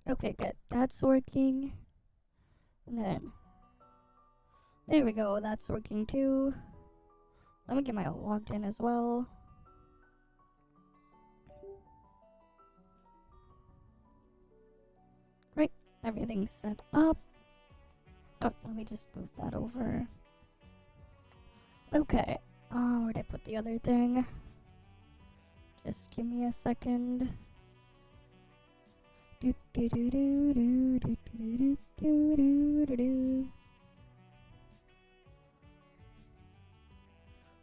Okay, good. That's working. And then... There we go, that's working too. Let me get my ult logged in as well. Right, everything's set up. Oh, let me just move that over. Okay, where'd I put the other thing? Just give me a second.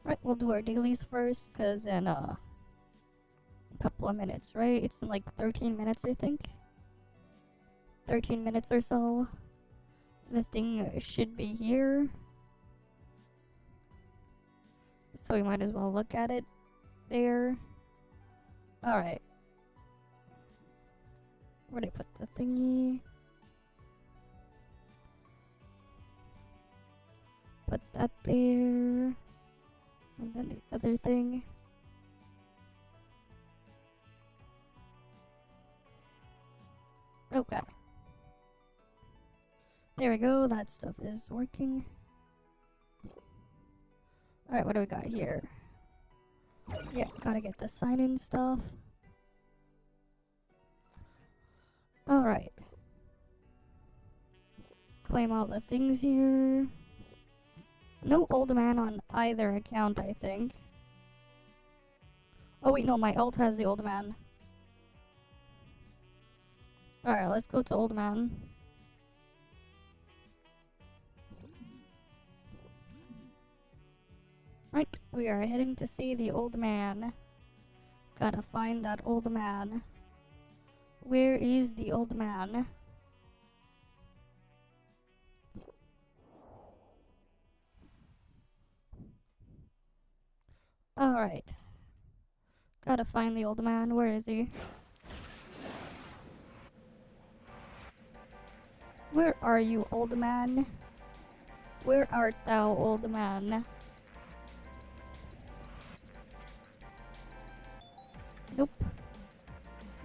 Right, we'll do our dailies first, cause in a couple of minutes, right? It's in like 13 minutes, I think. 13 minutes or so. The thing should be here. So we might as well look at it there. Alright. Where'd I put the thingy? Put that there. And then the other thing. Okay. There we go, that stuff is working. Alright, what do we got here? Yeah, gotta get the sign-in stuff. Alright. Claim all the things here. No old man on either account, I think. Oh wait, no, my ult has the old man. Alright, let's go to old man. Right, we are heading to see the old man. Gotta find that old man. Where is the old man? Alright. Gotta find the old man. Where is he? Where are you, old man? Where art thou, old man? Nope.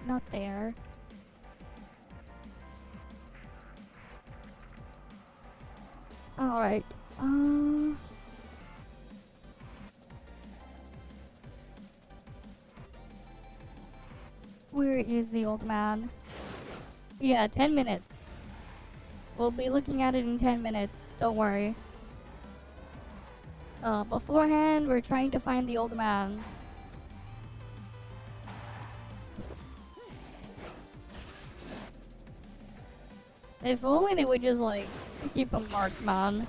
Not there. Alright. Where is the old man? Yeah, 10 minutes. We'll be looking at it in 10 minutes. Don't worry. Beforehand, we're trying to find the old man. If only they would just, like, keep him marked, man.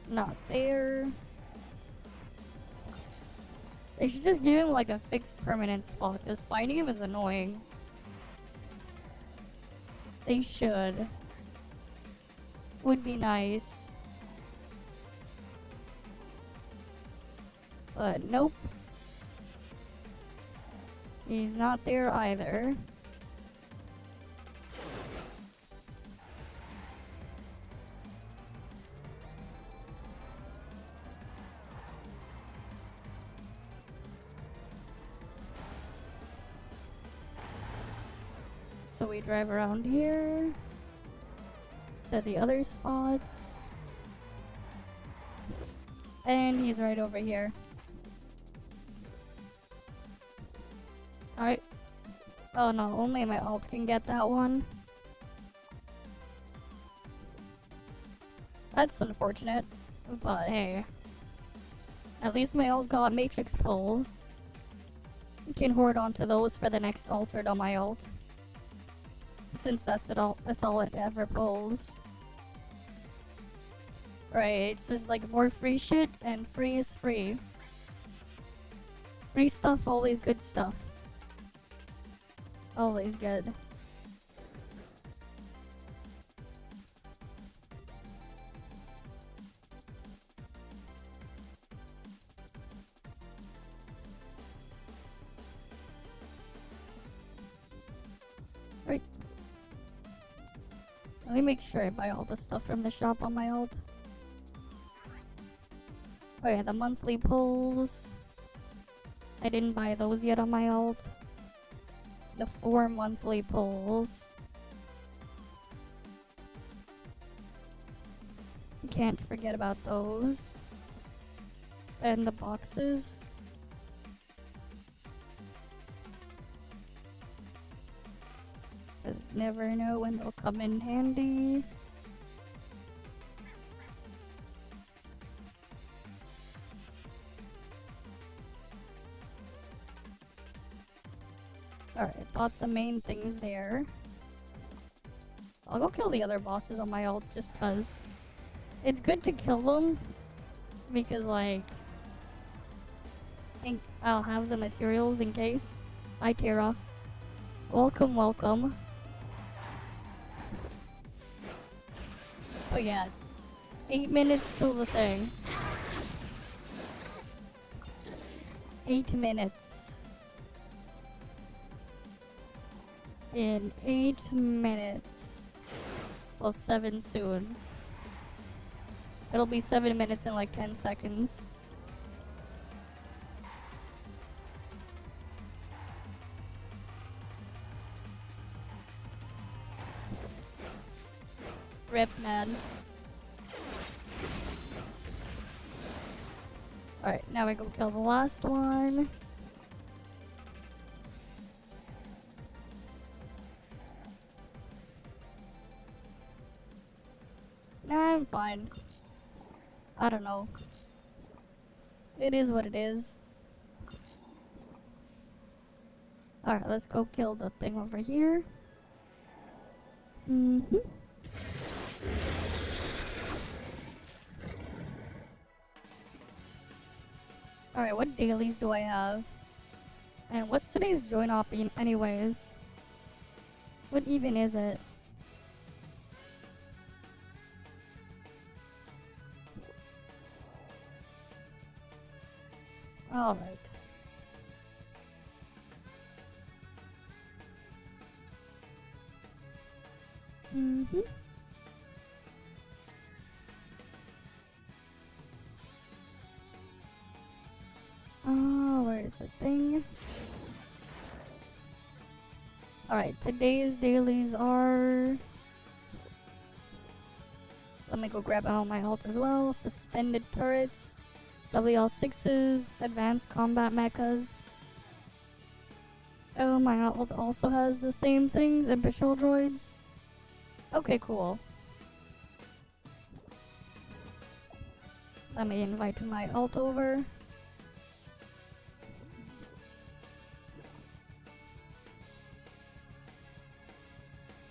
Not there. They should just give him, like, a fixed permanent spot, because finding him is annoying. They should. Would be nice. But nope. He's not there either. So we drive around here to the other spots. And he's right over here. Alright. Oh no, only my ult can get that one. That's unfortunate. But hey. At least my ult got matrix pulls. You can hoard onto those for the next altered on my ult. Since that's all it ever pulls. Right, it's just like more free shit, and free is free. Free stuff, always good stuff. Always good. Right. Let me make sure I buy all the stuff from the shop on my ult. Oh yeah, the monthly pulls. I didn't buy those yet on my alt. The 4 monthly pulls. Can't forget about those. And the boxes. Cause never know when they'll come in handy. Alright, bought the main things there. I'll go kill the other bosses on my ult just cause it's good to kill them. Because like I think I'll have the materials in case. Hi Tara. Welcome, welcome. Oh yeah. 8 minutes till the thing. 8 minutes. In 8 minutes. Well, 7 soon. It'll be 7 minutes in like 10 seconds. Rip, man. Alright, now we go kill the last one. Nah, I'm fine. I don't know. It is what it is. Alright, let's go kill the thing over here. Alright, what dailies do I have? And what's today's join op anyways? What even is it? Alright. Oh, where's the thing? Alright, today's dailies are... Let me go grab all my ult as well. Suspended turrets, WL6s, advanced combat mechas. Oh, my ult also has the same things, and patrol droids. Okay, cool. Let me invite my ult over.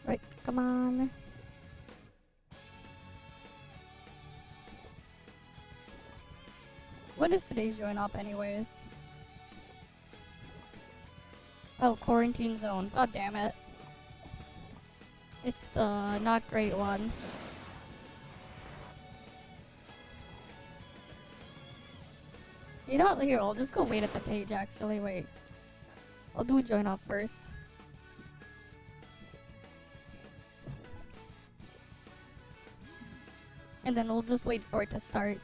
Right, come on. What is today's join op anyways? Oh, quarantine zone. God damn it. It's the not great one. You know what? Here, I'll just go wait at the page actually. Wait. I'll do a join op first. And then we'll just wait for it to start.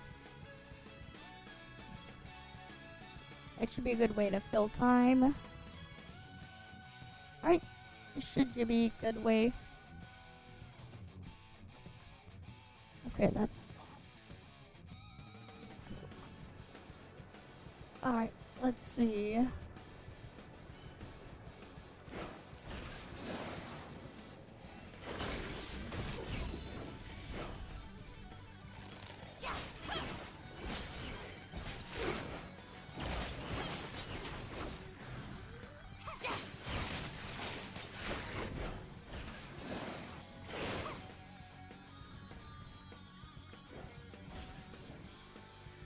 It should be a good way to fill time. Alright. It should be a good way. Okay, that's... Alright, let's see.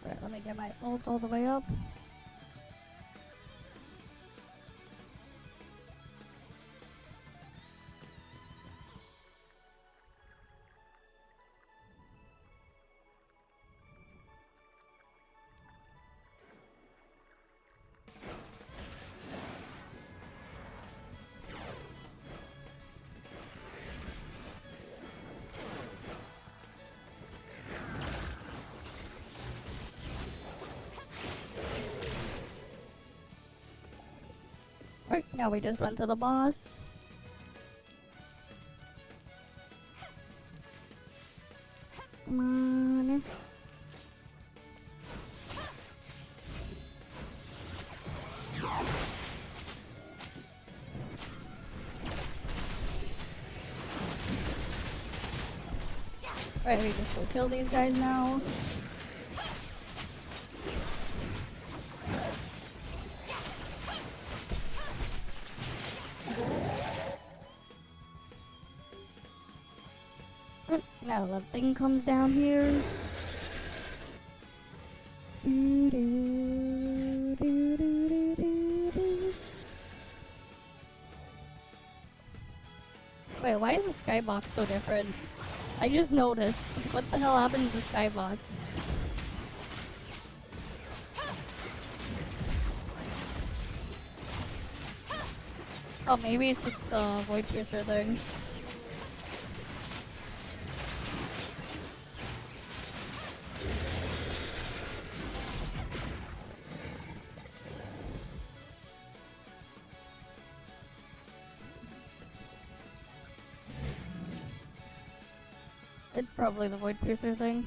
Alright, let me get my ult all the way up. Right, now we just run to the boss. Come on. Right, we just go kill these guys now. Now the thing comes down here. Wait, why is the skybox so different? I just noticed. What the hell happened to the skybox? Oh, maybe it's just the void piercer thing. It's probably the void piercer thing.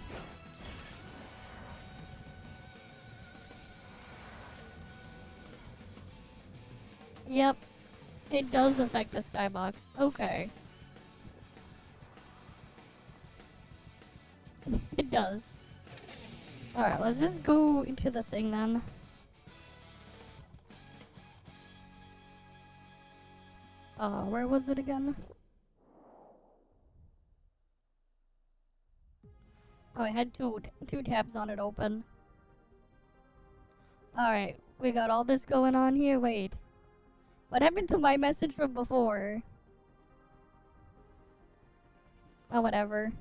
Yep. It does affect the skybox. Okay. It does. Alright, let's just go into the thing then. Where was it again? Oh, I had two tabs on it open. Alright, we got all this going on here. Wait. What happened to my message from before? Oh, whatever.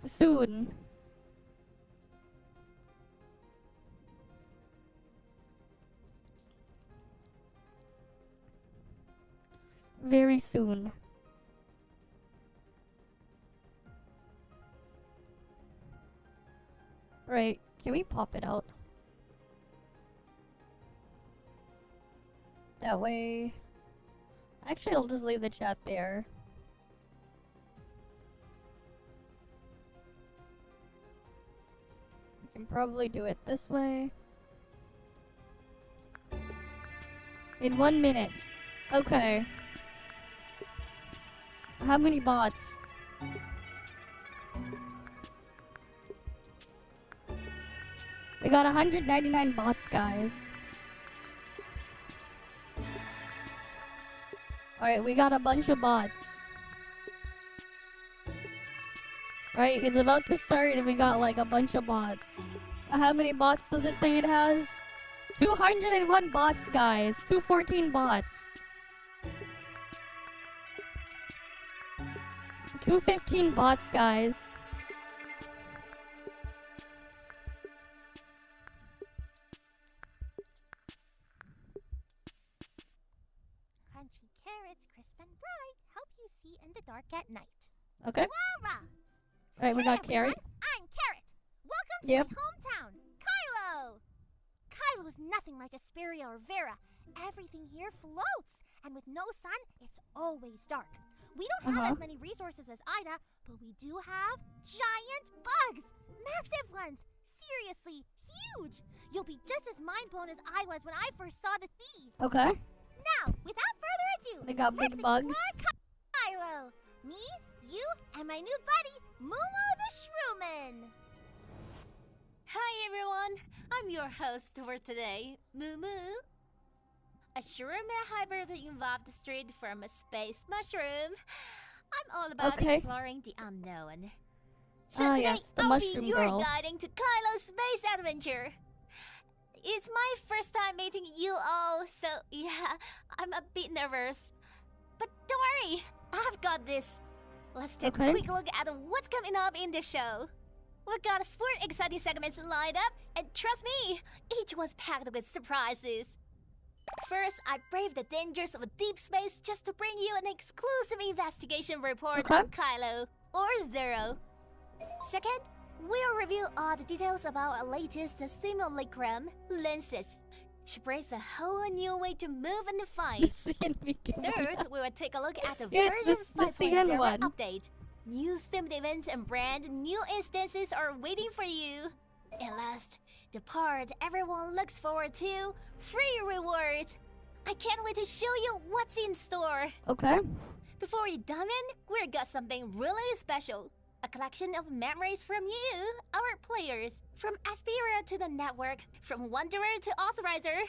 Soon. Very soon. Right, can we pop it out? That way... Actually, I'll just leave the chat there. We can probably do it this way. In 1 minute. Okay. How many bots? We got 199 bots, guys. Alright, we got a bunch of bots. Right, it's about to start and we got like a bunch of bots. How many bots does it say it has? 201 bots, guys. 214 bots. 215 bots, guys. Crunchy carrots, crisp and bright, help you see in the dark at night. Okay. Voila! Alright, we got Hey, Carrot. everyone, I'm Carrot. Welcome to Yep. my hometown, Kylo. Kylo's nothing like Asperia or Vera. Everything here floats, and with no sun, it's always dark. We don't have as many resources as Ida, but we do have giant bugs. Massive ones. Seriously, huge. You'll be just as mind-blown as I was when I first saw the sea. Okay. Now, without further ado, They got let's big bugs. explore Kylo. Me, you, and my new buddy, Momo the Shrewman. Hi everyone, I'm your host for today, Moo Moo. A shroom hybrid evolved straight from a space mushroom. I'm all about exploring the unknown. So today, yes, the I'll mushroom be your girl. guiding to Kylo's space adventure. It's my first time meeting you all, so yeah, I'm a bit nervous. But don't worry, I've got this. Let's take a quick look at what's coming up in the show. We've got 4 exciting segments lined up, and trust me, each one's packed with surprises. First, I braved the dangers of deep space just to bring you an exclusive investigation report on Kylo, or Zero. Second, we'll reveal all the details about our latest simulacrum lenses. She brings a whole new way to move and The fight. CNV Third, we will take a look at the Yeah, version it's the CN 5.0 one. update. New themed events and brand new instances are waiting for you. And last, the part everyone looks forward to, free rewards. I can't wait to show you what's in store. Okay. Before we dive in, we've got something really special. A collection of memories from you, our players. From Aspira to the network, from Wanderer to Authorizer.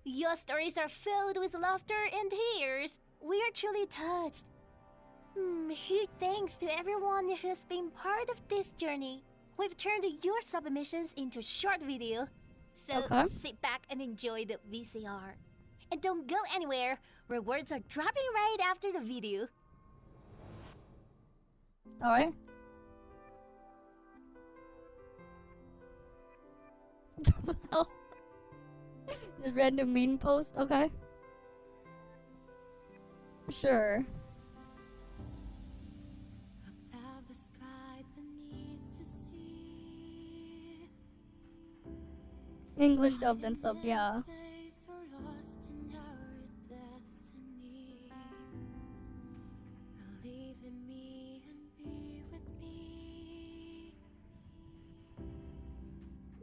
Your stories are filled with laughter and tears. We are truly touched. Huge thanks to everyone who's been part of this journey. We've turned your submissions into short video. So Okay. sit back and enjoy the VCR. And don't go anywhere. Rewards are dropping right after the video. Alright. Just random meme post? Okay. Sure. Above the sky beneath to see. English dubbed and subbed, yeah. Space or lost in our destiny. Believe in me and be with me.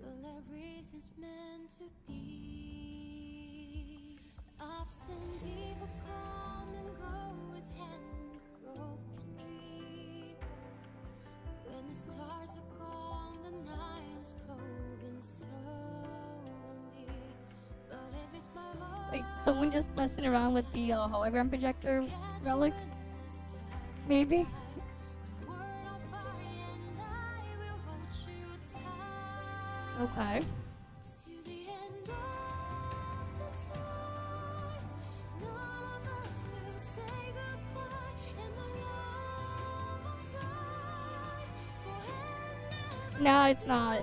Well, everything's meant to be. I've seen people come and go with hand a broken dream. When the stars are gone, the night is cold and so lonely. But if it's my heart, Wait, someone just messing around with the hologram projector relic? Maybe? the word on fire, and I will hold you tight Okay. to the end of the time. None of us will say goodbye, and my love will die forever. No, it's not.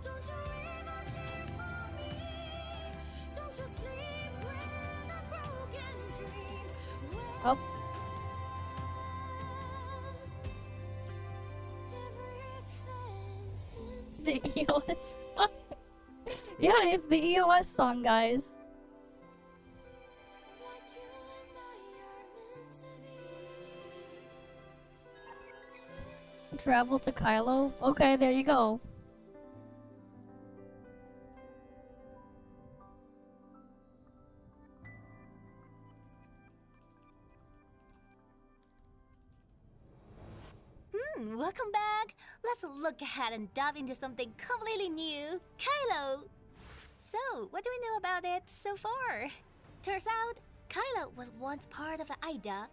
Don't you leave a tear for me. Don't you sleep with a broken dream. Oh. Everything's The EOS song. Yeah, it's the EOS song, guys. like you and I are meant to be. Travel to Kylo? Okay, there you go. Welcome back. Let's look ahead and dive into something completely new. Kylo! So, what do we know about it so far? Turns out, Kylo was once part of the Ida.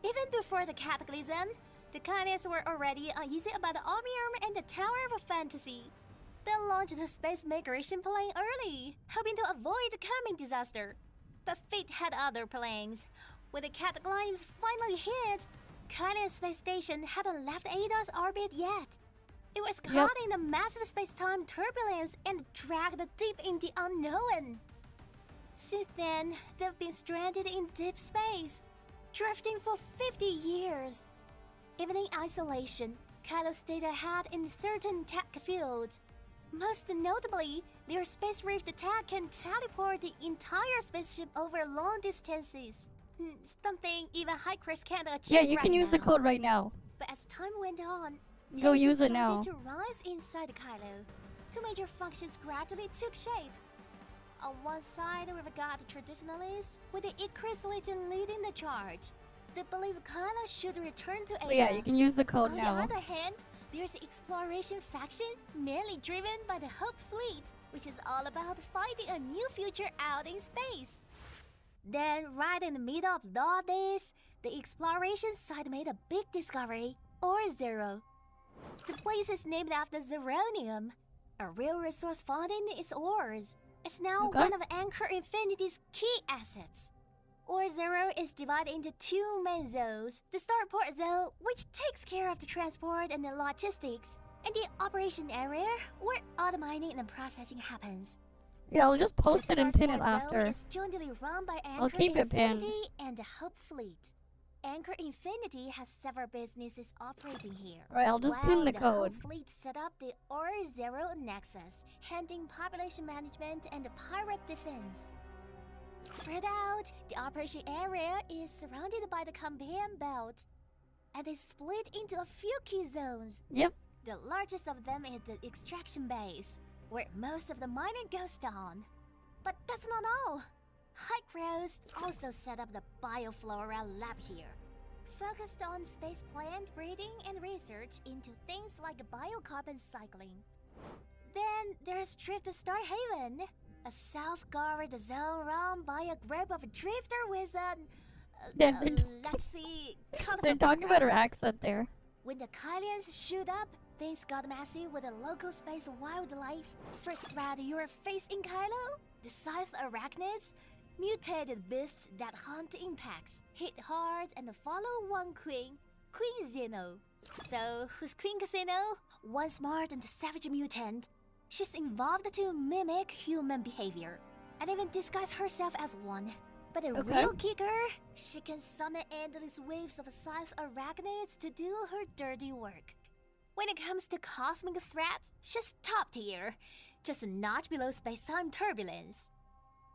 Even before the Cataclysm, the Kynes were already uneasy about the Omnium and the Tower of Fantasy. They launched the space migration plan early, hoping to avoid the coming disaster. But fate had other plans. When the Cataclysms finally hit, Kynes space station hadn't left Ada's orbit yet. It was caught in a massive space-time turbulence and dragged deep in the unknown. Since then, they've been stranded in deep space, drifting for 50 years. Even in isolation, Kylo stayed ahead in certain tech fields. Most notably, their space rift attack can teleport the entire spaceship over long distances. Something even High-Crest can't achieve. Yeah, you right can use the now. code right now. But as time went on, Go tensions use it started now. to rise inside Kylo. Two major functions gradually took shape. On one side, we've got the traditionalists, with the Icarus Legion leading the charge. They believe Kylo should return to Ada. But yeah, you can use the code On now. the other hand, there's the exploration faction, mainly driven by the Hope Fleet, which is all about finding a new future out in space. Then, right in the middle of all this, the exploration side made a big discovery, Ore Zero. The place is named after Zeronium, a real resource found in its ores. It's now Okay. one of Anchor Infinity's key assets. Ore Zero is divided into two main zones. The starport zone, which takes care of the transport and the logistics, and the operation area, where all the mining and processing happens. Yeah, I'll just post The it and pin it starport zone after. is jointly run by Anchor I'll keep it pinned. Infinity and the Hope Fleet. Anchor Infinity has several businesses operating here. Right, I'll just pin the whole code. fleet set up the Zero Nexus, handling population management and pirate defense. Spread out, the operation area is surrounded by the campaign belt, and is split into a few key zones. Yep. The largest of them is the extraction base, where most of the mining goes down. But that's not all. High Gross also set up the Bioflora lab here, focused on space plant breeding and research into things like biocarbon cycling. Then there's Drift Starhaven, a self-guarded zone run by a group of drifter with let's see, They're talking about her accent there. When the Kylians shoot up, things got messy with the local space wildlife. First threat you're facing, Kylo? The Scythe Arachnids? Mutated beasts that hunt impacts, hit hard, and follow one queen, Queen Xeno. So, who's Queen Casino? One smart and savage mutant. She's evolved to mimic human behavior, and even disguise herself as one. But the real kicker, she can summon endless waves of Scythe Arachnids to do her dirty work. When it comes to cosmic threats, she's top tier, just a notch below space-time turbulence.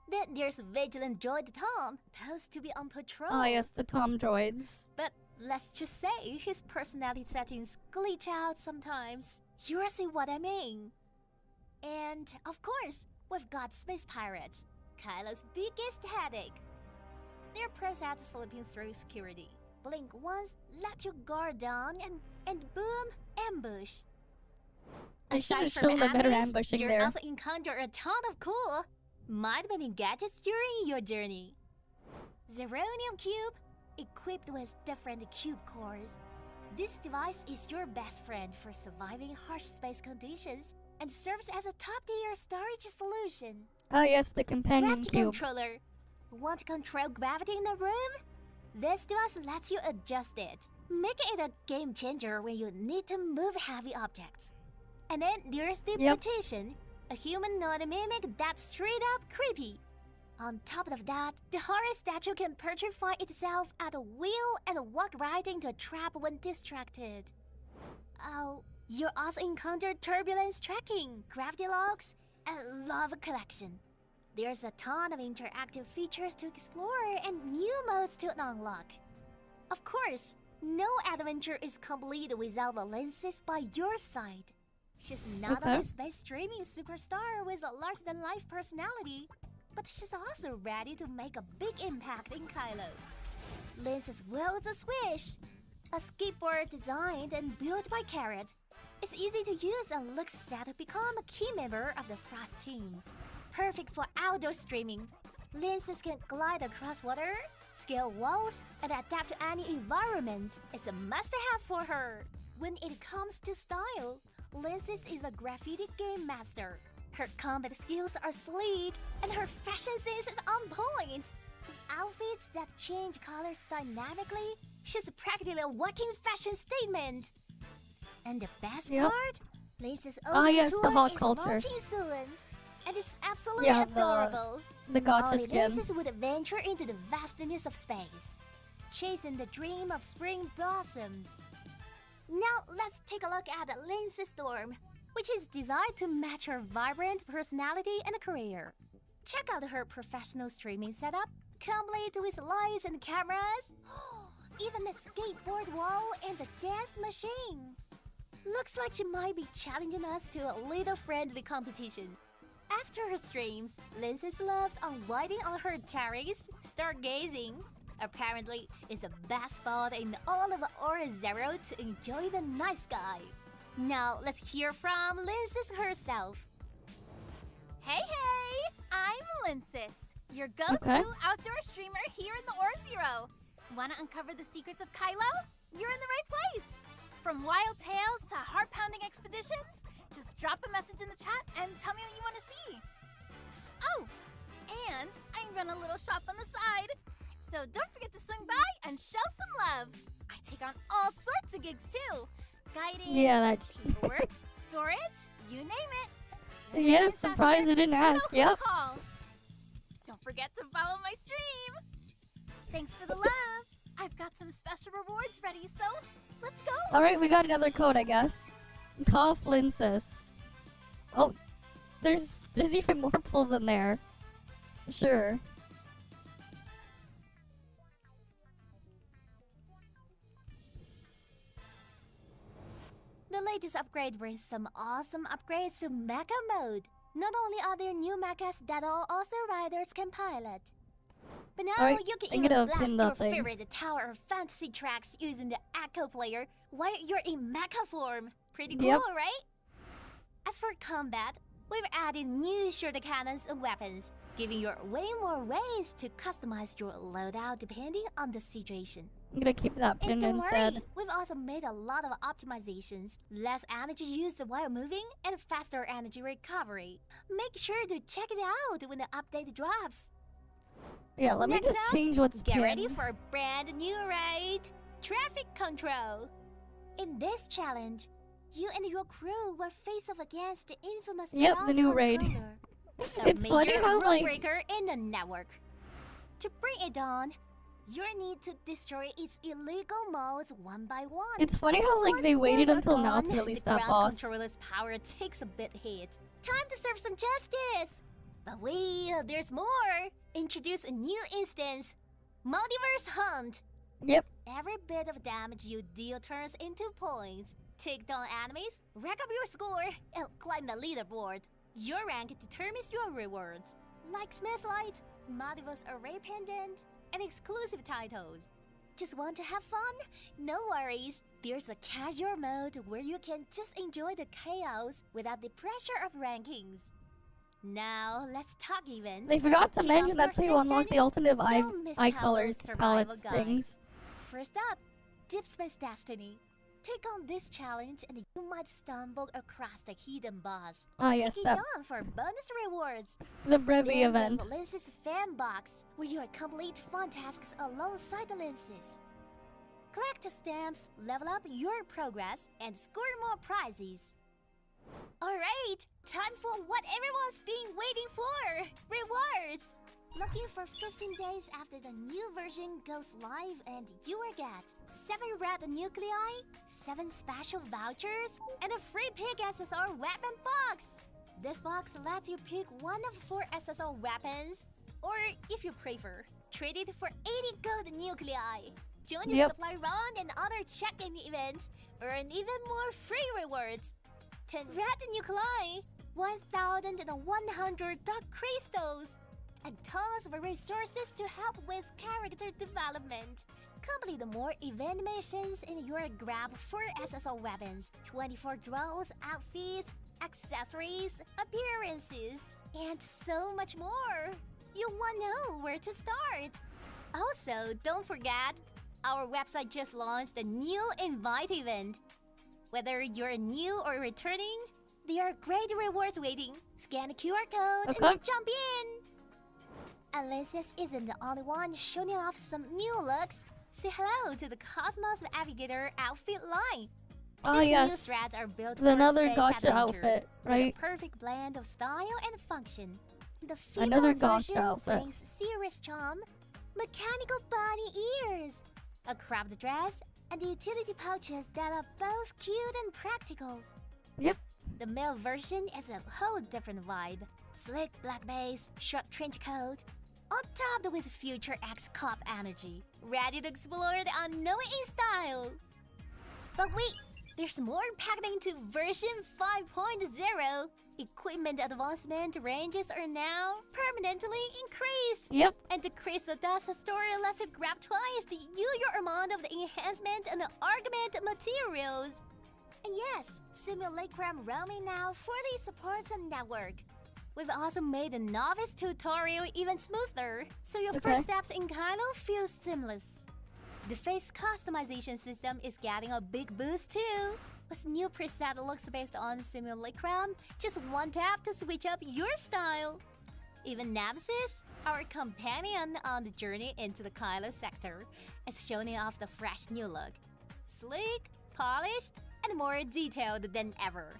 Then there's Vigilant Droid Tom, supposed to be on patrol. Oh yes, the Tom droids. But let's just say his personality settings glitch out sometimes. You'll see what I mean. And, of course, we've got space pirates, Kylo's biggest headache. They're pros at slipping through security. Blink once, let your guard down, and boom, ambush. They should have Aside from shown a better enemies, ambushing you'll there. also encounter a ton of cool, mind-bending gadgets during your journey. Zeronium Cube, equipped with different cube cores. This device is your best friend for surviving harsh space conditions and serves as a top-tier storage solution. Oh yes, the companion Gravity cube. controller. Want to control gravity in a room? This device lets you adjust it, making it a game changer when you need to move heavy objects. And then there's the Petition, a humanoid mimic that's straight up creepy. On top of that, the horror statue can petrify itself at a wheel and walk right into a trap when distracted. Oh, you also encounter turbulence tracking, gravity logs, and lava collection. There's a ton of interactive features to explore and new modes to unlock. Of course, no adventure is complete without the lenses by your side. She's not only a space streaming superstar with a larger-than-life personality, but she's also ready to make a big impact in Kylo. Lenses wields a swish, a skateboard designed and built by Carrot. It's easy to use and looks set to become a key member of the Frost team. Perfect for outdoor streaming. Lenses can glide across water, scale walls, and adapt to any environment. It's a must-have for her. When it comes to style, Lenses is a graffiti game master. Her combat skills are sleek, and her fashion sense is on point. Outfits that change colors dynamically, she's practically a walking fashion statement. And the best part? Lenses' own the tour hot is culture. launching soon. And it's absolutely Yeah, adorable. The Gacha Only skin. Lenses would venture into the vastness of space, chasing the dream of spring blossoms. Now let's take a look at Lenses Storm, which is designed to match her vibrant personality and career. Check out her professional streaming setup, complete with lights and cameras, even a skateboard wall and a dance machine. Looks like she might be challenging us to a little friendly competition. After her streams, Lenses loves unwinding on her terrace, stargazing. Apparently, it's the best spot in all of Aura Zero to enjoy the night sky. Now, let's hear from Lenses herself. Hey, I'm Lenses, your go-to outdoor streamer here in the Aura Zero. Want to uncover the secrets of Kylo? You're in the right place. From wild tales to heart-pounding expeditions, just drop a message in the chat and tell me what you want to see. Oh, and I run a little shop on the side, so don't forget to swing by and show some love. I take on all sorts of gigs too. Guiding, paperwork, storage, you name it. Yeah, surprised I didn't ask. Yep. Don't forget to follow my stream. Thanks for the love. I've got some special rewards ready, so let's go. Alright, we got another code, I guess. ToFLive. Oh, there's even more pulls in there. Sure. The latest upgrade brings some awesome upgrades to Mecha mode. Not only are there new mechas that all author riders can pilot, but now Alright, you can I'm even gonna blast pin your that thing. favorite tower of fantasy tracks using the Echo player while you're in mecha form. Pretty cool, Yep. right? As for combat, we've added new shorter cannons and weapons, giving you way more ways to customize your loadout depending on the situation. I'm gonna keep that And pinned don't instead. worry, we've also made a lot of optimizations, less energy used while moving, and faster energy recovery. Make sure to check it out when the update drops. Yeah, let me Next just up, change what's Get pinned. ready for a brand new raid, Traffic Control. In this challenge, you and your crew will face off against the infamous Yep, crowd the new raid. controller, a It's funny major how, rule like- breaker in the network. To bring it on, you need to destroy its illegal modes one by one. It's funny how like Once they waited those are until now gone, to release the that ground boss. controller's power takes a bit hit. Time to serve some justice! But wait, there's more! Introduce a new instance, Multiverse Hunt. Yep. Every bit of damage you deal turns into points. Take down enemies, rack up your score, and climb the leaderboard. Your rank determines your rewards, like Smith's Light, Multiverse Array Pendant, and exclusive titles. Just want to have fun? No worries. There's a casual mode where you can just enjoy the chaos without the pressure of rankings. Now, let's talk events. They forgot to Kick mention off that's how your you Space unlock the journey? alternative Don't miss eye Halo's colors survival palettes guide. things. First up, Deep Space Destiny. Take on this challenge and you might stumble across the hidden boss. Ah yes, Take it that on for bonus rewards. the Brevi Then event. there's Lince's Fan Box, where you complete fun tasks alongside the Linces. Collect the stamps, level up your progress, and score more prizes. Alright, time for what everyone's been waiting for! Rewards! Looking for 15 days after the new version goes live and you will get 7 red nuclei, 7 special vouchers, and a free pig SSR weapon box! This box lets you pick one of 4 SSR weapons, or if you prefer, trade it for 80 gold nuclei. Join the Yep. supply run and other check-in events, earn even more free rewards. 10 red nuclei, 1,100 dark crystals, and tons of resources to help with character development. Complete more event missions and you will grab 4 SSR weapons, 24 drones, outfits, accessories, appearances, and so much more. You won't know where to start. Also, don't forget, our website just launched a new invite event. Whether you're new or returning, there are great rewards waiting. Scan the QR code Okay. and jump in! Alexis isn't the only one showing off some new looks. Say hello to the Cosmos Navigator outfit line. Ah These yes. new strats are built It's another for space Gacha adventures outfit, with right? a perfect blend of style and function. The female Another Gacha version outfit. brings serious charm, mechanical bunny ears, a cropped dress, and utility pouches that are both cute and practical. Yep. The male version is a whole different vibe. Slick black base, short trench coat, on top with future X cop energy. Ready to explore the unknown in style. But wait, there's more packed into version 5.0. Equipment advancement ranges are now permanently increased. Yep. And the Crystal Dust story lets you grab twice the usual amount of the enhancement and the argument materials. And yes, Simulacrum roaming now fully supports a network. We've also made the novice tutorial even smoother, so your Okay. first steps in Kylo feel seamless. The face customization system is getting a big boost too. With new preset looks based on Simulacrum, just one tap to switch up your style. Even Nemesis, our companion on the journey into the Kylo sector, is showing off the fresh new look. Sleek, polished, and more detailed than ever.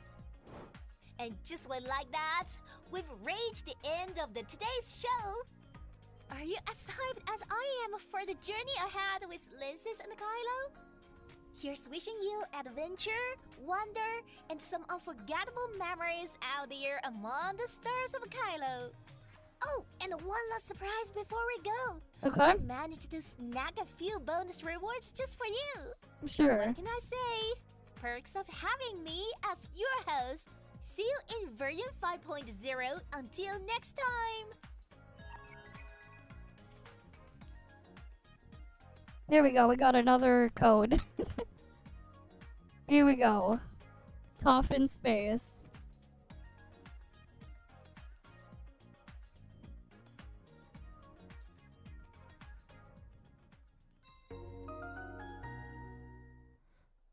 And just like that, we've reached the end of today's show. Are you as hyped as I am for the journey ahead with Linces and Kylo? Here's wishing you adventure, wonder, and some unforgettable memories out there among the stars of Kylo. Oh, and one last surprise before we go. Okay. I managed to snag a few bonus rewards just for you. Sure. What can I say? Perks of having me as your host. See you in version 5.0 until next time. There we go. We got another code. Here we go. ToF in space.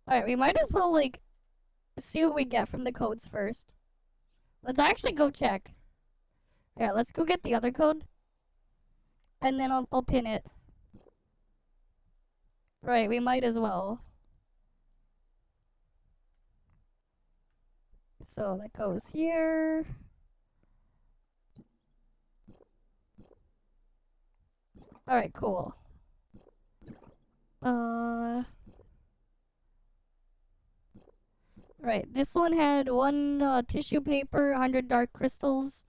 Alright, we might as well, like, see what we get from the codes first. Let's actually go check. Yeah, let's go get the other code. And then I'll pin it. Right, we might as well. So that goes here. Alright, cool. Right, this one had one tissue paper, 100 dark crystals.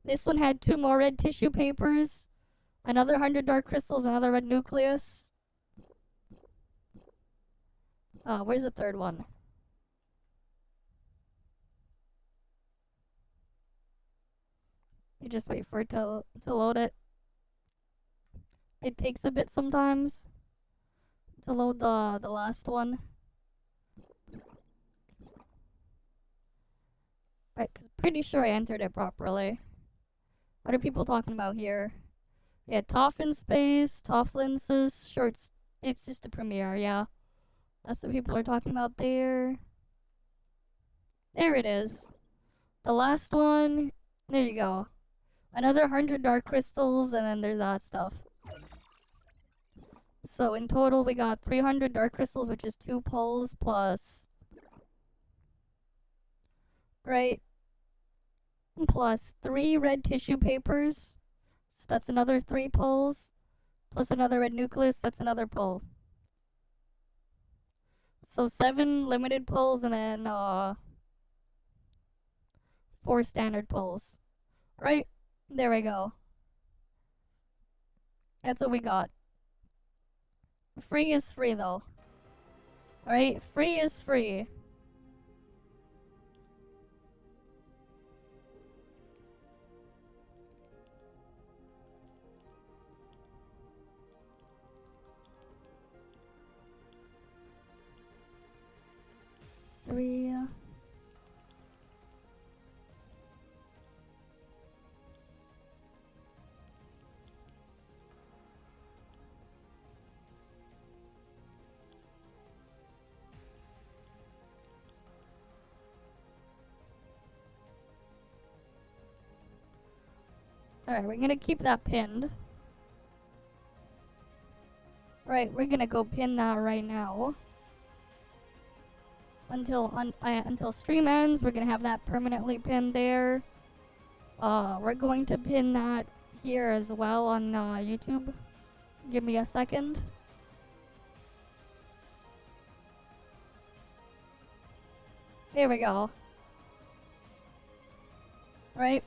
This one had 2 more red tissue papers, another 100 dark crystals, another red nucleus. Where's the third one? You just wait for it to load it. It takes a bit sometimes to load the last one. Right, 'cause pretty sure I entered it properly. What are people talking about here? Yeah, ToF in space, ToF lenses, sure, it's just a premiere, yeah. That's what people are talking about there. There it is. The last one, there you go. Another 100 dark crystals, and then there's that stuff. So in total, we got 300 dark crystals, which is 2 pulls plus... Right. Plus 3 red tissue papers. So that's another 3 pulls. Plus another red nucleus, that's another pull. So 7 limited pulls and then 4 standard pulls. Right? There we go. That's what we got. Free is free though. Alright? Free is free. Three. Alright, we're gonna keep that pinned. Right, we're gonna go pin that right now. Until stream ends, we're gonna have that permanently pinned there. We're going to pin that here as well on YouTube. Give me a second. There we go. Right?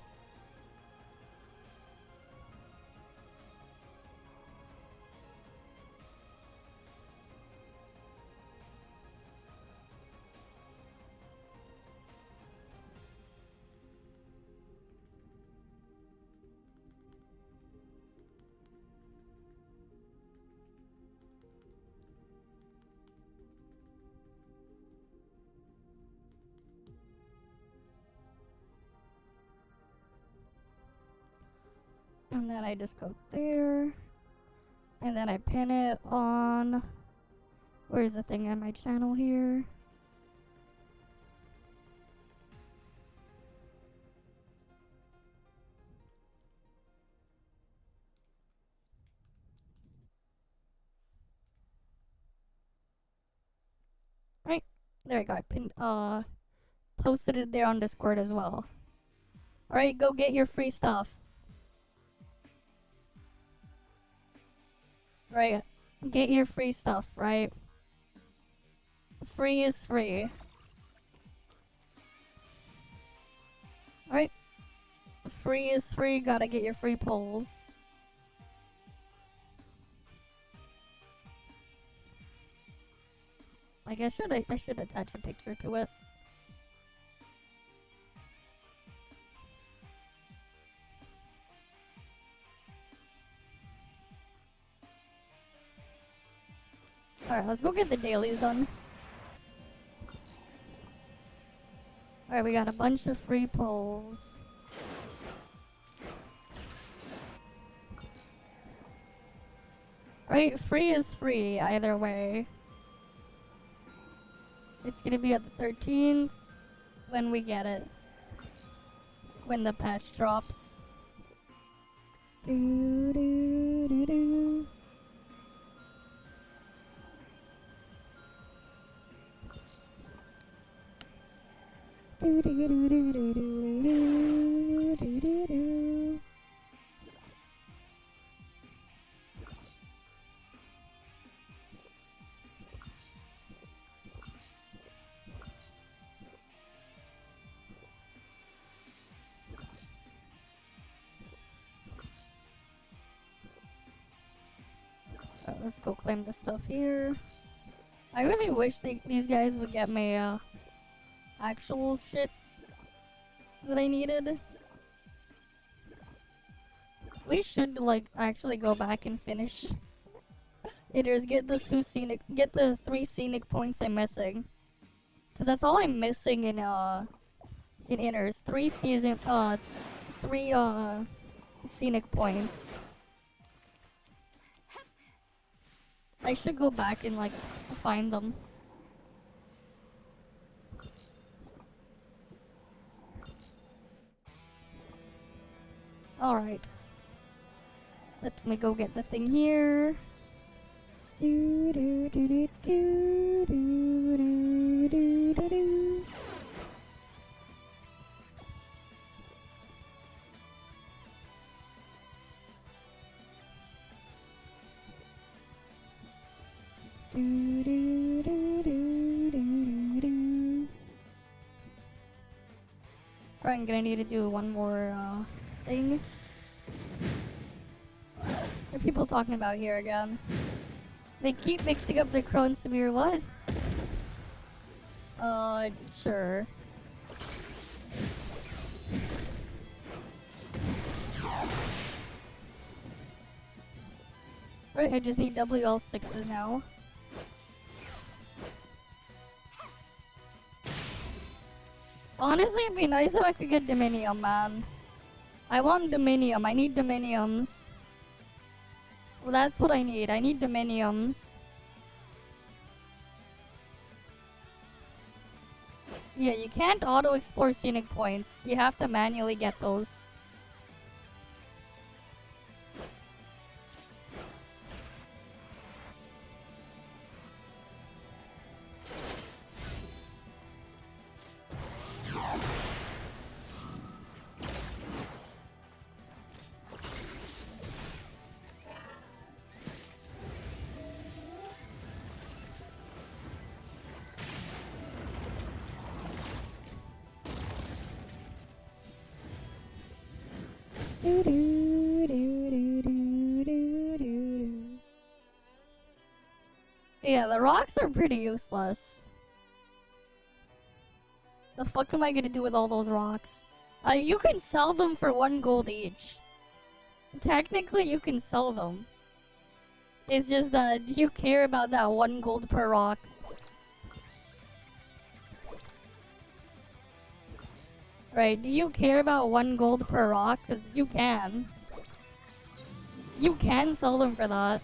And then I just go there. And then I pin it on... Where's the thing on my channel here? Right. There we go. I pinned, posted it there on Discord as well. Alright, go get your free stuff. Right. Get your free stuff, right? Free is free. Right? Free is free, gotta get your free pulls. Like I should attach a picture to it. Alright, let's go get the dailies done. Alright, we got a bunch of free pulls. Right, free is free either way. It's gonna be at the 13th when we get it. When the patch drops. Do, do, do, do. Do, do, do, do, do, do, do, do, do, do. Let's go claim the stuff here. I really wish these guys would get me actual shit that I needed. We should like actually go back and finish Inners, get the 3 scenic points I'm missing. Cause that's all I'm missing in Inners. 3 scenic points. I should go back and like find them. Alright. Let me go get the thing here. Do, do, do, do, do, do, do, do, do, do. Do, do, do, do, do, do. Alright, I'm gonna need to do one more thing. What are people talking about here again? They keep mixing up the Crown Samir, what? Sure. Right, I just need WL6s now. Honestly, it'd be nice if I could get Dominium, man. I want Dominium. I need Dominiums. Well, that's what I need. I need Dominiums. Yeah, you can't auto-explore scenic points. You have to manually get those. Yeah, the rocks are pretty useless. The fuck am I gonna do with all those rocks? You can sell them for 1 gold each. Technically, you can sell them. It's just that, do you care about that 1 gold per rock? Right, do you care about 1 gold per rock? Cause you can. You can sell them for that.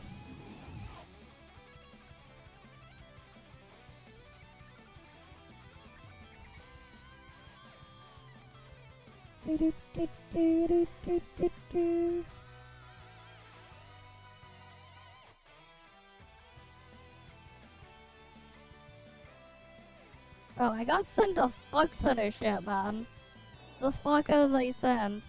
Oh, I got sent a fuck ton of shit, man. The fuck was I sent?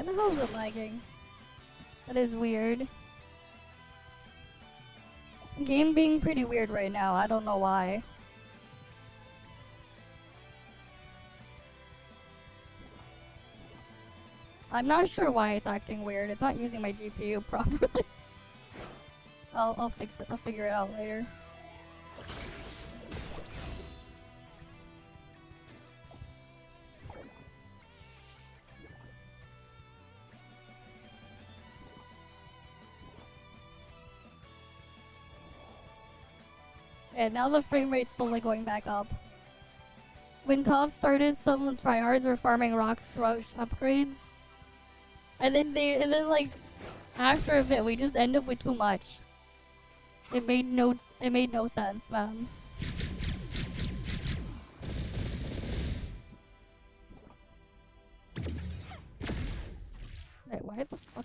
the hell is it lagging? That is weird. Game being pretty weird right now. I don't know why. I'm not sure why it's acting weird. It's not using my GPU properly. I'll fix it. I'll figure it out later. And now the frame rate's slowly going back up. When ToF started, some tryhards were farming rocks to rush upgrades. And then like after a bit we just end up with too much. It made no sense, man. Wait, why the fuck?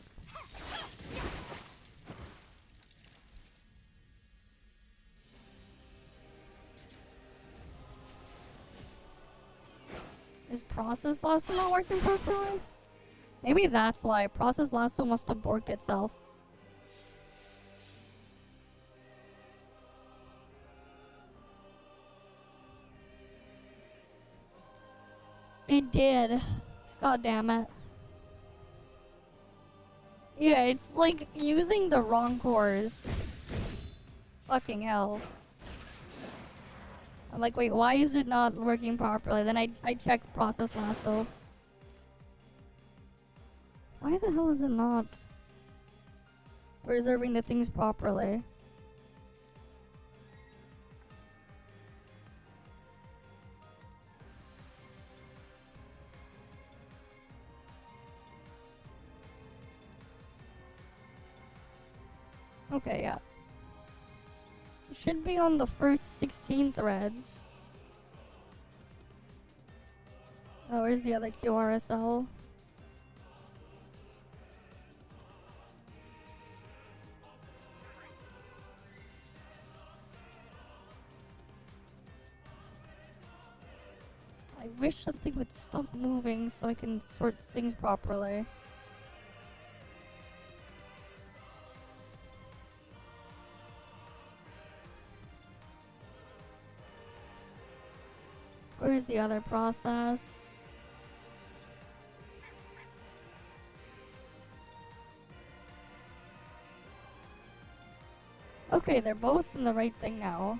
Is process lasso not working properly? Maybe that's why. Process lasso must have borked itself. It did. God damn it. Yeah, it's like using the wrong cores. Fucking hell. I'm like, wait, why is it not working properly? Then I checked process lasso. Why the hell is it not reserving the things properly? Okay, yeah. It should be on the first 16 threads. Oh, where's the other QRSL? I wish the thing would stop moving so I can sort things properly. Where's the other process? Okay, they're both in the right thing now.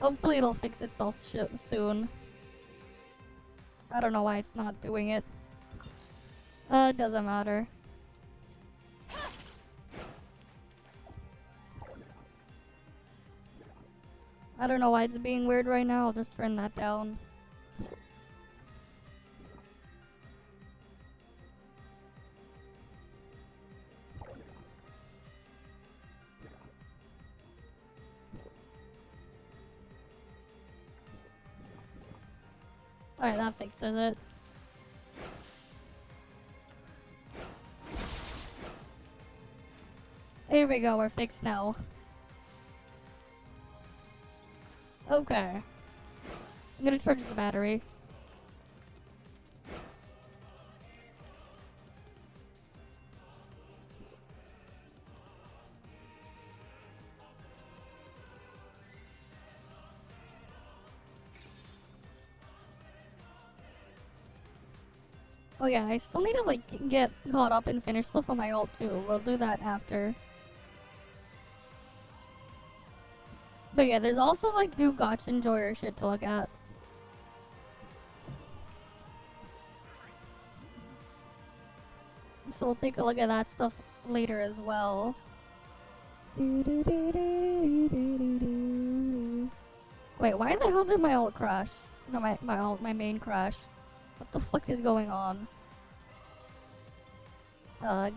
Hopefully it'll fix itself soon. I don't know why it's not doing it. It doesn't matter. I don't know why it's being weird right now. I'll just turn that down. Alright, that fixes it. Here we go, we're fixed now. Okay. I'm gonna charge the battery. Oh yeah, I still need to like get caught up and finish stuff on my ult too. We'll do that after. But yeah, there's also like new Gacha Enjoyer shit to look at. So we'll take a look at that stuff later as well. Wait, why the hell did my ult crash? No, my main crash. What the fuck is going on?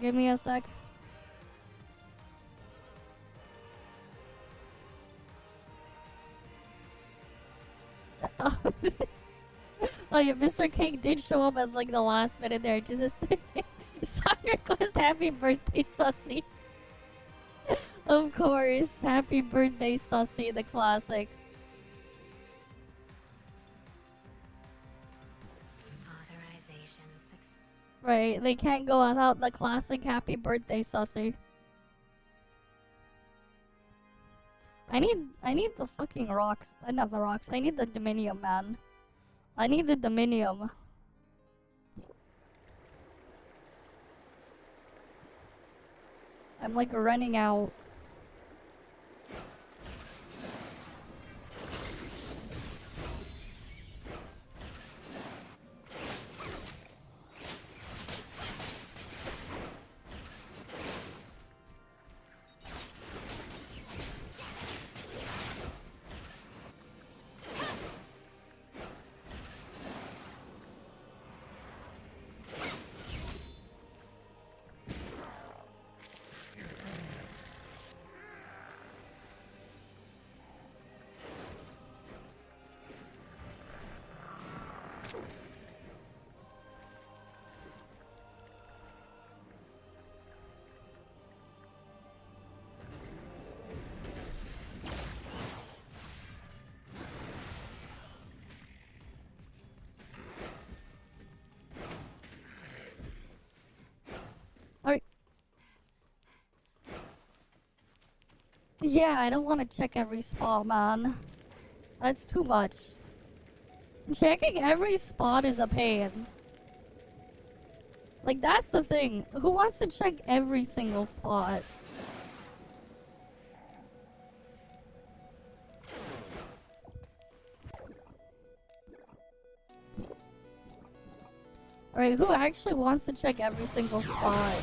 Give me a sec. Oh yeah, Mr. Cake did show up at like the last minute there. Just song request, happy birthday, Sussy. Of course, happy birthday, Sussy, the classic. Authorization success. Right, they can't go without the classic happy birthday sussy. I need the fucking rocks. Not the rocks. I need the Dominium, man. I need the Dominium. I'm like running out. Yeah, I don't want to check every spot, man. That's too much. Checking every spot is a pain. Like, that's the thing. Who wants to check every single spot? Alright, who actually wants to check every single spot?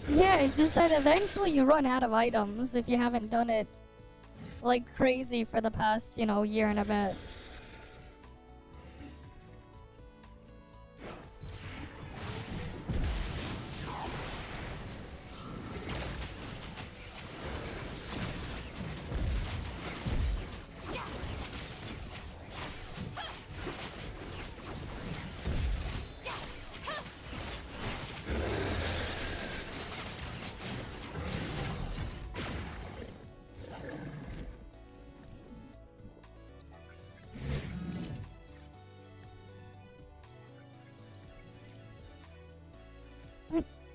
Yeah, it's just that eventually you run out of items if you haven't done it like crazy for the past, you know, year and a bit.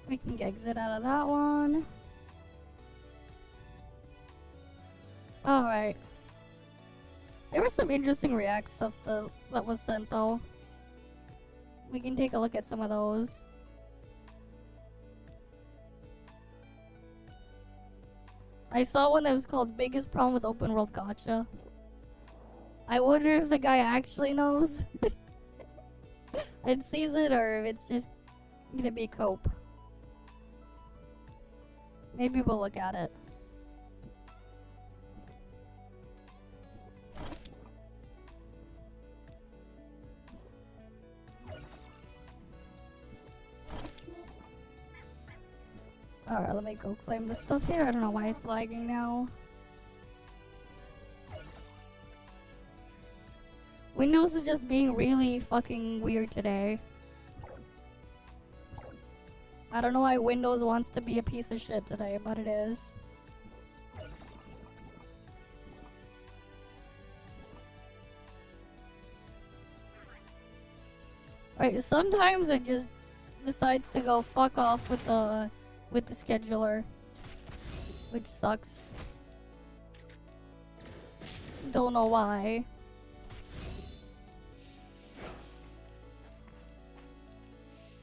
We can exit out of that one. Alright. There was some interesting React stuff that was sent though. We can take a look at some of those. I saw one that was called Biggest Problem with Open World Gacha. I wonder if the guy actually knows and sees it, or if it's just gonna be cope. Maybe we'll look at it. Alright, let me go claim this stuff here. I don't know why it's lagging now. Windows is just being really fucking weird today. I don't know why Windows wants to be a piece of shit today, but it is. Right, sometimes it just decides to go fuck off with the scheduler, which sucks. Don't know why.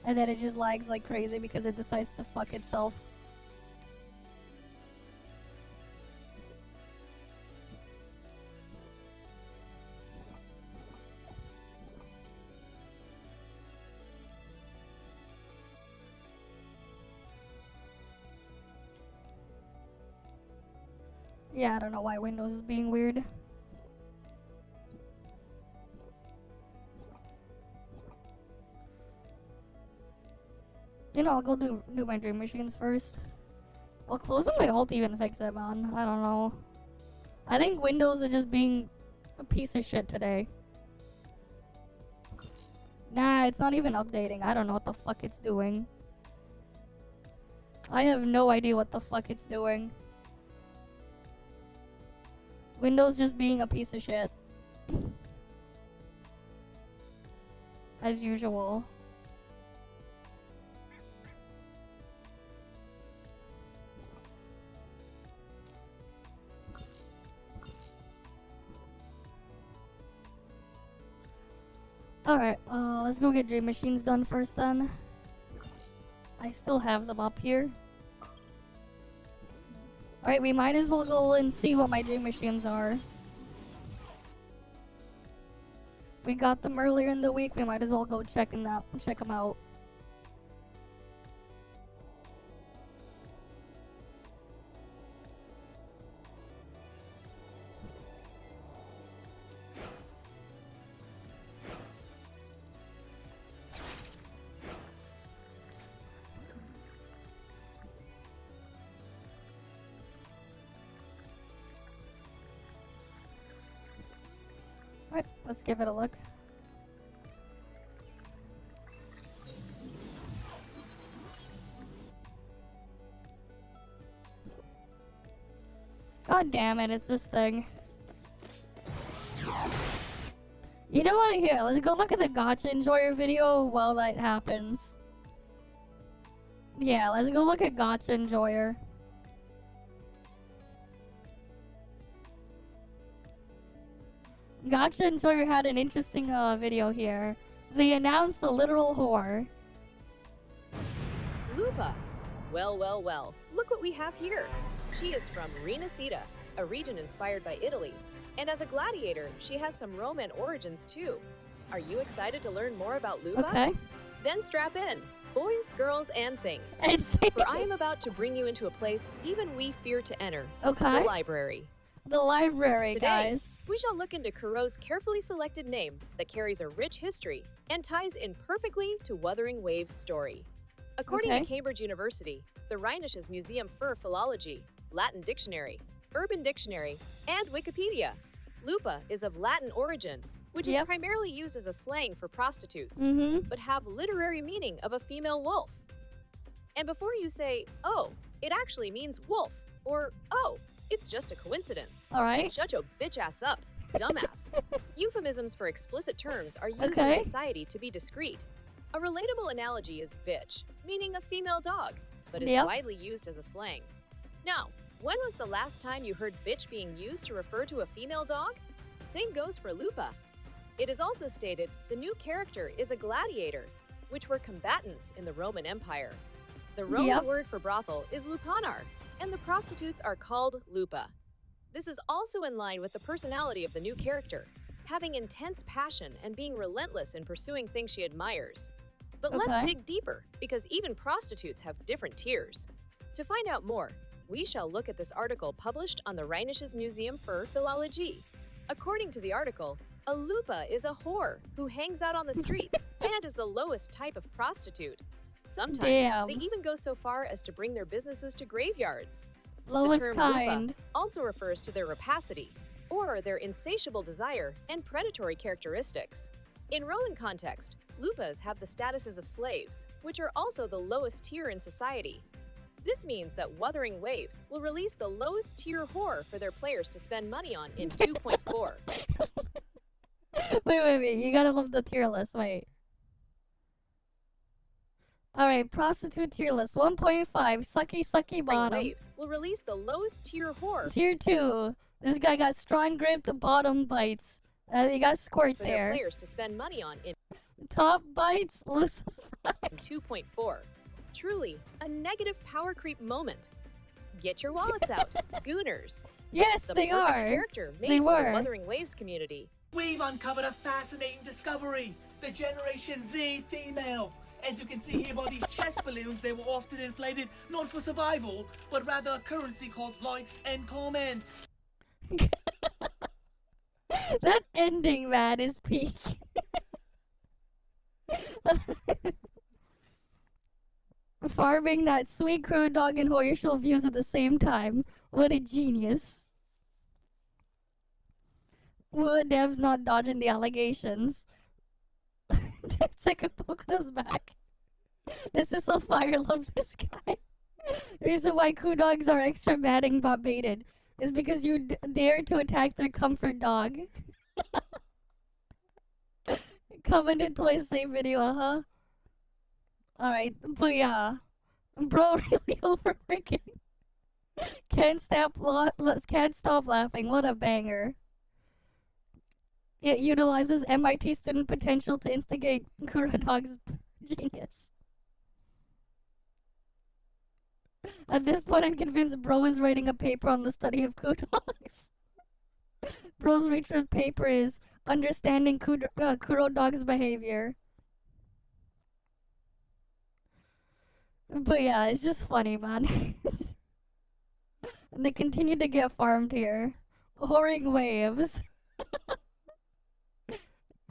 And then it just lags like crazy because it decides to fuck itself. Yeah, I don't know why Windows is being weird. You know, I'll go do my dream machines first. Will closing my ult even fix it, man? I don't know. I think Windows is just being a piece of shit today. Nah, it's not even updating. I don't know what the fuck it's doing. I have no idea what the fuck it's doing. Windows just being a piece of shit. As usual. Alright, let's go get dream machines done first then. I still have them up here. Alright, we might as well go and see what my dream machines are. We got them earlier in the week, we might as well go check them out. Alright, let's give it a look. God damn it, it's this thing. You know what? Here, let's go look at the Gacha Enjoyer video while that happens. Yeah, let's go look at Gacha Enjoyer. Gacha Enjoyer had an interesting video here. They announced the literal whore. Lupa. Well, well, well. Look what we have here. She is from Reinx, a region inspired by Italy. And as a gladiator, she has some Roman origins too. Are you excited to learn more about Lupa? Okay. Then strap in. Boys, girls, and things. And For I am about to bring you into a place even we fear to enter. Okay. The library. The library, Today, guys. we shall look into Kuro's carefully selected name that carries a rich history and ties in perfectly to Wuthering Waves' story. According Okay. to Cambridge University, the Rheinish's Museum for Philology, Latin Dictionary, Urban Dictionary, and Wikipedia, Lupa is of Latin origin, which is Yep. primarily used as a slang for prostitutes, Mm-hmm. but have literary meaning of a female wolf. And before you say, oh, it actually means wolf, or oh, it's just a coincidence. Alright. Shut your bitch ass up, dumbass. Euphemisms for explicit terms are used Okay. in society to be discreet. A relatable analogy is bitch, meaning a female dog, but is Yep. widely used as a slang. Now, when was the last time you heard bitch being used to refer to a female dog? Same goes for Lupa. It is also stated the new character is a gladiator, which were combatants in the Roman Empire. The Roman Yep. word for brothel is lupanar, and the prostitutes are called lupa. This is also in line with the personality of the new character, having intense passion and being relentless in pursuing things she admires. But let's Okay. dig deeper, because even prostitutes have different tiers. To find out more, we shall look at this article published on the Rheinish's Museum for Philology. According to the article, a lupa is a whore who hangs out on the streets and is the lowest type of prostitute. Sometimes Damn. they even go so far as to bring their businesses to graveyards. Lowest the term kind. lupa also refers to their rapacity, or their insatiable desire and predatory characteristics. In Roman context, lupas have the statuses of slaves, which are also the lowest tier in society. This means that Wuthering Waves will release the lowest tier whore for their players to spend money on in 2.4. Wait. You gotta love the tier list. Wait. Alright, prostitute tier list 1.5. Sucky Wuthering bottom. Waves will release the lowest tier whore Tier 2. This guy got strong grip, the bottom bites. You got squirt for their there. players to spend money on in Top bites, looses fry. 2.4. Truly, a negative power creep moment. Get your wallets out, Gooners. Yes, The they perfect are. character made They for were. the Wuthering Waves community. We've uncovered a fascinating discovery, the Generation Z female. As you can see here by these chest balloons, they were often inflated not for survival, but rather a currency called likes and comments. That ending, man, is peak. Farming that sweet crow dog and Hoyer show views at the same time. What a genius. Wood devs not dodging the allegations. Sekapoko's back. This is so fire, love this guy. The reason why Koo dogs are extra mad and got baited is because you dare to attack their comfort dog. Commented twice, same video, Alright, but yeah. Bro really overworking. Can't stop laughing. What a banger. It utilizes MIT student potential to instigate Kurodog's genius. At this point, I'm convinced Bro is writing a paper on the study of Kurodogs. Bro's research paper is Understanding Kurodog's Behavior. But yeah, it's just funny, man. And they continue to get farmed here. Whoring waves.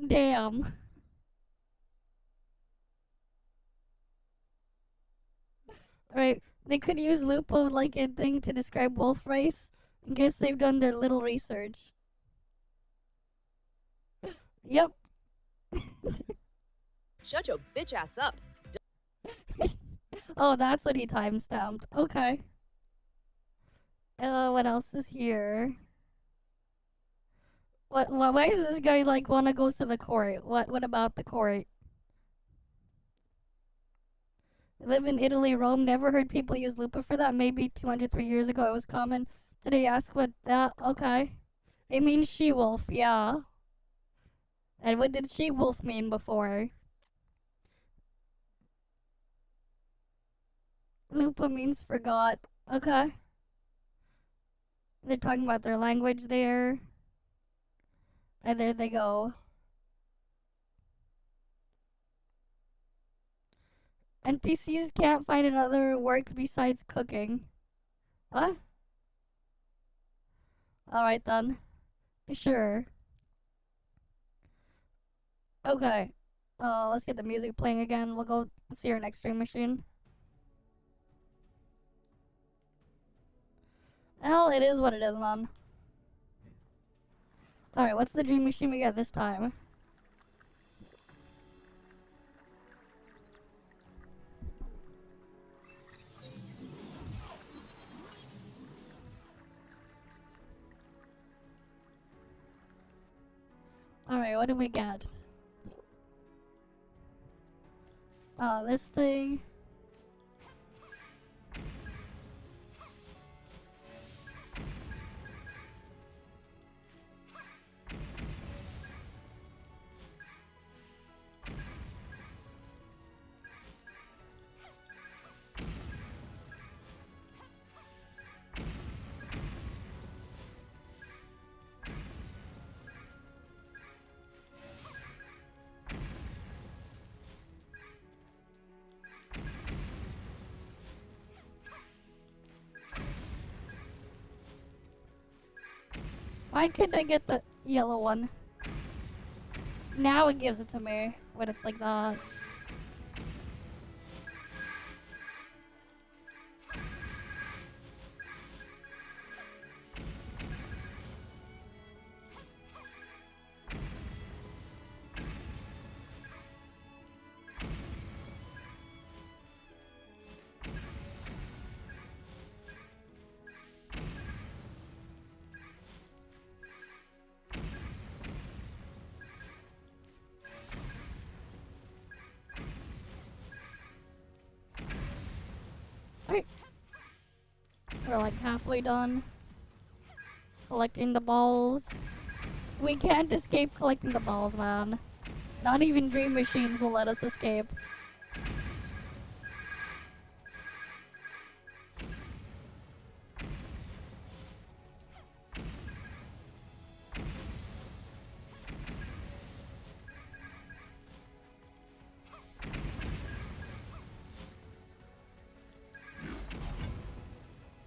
Damn. Alright, they could use Lupo like a thing to describe wolf race. I guess they've done their little research. Yep. Shut your bitch ass up. Oh, that's what he timestamped. Okay. What else is here? Why does this guy like want to go to the court? What about the court? Live in Italy, Rome. Never heard people use Lupa for that. Maybe 203 years ago it was common. Today ask what that. Okay. It means she-wolf, yeah. And what did she-wolf mean before? Lupa means forgot. Okay. They're talking about their language there. And there they go. NPCs can't find another work besides cooking. What? Alright then. Sure. Okay. Let's get the music playing again. We'll go see our next stream machine. Hell, it is what it is, man. Alright, what's the dream machine we got this time? Alright, what do we get? This thing. Why couldn't I get the yellow one? Now it gives it to me when it's like that. We're like halfway done collecting the balls. We can't escape collecting the balls, man. Not even dream machines will let us escape.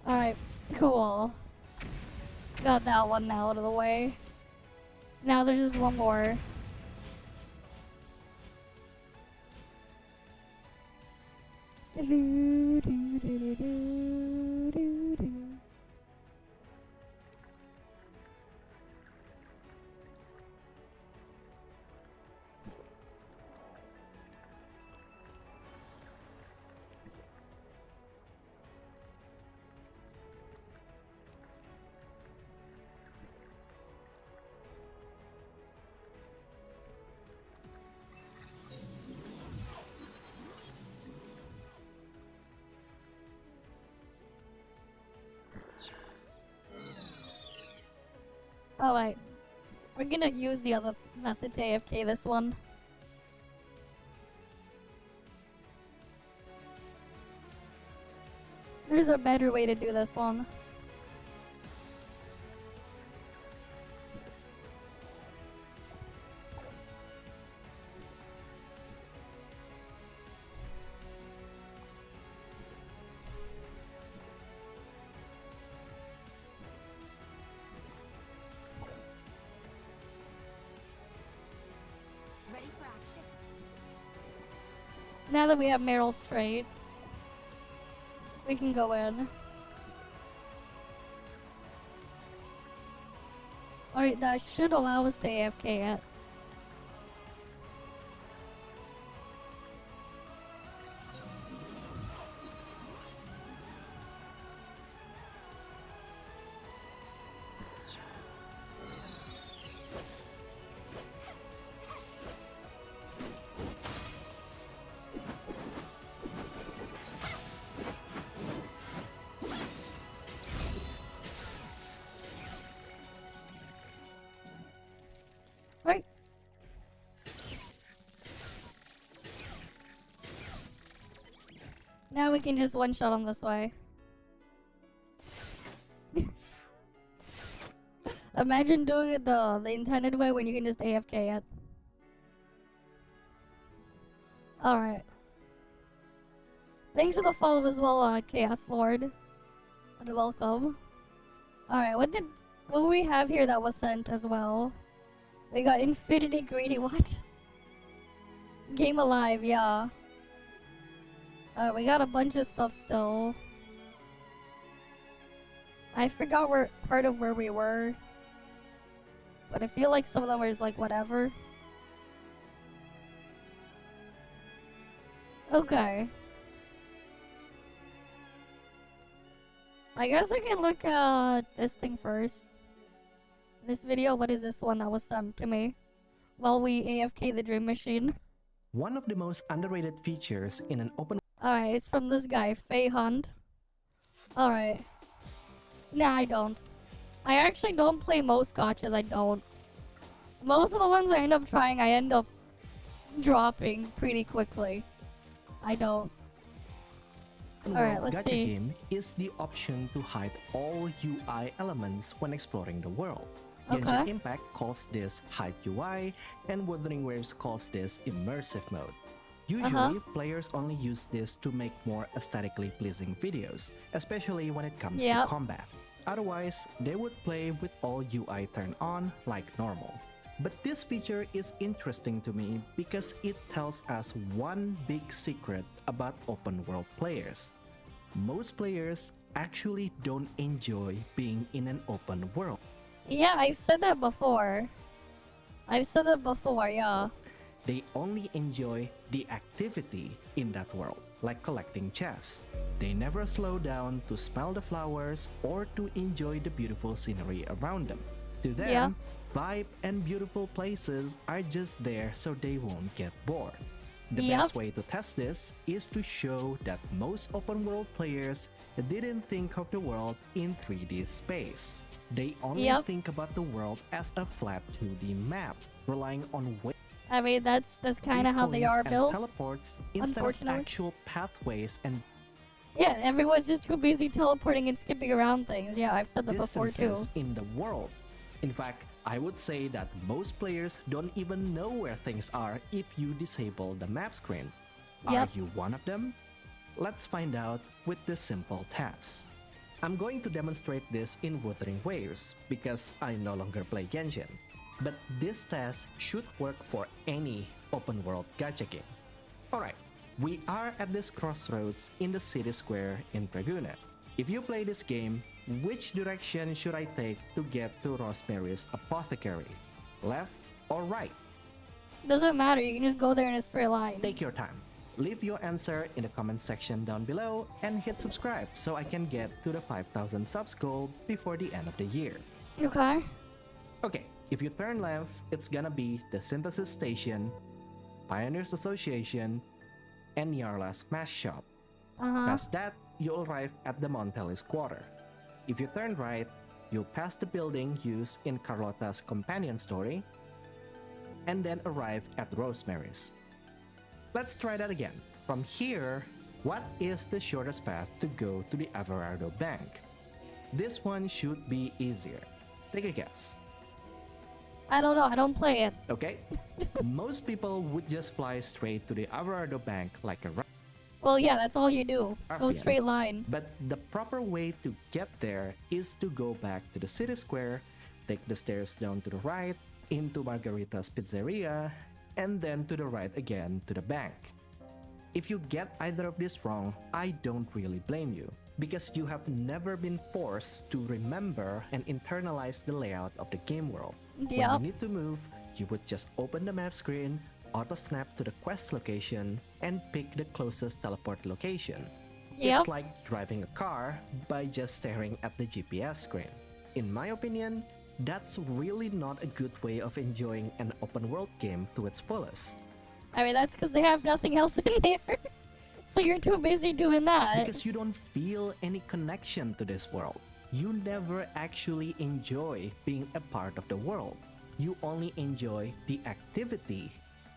Alright, cool. Got that one out of the way. Now there's just one more. Alright. We're gonna use the other method to AFK this one. There's a better way to do this one. Ready for action? Now that we have Meryl's trade, we can go in. Alright, that should allow us to AFK it. Right. Now we can just one-shot them this way. Imagine doing it the intended way when you can just AFK it. Alright. Thanks for the follow as well, Chaos Lord. And welcome. Alright, what do we have here that was sent as well? We got Infinity Greedy, what? Game Alive, yeah. We got a bunch of stuff still. I forgot where part of where we were. But I feel like some of them was like whatever. Okay. I guess I can look at this thing first. This video, what is this one that was sent to me? While we AFK the Dream Machine. One of the most underrated features in an open Alright, it's from this guy, Faye Hunt. Alright. Nah, I don't. I actually don't play most gachas, I don't. Most of the ones I end up trying, I end up dropping pretty quickly. I don't. Alright, let's gacha see. game is the option to hide all UI elements when exploring the world. Okay. Genshin Impact calls this Hide UI, and Wuthering Waves calls this Immersive Mode. Usually, players only use this to make more aesthetically pleasing videos, especially when it comes to combat. Otherwise, they would play with all UI turned on like normal. But this feature is interesting to me because it tells us one big secret about open world players. Most players actually don't enjoy being in an open world. Yeah, I've said that before. Yeah. They only enjoy the activity in that world, like collecting chests. They never slow down to smell the flowers or to enjoy the beautiful scenery around them. To them, vibe and beautiful places are just there so they won't get bored. The best way to test this is to show that most open world players didn't think of the world in 3D space. They only think about the world as a flat 2D map, relying on I mean, that's kind of how they are built. Teleports instead of actual pathways and yeah, everyone's just too busy teleporting and skipping around things. Yeah, I've said that before too. In the world. In fact, I would say that most players don't even know where things are if you disable the map screen. Are you one of them? Let's find out with this simple test. I'm going to demonstrate this in Wuthering Waves because I no longer play Genshin. But this test should work for any open world gacha game. Alright, we are at this crossroads in the city square in Traguna. If you play this game, which direction should I take to get to Rosemary's Apothecary? Left or right? Doesn't matter, you can just go there in a straight line. Take your time. Leave your answer in the comment section down below and hit subscribe so I can get to the 5,000 subs goal before the end of the year. Okay. Okay, if you turn left, it's gonna be the Synthesis Station, Pioneers Association, and Yarla's Mask Shop. Past that, you'll arrive at the Montelis Quarter. If you turn right, You'll pass the building used in Carlotta's companion story, and then arrive at Rosemary's. Let's try that again. From here, what is the shortest path to go to the Everardo Bank? This one should be easier. Take a guess. I don't know, I don't play it. Okay? Most people would just fly straight to the Everardo Bank like a Well, yeah, that's all you do. Go ruffian. straight line. But the proper way to get there is to go back to the city square, take the stairs down to the right, into Margarita's Pizzeria, and then to the right again to the bank. If you get either of these wrong, I don't really blame you, because you have never been forced to remember and internalize the layout of the game world. When you Yep. need to move, you would just open the map screen, auto-snap to the quest location, and pick the closest teleport location. Yep. It's like driving a car by just staring at the GPS screen. In my opinion, that's really not a good way of enjoying an open world game to its fullest. I mean, that's because they have nothing else in there. So you're too busy doing that. Because you don't feel any connection to this world. You never actually enjoy being a part of the world. You only enjoy the activity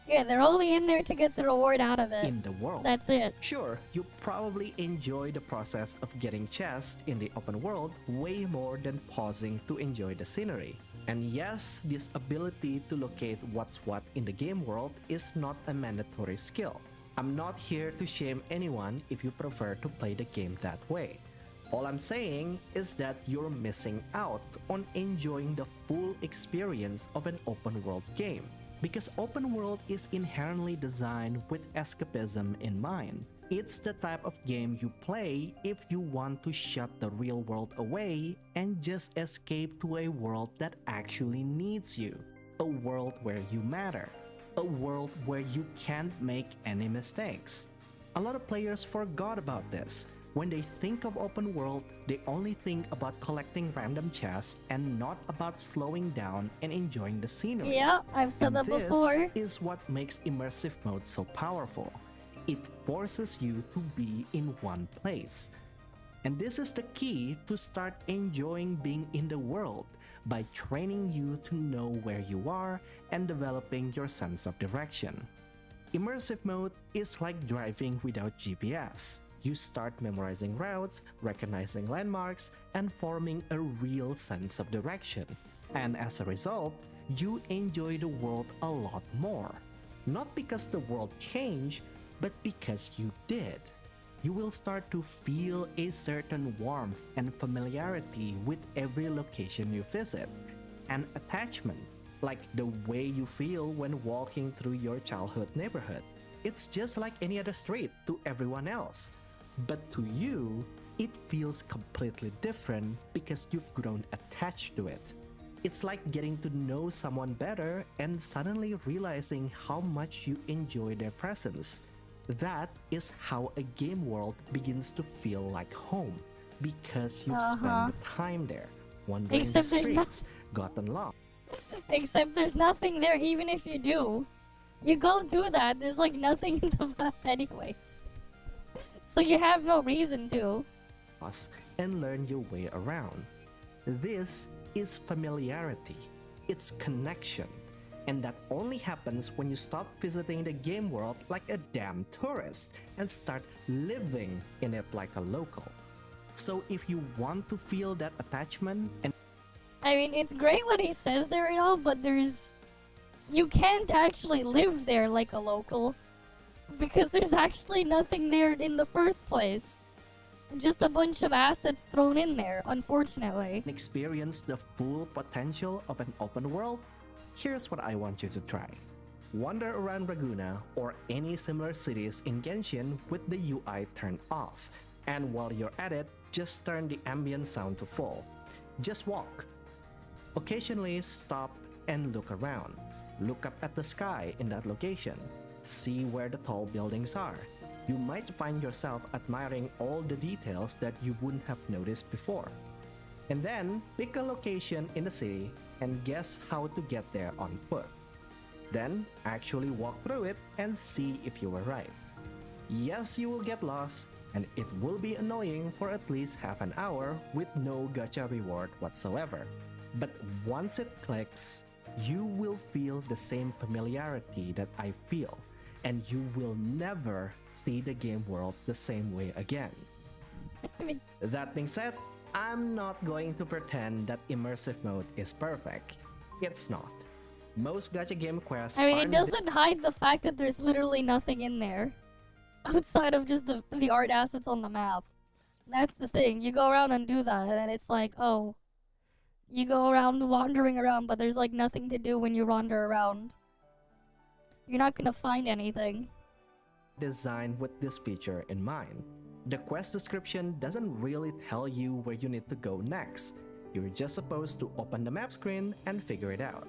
Yeah, they're only in there to get the reward out of it. in the world. That's it. Sure, you probably enjoy the process of getting chests in the open world way more than pausing to enjoy the scenery. And yes, this ability to locate what's what in the game world is not a mandatory skill. I'm not here to shame anyone if you prefer to play the game that way. All I'm saying is that you're missing out on enjoying the full experience of an open world game. Because open world is inherently designed with escapism in mind. It's the type of game you play if you want to shut the real world away and just escape to a world that actually needs you. A world where you matter. A world where you can't make any mistakes. A lot of players forgot about this. When they think of open world, they only think about collecting random chests and not about slowing down and enjoying the scenery. Yeah, I've said And that before. This is what makes immersive mode so powerful. It forces you to be in one place. And this is the key to start enjoying being in the world by training you to know where you are and developing your sense of direction. Immersive mode is like driving without GPS. You start memorizing routes, recognizing landmarks, and forming a real sense of direction. And as a result, you enjoy the world a lot more. Not because the world changed, but because you did. You will start to feel a certain warmth and familiarity with every location you visit. An attachment, like the way you feel when walking through your childhood neighborhood. It's just like any other street to everyone else. But to you, it feels completely different because you've grown attached to it. It's like getting to know someone better and suddenly realizing how much you enjoy their presence. That is how a game world begins to feel like home because you've spent the time there, wandering Except the there's streets, gotten lost. Except there's nothing there, even if you do. You go do that, there's like nothing in the map anyways. So you have no reason to. And learn your way around. This is familiarity. It's connection. And that only happens when you stop visiting the game world like a damn tourist and start living in it like a local. So if you want to feel that attachment and I mean, it's great what he says there and all, but you can't actually live there like a local. Because there's actually nothing there in the first place. Just a bunch of assets thrown in there, unfortunately. experience the full potential of an open world, here's what I want you to try. Wander around Raguna or any similar cities in Genshin with the UI turned off. And while you're at it, just turn the ambient sound to full. Just walk. Occasionally stop and look around. Look up at the sky in that location. See where the tall buildings are. You might find yourself admiring all the details that you wouldn't have noticed before. And then pick a location in the city and guess how to get there on foot. Then actually walk through it and see if you were right. Yes, you will get lost. and it will be annoying for at least half an hour with no gacha reward whatsoever. But once it clicks, you will feel the same familiarity that I feel, and you will never see the game world the same way again. That being said, I'm not going to pretend that immersive mode is perfect. It's not. Most gacha game quests I mean, it aren't doesn't hide the fact that there's literally nothing in there. Outside of just the art assets on the map. That's the thing. You go around and do that, and it's like, oh. You go around wandering around, but there's like nothing to do when you wander around. You're not gonna find anything. designed with this feature in mind. The quest description doesn't really tell you where you need to go next. You're just supposed to open the map screen and figure it out.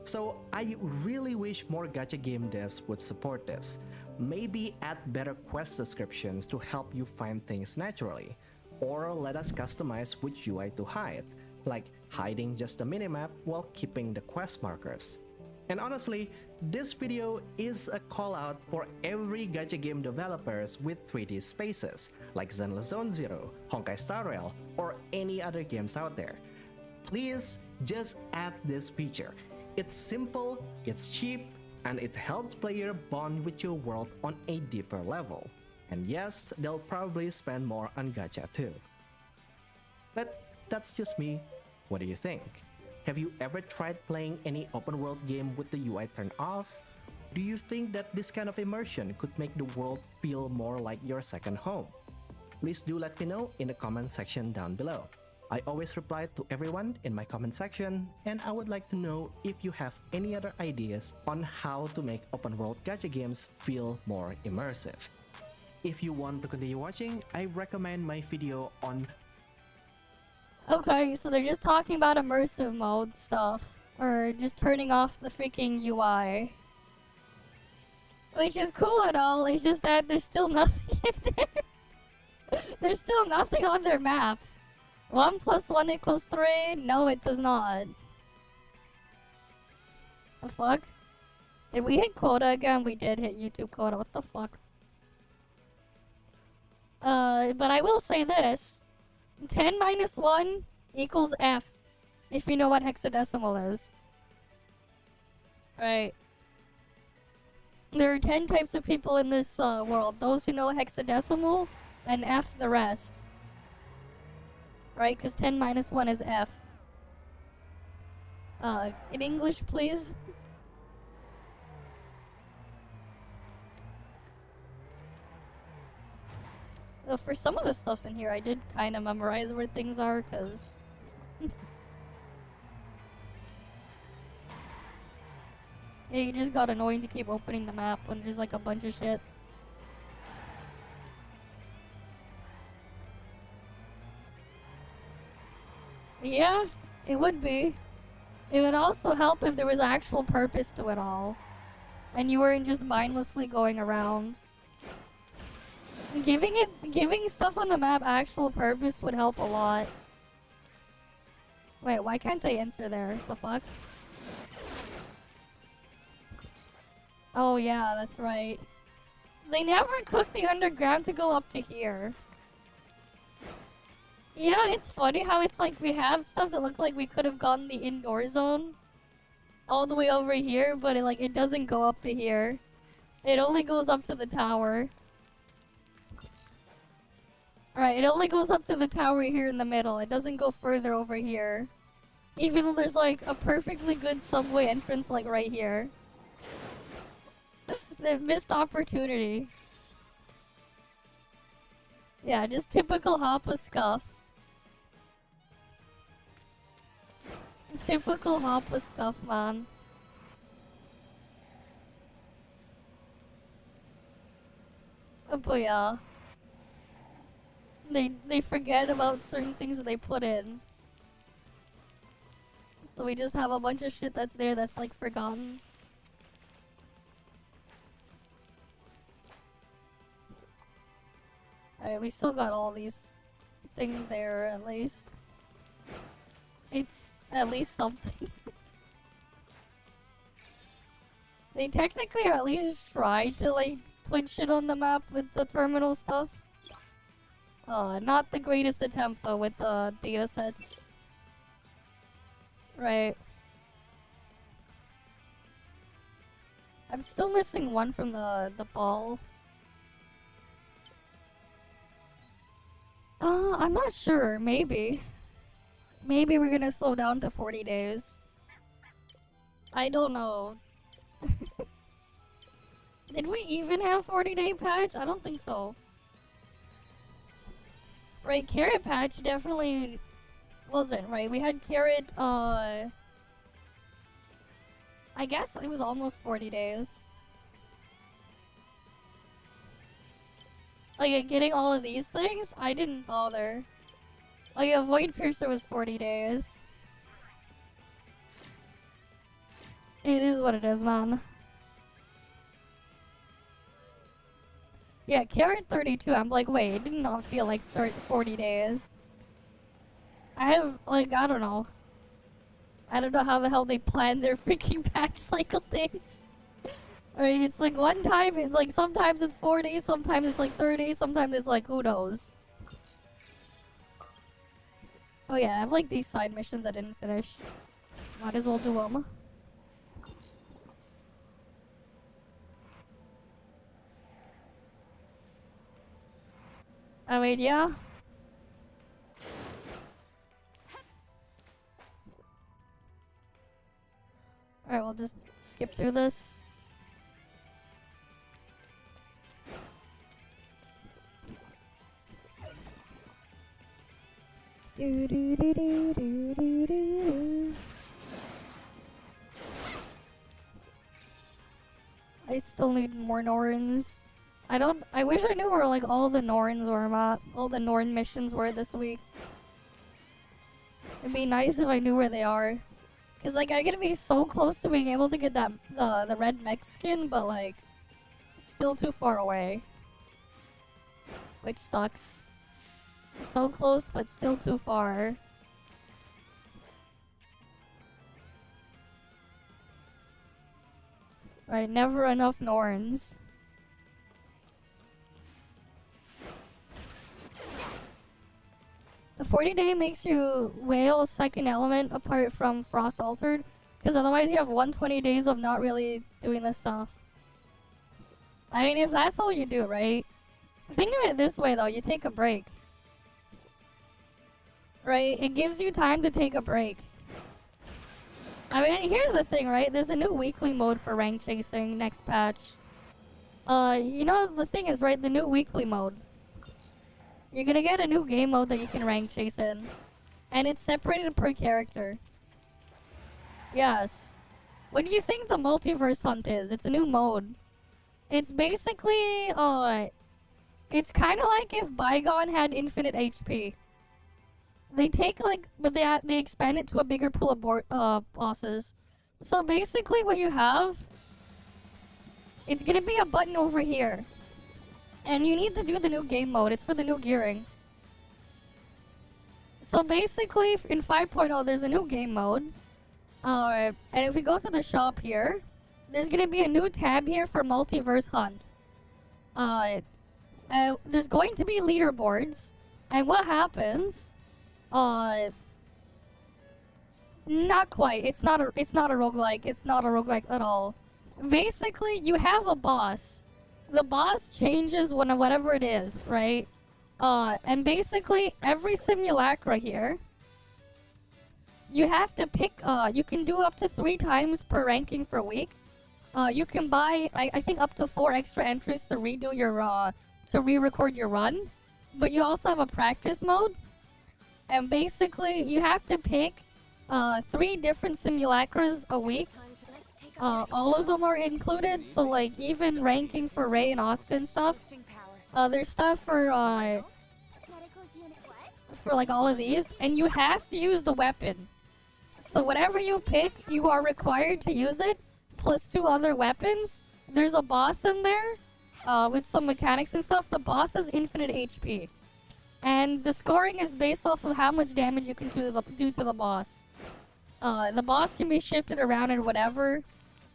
So I really wish more gacha game devs would support this. Maybe add better quest descriptions to help you find things naturally. Or let us customize which UI to hide, like hiding just the minimap while keeping the quest markers. And honestly, this video is a call out for every gacha game developers with 3D spaces, like Zenless Zone Zero, Honkai Star Rail, or any other games out there. Please just add this feature. It's simple, it's cheap, and it helps player bond with your world on a deeper level. And yes, they'll probably spend more on gacha too. But that's just me. What do you think? Have you ever tried playing any open world game with the UI turned off? Do you think that this kind of immersion could make the world feel more like your second home? Please do let me know in the comment section down below. I always reply to everyone in my comment section, and I would like to know if you have any other ideas on how to make open world gacha games feel more immersive. If you want to continue watching, I recommend my video on... Okay, so they're just talking about immersive mode stuff, or just turning off the freaking UI. Which is cool and all, it's just that there's still nothing in there. There's still nothing on their map. 1 + 1 = 3? No, it does not. The fuck? Did we hit quota again? We did hit YouTube quota. What the fuck? But I will say this. 10 - 1 = F. If you know what hexadecimal is. Right. There are 10 types of people in this world. Those who know hexadecimal, and F the rest. Right? Because 10 - 1 is F. In English, please. Though for some of the stuff in here, I did kind of memorize where things are, because... yeah, you just got annoying to keep opening the map when there's like a bunch of shit. Yeah, it would be. It would also help if there was actual purpose to it all. And you weren't just mindlessly going around. Giving stuff on the map actual purpose would help a lot. Wait, why can't I enter there? The fuck? Oh yeah, that's right. They never cooked the underground to go up to here. You know, it's funny how it's like we have stuff that look like we could have gotten the indoor zone all the way over here, but it doesn't go up to here. It only goes up to the tower. Alright, it only goes up to the tower here in the middle. It doesn't go further over here. Even though there's like a perfectly good subway entrance like right here. The missed opportunity. Yeah, just typical Hoppa scuff. Typical Hoppa scuff, man. But yeah. They forget about certain things that they put in. So we just have a bunch of shit that's there that's like forgotten. Alright, we still got all these things there at least. It's at least something. They technically at least tried to like put shit on the map with the terminal stuff. Not the greatest attempt though with the data sets. Right. I'm still missing one from the ball. I'm not sure. Maybe. Maybe we're gonna slow down to 40 days. I don't know. Did we even have 40-day patch? I don't think so. Right, carrot patch definitely wasn't, right? We had carrot, I guess it was almost 40 days. Like, getting all of these things, I didn't bother. Like, a Void Piercer was 40 days. It is what it is, man. Yeah, carrot 32, I'm like, wait, it did not feel like 40 days. I have, like, I don't know. I don't know how the hell they plan their freaking patch cycle days. Alright, it's like one time, it's like sometimes it's 40, sometimes it's like 30, sometimes it's like who knows. Oh yeah, I have like these side missions I didn't finish. Might as well do them. I mean, yeah. Alright, we'll just skip through this. Do do do do do do do. I still need more Norns. I wish I knew where like all the Norns were at. All the Norn missions were this week. It'd be nice if I knew where they are. Cause like I'm gonna be so close to being able to get that the red mech skin, but like still too far away. Which sucks. So close, but still too far. Right, never enough Norns. The 40-day makes you whale second element apart from Frost Altered, because otherwise you have 120 days of not really doing this stuff. I mean, if that's all you do, right? Think of it this way though, you take a break. Right? It gives you time to take a break. I mean, here's the thing, right? There's a new weekly mode for rank chasing next patch. You know, the thing is, right? The new weekly mode. You're gonna get a new game mode that you can rank chase in. And it's separated per character. Yes. What do you think the multiverse hunt is? It's a new mode. It's basically, it's kind of like if Bygone had infinite HP. They take like, but they expand it to a bigger pool of bosses. So basically what you have, it's gonna be a button over here. And you need to do the new game mode. It's for the new gearing. So basically, in 5.0, there's a new game mode. And if we go to the shop here, there's gonna be a new tab here for Multiverse Hunt. There's going to be leaderboards. And what happens... not quite. It's not a roguelike. It's not a roguelike at all. Basically, you have a boss. The boss changes whatever it is, right? And basically, every simulacra here, you have to pick, you can do up to 3 times per ranking for a week. You can buy, I think, up to 4 extra entries to redo your, to re-record your run. But you also have a practice mode. And basically, you have to pick 3 different simulacras a week. All of them are included, so like even ranking for Ray and Oscar and stuff. There's stuff for like all of these, and you have to use the weapon. So whatever you pick, you are required to use it, plus 2 other weapons. There's a boss in there with some mechanics and stuff. The boss has infinite HP. And the scoring is based off of how much damage you can do to the boss. The boss can be shifted around and whatever.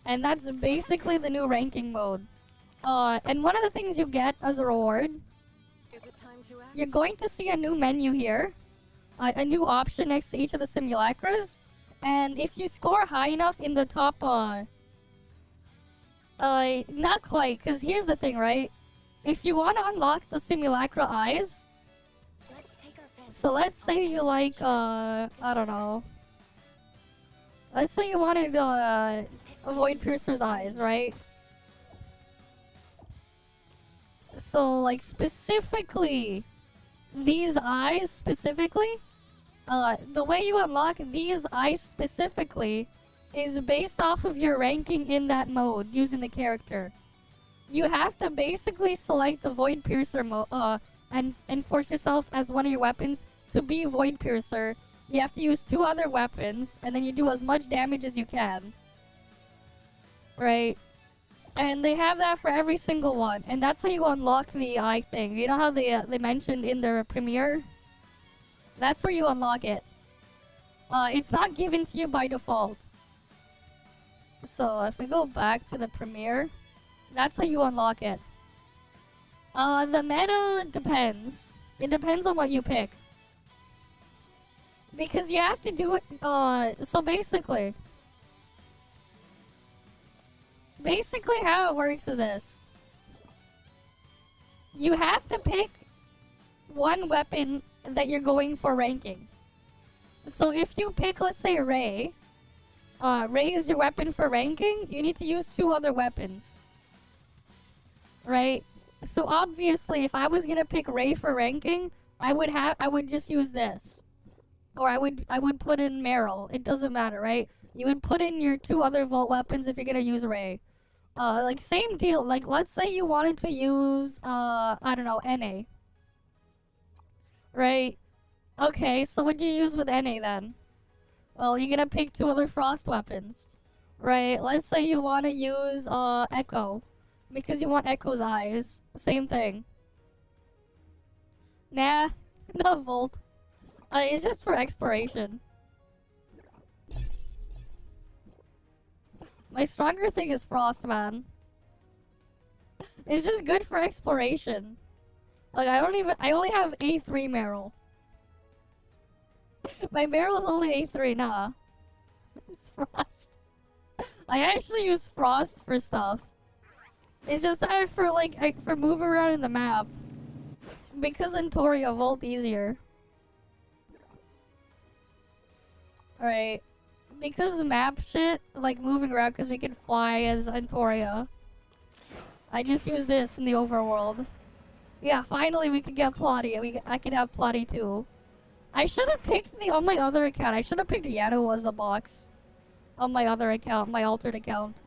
And that's basically the new ranking mode. And one of the things you get as a reward... Is it time to act? you're going to see a new menu here. A new option next to each of the simulacras. And if you score high enough in the top, not quite, because here's the thing, right? If you want to unlock the simulacra eyes, so let's say you like, I don't know. Let's say you wanted, Void Piercer's eyes, right? So, like, specifically, these eyes specifically, the way you unlock these eyes specifically is based off of your ranking in that mode using the character. You have to basically select the Void Piercer mode, and force yourself as one of your weapons to be Void Piercer. You have to use 2 other weapons, and then you do as much damage as you can. Right? And they have that for every single one, and that's how you unlock the eye thing. You know how they mentioned in their premiere? That's where you unlock it. It's not given to you by default. So if we go back to the premiere, that's how you unlock it. The meta depends. It depends on what you pick. Because you have to do it, so basically how it works is this. You have to pick one weapon that you're going for ranking. So if you pick, let's say, Ray is your weapon for ranking, you need to use 2 other weapons. Right? So obviously, if I was gonna pick Ray for ranking, I would just use this. Or I would put in Meryl. It doesn't matter, right? You would put in your 2 other vault weapons if you're gonna use Ray. Like, same deal. Like, let's say you wanted to use, I don't know, NA. Right? Okay, so what do you use with NA then? Well, you're gonna pick 2 other frost weapons. Right? Let's say you want to use, Echo. Because you want Echo's eyes. Same thing. Nah, not Volt. It's just for exploration. My stronger thing is Frost, man. It's just good for exploration. Like, I only have A3 Meryl. My Meryl is only A3, nah. It's Frost. I actually use Frost for stuff. It's just that for move around in the map. Because in Toria, Volt easier. Alright. Because map shit, like moving around because we can fly as Antoria. I just use this in the overworld. Yeah, finally we can get Plotty. I can have Plotty too. I should have picked on my other account. I should have picked Yato as a box. On my other account, my altered account.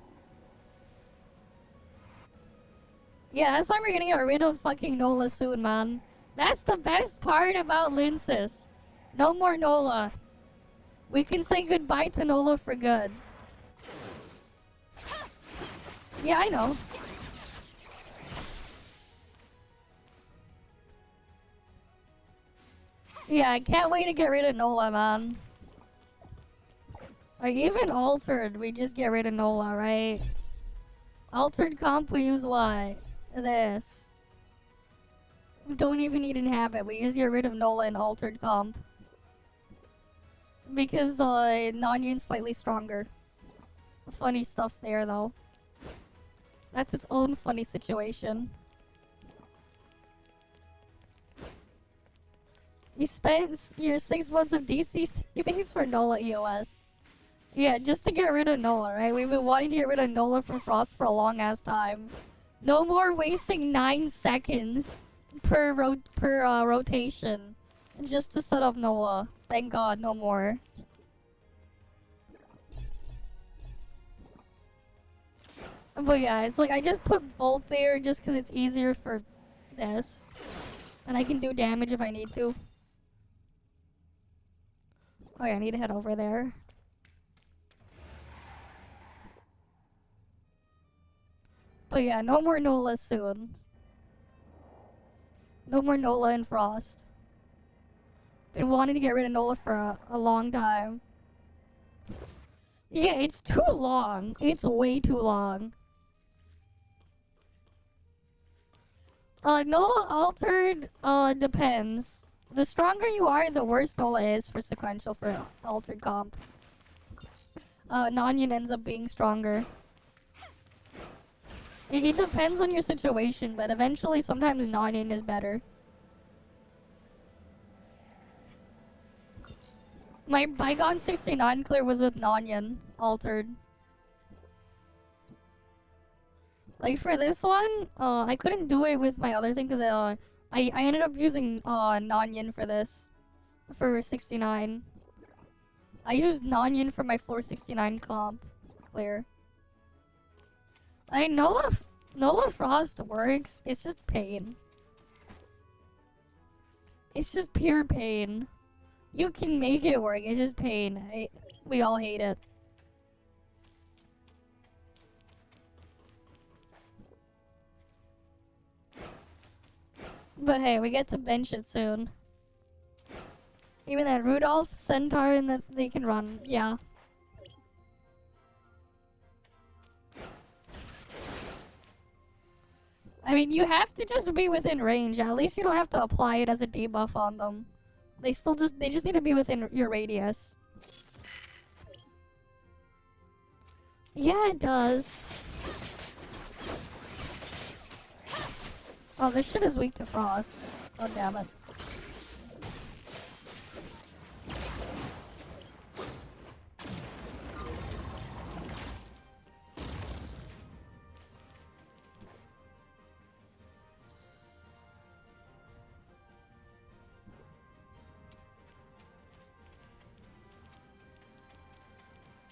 Yeah, that's why we're gonna get rid of fucking Nola soon, man. That's the best part about Linsis. No more Nola. We can say goodbye to Nola for good. Yeah, I know. Yeah, I can't wait to get rid of Nola, man. Like, even Altered, we just get rid of Nola, right? Altered comp, we use what? This. We don't even need inhabit, we just get rid of Nola and Altered comp. Because, Nanyan's slightly stronger. Funny stuff there, though. That's its own funny situation. You spent your 6 months of DC savings for Nola EOS. Yeah, just to get rid of Nola, right? We've been wanting to get rid of Nola from Frost for a long-ass time. No more wasting 9 seconds per rotation just to set up Nola. Thank God, no more. But yeah, it's like I just put Volt there just because it's easier for this. And I can do damage if I need to. Oh yeah, I need to head over there. But yeah, no more Nola soon. No more Nola and Frost. Been wanting to get rid of Nola for a long time. Yeah, it's too long. It's way too long. Nola altered, depends. The stronger you are, the worse Nola is for sequential for altered comp. Nonyan ends up being stronger. It depends on your situation, but eventually sometimes Nonyan is better. My Bygone 69 clear was with Nonyan, altered. Like for this one, I couldn't do it with my other thing because I ended up using Nonyan for this. For 69. I used Nonyan for my floor 69 comp clear. I know Nola Frost works, it's just pain. It's just pure pain. You can make it work, it's just pain. We all hate it. But hey, we get to bench it soon. Even that Rudolph, Centaur, and that they can run, yeah. I mean, you have to just be within range. At least you don't have to apply it as a debuff on them. They just need to be within your radius. Yeah, it does. Oh, this shit is weak to frost. Oh, damn it.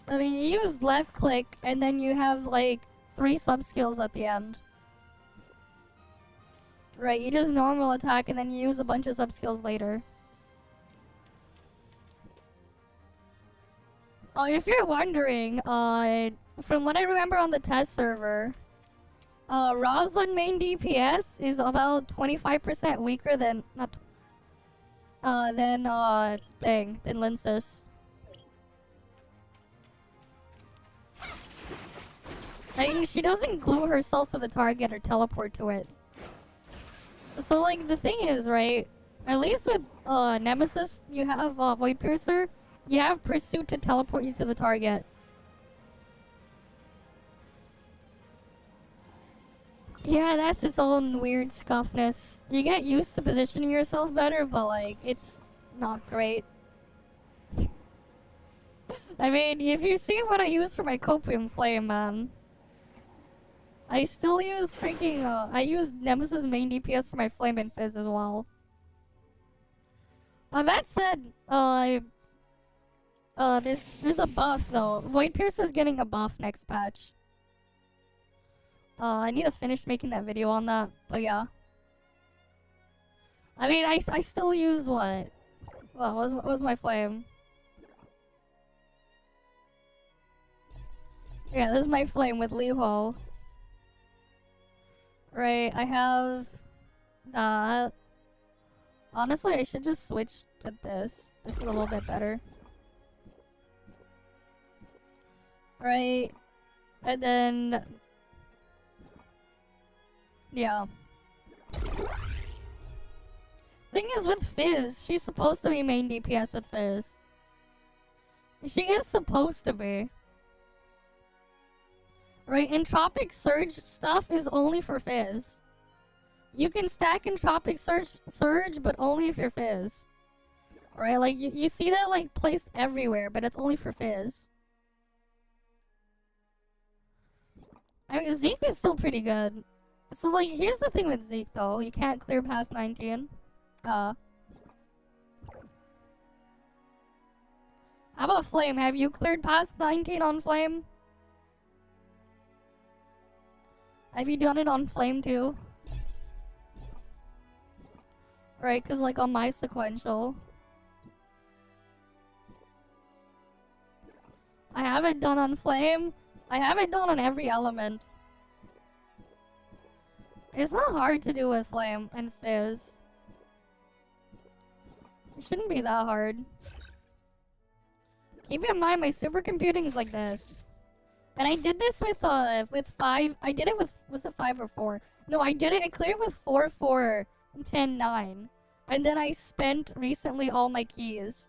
I mean, you use left click, and then you have, like, 3 sub-skills at the end. Right, you just normal attack, and then you use a bunch of sub-skills later. Oh, if you're wondering, from what I remember on the test server, Roslyn main DPS is about 25% weaker than, than Linsis. I mean, she doesn't glue herself to the target or teleport to it. So, like, the thing is, right? At least with Nemesis, you have Void Piercer. You have Pursuit to teleport you to the target. Yeah, that's its own weird scuffness. You get used to positioning yourself better, but, like, it's not great. I mean, if you see what I use for my Copium Flame, man. I still use freaking, I use Nemesis main DPS for my Flame and Fizz as well. That said, there's a buff though. Void Piercer's getting a buff next patch. I need to finish making that video on that, but yeah. I mean, I still use what? What was my Flame? Yeah, this is my Flame with Liho. Right, I have that. Honestly, I should just switch to this. This is a little bit better. Right, and then... yeah. Thing is with Fizz, she's supposed to be main DPS with Fizz. She is supposed to be. Right, Entropic Surge stuff is only for Fizz. You can stack Entropic Surge, but only if you're Fizz. Right, like, you see that, like, placed everywhere, but it's only for Fizz. I mean, Zeke is still pretty good. So, like, here's the thing with Zeke, though. You can't clear past 19. How about Flame? Have you cleared past 19 on Flame? Have you done it on Flame too? Right, cause like on my sequential. I have it done on Flame. I have it done on every element. It's not hard to do with Flame and Fizz. It shouldn't be that hard. Keep in mind my supercomputing is like this. And I did this with 5. I did it with, was it 5 or 4? No, I did it. I cleared with 4, 4, 10, 9. And then I spent recently all my keys.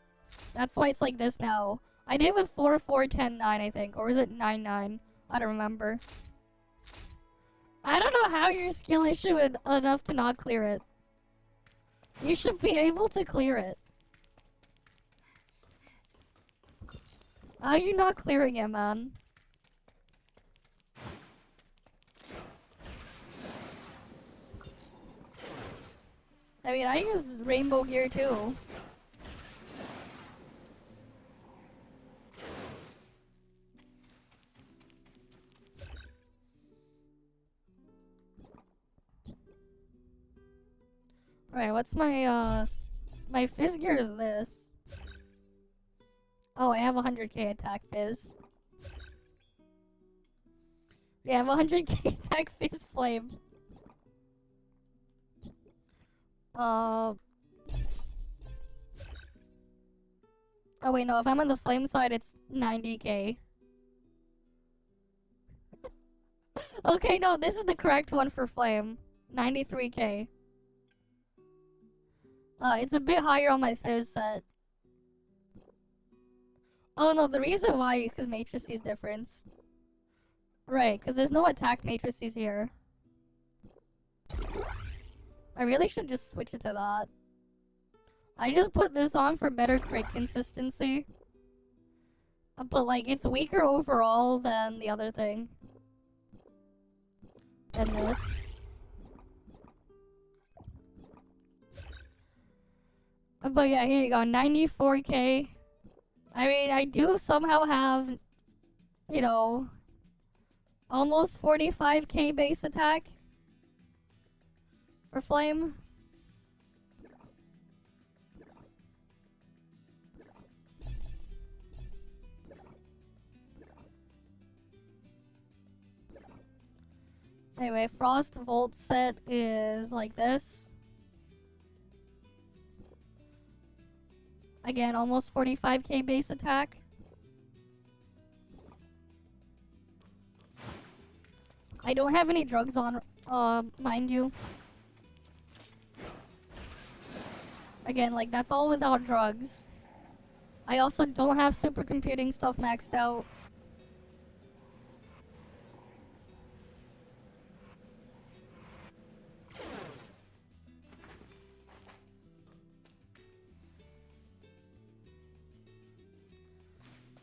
That's why it's like this now. I did it with 4, 4, 10, 9, I think. Or was it 9, 9? I don't remember. I don't know how your skill issue enough to not clear it. You should be able to clear it. How are you not clearing it, man? I mean, I use rainbow gear too. Right, what's my fizz gear is this. Oh, I have 100k attack fizz. Yeah, I have 100k attack fizz flame. Oh wait, no, if I'm on the flame side, it's 90k. Okay, no, this is the correct one for flame. 93k. It's a bit higher on my fizz set. Oh no, the reason why is because matrices difference. Right, because there's no attack matrices here. I really should just switch it to that. I just put this on for better crit consistency. But like, it's weaker overall than the other thing. Than this. But yeah, here you go, 94k. I mean, I do somehow have, you know, almost 45k base attack for flame. Anyway, Frost Volt set is like this. Again, almost 45k base attack. I don't have any drugs on, mind you. Again, like, that's all without drugs. I also don't have supercomputing stuff maxed out.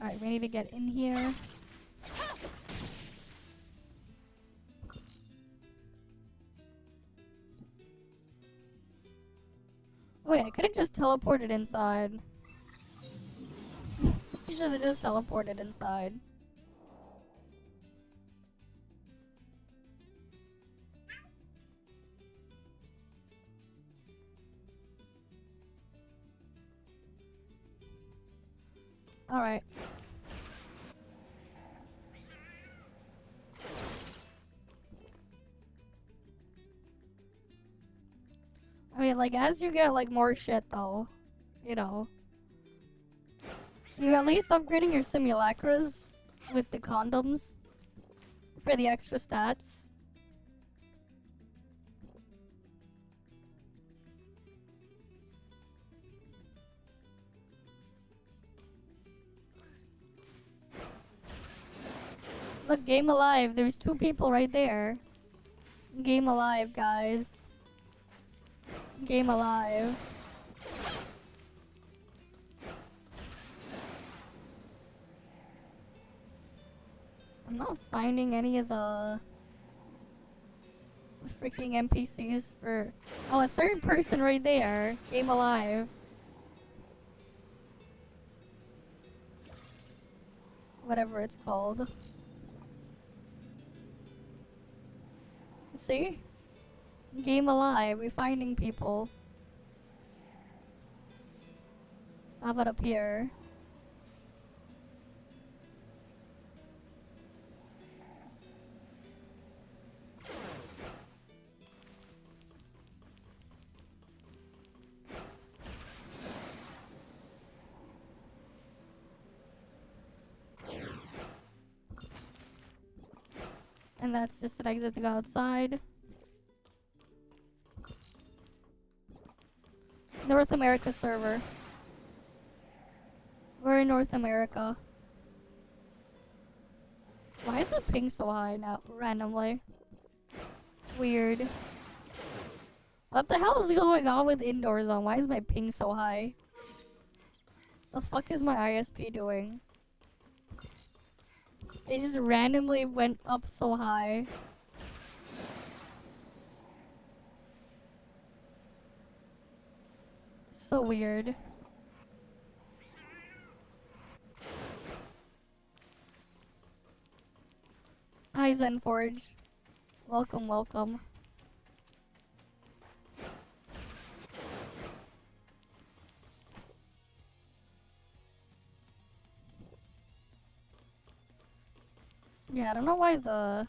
Alright, we need to get in here. Oh yeah, I could've just teleported inside. You should've just teleported inside. Alright. I mean, like, as you get, like, more shit, though, you know, you're at least upgrading your simulacras with the condoms for the extra stats. Look, game alive. There's 2 people right there. Game alive, guys. Game alive. I'm not finding any of the freaking NPCs for... Oh, a 3rd person right there. Game alive. Whatever it's called. See? Game alive. We're finding people. How about up here? And that's just an exit to go outside. North America server. We're in North America. Why is the ping so high now, randomly? Weird. What the hell is going on with indoor zone? Why is my ping so high? The fuck is my ISP doing? It just randomly went up so high. So weird. Hi Zenforge. Welcome, welcome. Yeah, I don't know why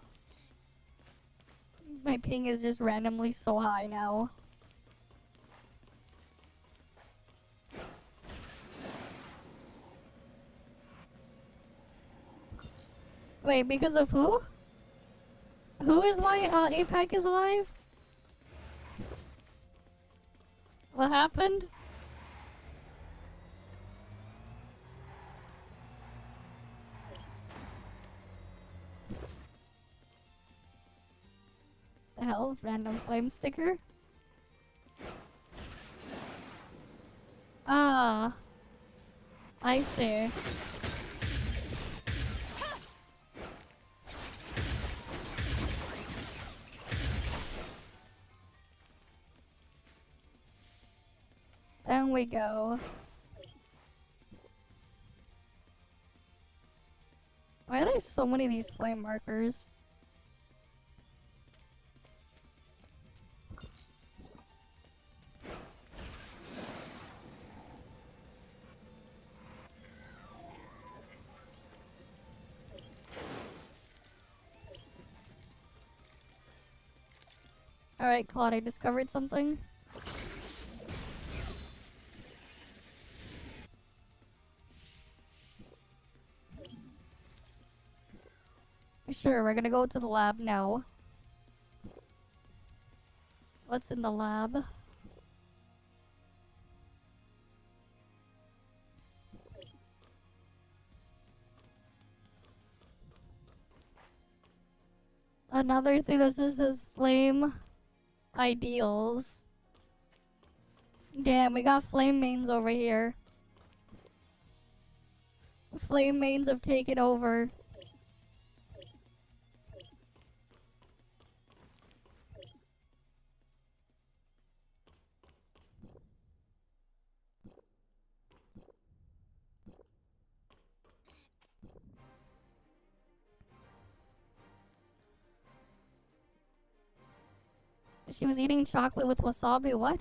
my ping is just randomly so high now. Wait, because of who? Who is why APAC is alive? What happened? The hell? Random flame sticker? Ah. I see. Down we go. Why are there so many of these flame markers? Alright, Claude, I discovered something. Sure, we're gonna go to the lab now. What's in the lab? Another thing that says flame ideals. Damn, we got flame mains over here. Flame mains have taken over. She was eating chocolate with wasabi, what?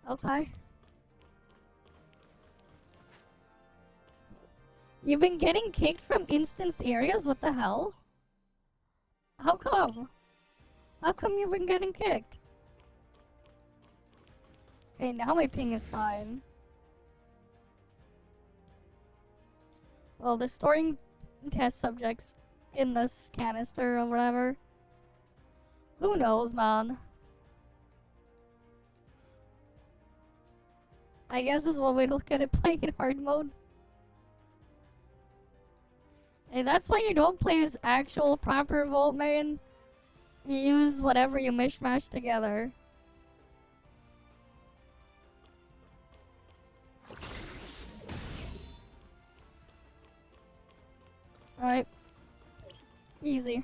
Okay. You've been getting kicked from instanced areas? What the hell? How come? How come you've been getting kicked? Okay, now my ping is fine. Well, they're storing test subjects in this canister or whatever. Who knows, man? I guess this is one way to look at it, playing in hard mode. Hey, that's why you don't play as actual proper Volt main. You use whatever you mishmash together. Alright. Easy.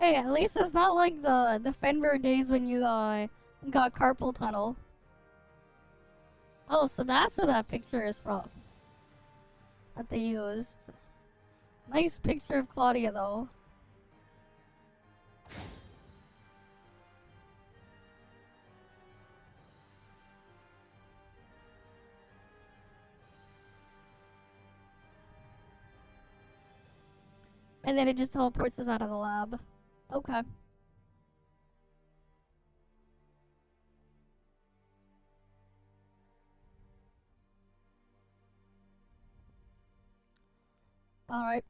Hey, at least it's not like the Fenrir days when you got carpal tunnel. Oh, so that's where that picture is from. That they used. Nice picture of Claudia though. And then it just teleports us out of the lab. Okay. Alright.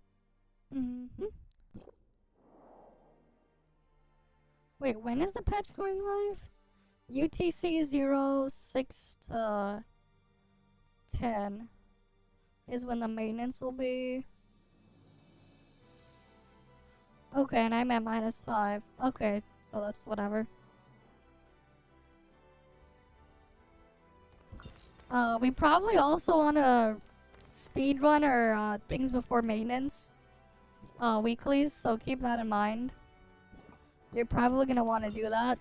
Wait, when is the patch going live? UTC 06 to 10 is when the maintenance will be. Okay, and I'm at -5. Okay, so that's whatever. We probably also want to speedrun our things before maintenance. Weeklies, so keep that in mind. You're probably gonna want to do that.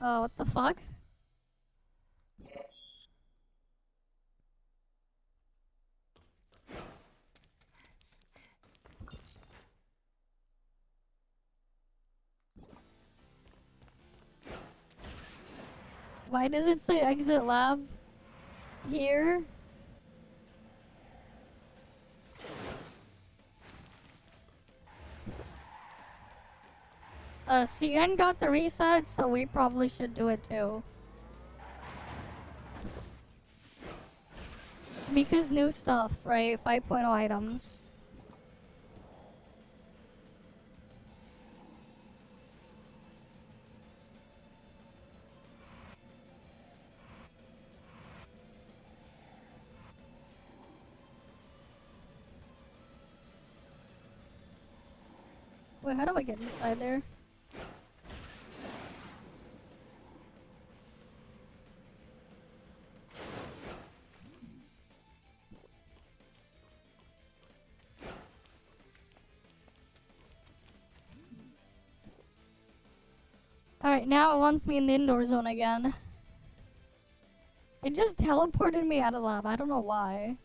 Oh, what the fuck? Why does it say exit lab here? CN got the reset, so we probably should do it too. Because new stuff, right? 5.0 items. Wait, how do I get inside there? Alright, now it wants me in the indoor zone again. It just teleported me out of lab. I don't know why.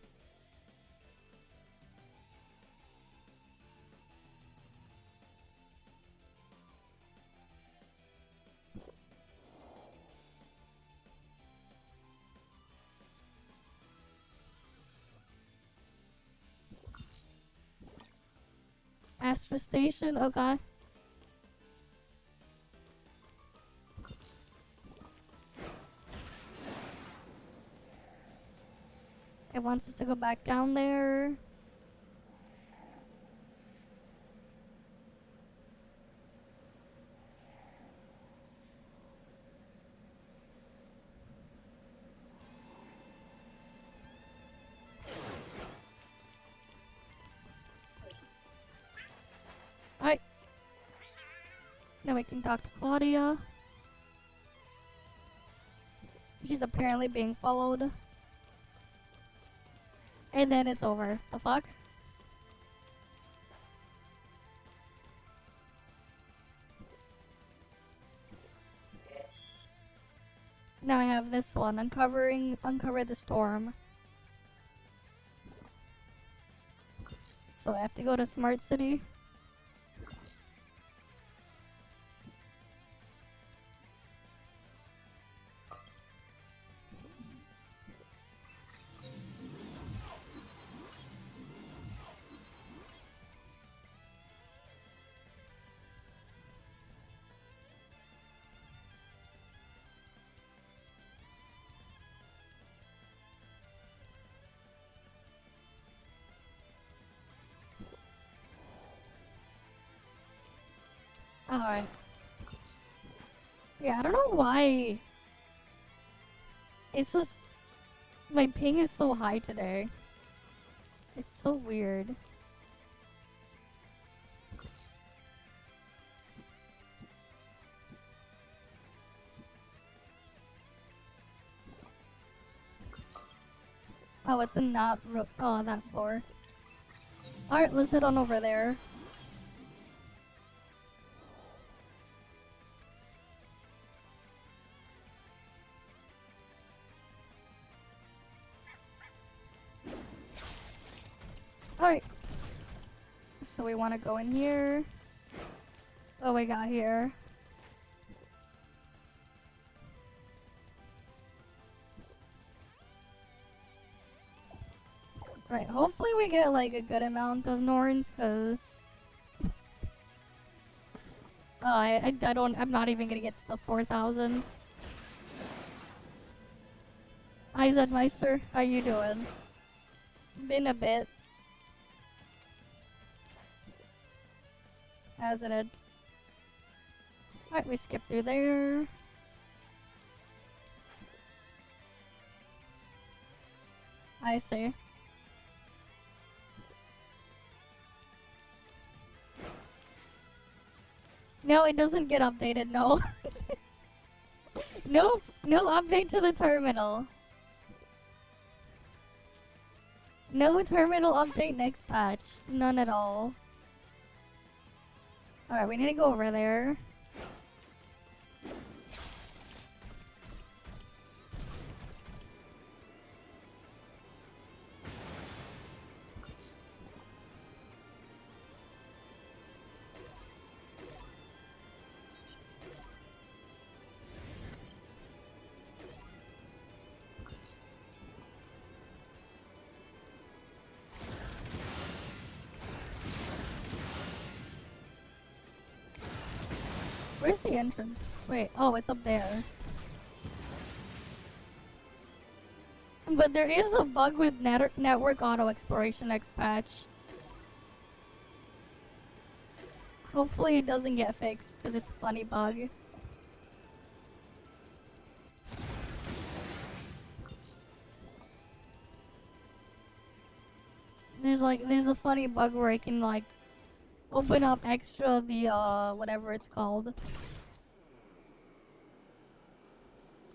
Astra Station, okay. It wants us to go back down there. Alright. Now we can talk to Claudia. She's apparently being followed. And then it's over. The fuck? Now I have this one. Uncover the storm. So I have to go to Smart City. Alright. Yeah, I don't know why. It's just... My ping is so high today. It's so weird. Oh, it's in that that floor. Alright, let's head on over there. Alright. So we want to go in here. What we got here? Right, hopefully we get like a good amount of Norns, cause I'm not even gonna get to the 4,000. Hi Zedmeister, how you doing? Been a bit. Hasn't it? Alright, we skip through there. I see. No, it doesn't get updated, no. No update to the terminal. No terminal update next patch. None at all. Alright, we need to go over there. Where's the entrance? Wait, oh, it's up there. But there is a bug with network auto exploration next patch. Hopefully it doesn't get fixed, because it's a funny bug. There's a funny bug where I can like open up extra the whatever it's called.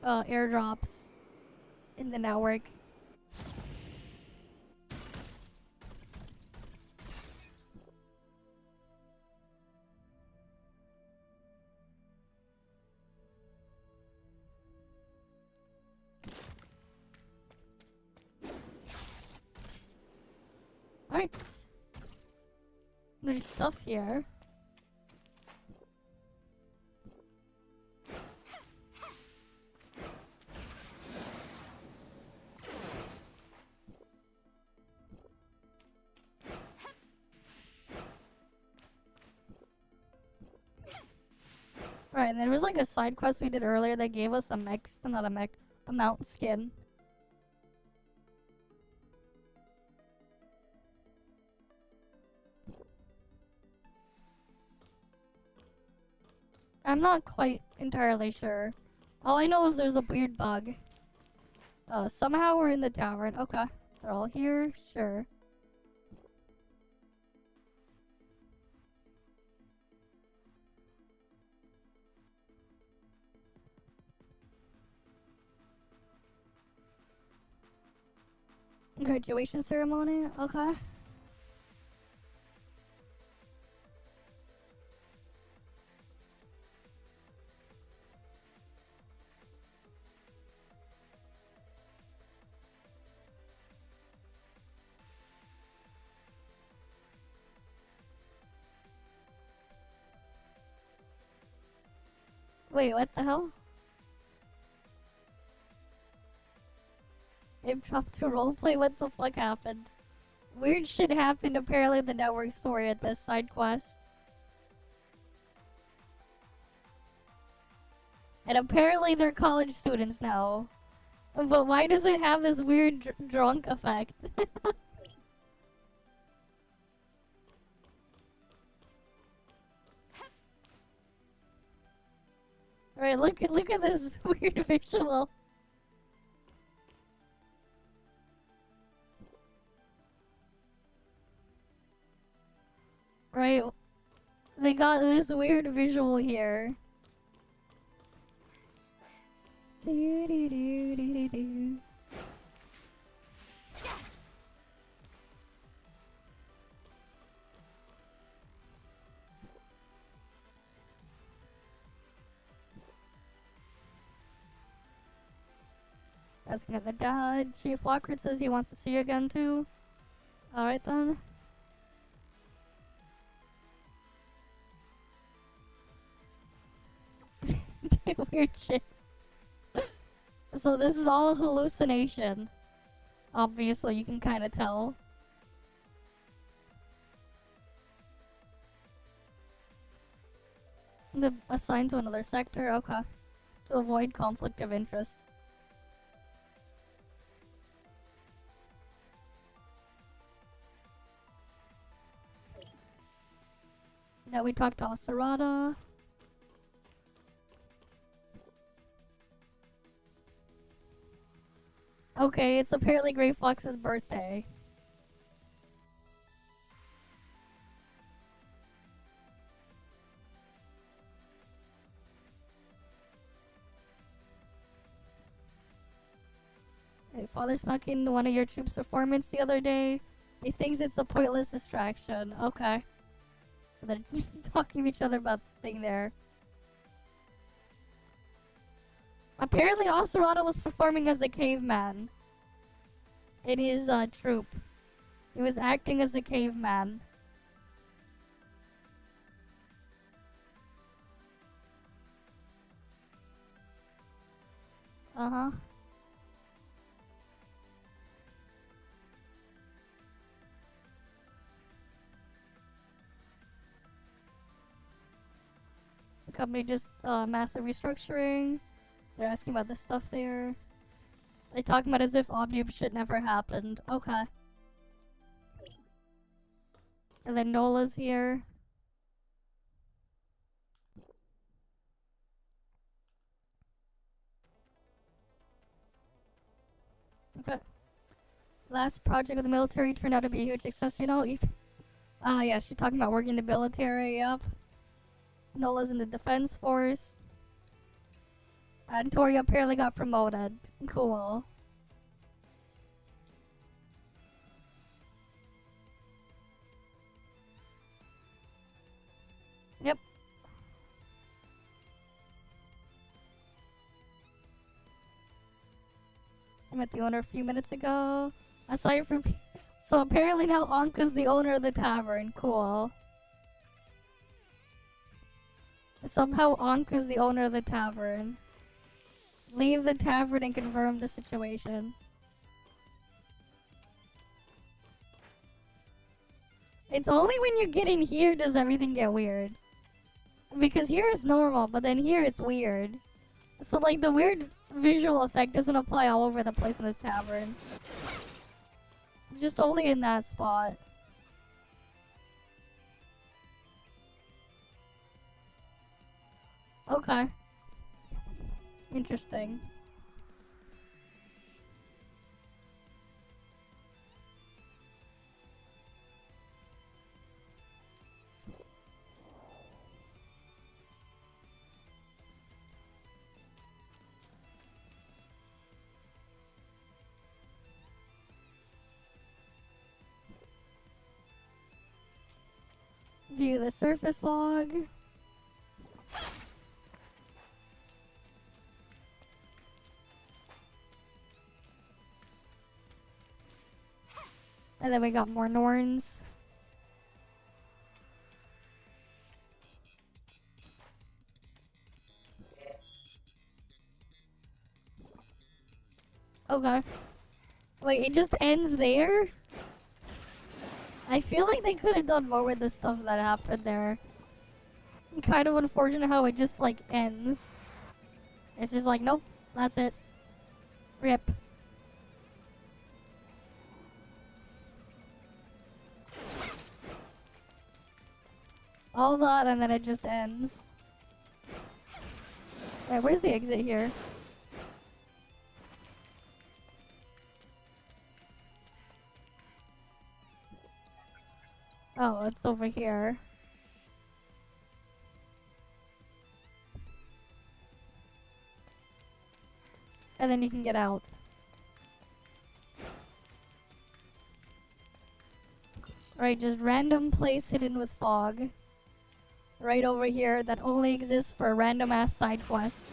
Airdrops in the network. Alright. There's stuff here. Right, and there was like a side quest we did earlier that gave us a mech, not a mech, a mount skin. I'm not quite entirely sure. All I know is there's a weird bug. Somehow we're in the tavern. Okay, they're all here, sure. Graduation ceremony? Okay. Wait, what the hell? It dropped to roleplay? What the fuck happened? Weird shit happened apparently in the network story at this side quest. And apparently they're college students now. But why does it have this weird drunk effect? Alright, look at this weird visual. Right, they got this weird visual here. That's gonna die. Chief Lockwood says he wants to see you again too. Alright then. weird shit. So this is all hallucination. Obviously, you can kind of tell. Assigned to another sector, okay. To avoid conflict of interest. Now we talked to Asurata. Okay, it's apparently Grey Fox's birthday. Hey, father snuck in one of your troops' performance the other day. He thinks it's a pointless distraction. Okay. So they're just talking to each other about the thing there. Apparently Asurata was performing as a caveman in his troupe. He was acting as a caveman. Uh-huh. The company just massive restructuring. They're asking about the stuff there. They're talking about as if Omnium shit never happened. Okay. And then Nola's here. Okay. Last project with the military turned out to be a huge success, you know? Yeah, she's talking about working in the military, yep. Nola's in the defense force. And Tori apparently got promoted. Cool. Yep. I met the owner a few minutes ago. Aside from... So apparently now Anka's the owner of the tavern. Cool. Somehow Anka's the owner of the tavern. Leave the tavern and confirm the situation. It's only when you get in here does everything get weird. Because here it's normal, but then here it's weird. So like the weird visual effect doesn't apply all over the place in the tavern. Just only in that spot. Okay. Interesting. View the surface log. And then we got more Norns. Okay. Wait, it just ends there? I feel like they could have done more with the stuff that happened there. Kind of unfortunate how it just like ends. It's just like, nope, that's it. Rip. All that and then it just ends. Wait, where's the exit here? Oh, it's over here. And then you can get out. Right, just random place hidden with fog. Right over here that only exists for a random ass side quest.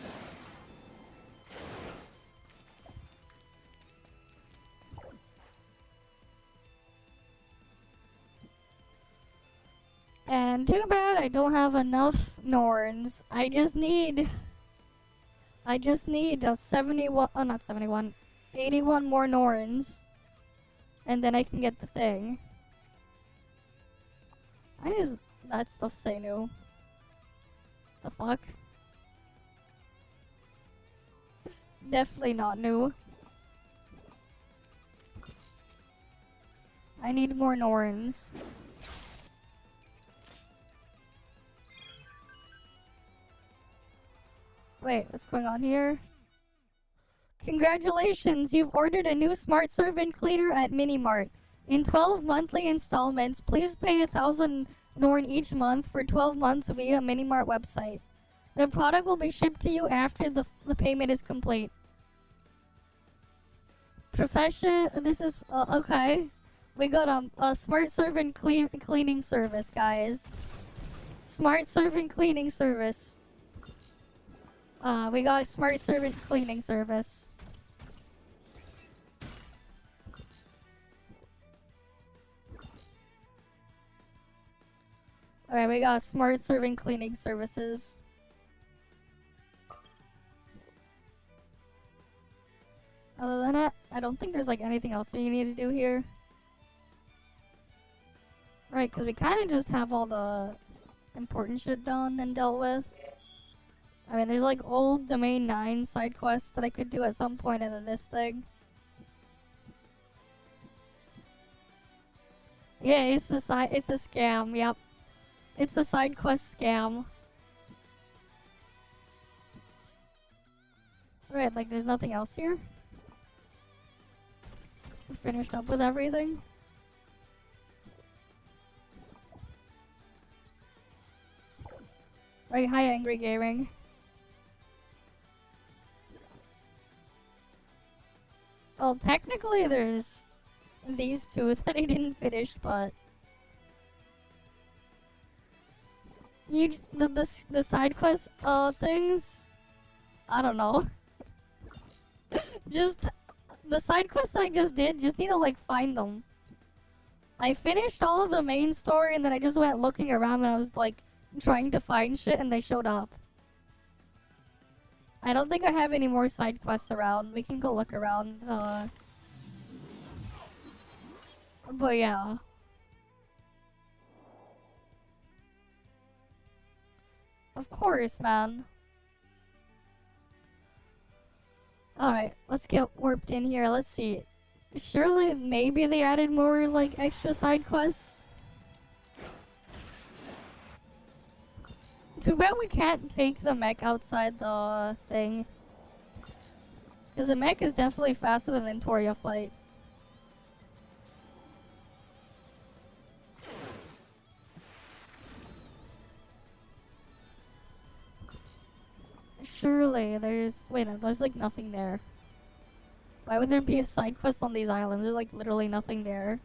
And too bad I don't have enough Norns. I just need I just need 71, not 71, 81 more Norns. And then I can get the thing. Why does that stuff say new? The fuck? Definitely not new. I need more Norns. Wait, what's going on here? Congratulations, you've ordered a new smart servant cleaner at Minimart. In 12 monthly installments, please pay 1,000 Norn each month for 12 months via Minimart website. The product will be shipped to you after the payment is complete. Profession, this is, okay. We got a smart servant cleaning service, guys. Smart servant cleaning service. We got smart servant cleaning service. Alright, we got smart servant cleaning services. Other than that, I don't think there's like anything else we need to do here. Right, because we kind of just have all the important shit done and dealt with. I mean, there's like old Domain 9 side quests that I could do at some point, and then this thing. Yeah, it's a scam, yep. It's a side quest scam. Right, like there's nothing else here. We finished up with everything. Right, hi Angry Gaming. Well, technically there's these two that I didn't finish, but the side quest things, I don't know. Just the side quests I just did, just need to like find them. I finished all of the main story and then I just went looking around and I was like trying to find shit and they showed up. I don't think I have any more side quests around. We can go look around. But yeah. Of course, man. Alright, let's get warped in here. Let's see. Surely, maybe they added more, like, extra side quests? Too bad we can't take the mech outside the thing. Because the mech is definitely faster than the Ventoria flight. Surely, there's... Wait, no, there's like nothing there. Why would there be a side quest on these islands? There's like literally nothing there.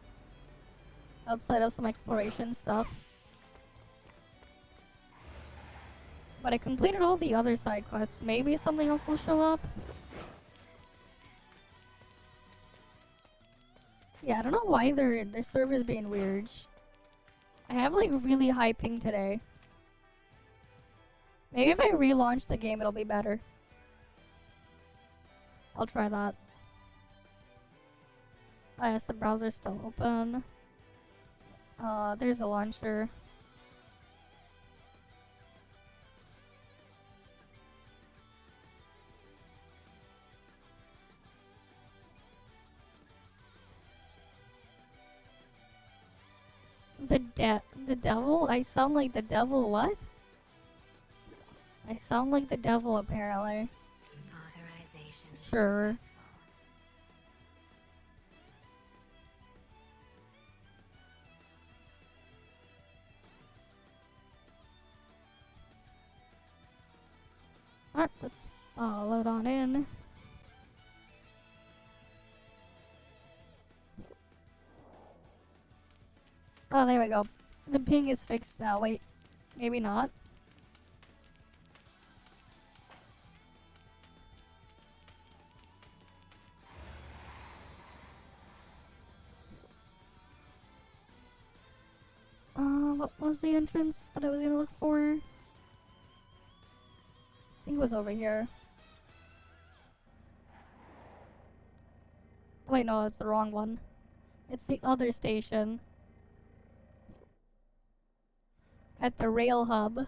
Outside of some exploration stuff. But I completed all the other side quests. Maybe something else will show up? Yeah, I don't know why their server's being weird. I have like really high ping today. Maybe if I relaunch the game, it'll be better. I'll try that. Oh, yes, the browser's still open. There's a launcher. The devil? I sound like the devil, what? I sound like the devil, apparently. Authorization Sure. successful. Alright, let's load on in. Oh, there we go. The ping is fixed now. Wait, maybe not. What was the entrance that I was gonna look for? I think it was over here. Wait, no, it's the wrong one. It's the other station. At the rail hub.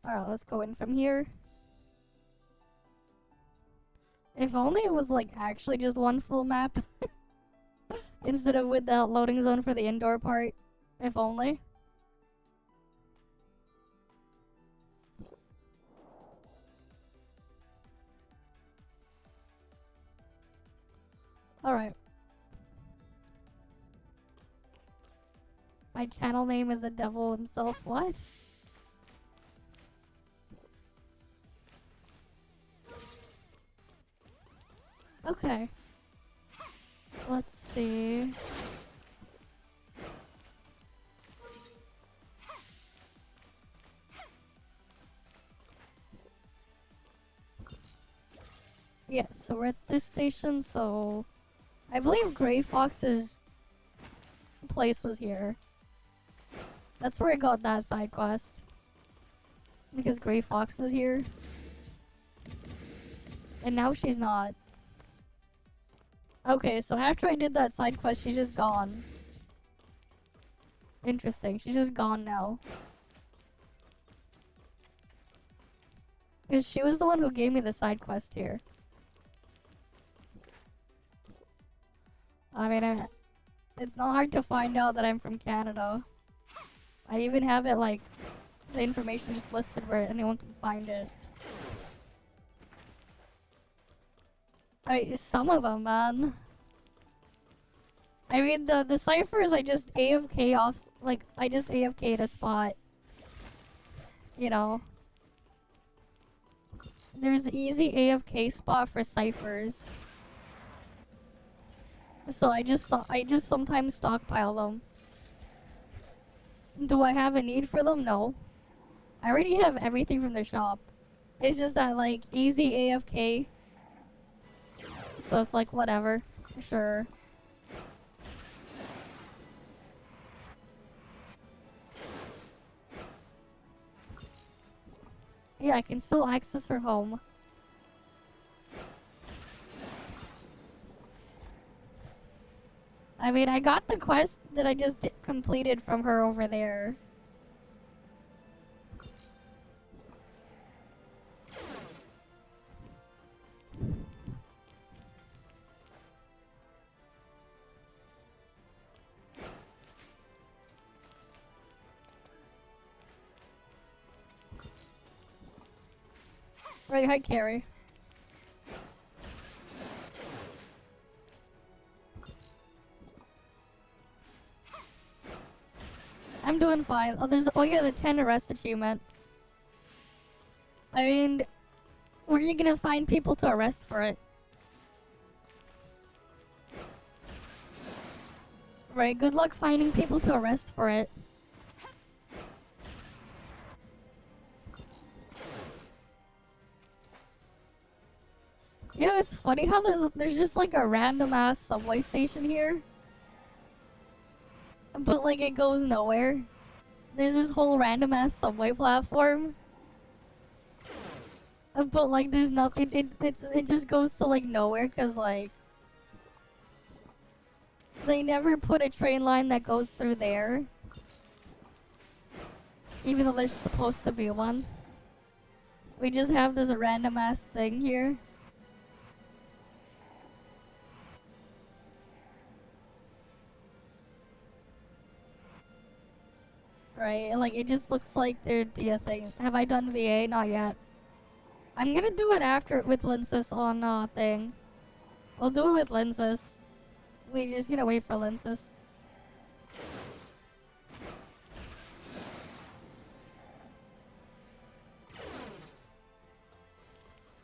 Alright, let's go in from here. If only it was like actually just one full map. Instead of with that loading zone for the indoor part. If only. Alright. My channel name is the devil himself. What? Okay. Let's see. Yeah, so we're at this station, so I believe Gray Fox's place was here. That's where I got that side quest. Because Gray Fox was here. And now she's not. Okay, so after I did that side quest, she's just gone. Interesting, she's just gone now. Because she was the one who gave me the side quest here. I mean, it's not hard to find out that I'm from Canada. I even have it, like, the information just listed where anyone can find it. I mean, some of them, man. I mean, the ciphers, I just AFK off, like, I just AFK'd a spot. You know. There's easy AFK spot for ciphers. So I just sometimes stockpile them. Do I have a need for them? No. I already have everything from the shop. It's just that, like, easy AFK. So it's like, whatever. Sure. Yeah, I can still access her home. I mean, I got the quest that I just completed from her over there. Right, hi, Carrie. I'm doing fine. Oh yeah, the 10 arrest achievement. I mean, where are you gonna find people to arrest for it? Right, good luck finding people to arrest for it. You know, it's funny how there's just like a random ass subway station here. But like it goes nowhere. There's this whole random ass subway platform. But like there's nothing, it just goes to like nowhere cause like they never put a train line that goes through there. Even though there's supposed to be one. We just have this random ass thing here. Right, like it just looks like there'd be a thing. Have I done VA? Not yet. I'm gonna do it after with Linsis on thing. We'll do it with Linsis. We just gonna wait for Linsis.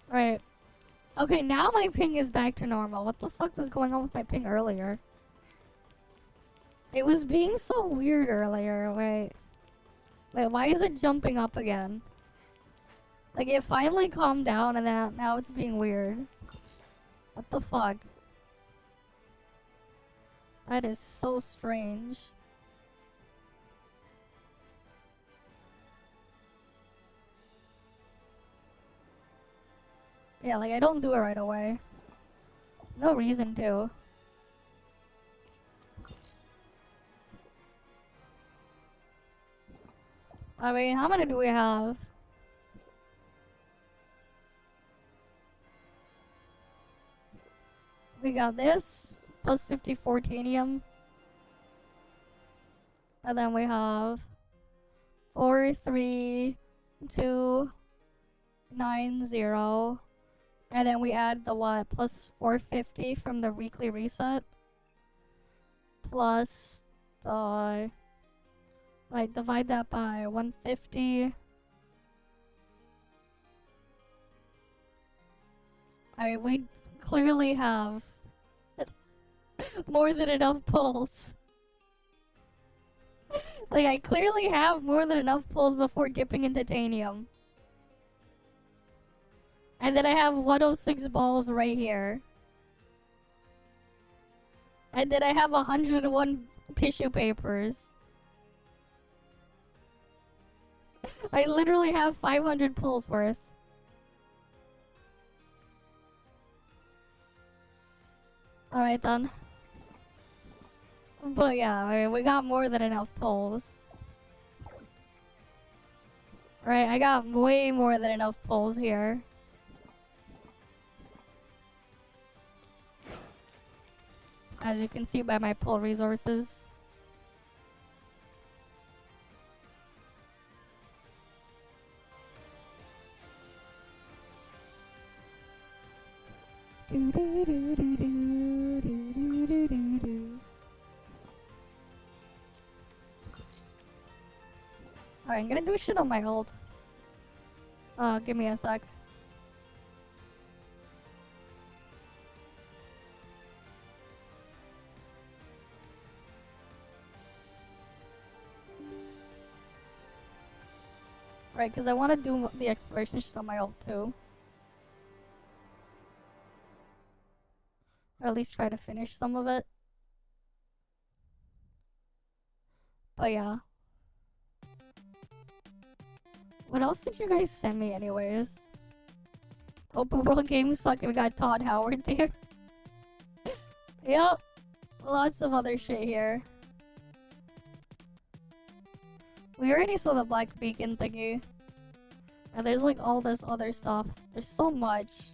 Right. Okay, now my ping is back to normal. What the fuck was going on with my ping earlier? It was being so weird earlier. Wait, why is it jumping up again? Like, it finally calmed down and then now it's being weird. What the fuck? That is so strange. Yeah, like I don't do it right away. No reason to. I mean, how many do we have? We got this, plus 54 titanium. And then we have 43290. And then we add the what? Plus 450 from the weekly reset. Plus the... Right, divide that by 150. I mean, we clearly have more than enough pulls. Like, I clearly have more than enough pulls before dipping in titanium. And then I have 106 balls right here. And then I have 101 tissue papers. I literally have 500 pulls worth. Alright then. But yeah, I mean, we got more than enough pulls. Right, I got way more than enough pulls here. As you can see by my pull resources. Alright, I'm gonna do shit on my ult. Give me a sec. Right, because I want to do the exploration shit on my ult too. Or at least try to finish some of it. But yeah. What else did you guys send me anyways? Open world games suck. We got Todd Howard there. Yep. Lots of other shit here. We already saw the black beacon thingy. And there's like all this other stuff. There's so much.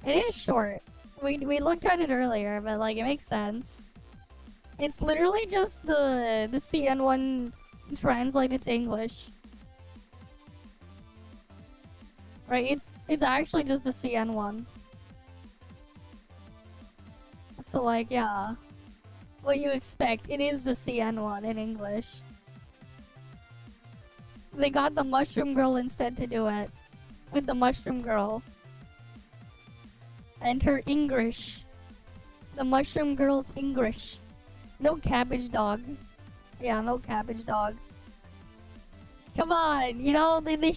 It is short. We looked at it earlier, but like it makes sense. It's literally just the CN1 translated to English. Right, it's actually just the CN1. So like, yeah. What you expect, it is the CN1 in English. They got the Mushroom Girl instead to do it. With the Mushroom Girl. And her English. The Mushroom Girl's English. No cabbage dog. Yeah, no cabbage dog. Come on, you know, they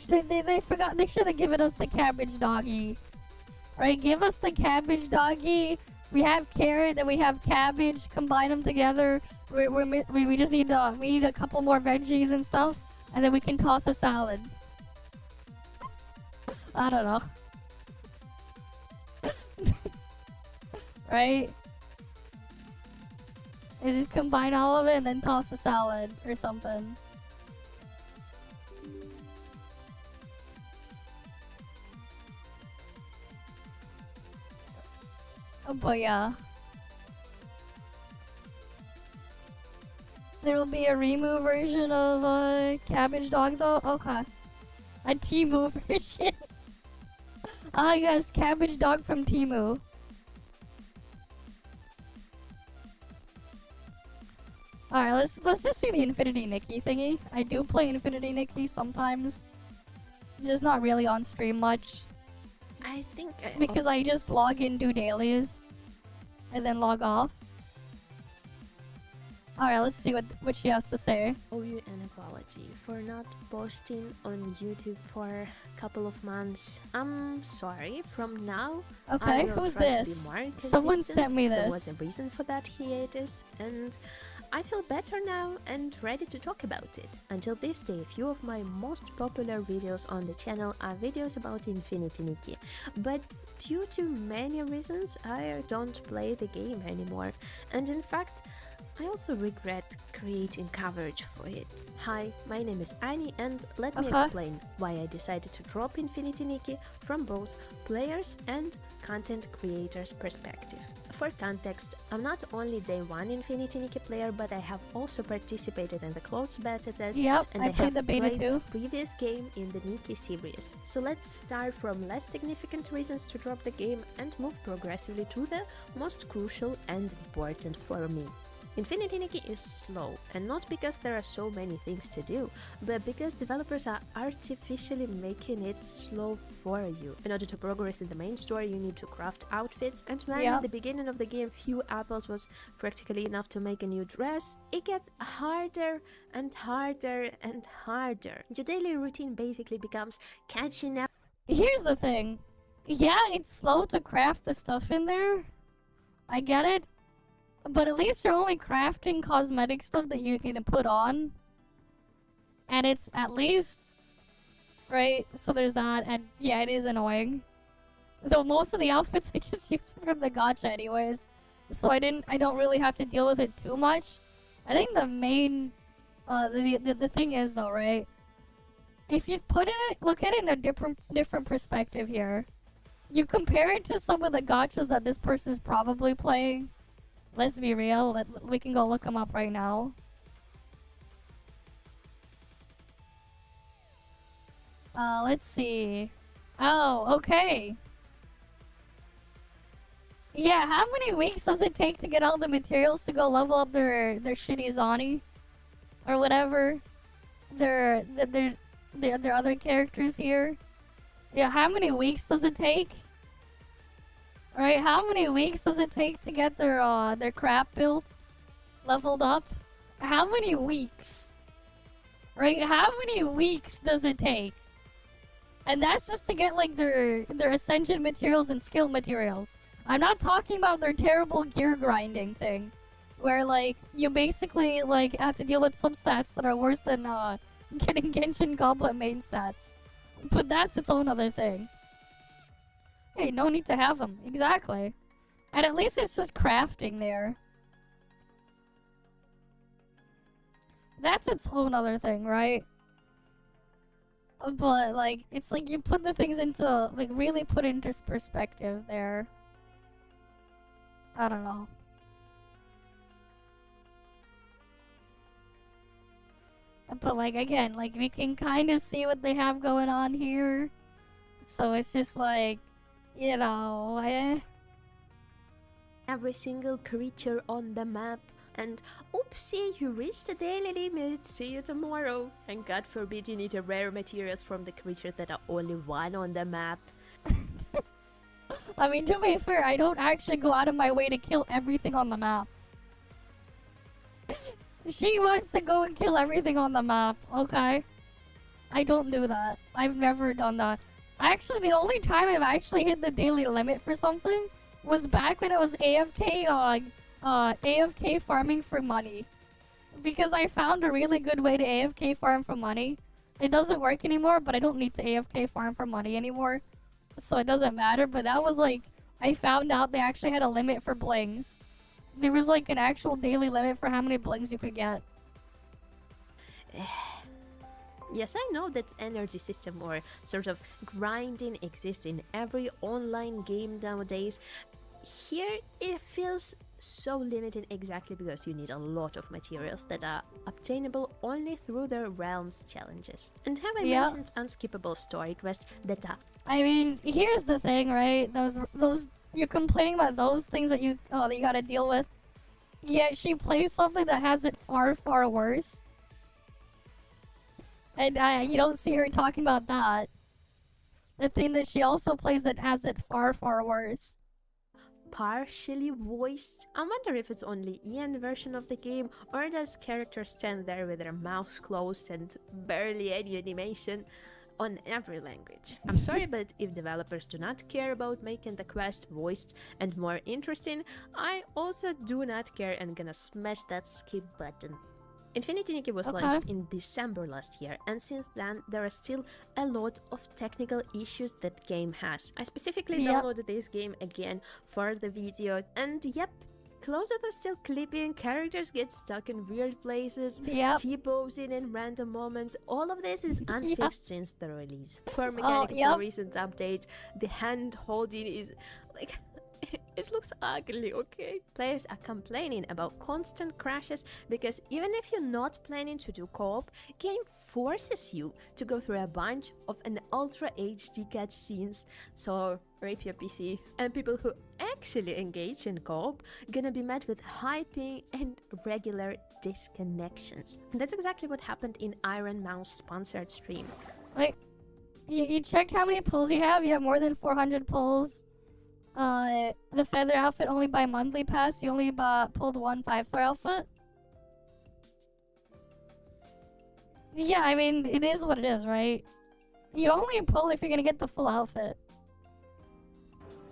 forgot, they should have given us the cabbage doggy. Right, give us the cabbage doggy. We have carrot and we have cabbage. Combine them together. We just need we need a couple more veggies and stuff, and then we can toss a salad. I don't know. Right? They just combine all of it and then toss a salad or something. Oh boy, yeah. There will be a Remu version of Cabbage Dog though? Okay. A Temu version. Ah yes, Cabbage Dog from Temu. Alright, let's just see the Infinity Nikki thingy. I do play Infinity Nikki sometimes. Just not really on stream much. I think because I just log in, do dailies, and then log off. Alright, let's see what she has to say. Owe you an apology for not posting on YouTube for a couple of months. I'm sorry. From now, Okay, I will who's try to be this? more Someone consistent. sent me There this. was a reason for that hiatus, and I feel better now and ready to talk about it. Until this day, a few of my most popular videos on the channel are videos about Infinity Nikki, but due to many reasons, I don't play the game anymore, and in fact, I also regret creating coverage for it. Hi, my name is Annie, and let me explain why I decided to drop Infinity Nikki from both players and content creators' perspective. For context, I'm not only day 1 Infinity Nikki player, but I have also participated in the closed beta test, and I played the beta played too. previous game in the Nikki series. So let's start from less significant reasons to drop the game and move progressively to the most crucial and important for me. Infinity Nikki is slow, and not because there are so many things to do, but because developers are artificially making it slow for you. In order to progress in the main story, you need to craft outfits, and when at the beginning of the game few apples was practically enough to make a new dress, it gets harder and harder and harder. Your daily routine basically becomes catching up. Here's the thing. Yeah, it's slow to craft the stuff in there. I get it. But at least you're only crafting cosmetic stuff that you can put on. And it's at least... Right? So there's that. And yeah, it is annoying. Though most of the outfits I just use from the gacha anyways. So I don't really have to deal with it too much. I think the main... the thing is though, right? If you look at it in a different perspective here. You compare it to some of the gachas that this person's probably playing. Let's be real, we can go look them up right now. Let's see. Oh, okay. Yeah, how many weeks does it take to get all the materials to go level up their shitty Zani? Or whatever. Their other characters here? Yeah, how many weeks does it take? Right, how many weeks does it take to get their crap built, leveled up? How many weeks? Right, how many weeks does it take? And that's just to get like their ascension materials and skill materials. I'm not talking about their terrible gear grinding thing, where like you basically like have to deal with some stats that are worse than getting Genshin Goblet main stats. But that's its own other thing. Hey, no need to have them. Exactly. And at least it's just crafting there. That's its own other thing, right? But, like, it's like you put the things into, like, really put into perspective there. I don't know. But, like, again, like, we can kind of see what they have going on here. So it's just like... You know, every single creature on the map, and oopsie, you reached the daily limit, see you tomorrow. And God forbid you need a rare materials from the creatures that are only one on the map. I mean, to be fair, I don't actually go out of my way to kill everything on the map. She wants to go and kill everything on the map, okay? I don't do that. I've never done that. Actually, the only time I've actually hit the daily limit for something was back when it was AFK farming for money. Because I found a really good way to AFK farm for money. It doesn't work anymore, but I don't need to AFK farm for money anymore. So it doesn't matter, but that was like... I found out they actually had a limit for blings. There was like an actual daily limit for how many blings you could get. Yes, I know that energy system or sort of grinding exists in every online game nowadays. Here it feels so limited exactly because you need a lot of materials that are obtainable only through the realms challenges. And have I mentioned unskippable story quests that are... I mean, here's the thing, right? Those you're complaining about those things that you gotta deal with. Yet she plays something that has it far, far worse. And you don't see her talking about that. The thing that she also plays that has it far, far worse. partially voiced. I wonder if it's only Ian version of the game, or does characters stand there with their mouths closed and barely any animation on every language. I'm sorry, but if developers do not care about making the quest voiced and more interesting, I also do not care and gonna smash that skip button. Infinity Nikki was launched in December last year, and since then there are still a lot of technical issues that game has. I specifically downloaded this game again for the video, and yep, closures are still clipping, characters get stuck in weird places, T-posing in random moments. All of this is unfixed since the release. Core mechanic in the recent update, the hand holding is like... it looks ugly, okay? Players are complaining about constant crashes because even if you're not planning to do co-op, game forces you to go through a bunch of an Ultra HD cutscenes. So rape your PC, and people who actually engage in co-op gonna be met with high ping and regular disconnections. And that's exactly what happened in Iron Mouse sponsored stream. Like, you checked how many pulls you have? You have more than 400 pulls. The feather outfit only by monthly pass. You only pulled one 5-star outfit. Yeah, I mean, it is what it is, right? You only pull if you're gonna get the full outfit.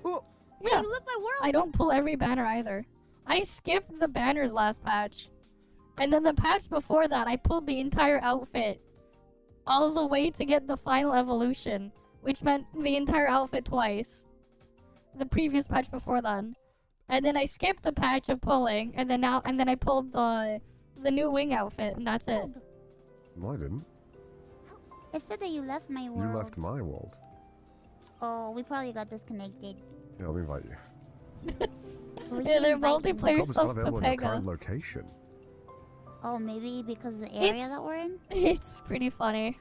Oh, yeah, you left my world. I don't pull every banner either. I skipped the banners last patch. And then the patch before that, I pulled the entire outfit. All the way to get the final evolution. Which meant the entire outfit twice. The previous patch before then, and then I skipped the patch of pulling, and then I pulled the new wing outfit, and that's it. No, I didn't. It said that you left my world. You left my world. Oh, we probably got disconnected. Yeah, let me invite you. Yeah, their multiplayer It's stuff not available in your current Pega. location. Oh, maybe because of the area that we're in? It's pretty funny.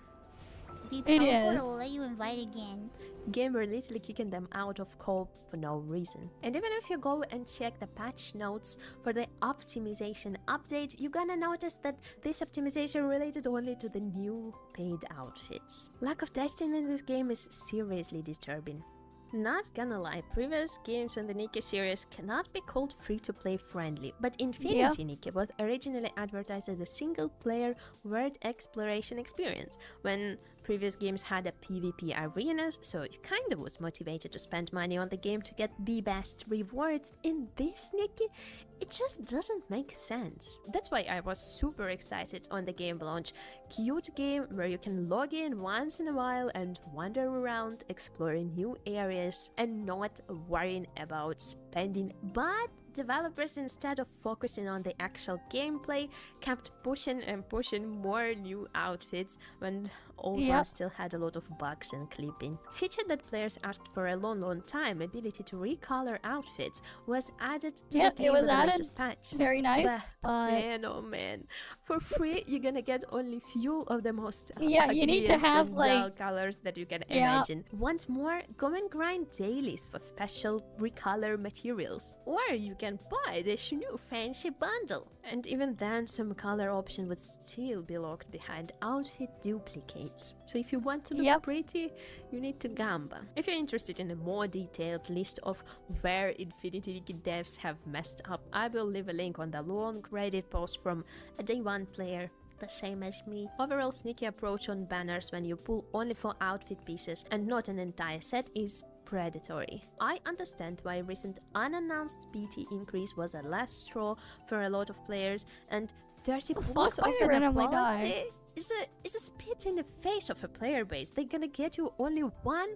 If you It teleport, is. we'll let you invite again. Game were literally kicking them out of co-op for no reason. And even if you go and check the patch notes for the optimization update, you're gonna notice that this optimization related only to the new paid outfits. Lack of testing in this game is seriously disturbing. Not gonna lie, previous games in the Nikki series cannot be called free-to-play friendly, but Infinity Nikki was originally advertised as a single-player world exploration experience, when previous games had a PvP arenas, so you kind of was motivated to spend money on the game to get the best rewards. In this Nikki, it just doesn't make sense. That's why I was super excited on the game launch. Cute game where you can log in once in a while and wander around exploring new areas and not worrying about spending. But developers, instead of focusing on the actual gameplay, kept pushing and pushing more new outfits when old ones still had a lot of bugs and clipping. Feature that players asked for a long time, ability to recolor outfits, was added to the game with the latest patch. Very nice, but man, oh man, for free you're gonna get only few of the most you need to have dull like colors that you can imagine. Want more? Go and grind dailies for special recolor materials, or you can buy this new fancy bundle. And even then, some color option would still be locked behind outfit duplicates. So if you want to look pretty, you need to gamba. If you're interested in a more detailed list of where Infinity Nikki devs have messed up, I will leave a link on the long Reddit post from a day one player, the same as me. Overall, sneaky approach on banners when you pull only for outfit pieces and not an entire set is predatory. I understand why recent unannounced BT increase was a last straw for a lot of players, and 30 pulls of an apology is a spit in the face of a player base. They're gonna get you only one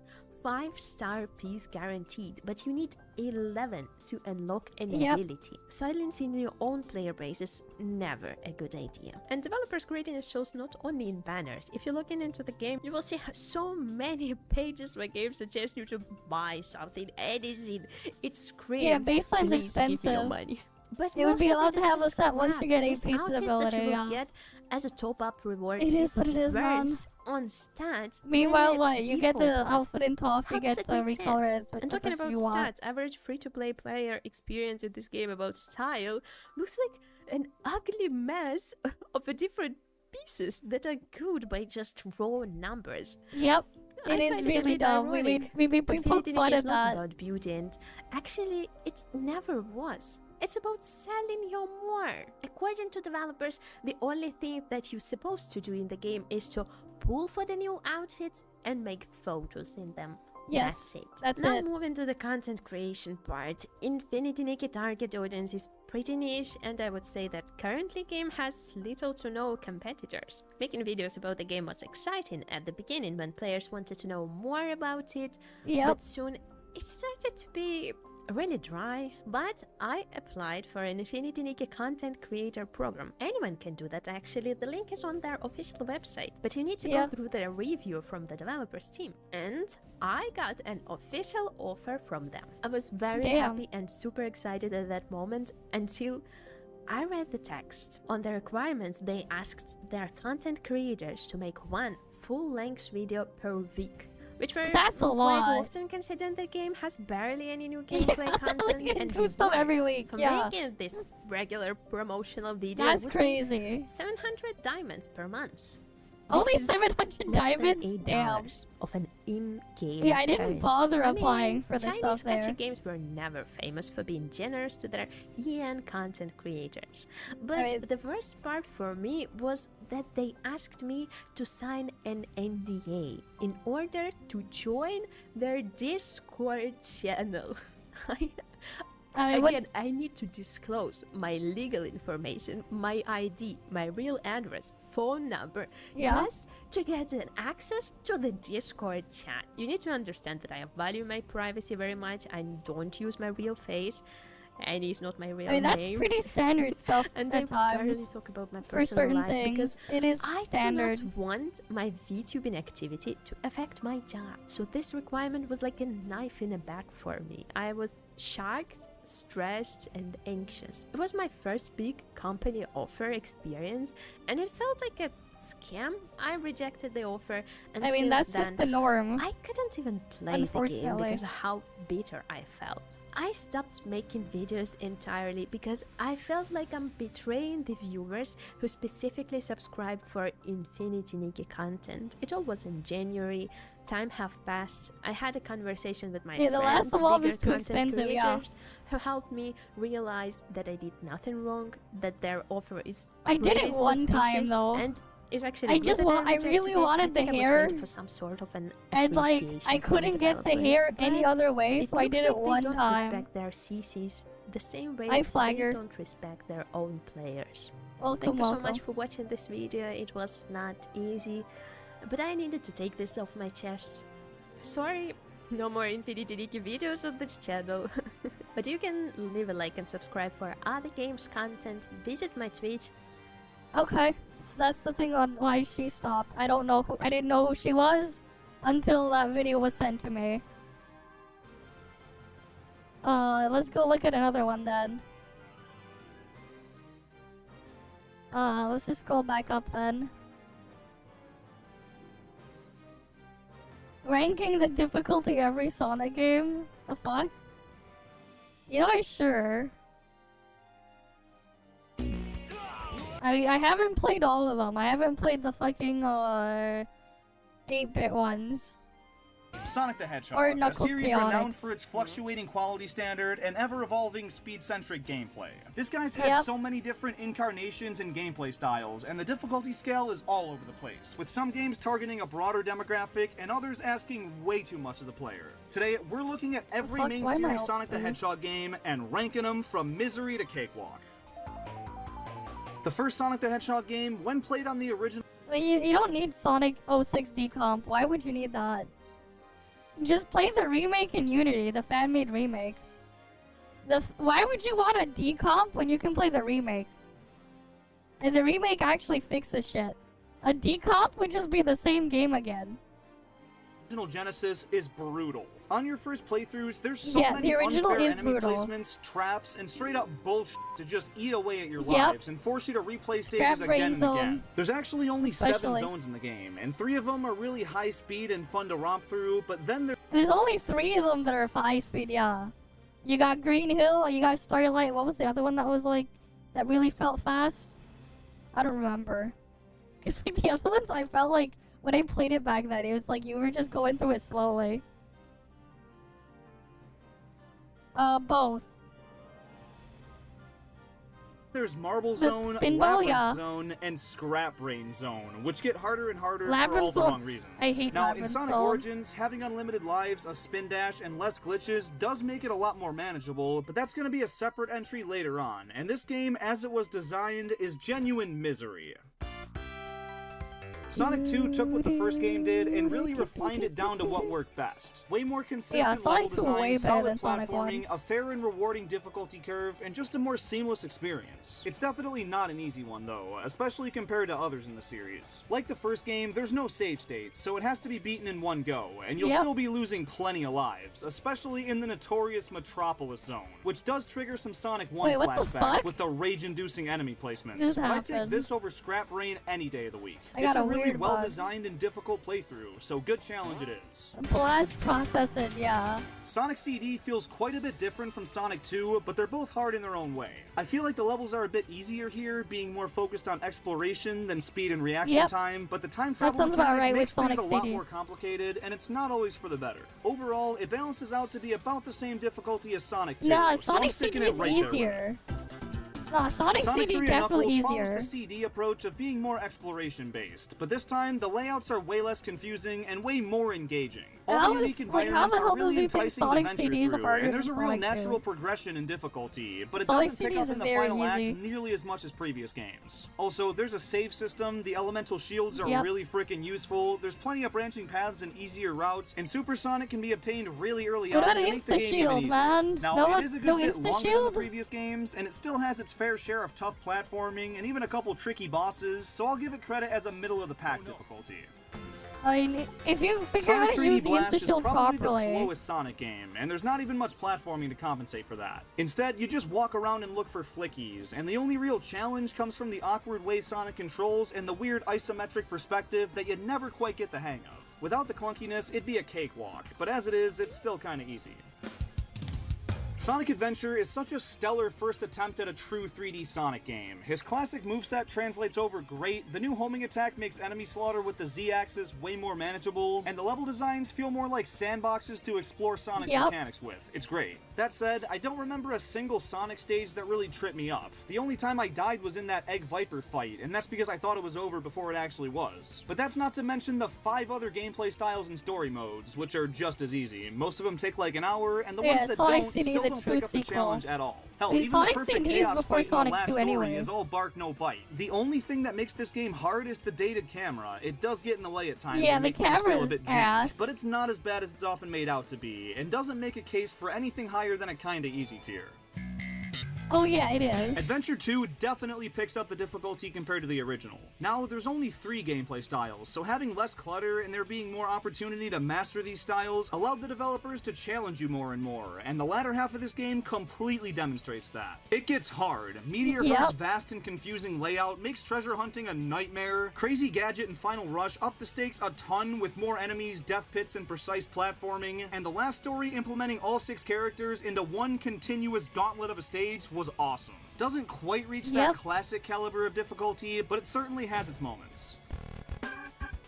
5-star piece guaranteed, but you need 11 to unlock an ability. Silencing your own player base is never a good idea. And developers' greatness shows not only in banners. If you're looking into the game, you will see so many pages where games suggest you to buy something, anything. It screams, baseline's please give me your expensive. money. But you would be allowed to have a just set once you get 8 These pieces of outfits that ability. you will get as a top-up reward. It is what it is, man. On stats. Meanwhile, what? You get the default. outfit in ToF, How you does get it the make recolor sense? as And talking about you want. stats, average free-to-play player experience in this game about style looks like an ugly mess of different pieces that are good by just raw numbers. Yep. It is find really a bit dumb. ironic. We But poke Infinity fun is at not that. about beauty, and actually, it never was. It's about selling you more. According to developers, the only thing that you're supposed to do in the game is to pull for the new outfits and make photos in them. Yes, that's now it. moving to the content creation part. Infinity Nikki target audience is pretty niche, and I would say that currently game has little to no competitors. Making videos about the game was exciting at the beginning when players wanted to know more about it, but soon it started to be really dry. But I applied for an Infinity Nikki content creator program. Anyone can do that actually, the link is on their official website, but you need to go through the review from the developers team, and I got an official offer from them. I was very happy and super excited at that moment until I read the text. On the requirements, they asked their content creators to make one full-length video per week, which were That's a quite lot. often considering the game has barely any new gameplay content and do stuff reward every week. for Yeah, making this regular promotional video. that's would be crazy. 700 diamonds per month. Only Which is 700 less than diamonds? $8 Damn. of an in-game Yeah, I didn't currency. bother I mean, applying for the Chinese stuff there. gacha games were never famous for being generous to their EN content creators. But mean- the worst part for me was that they asked me to sign an NDA in order to join their Discord channel. I mean, what- Again, I need to disclose my legal information, my ID, my real address, phone number, just to get an access to the Discord chat. You need to understand that I value my privacy very much. I don't use my real face. And it's not my real I mean, that's name. pretty standard stuff And at I barely times. talk about my For personal certain life things, because it is I standard. do not want my VTubing activity to affect my job. So this requirement was like a knife in the back for me. I was shocked, stressed, and anxious. It was my first big company offer experience, and it felt like a scam. I rejected the offer, and I mean, since that's then, just the norm. I couldn't even play the game Unfortunately. because of how bitter I felt. I stopped making videos entirely because I felt like I'm betraying the viewers who specifically subscribe for Infinity Nikki content. It all was in January. Time have passed. I had a conversation with my Yeah, the friends, Last Evolve bigger is too content expensive, yeah. creators, who helped me realize that I did nothing wrong, that their offer is I did pretty it one time, suspicious, though. and is actually I good just that I rejected really it. I wanted the think I was hair, waiting for some sort of an and like appreciation I from couldn't get the developers, hair any but other way, so I looks did it like one they don't time. respect their CCs the same way I they flagger. don't respect their own players. Welcome, Thank you so welcome. much for watching this video. It was not easy, but I needed to take this off my chest. Sorry, no more Infinity Nikki videos on this channel. But you can leave a like and subscribe for other games content. Visit my Twitch. Okay, so that's the thing on why she stopped. I didn't know who she was until that video was sent to me. Let's go look at another one then. Let's just scroll back up then. Ranking the difficulty every Sonic game? The fuck? You know, sure. I mean, I haven't played all of them. I haven't played the fucking 8-bit ones. Sonic the Hedgehog, Or a Knuckles series renowned Chaotix. for its fluctuating quality standard and ever-evolving speed-centric gameplay. This guy's had Yep. so many different incarnations and gameplay styles, and the difficulty scale is all over the place, with some games targeting a broader demographic and others asking way too much of the player. Today, we're looking at every fuck? main Why am I series all Sonic the freeze? Hedgehog game and ranking them from misery to cakewalk. The first Sonic the Hedgehog game, when played on the original Like, you don't need Sonic 06 decomp. Why would you need that? Just play the remake in Unity, the fan-made remake. Why would you want a decomp when you can play the remake? And the remake actually fixes shit. A decomp would just be the same game again. Genesis is brutal. On your first playthroughs, there's so Yeah, many the original unfair is enemy brutal. placements, traps, and straight up bullshit to just eat away at your Yep. lives and force you to replay stages Brain again and Zone. again. There's actually only 7 Especially. zones in the game, and 3 of them are really high speed and fun to romp through, but then There's only 3 of them that are high speed, yeah. You got Green Hill, you got Starlight, what was the other one that was like, that really felt fast? I don't remember. Cause like the other ones I felt like when I played it back then, it was like you were just going through it slowly. Both. There's Marble Zone, Labyrinth Zone, and Scrap Brain Zone, which get harder and harder for all the wrong reasons. I hate Now, Labyrinth in Sonic Zone. Origins, having unlimited lives, a spin dash, and less glitches does make it a lot more manageable, but that's going to be a separate entry later on, and this game, as it was designed, is genuine misery. Sonic 2 took what the first game did and really refined it down to what worked best. Way more consistent level design, solid platforming, a fair and rewarding difficulty curve, and just a more seamless experience. It's definitely not an easy one though, especially compared to others in the series. Like the first game, there's no save states, so it has to be beaten in one go, and you'll still be losing plenty of lives, especially in the notorious Metropolis Zone, which does trigger some Sonic 1 flashbacks with the rage-inducing enemy placements. But I take this over Scrap Brain any day of the week. It's a really well-designed and difficult playthrough, so good challenge it is. Blast process it, yeah. Sonic CD feels quite a bit different from Sonic 2, but they're both hard in their own way. I feel like the levels are a bit easier here, being more focused on exploration than speed and reaction time, but the time travel mechanic makes things a lot more complicated, and it's not always for the better. Overall, it balances out to be about the same difficulty as Sonic 2, Nah, so Sonic I'm sticking CD is it right easier. Nah, Sonic CD 3 definitely and Knuckles easier. follows the CD approach of being more exploration-based, but this time the layouts are way less confusing and way more engaging. All the unique environments are really enticing to venture through, and there's a real natural progression in difficulty, but it doesn't pick up in the final act nearly as much as previous games. Also, there's a save system, the elemental shields are really freaking useful, there's plenty of branching paths and easier routes, and Super Sonic can be obtained really early on to make the game even easier. Now, it is a good bit longer than the previous games, and it still has its fair share of tough platforming and even a couple tricky bosses, so I'll give it credit as a middle-of-the-pack difficulty. I mean, if you figure out how to use the insta-shield properly... the slowest Sonic game, and there's not even much platforming to compensate for that. Instead, you just walk around and look for flickies, and the only real challenge comes from the awkward way Sonic controls and the weird isometric perspective that you never quite get the hang of. Without the clunkiness, it'd be a cakewalk, but as it is, it's still kinda easy. Sonic Adventure is such a stellar first attempt at a true 3D Sonic game. His classic moveset translates over great, the new homing attack makes enemy slaughter with the Z-axis way more manageable, and the level designs feel more like sandboxes to explore Sonic's mechanics with. It's great. That said, I don't remember a single Sonic stage that really tripped me up. The only time I died was in that Egg Viper fight, and that's because I thought it was over before it actually was. But that's not to mention the 5 other gameplay styles and story modes, which are just as easy. Most of them take like an hour, and the ones that don't still don't pick up the challenge at all. Hell, even Sonic the perfect CD is chaos before fight Sonic in the last 2 story anyway. is all bark, no bite. The only thing that makes this game hard is the dated camera. It does get in the way at times and make things feel a bit janky, but it's not as bad as it's often made out to be, and doesn't make a case for anything higher than a kinda easy tier. Oh yeah, it is. Adventure 2 definitely picks up the difficulty compared to the original. Now, there's only 3 gameplay styles, so having less clutter and there being more opportunity to master these styles allowed the developers to challenge you more and more, and the latter half of this game completely demonstrates that. It gets hard. Meteor Bird's vast and confusing layout makes treasure hunting a nightmare. Crazy Gadget and Final Rush up the stakes a ton with more enemies, death pits, and precise platforming, and the last story implementing all 6 characters into one continuous gauntlet of a stage was awesome. Doesn't quite reach that classic caliber of difficulty, but it certainly has its moments.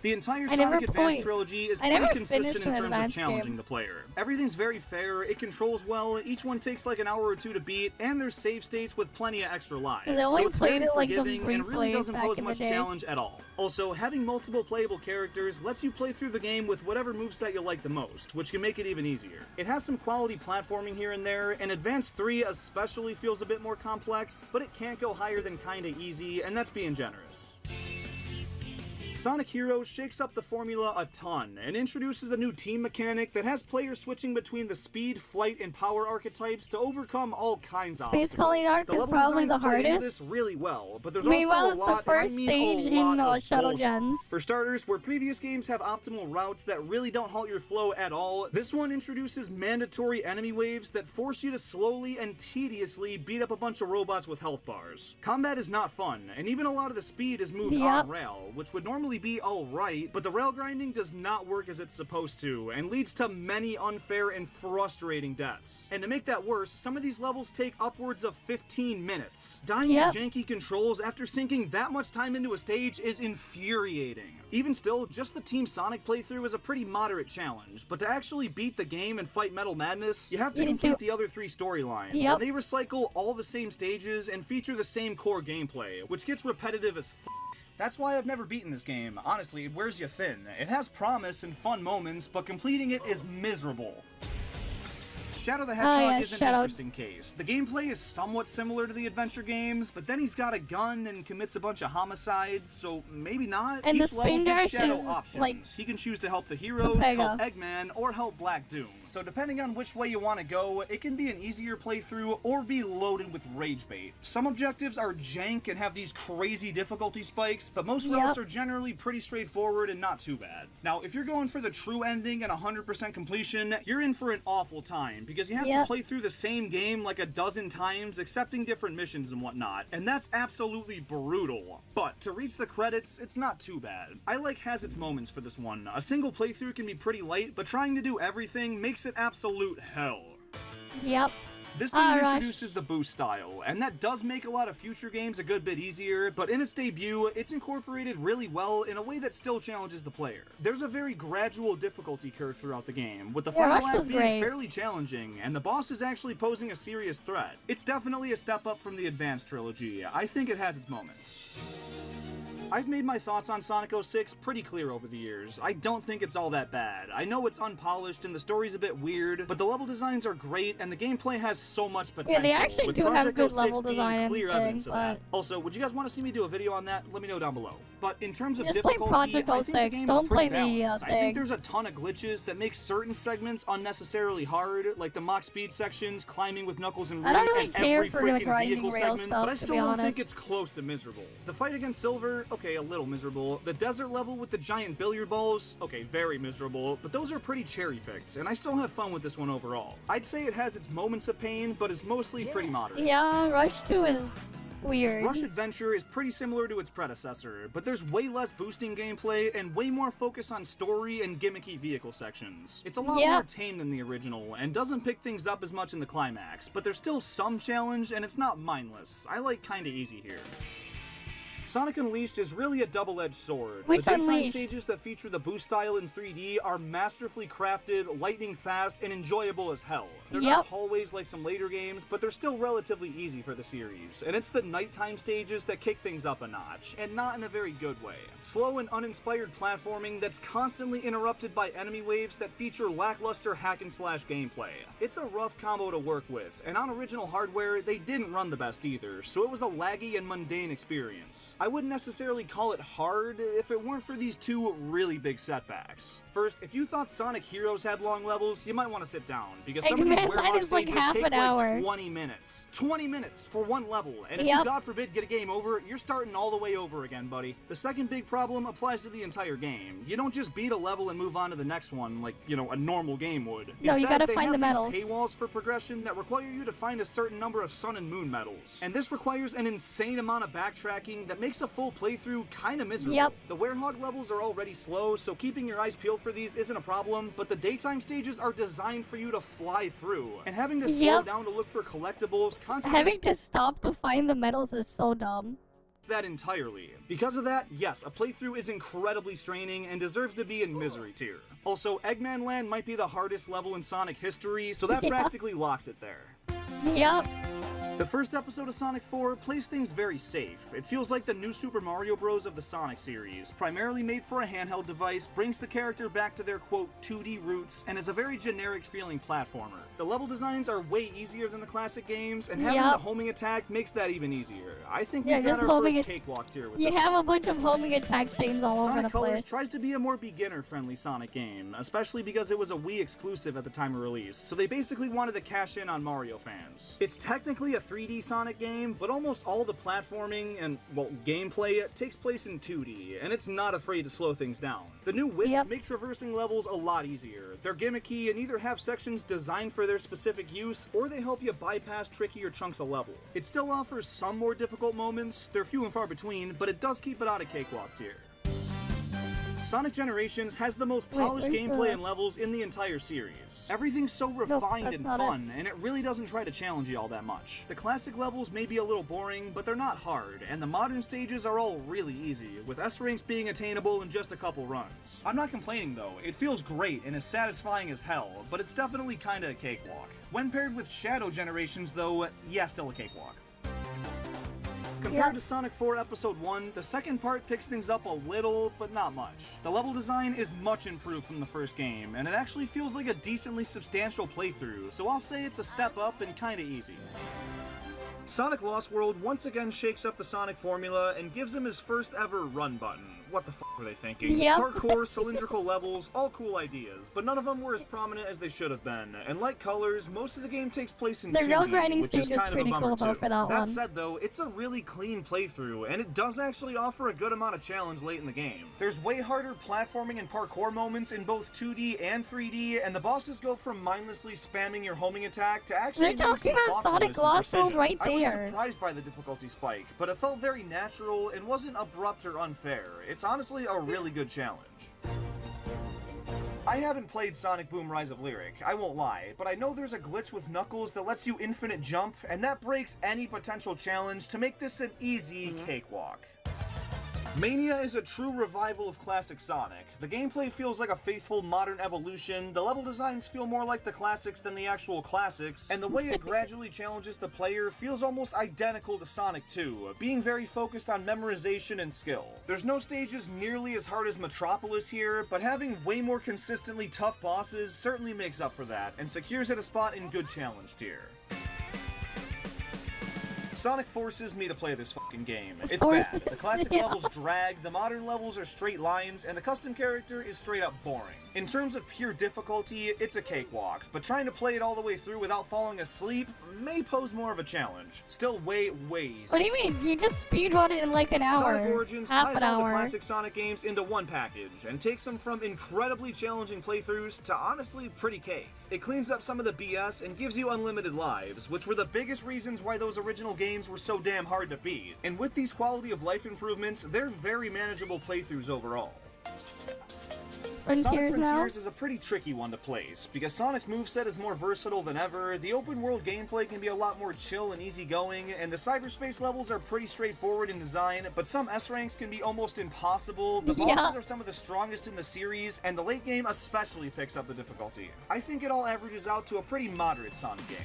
The entire Sonic Advance trilogy is pretty consistent in terms of challenging the player. Everything's very fair, it controls well, each one takes like an hour or 2 to beat, and there's save states with plenty of extra lives. So it's very forgiving and really doesn't pose much challenge at all. Also, having multiple playable characters lets you play through the game with whatever moveset you like the most, which can make it even easier. It has some quality platforming here and there, and Advance 3 especially feels a bit more complex, but it can't go higher than kinda easy, and that's being generous. Sonic Heroes shakes up the formula a ton, and introduces a new team mechanic that has players switching between the speed, flight, and power archetypes to overcome all kinds of obstacles. Space Calling Arc is probably the hardest. This really well, but there's Meanwhile, also a lot, it's the first stage in Shadow Gens. For starters, where previous games have optimal routes that really don't halt your flow at all, this one introduces mandatory enemy waves that force you to slowly and tediously beat up a bunch of robots with health bars. Combat is not fun, and even a lot of the speed is moved on rail, which would normally actually be alright, but the rail grinding does not work as it's supposed to, and leads to many unfair and frustrating deaths. And to make that worse, some of these levels take upwards of 15 minutes. Dying to janky controls after sinking that much time into a stage is infuriating. Even still, just the Team Sonic playthrough is a pretty moderate challenge, but to actually beat the game and fight Metal Madness, you have to complete the other 3 storylines. And they recycle all the same stages and feature the same core gameplay, which gets repetitive as f***. That's why I've never beaten this game. Honestly, it wears you thin. It has promise and fun moments, but completing it is miserable. Shadow the Hedgehog is an interesting case. The gameplay is somewhat similar to the adventure games, but then he's got a gun and commits a bunch of homicides, so maybe not. And Each the level spin gives dash Shadow is, options. like, He can choose to help the heroes, help Eggman, or help Black Doom. So depending on which way you want to go, it can be an easier playthrough or be loaded with rage bait. Some objectives are jank and have these crazy difficulty spikes, but most routes are generally pretty straightforward and not too bad. Now, if you're going for the true ending and 100% completion, you're in for an awful time, because you have to play through the same game like a dozen times, accepting different missions and whatnot, and that's absolutely brutal. But to reach the credits, it's not too bad. I like has its moments for this one. A single playthrough can be pretty light, but trying to do everything makes it absolute hell. This game introduces the boost style, and that does make a lot of future games a good bit easier, but in its debut, it's incorporated really well in a way that still challenges the player. There's a very gradual difficulty curve throughout the game, with the final act being fairly challenging, and the boss is actually posing a serious threat. It's definitely a step up from the Advanced trilogy. I think it has its moments. I've made my thoughts on Sonic 06 pretty clear over the years. I don't think it's all that bad. I know it's unpolished and the story's a bit weird, but the level designs are great and the gameplay has so much potential. Yeah, they actually do have good level design clear and evidence things, of that. Also, would you guys want to see me do a video on that? Let me know down below. But in terms of just difficulty, play Project I think 06. the game's Don't play pretty the balanced. thing. I think there's a ton of glitches that make certain segments unnecessarily hard, like the mock speed sections, climbing with Knuckles and Reinx, I don't really and care every for the freaking grinding vehicle rail segment, stuff, but I to still be don't honest. think it's close to miserable. The fight against Silver, okay, a little miserable. The desert level with the giant billiard balls, okay, very miserable, but those are pretty cherry-picked, and I still have fun with this one overall. I'd say it has its moments of pain, but is mostly pretty moderate. Yeah, Rush 2 is weird. Rush Adventure is pretty similar to its predecessor, but there's way less boosting gameplay and way more focus on story and gimmicky vehicle sections. It's a lot more tame than the original, and doesn't pick things up as much in the climax, but there's still some challenge, and it's not mindless. I like kinda easy here. Sonic Unleashed is really a double-edged sword. Which the daytime Unleashed? stages that feature the boost style in 3D are masterfully crafted, lightning fast, and enjoyable as hell. They're not hallways like some later games, but they're still relatively easy for the series, and it's the nighttime stages that kick things up a notch, and not in a very good way. Slow and uninspired platforming that's constantly interrupted by enemy waves that feature lackluster hack-and-slash gameplay. It's a rough combo to work with, and on original hardware, they didn't run the best either, so it was a laggy and mundane experience. I wouldn't necessarily call it hard if it weren't for these two really big setbacks. First, if you thought Sonic Heroes had long levels, you might want to sit down, because some of these warehouse stages take like 20 minutes. 20 minutes for one level, and if you, God forbid, get a game over, you're starting all the way over again, buddy. The second big problem applies to the entire game. You don't just beat a level and move on to the next one like, you know, a normal game would. No, Instead, you gotta they find have the these medals. paywalls for progression that require you to find a certain number of Sun and Moon medals. And this requires an insane amount of backtracking that makes a full playthrough kinda miserable. The Werehog levels are already slow, so keeping your eyes peeled for these isn't a problem, but the daytime stages are designed for you to fly through, and having to slow down to look for collectibles Having to stop to find the medals is so dumb. That entirely. Because of that, yes, a playthrough is incredibly straining and deserves to be in misery tier. Also, Eggman Land might be the hardest level in Sonic history, so that practically locks it there. The first episode of Sonic 4 plays things very safe. It feels like the new Super Mario Bros. Of the Sonic series, primarily made for a handheld device, brings the character back to their quote 2D roots, and is a very generic feeling platformer. The level designs are way easier than the classic games, and having the homing attack makes that even easier. I think we got our first cakewalk tier with this You have a bunch of homing attack chains all over the Sonic Colors place. tries to be a more beginner-friendly Sonic game, especially because it was a Wii exclusive at the time of release, so they basically wanted to cash in on Mario fans. It's technically a 3D Sonic game, but almost all the platforming and, well, gameplay takes place in 2D, and it's not afraid to slow things down. The new Wisp makes traversing levels a lot easier. They're gimmicky and either have sections designed for their specific use, or they help you bypass trickier chunks of level. It still offers some more difficult moments, they're few and far between, but it does keep it out of cakewalk tier. Sonic Generations has the most polished gameplay and levels in the entire series. Everything's so refined and fun, and it really doesn't try to challenge you all that much. The classic levels may be a little boring, but they're not hard, and the modern stages are all really easy, with S ranks being attainable in just a couple runs. I'm not complaining though, it feels great and is satisfying as hell, but it's definitely kinda a cakewalk. When paired with Shadow Generations though, yeah, still a cakewalk. Compared to Sonic 4 Episode 1, the second part picks things up a little, but not much. The level design is much improved from the first game, and it actually feels like a decently substantial playthrough, so I'll say it's a step up and kinda easy. Sonic Lost World once again shakes up the Sonic formula and gives him his first ever run button. What the f were they thinking? Yep. Parkour, cylindrical levels, all cool ideas, but none of them were as prominent as they should have been. And like Colors, most of the game takes place in 2D, which is kind of a bummer too. That said though, it's a really clean playthrough, and it does actually offer a good amount of challenge late in the game. There's way harder platforming and parkour moments in both 2D and 3D, and the bosses go from mindlessly spamming your homing attack to actually They're talking about Sonic Lost World right there. I was surprised by the difficulty spike, but it felt very natural and wasn't abrupt or unfair. It's honestly a really good challenge. I haven't played Sonic Boom Rise of Lyric, I won't lie, but I know there's a glitch with Knuckles that lets you infinite jump, and that breaks any potential challenge to make this an easy cakewalk. Mania is a true revival of classic Sonic. The gameplay feels like a faithful modern evolution, the level designs feel more like the classics than the actual classics, and the way it gradually challenges the player feels almost identical to Sonic 2, being very focused on memorization and skill. There's no stages nearly as hard as Metropolis here, but having way more consistently tough bosses certainly makes up for that, and secures it a spot in good challenge tier. Sonic forces me to play this fucking game. It's bad. The classic levels drag, the modern levels are straight lines, and the custom character is straight up boring. In terms of pure difficulty, it's a cakewalk, but trying to play it all the way through without falling asleep may pose more of a challenge. Still way easy. What do you mean? You just speedrun it in like an hour. Sonic Origins ties all the classic Sonic games into one package, and takes them from incredibly challenging playthroughs to honestly pretty cake. It cleans up some of the BS and gives you unlimited lives, which were the biggest reasons why those original games were so damn hard to beat. And with these quality of life improvements, they're very manageable playthroughs overall. Sonic Frontiers is a pretty tricky one to place, because Sonic's moveset is more versatile than ever, the open world gameplay can be a lot more chill and easygoing, and the cyberspace levels are pretty straightforward in design, but some S ranks can be almost impossible, the bosses are some of the strongest in the series, and the late game especially picks up the difficulty. I think it all averages out to a pretty moderate Sonic game.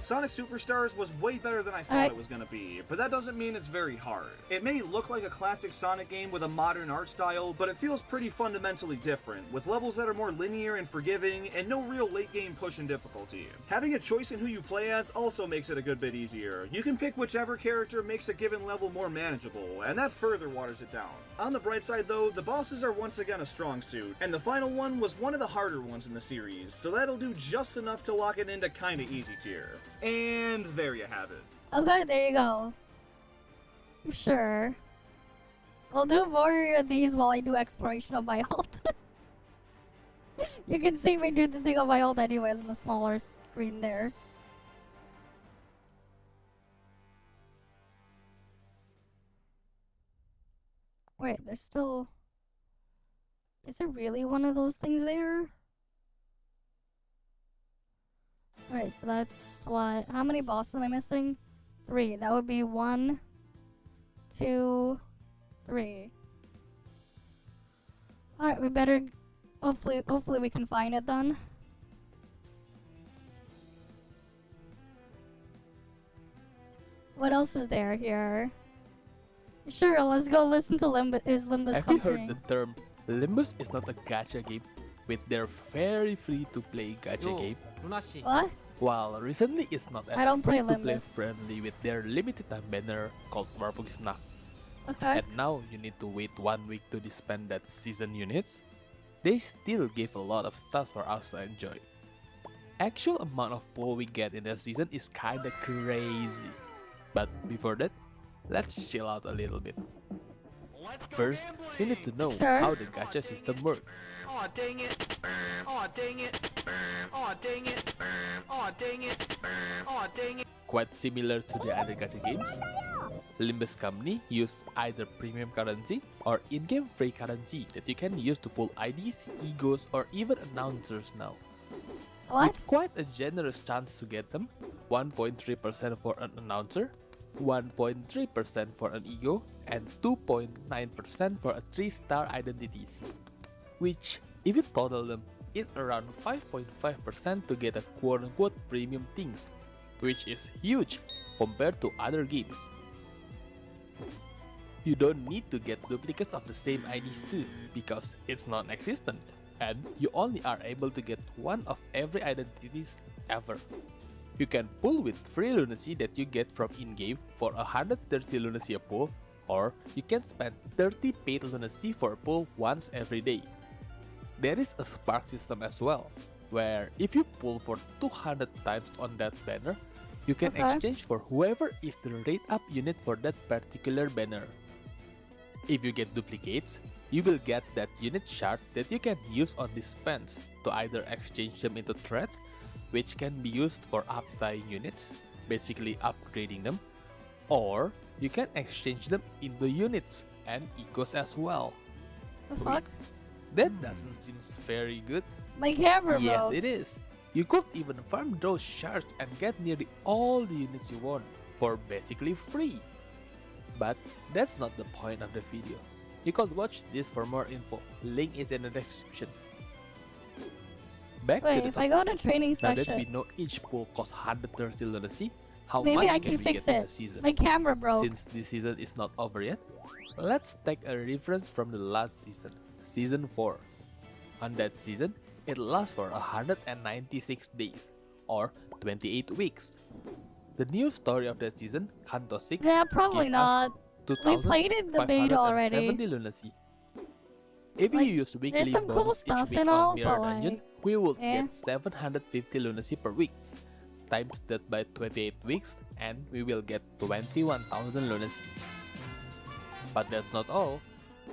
Sonic Superstars was way better than I thought it was going to be, but that doesn't mean it's very hard. It may look like a classic Sonic game with a modern art style, but it feels pretty fundamentally different, with levels that are more linear and forgiving, and no real late game push in difficulty. Having a choice in who you play as also makes it a good bit easier. You can pick whichever character makes a given level more manageable, and that further waters it down. On the bright side though, the bosses are once again a strong suit, and the final one was one of the harder ones in the series, so that'll do just enough to lock it into kinda easy tier. And there you have it. Okay, there you go. Sure. I'll do more of these while I do exploration of my ult. You can see me do the thing on my ult anyways in the smaller screen there. Wait, there's still... Is there really one of those things there? Alright, so that's what... How many bosses am I missing? 3. That would be 1, 2, 3. Alright, we better... Hopefully we can find it then. What else is there here? Sure, let's go listen to Limbus Company. Have you heard the term Limbus is not a gacha game with their very free-to-play gacha game? What? While recently it's not I as don't play free-to-play Limbus. friendly with their limited time banner called Warpugisnak. Okay. And now you need to wait 1 week to disband that season units. They still give a lot of stuff for us to enjoy. Actual amount of pull we get in that season is kinda crazy. But before that, let's chill out a little bit. First, you need to know how the gacha system works. Oh dang it! Oh dang it! Oh dang it! Oh dang it! Oh dang it! quite similar to the other gacha games. Limbus Company use either premium currency or in-game free currency that you can use to pull IDs, egos, or even announcers now. What? With quite a generous chance to get them, 1.3% for an announcer, 1.3% for an ego, and 2.9% for a 3-star identities. Which, if you total them, is around 5.5% to get a quote-unquote premium things, which is huge compared to other games. You don't need to get duplicates of the same IDs too, because it's non-existent, and you only are able to get one of every identities ever. You can pull with free lunacy that you get from in-game for 130 lunacy a pull, or you can spend 30 paid lunacy for a pull once every day. There is a spark system as well, where if you pull for 200 times on that banner, you can exchange for whoever is the rate up unit for that particular banner. If you get duplicates, you will get that unit shard that you can use on dispense to either exchange them into threads, which can be used for uptying units, basically upgrading them, or you can exchange them into units and egos as well. The fuck? That doesn't seem very good. My camera Yes, broke. it is. You could even farm those shards and get nearly all the units you want for basically free. But that's not the point of the video. You could watch this for more info. Link is in the description. Back Wait, to the if I go to training Now that session, we know each pool costs 130 lunacy, how maybe much I can can we fix get in it. the season? My camera broke. Since this season is not over yet, let's take a reference from the last season, Season 4. On that season, it lasts for 196 days, or 28 weeks. The new story of that season, Kanto 6, Yeah, probably gave not. us We played in the beta already. 2,570 lunacy. If Like, you use weekly there's some cool bonus stuff each week and all, on Mirror but Dungeon, like, we will eh. get 750 lunacy per week. Times that by 28 weeks, and we will get 21,000 lunacy. But that's not all.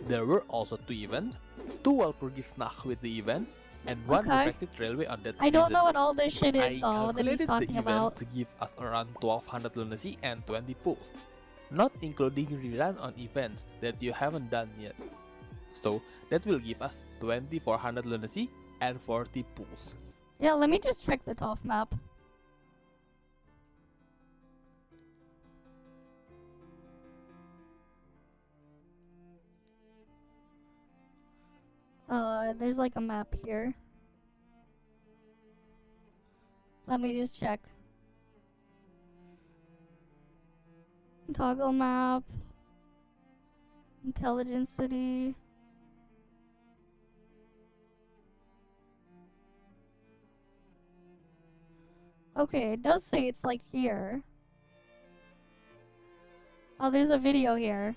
There were also 2 events, 2 Walpurgis snack with the event, and 1 refracted railway on that I season. don't know what all this shit is I though that he's calculated the talking event about. to give us around 1200 lunacy and 20 pulls, not including rerun on events that you haven't done yet. So that will give us 2400 lunacy and 40 pulls. Yeah, let me just check the ToF map. There's like a map here. Let me just check. Toggle map. Intelligence City. Okay, it does say it's like here. Oh, there's a video here.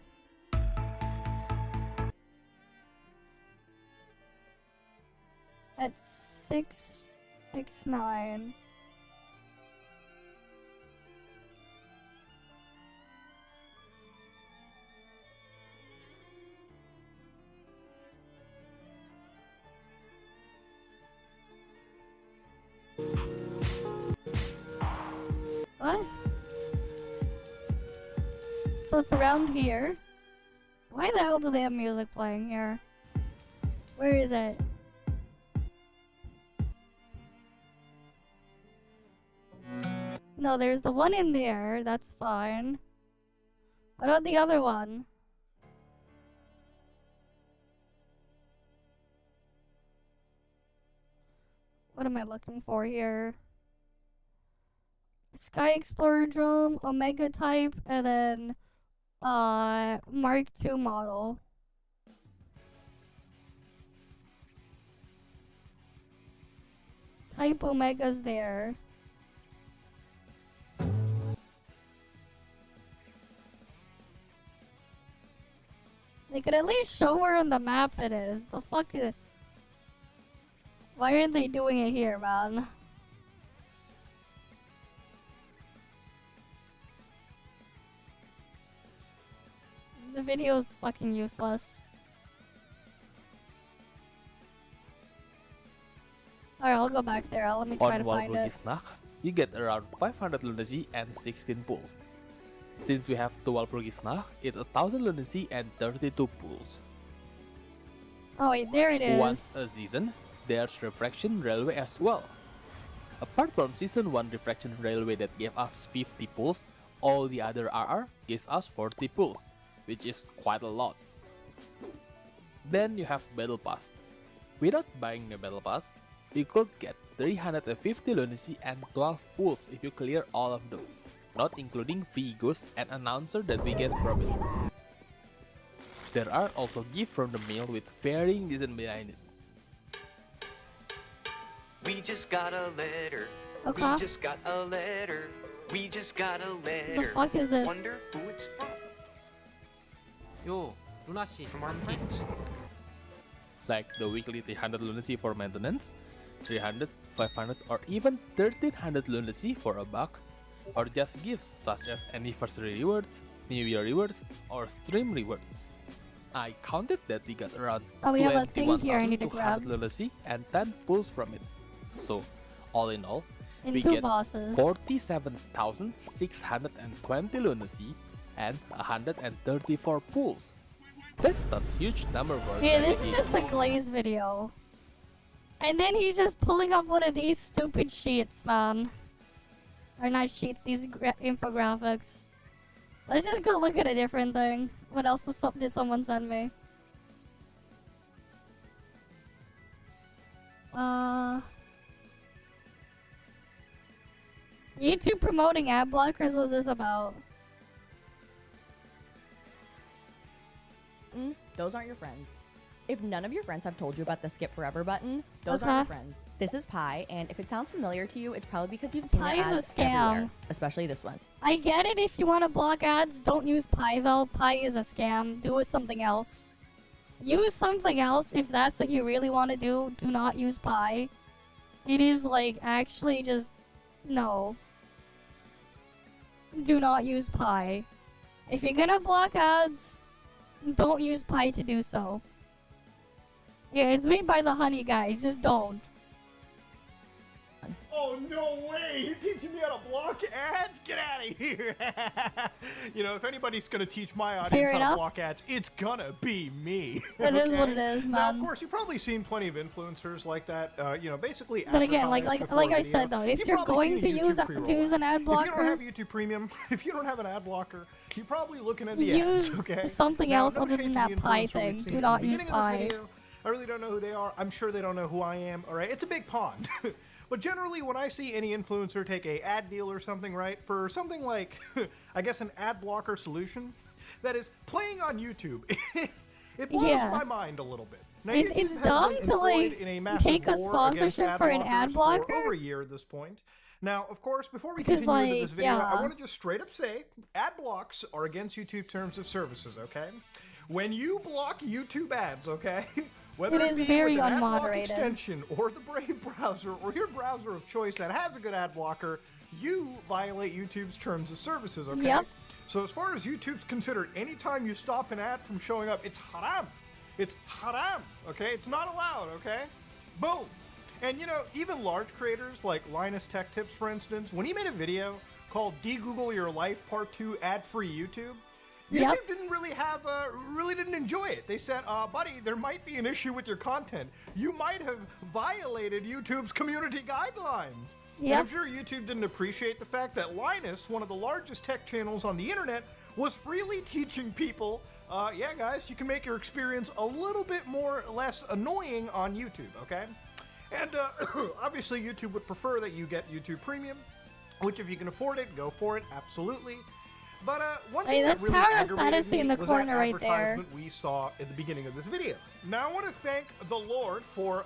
At 669. What? So it's around here. Why the hell do they have music playing here? Where is it? No, there's the one in there. That's fine. What about the other one? What am I looking for here? Sky Explorer drone, Omega type, and then Mark II model. Type Omega's there. They could at least show where on the map it is. The fuck is... Why aren't they doing it here, man? The video is fucking useless. Alright, I'll go back there. Let me try On to find it. Walpurgis snack, you get around 500 lunacy and 16 pulls. Since we have 12 rookies now, it's 1000 lunacy and 32 pulls. Oh wait, there it is. Once a season, there's Refraction Railway as well. Apart from Season 1 Refraction Railway that gave us 50 pulls, all the other RR gives us 40 pulls, which is quite a lot. Then you have Battle Pass. Without buying the Battle Pass, you could get 350 lunacy and 12 pulls if you clear all of them, not including free ghosts and announcer that we get from it. There are also gifts from the mail with varying reason behind it. We just got a letter. Okay. We just got a letter. We just got a letter. The fuck is this? Wonder who it's from. Yo, Luna 씨, From our friends. Like the weekly 300 lunacy for maintenance, 300, 500 or even 1300 lunacy for a buck, or just gifts such as anniversary rewards, New Year rewards, or stream rewards. I counted that we got around Oh, we have a thing here I need to 21,200 grab. lunacy and 10 pulls from it. So, all in all, And we 2 get bosses. 47,620 lunacy and 134 pulls. That's not a huge number for a Yeah, this is Dragon just a Glaze video. And then he's just pulling up one of these stupid sheets, man. Or not sheets, these infographics. Let's just go look at a different thing. What else did someone send me? YouTube promoting ad blockers, what's this about? Those aren't your friends. If none of your friends have told you about the skip forever button, those aren't your friends. This is Pi, and if it sounds familiar to you, it's probably because you've seen Pi it is a ads scam. everywhere, especially this one. I get it if you want to block ads, don't use Pi though. Pi is a scam. Do it something else. Use something else if that's what you really want to do. Do not use Pi. It is like actually just no. Do not use Pi. If you're gonna block ads, don't use Pi to do so. Yeah, it's made by the honey guys. Just don't. Oh, no way! You're teaching me how to block ads? Get out of here! You know, if anybody's gonna teach my audience Fair how enough. to block ads, it's gonna be me. That is what it Okay? is, Now, of man. course, you've probably seen plenty of influencers like that. You know, basically. But again, like advertise before like a I video. said though, if You've you're probably going to seen a use YouTube to pre-roll. use an ad If you don't blocker, have YouTube Premium, if you don't have an ad blocker, you're probably looking at the use ads. Okay. something Now, else no other shade than to the that Pi influencer we've thing. seen Do at not the use beginning of this Pi. video. I really don't know who they are. I'm sure they don't know who I am. All right, it's a big pond. But generally, when I see any influencer take a ad deal or something, right, for something like, I guess, an ad blocker solution that is playing on YouTube, it blows Yeah. my mind a little bit. Now, It's YouTube has dumb been to, like, employed in a massive take a war against sponsorship for an ad blockers blocker. for over a year at this point. Now, of course, before we Because, continue into like, this video, I yeah. want to just straight up say, ad blocks are against YouTube terms of services, okay? When you block YouTube ads, okay? Whether It it is be very with an ad block unmoderated. extension or the Brave browser or your browser of choice that has a good ad blocker, you violate YouTube's terms of services, okay? Yep. So as far as YouTube's considered, anytime you stop an ad from showing up, it's haram. It's haram, okay? It's not allowed, okay? Boom. And you know, even large creators like Linus Tech Tips, for instance, when he made a video called De-Google Your Life Part 2 Ad-Free YouTube, Yep. YouTube didn't really didn't enjoy it. They said, buddy, there might be an issue with your content. You might have violated YouTube's community guidelines. And Yep. I'm sure YouTube didn't appreciate the fact that Linus, one of the largest tech channels on the internet, was freely teaching people, yeah guys, you can make your experience a little bit more or less annoying on YouTube, okay? And obviously YouTube would prefer that you get YouTube Premium, which if you can afford it, go for it, absolutely. But one Hey, thing that's that really Tower of aggravated Fantasy me in the was corner that right there. advertisement we saw at the beginning of this video. Now I want to thank the Lord for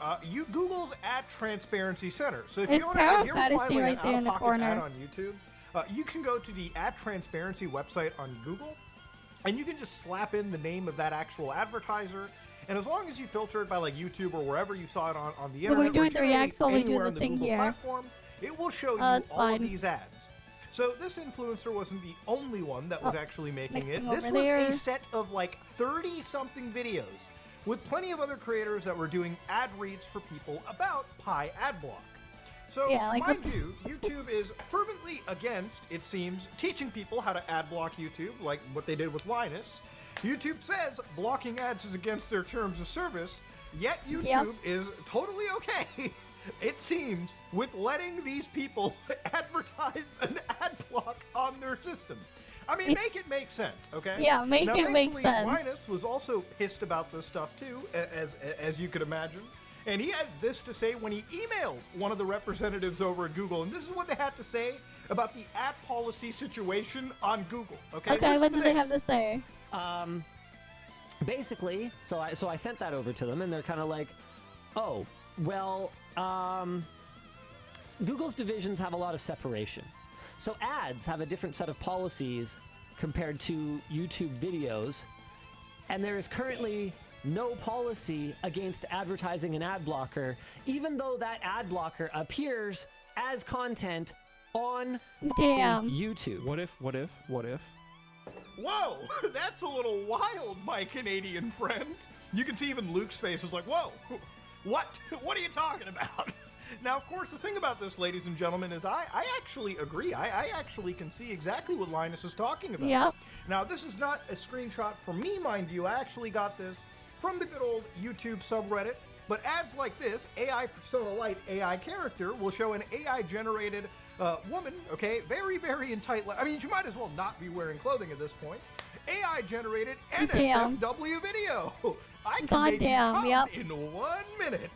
Google's Ad Transparency Center. So if It's you don't Tower have of you're Fantasy filing right an there in the out-of-pocket ad corner. on YouTube, you can go to the Ad Transparency website on Google, and you can just slap in the name of that actual advertiser. And as long as you filter it by like YouTube or wherever you saw it on the When we're internet, or doing the generally reacts, while we do anywhere the on the thing Google here. platform, it will show you That's all fine. of these ads. So this influencer wasn't the only one that was actually making next it. thing This over was there. a set of like 30-something videos with plenty of other creators that were doing ad reads for people about Pi Adblock. So, Yeah, like mind you, YouTube is fervently against, it seems, teaching people how to ad block YouTube, like what they did with Linus. YouTube says blocking ads is against their terms of service, yet YouTube is totally okay, it seems, with letting these people advertise an ad block on their system. I mean, make it make sense, okay? Yeah, make now, it make sense. Linus was also pissed about this stuff too, as you could imagine. And he had this to say when he emailed one of the representatives over at Google, and this is what they had to say about the ad policy situation on Google. Okay, Okay, what did they have to say? Basically, so I sent that over to them, and they're kind of like, oh, well, Google's divisions have a lot of separation. So ads have a different set of policies compared to YouTube videos, and there is currently no policy against advertising an ad blocker, even though that ad blocker appears as content on YouTube. What if? Whoa, that's a little wild, my Canadian friends. You can see even Luke's face is like, whoa, what are you talking about? Now, of course, the thing about this, ladies and gentlemen, is I actually agree. I actually can see exactly what Linus is talking about. Yep. Now, this is not a screenshot from me, mind you. I actually got this from the good old YouTube subreddit. But ads like this, AI Persona Light AI character, will show an AI-generated woman, okay, very, very entitled. I mean, she might as well not be wearing clothing at this point. AI-generated NSFW video. I can make it come in 1 minute.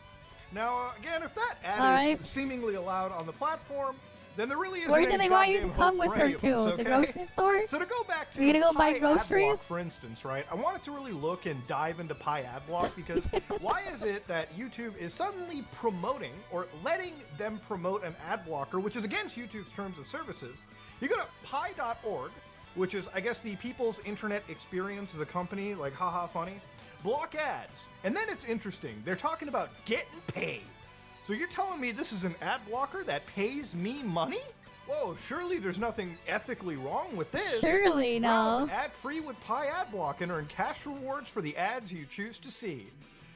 Now, again, if that ad is seemingly allowed on the platform, then there really isn't Where any do they want you to goddamn come hope with for her any of us, to? The okay? grocery store? So to go back to You gonna go buy Pi groceries? Adblock, for instance, right? I wanted to really look and dive into Pi Adblock because why is it that YouTube is suddenly promoting or letting them promote an ad blocker, which is against YouTube's terms of services? You go to pi.org, which is, I guess, the People's Internet Experience as a company, like haha funny, block ads. And then it's interesting. They're talking about getting paid. So you're telling me this is an ad blocker that pays me money? Whoa, surely there's nothing ethically wrong with this. Surely no. Ad-free with Pi Adblock and earn cash rewards for the ads you choose to see.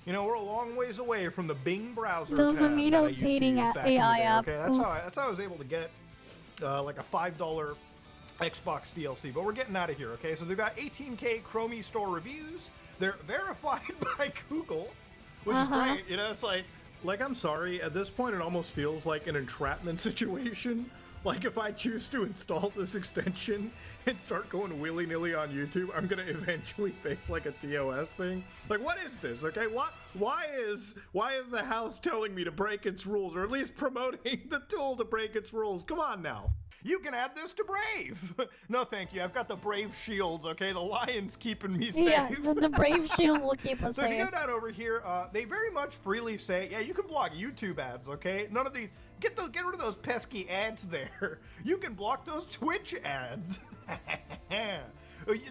You know, we're a long ways away from the Bing browser. Those tab that I amino used to dating use back in the AI day, apps. Okay? That's how I was able to get like a $5 Xbox DLC. But we're getting out of here, okay? So they've got 18K Chromie Store reviews. They're verified by Google, which is great. You know, it's like, I'm sorry, at this point it almost feels like an entrapment situation. Like, if I choose to install this extension and start going willy-nilly on YouTube, I'm gonna eventually face like a TOS thing. Like, what is this? Okay, why is the house telling me to break its rules, or at least promoting the tool to break its rules? Come on now. You can add this to Brave. No, thank you. I've got the Brave Shield, okay? The lion's keeping me safe. Yeah, the Brave Shield will keep us so safe. So if you go down over here, they very much freely say, yeah, you can block YouTube ads, okay? None of these, get rid of those pesky ads there. You can block those Twitch ads. And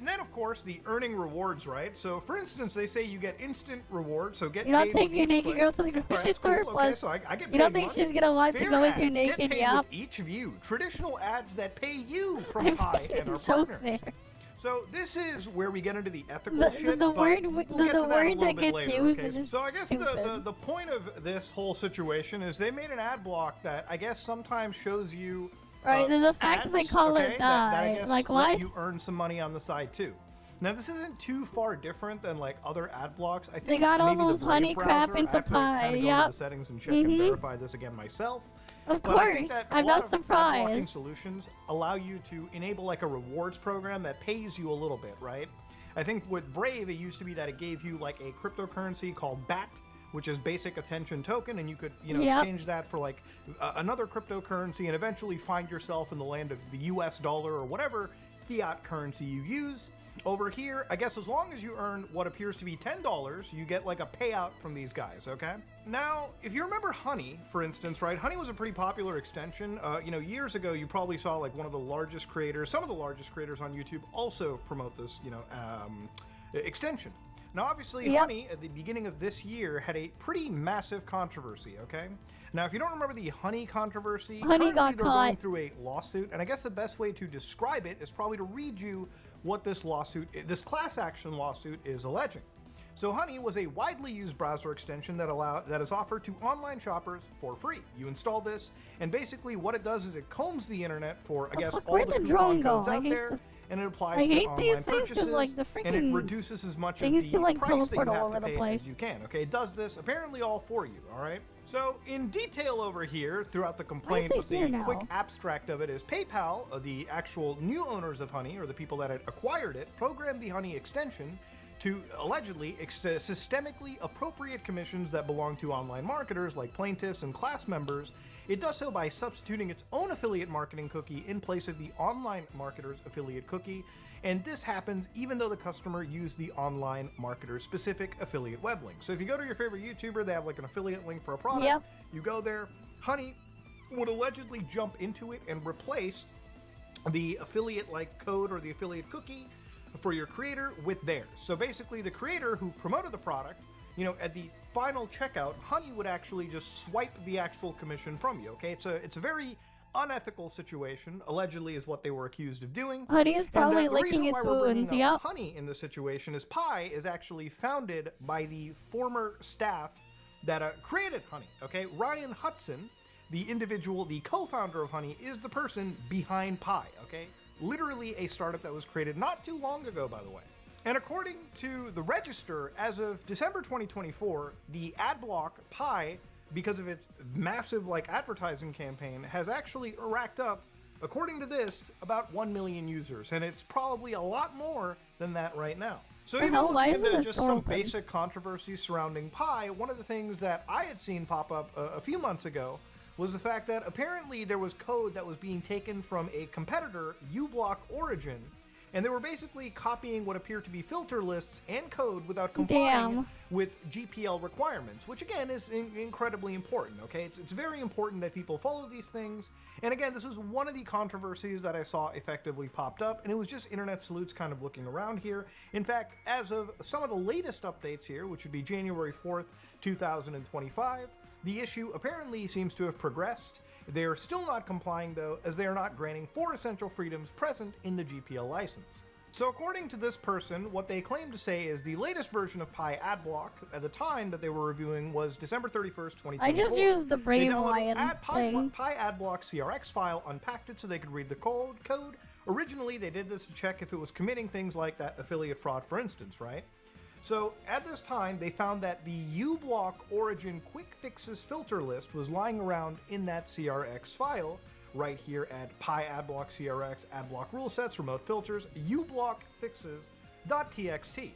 then, of course, the earning rewards, right? So, for instance, they say you get instant rewards, so get You're not paid taking your with each naked click. girl to the grocery store, Cool. plus Okay, so I get you don't paid think money. she's gonna want to Fair go with your ads. Get naked paid yap? with each view. Traditional ads that pay you from I'm Pi and our so partners. fair. So this is where we get into the ethical The shit. but word, we'll the get to that a word little that bit gets later, used okay? is just So I guess stupid. the point of this whole situation is they made an ad block that I guess sometimes shows you Right, and the fact that they call it that I guess like let what? you earn some money on the side too. Now this isn't too far different than like other ad blocks. I think They got all maybe the those Brave honey crap browser, into I have to Pi, kinda go yep. into the settings and check and verify this again myself. Of But I think course, that a I'm lot not of ad blocking surprised. solutions allow you to enable like a rewards program that pays you a little bit, right? I think with Brave, it used to be that it gave you like a cryptocurrency called BAT, which is basic attention token, and you could, exchange that for like another cryptocurrency and eventually find yourself in the land of the US dollar or whatever fiat currency you use. Over here, I guess as long as you earn what appears to be $10, you get like a payout from these guys, okay? Now, if you remember Honey, for instance, right? Honey was a pretty popular extension. Years ago, you probably saw like one of the largest creators, some of the largest creators on YouTube also promote this, extension. Now, obviously, Honey, at the beginning of this year, had a pretty massive controversy, okay? Now, if you don't remember the Honey controversy, Honey got they're going caught. through a lawsuit, and I guess the best way to describe it is probably to read you what this lawsuit, this class action lawsuit is alleging. So Honey was a widely used browser extension that is offered to online shoppers for free. You install this, and basically what it does is it combs the internet for, I guess, all the coupon codes out there, and it applies to online these things purchases, like the and it freaking reduces as much of things the can, like, price that you teleport all have over to the pay place. as you can. Okay, it does this apparently all for you. All right. So in detail over here, throughout the complaint, it here the now? quick abstract of it is PayPal, the actual new owners of Honey, or the people that had acquired it, programmed the Honey extension to allegedly systemically appropriate commissions that belong to online marketers like plaintiffs and class members. It does so by substituting its own affiliate marketing cookie in place of the online marketer's affiliate cookie, and this happens even though the customer used the online marketer's specific affiliate web link. So if you go to your favorite YouTuber, they have like an affiliate link for a product, Yep. you go there, Honey would allegedly jump into it and replace the affiliate like code or the affiliate cookie for your creator with theirs. So basically the creator who promoted the product, you know, at the final checkout, Honey would actually just swipe the actual commission from you, okay? It's a very unethical situation, allegedly is what they were accused of doing. Honey is probably the licking reason its why we're bringing wounds, up yep. Honey in this situation is Pi is actually founded by the former staff that created Honey, okay? Ryan Hudson, the individual, the co-founder of Honey, is the person behind Pi, okay? Literally a startup that was created not too long ago, by the way. And according to the Register, as of December 2024, the ad block Pi, because of its massive advertising campaign, has actually racked up, according to this, about 1 million users, and it's probably a lot more than that right now. So even looking into just some basic controversies surrounding Pi, one of the things that I had seen pop up a few months ago was the fact that apparently there was code that was being taken from a competitor, uBlock Origin, and they were basically copying what appeared to be filter lists and code without complying with GPL requirements, which again is incredibly important, okay? It's very important that people follow these things, and again, this was one of the controversies that I saw effectively popped up, and it was just Internet Salutes kind of looking around here. In fact, as of some of the latest updates here, which would be January 4th, 2025, the issue apparently seems to have progressed. They're still not complying though, as they are not granting 4 essential freedoms present in the GPL license. So according to this person, what they claim to say is the latest version of Pi Adblock at the time that they were reviewing was December 31st, 2024. I just used the Brave Lion thing. Pi Adblock CRX file, unpacked it so they could read the code. Originally, they did this to check if it was committing things like that affiliate fraud, for instance, right? So at this time, they found that the uBlock Origin Quick Fixes filter list was lying around in that CRX file right here at Pi Adblock CRX Adblock Rule Sets Remote Filters uBlock Fixes.txt.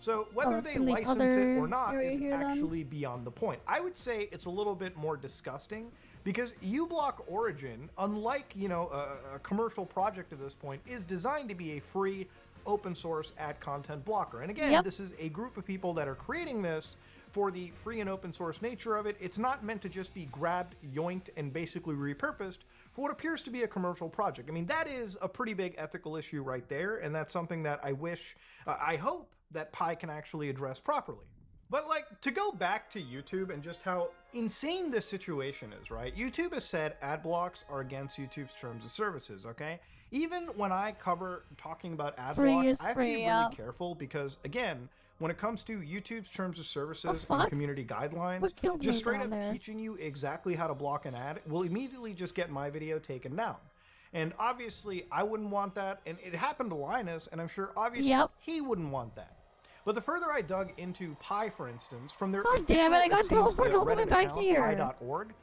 So whether they license it or not is actually beyond the point. I would say it's a little bit more disgusting because uBlock Origin, unlike a commercial project at this point, is designed to be a free open source ad content blocker. And again, this is a group of people that are creating this for the free and open source nature of it. It's not meant to just be grabbed, yoinked, and basically repurposed for what appears to be a commercial project. I mean, that is a pretty big ethical issue right there, and that's something that I hope that Pi can actually address properly. But to go back to YouTube and just how insane this situation is, right? YouTube has said ad blocks are against YouTube's terms of services, okay? Even when I cover talking about ad blocks, I have to be really careful because, again, when it comes to YouTube's terms of services and community guidelines, just straight up teaching you exactly how to block an ad will immediately just get my video taken down. And obviously, I wouldn't want that, and it happened to Linus, and I'm sure obviously he wouldn't want that. But the further I dug into Pi, for instance, from their I got teleported all the way back here. Pi.org,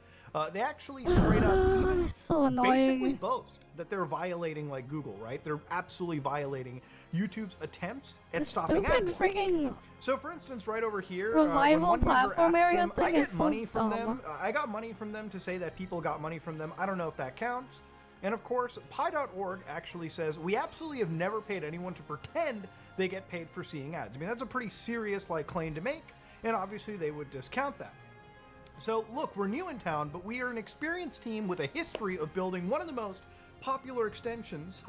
they actually straight up so basically boast that they're violating Google, right? They're absolutely violating YouTube's attempts at stopping ad blocking. So for instance, right over here, revival platform area thing I get is money so from dumb. them. I got money from them to say that people got money from them. I don't know if that counts. And of course, Pi.org actually says, we absolutely have never paid anyone to pretend they get paid for seeing ads. I mean, that's a pretty serious claim to make, and obviously they would discount that. So look, we're new in town, but we are an experienced team with a history of building one of the most popular extensions,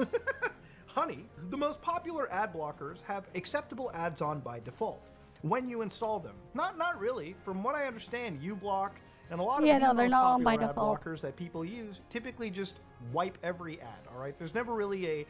Honey. The most popular ad blockers have acceptable ads on by default when you install them. Not really. From what I understand, uBlock and a lot of the most popular ad blockers that people use typically just wipe every ad, all right? There's never really a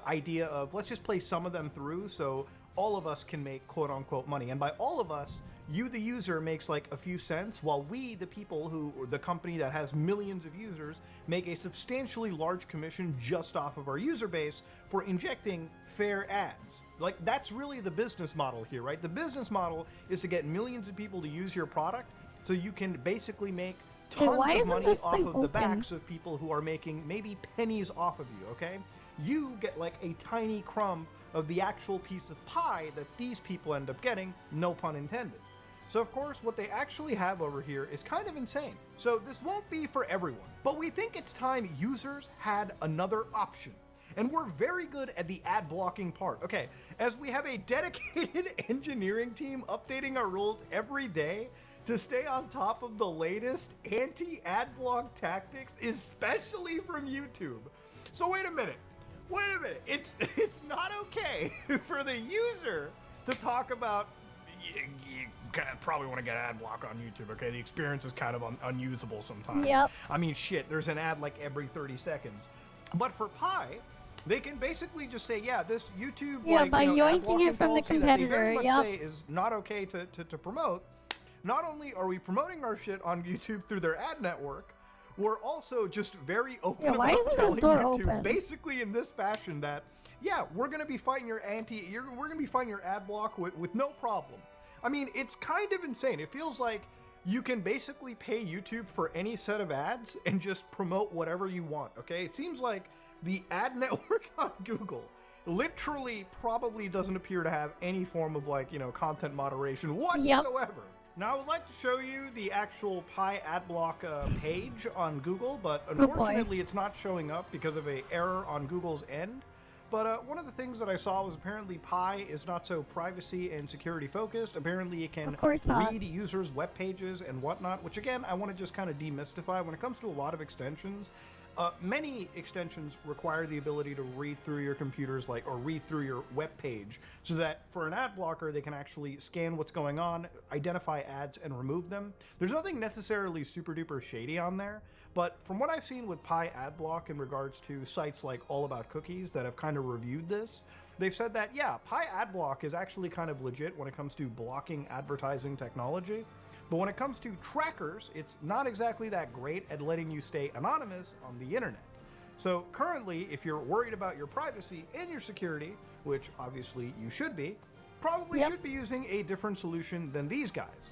idea of let's just play some of them through, so all of us can make quote-unquote money. And by all of us, you, the user, makes like a few cents, while we, the people who, or the company that has millions of users, make a substantially large commission just off of our user base for injecting fair ads. Like, that's really the business model here, right? The business model is to get millions of people to use your product so you can basically make tons of money off of the backs of people who are making maybe pennies off of you, okay? You get like a tiny crumb of the actual piece of pie that these people end up getting, no pun intended. So of course, what they actually have over here is kind of insane. So this won't be for everyone, but we think it's time users had another option. And we're very good at the ad blocking part. Okay, as we have a dedicated engineering team updating our rules every day to stay on top of the latest anti-ad block tactics, especially from YouTube. So wait a minute, it's not okay for the user to talk about, you probably want to get ad block on YouTube, okay? The experience is kind of unusable sometimes. Yep. I mean, shit, there's an ad like every 30 seconds. But for Pi, they can basically just say, yeah, this YouTube, by yoinking it from the competitor, say is not okay to promote. Not only are we promoting our shit on YouTube through their ad network, we're also just very open about why isn't this telling door YouTube open? basically in this fashion that, yeah, we're gonna be fighting your we're gonna be fighting your ad block with no problem. I mean, it's kind of insane. It feels like you can basically pay YouTube for any set of ads and just promote whatever you want, okay? It seems like the ad network on Google literally probably doesn't appear to have any form of content moderation whatsoever. Now I would like to show you the actual Pi ad block page on Google, but unfortunately it's not showing up because of an error on Google's end. But one of the things that I saw was apparently Pi is not so privacy and security focused. Apparently it can read users' web pages and whatnot, which again, I want to just kind of demystify. When it comes to a lot of extensions, many extensions require the ability to read through your computer's or read through your web page, so that for an ad blocker, they can actually scan what's going on, identify ads, and remove them. There's nothing necessarily super duper shady on there, but from what I've seen with Pi ad block in regards to sites like All About Cookies that have kind of reviewed this, they've said that, yeah, Pi ad block is actually kind of legit when it comes to blocking advertising technology. But when it comes to trackers, it's not exactly that great at letting you stay anonymous on the internet. So currently, if you're worried about your privacy and your security, which obviously you should be, probably should be using a different solution than these guys.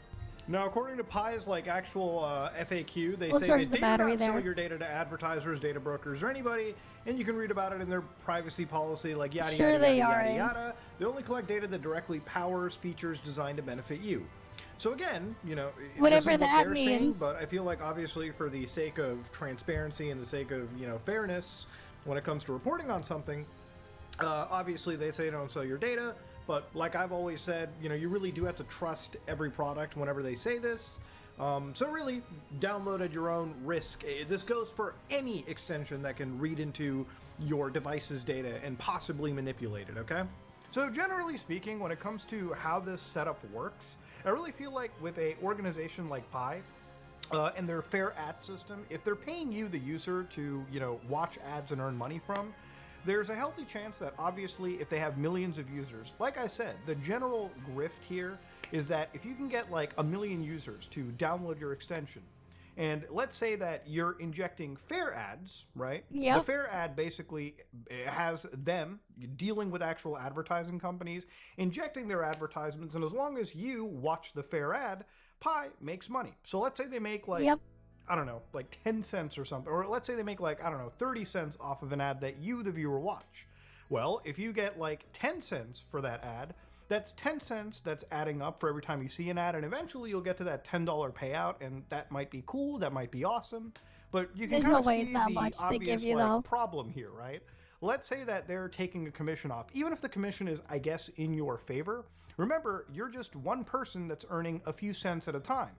Now, according to Pi's actual FAQ, they say they do not sell your data to advertisers, data brokers, or anybody, and you can read about it in their privacy policy, yada, yada, yada. They only collect data that directly powers features designed to benefit you. So again, whatever that means. Saying, but I feel like obviously for the sake of transparency and the sake of, fairness, when it comes to reporting on something, obviously they say don't sell your data, but like I've always said, you really do have to trust every product whenever they say this. So really, download at your own risk. This goes for any extension that can read into your device's data and possibly manipulate it, okay? So generally speaking, when it comes to how this setup works, I really feel like with an organization like Pi and their fair ad system, if they're paying you, the user, to watch ads and earn money from, there's a healthy chance that obviously if they have millions of users, like I said, the general grift here is that if you can get 1 million users to download your extension, and let's say that you're injecting fair ads, right? Yep. The fair ad basically has them dealing with actual advertising companies, injecting their advertisements, and as long as you watch the fair ad, Pi makes money. So let's say they make I don't know, 10 cents or something, or let's say they make 30 cents off of an ad that you, the viewer, watch. Well, if you get 10 cents for that ad, that's 10 cents that's adding up for every time you see an ad, and eventually you'll get to that $10 payout, and that might be cool, that might be awesome, but you can kind of see the obvious problem here, right? Let's say that they're taking a commission off. Even if the commission is, I guess, in your favor, remember, you're just one person that's earning a few cents at a time.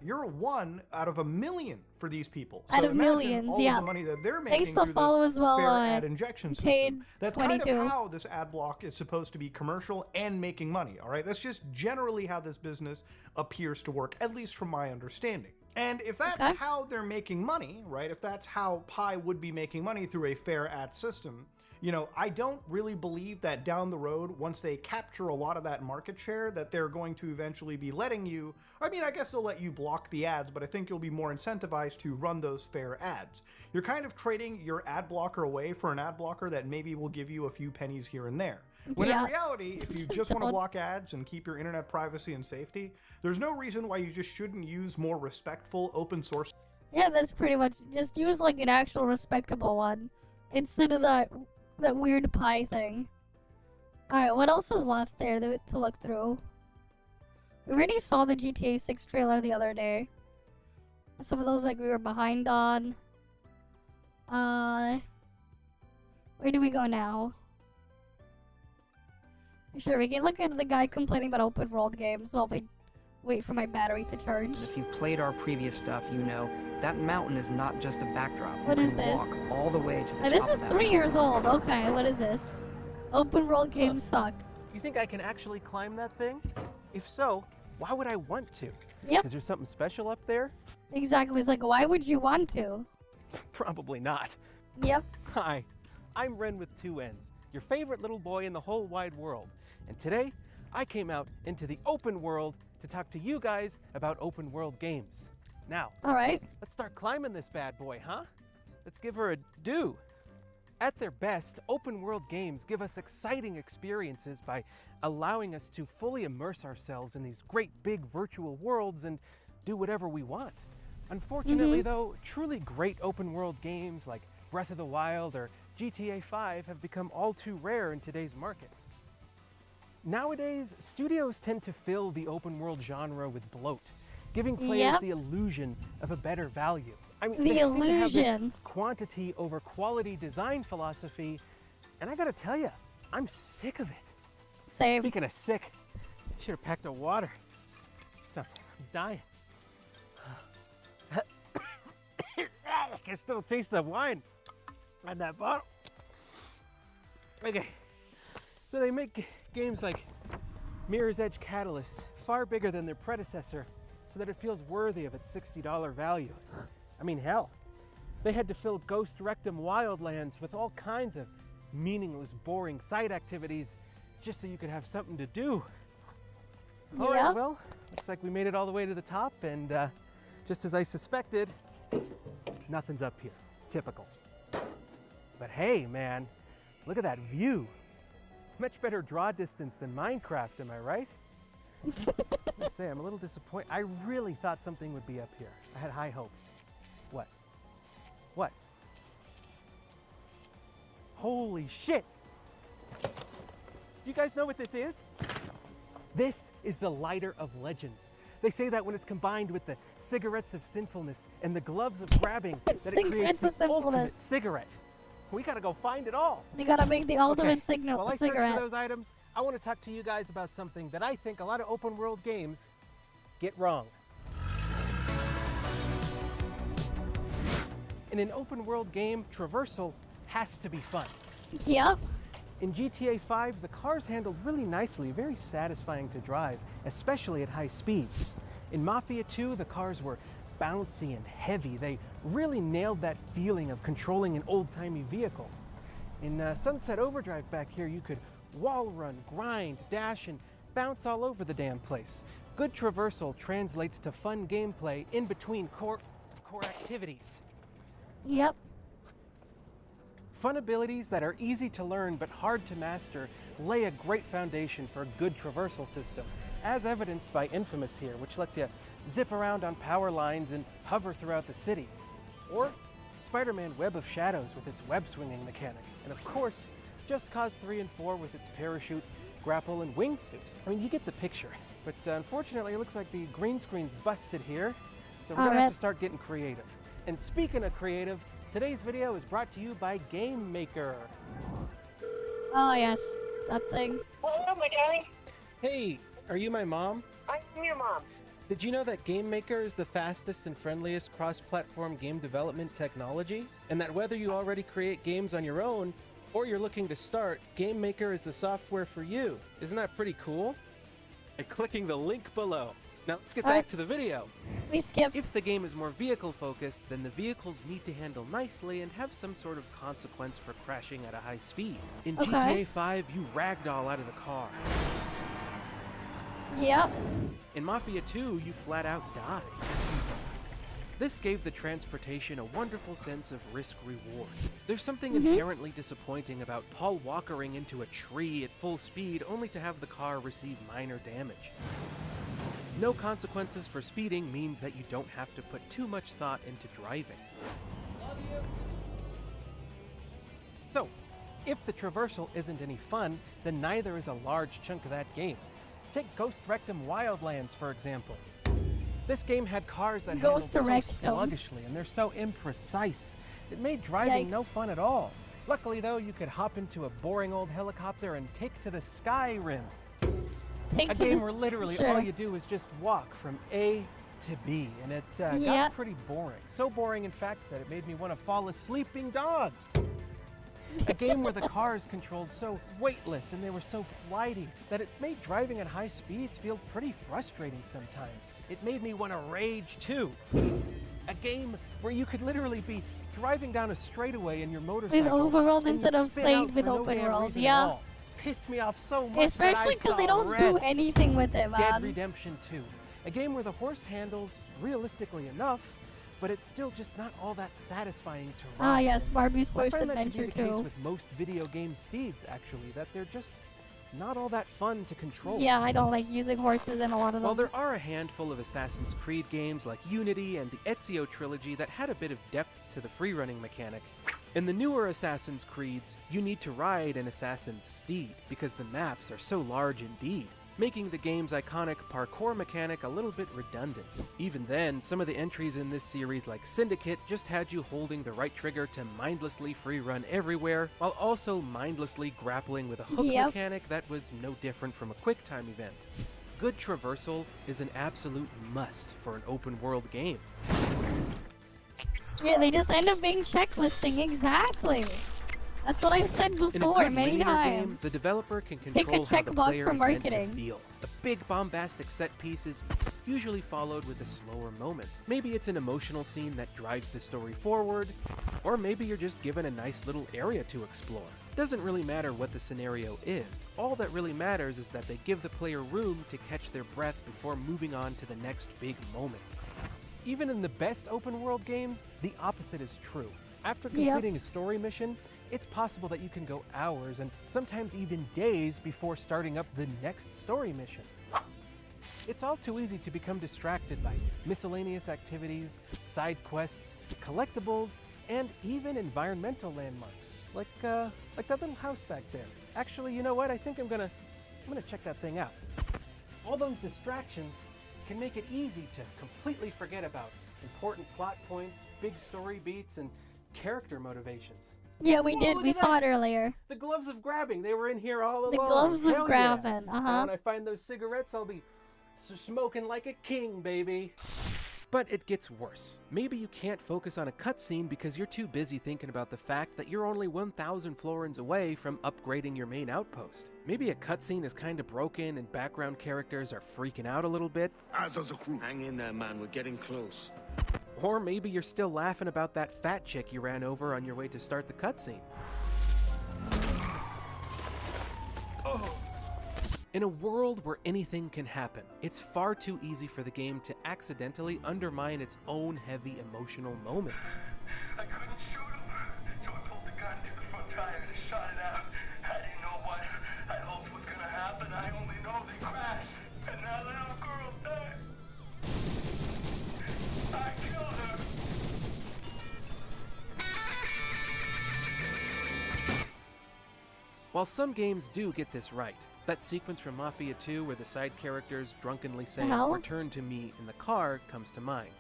You're one out of a million for these people. So out of millions, all of the money that they're making Thanks to follow as well. Fair ad injection system. That's 22. kind of how this ad block is supposed to be commercial and making money. All right, that's just generally how this business appears to work, at least from my understanding. And if that's how they're making money, right? If that's how Pi would be making money through a fair ad system, You know, I don't really believe that down the road, once they capture a lot of that market share, that they're going to eventually be letting you, I mean, I guess they'll let you block the ads, but I think you'll be more incentivized to run those fair ads. You're kind of trading your ad blocker away for an ad blocker that maybe will give you a few pennies here and there. When in reality, if you just want to block ads and keep your internet privacy and safety, there's no reason why you just shouldn't use more respectful open source. Yeah, that's pretty much, just use like an actual respectable one instead of that weird pie thing. Alright, what else is left there to look through? We already saw the GTA 6 trailer the other day. Some of those like we were behind on. Where do we go now? Sure, we can look at the guy complaining about open world games while we wait for my battery to charge. If you've played our previous stuff, you know that mountain is not just a backdrop. What is this? Walk all the way to the top This is of that 3 mountain. years old. Okay, what is this? Open world games suck. You think I can actually climb that thing? If so, why would I want to? Yep. Is there something special up there? Exactly. It's like, why would you want to? Probably not. Yep. Hi, I'm Ren with 2 N's, your favorite little boy in the whole wide world. And today, I came out into the open world to talk to you guys about open world games. Now, let's start climbing this bad boy, huh? Let's give her a do. At their best, open world games give us exciting experiences by allowing us to fully immerse ourselves in these great big virtual worlds and do whatever we want. Unfortunately, though, truly great open world games like Breath of the Wild or GTA 5 have become all too rare in today's market. Nowadays, studios tend to fill the open world genre with bloat, giving players the illusion of a better value. I mean, they seem to have this quantity over quality design philosophy, and I gotta tell you, I'm sick of it. Same. Speaking of sick, should have packed a water. Something, I'm dying. I can still taste the wine on that bottle. Okay, so they make games like Mirror's Edge Catalyst, far bigger than their predecessor, so that it feels worthy of its $60 value. I mean, hell, they had to fill Ghost Rectum Wildlands with all kinds of meaningless, boring side activities just so you could have something to do. All right, well, looks like we made it all the way to the top, and just as I suspected, nothing's up here. Typical. But hey, man, look at that view. Much better draw distance than Minecraft, am I right? I must say, I'm a little disappointed. I really thought something would be up here. I had high hopes. What? What? Holy shit! You guys know what this is? This is the lighter of legends. They say that when it's combined with the cigarettes of sinfulness and the gloves of grabbing, that it creates the ultimate cigarette. We gotta go find it all. They gotta make the ultimate While I search cigarette. for those items, I want to talk to you guys about something that I think a lot of open world games get wrong. In an open world game, traversal has to be fun. Yep. In GTA 5, the cars handled really nicely, very satisfying to drive, especially at high speeds. In Mafia 2, the cars were bouncy and heavy. They really nailed that feeling of controlling an old-timey vehicle. In Sunset Overdrive back here, you could wall run, grind, dash, and bounce all over the damn place. Good traversal translates to fun gameplay in between core activities. Yep. Fun abilities that are easy to learn but hard to master lay a great foundation for a good traversal system, as evidenced by Infamous here, which lets you zip around on power lines and hover throughout the city. Or Spider-Man Web of Shadows with its web swinging mechanic. And of course, Just Cause 3 and 4 with its parachute, grapple, and wingsuit. I mean, you get the picture. But unfortunately, it looks like the green screen's busted here, so we're gonna have to start getting creative. And speaking of creative, today's video is brought to you by Game Maker. Oh yes, that thing. Hello, my darling. Hey, are you my mom? I'm your mom. Did you know that Game Maker is the fastest and friendliest cross-platform game development technology? And that whether you already create games on your own, or you're looking to start, Game Maker is the software for you. Isn't that pretty cool? By clicking the link below. Now let's get back to the video. We skipped. If the game is more vehicle-focused, then the vehicles need to handle nicely and have some sort of consequence for crashing at a high speed. In GTA 5, you ragdoll out of the car. Yep. In Mafia 2, you flat out die. This gave the transportation a wonderful sense of risk-reward. There's something inherently disappointing about Paul walkering into a tree at full speed only to have the car receive minor damage. No consequences for speeding means that you don't have to put too much thought into driving. So, if the traversal isn't any fun, then neither is a large chunk of that game. Take Ghost Rectum Wildlands, for example. This game had cars that handled so sluggishly, and they're so imprecise. It made driving no fun at all. Luckily, though, you could hop into a boring old helicopter and take to the sky rim. A game where literally all you do is just walk from A to B, and it got pretty boring. So boring, in fact, that it made me want to fall asleep being dogs. A game where the cars controlled so weightless and they were so flighty that it made driving at high speeds feel pretty frustrating sometimes. It made me want to rage too. A game where you could literally be driving down a straightaway in your motorcycle with overworld and instead of spin playing out with for no open damn world. reason at Yeah. all. Pissed me off so much. Especially because they don't do anything with it, man. Dead Redemption 2. A game where the horse handles realistically enough, but it's still just not all that satisfying to ride. Ah, yes, Barbie's I Horse find that to Adventure be the case 2. with most video game steeds, actually, that they're just not all that fun to control. Yeah, I don't like using horses in a lot of them. While there are a handful of Assassin's Creed games like Unity and the Ezio trilogy that had a bit of depth to the free-running mechanic, in the newer Assassin's Creeds, you need to ride an assassin's steed because the maps are so large indeed, making the game's iconic parkour mechanic a little bit redundant. Even then, some of the entries in this series like Syndicate just had you holding the right trigger to mindlessly free run everywhere, while also mindlessly grappling with a hook mechanic that was no different from a QuickTime event. Good traversal is an absolute must for an open world game. Yeah, they just end up being checklisting, exactly. That's what I've said before many times. Game, the developer can Take a control how the checkbox player for is meant to marketing. feel. A big bombastic set piece is usually followed with a slower moment. Maybe it's an emotional scene that drives the story forward, or maybe you're just given a nice little area to explore. Doesn't really matter what the scenario is. All that really matters is that they give the player room to catch their breath before moving on to the next big moment. Even in the best open world games, the opposite is true. After completing a story mission, it's possible that you can go hours and sometimes even days before starting up the next story mission. It's all too easy to become distracted by miscellaneous activities, side quests, collectibles, and even environmental landmarks, like that little house back there. Actually, you know what? I think I'm gonna check that thing out. All those distractions can make it easy to completely forget about important plot points, big story beats, and character motivations. Yeah, we did. We saw it earlier. The gloves of grabbing, they were in here all along. The gloves of Hell grabbing, yeah. And when I find those cigarettes, I'll be smoking like a king, baby. But it gets worse. Maybe you can't focus on a cutscene because you're too busy thinking about the fact that you're only 1,000 florins away from upgrading your main outpost. Maybe a cutscene is kinda broken and background characters are freaking out a little bit. As a crew. Hang in there, man. We're getting close. Or maybe you're still laughing about that fat chick you ran over on your way to start the cutscene. In a world where anything can happen, it's far too easy for the game to accidentally undermine its own heavy emotional moments. I couldn't shoot him, so I pulled the gun to the front tire and shot it out. I didn't know what I hoped was gonna happen. I only know they crashed, and that little girl died. I killed her. While some games do get this right, that sequence from Mafia 2 where the side characters drunkenly say, "Return to me" in the car comes to mind.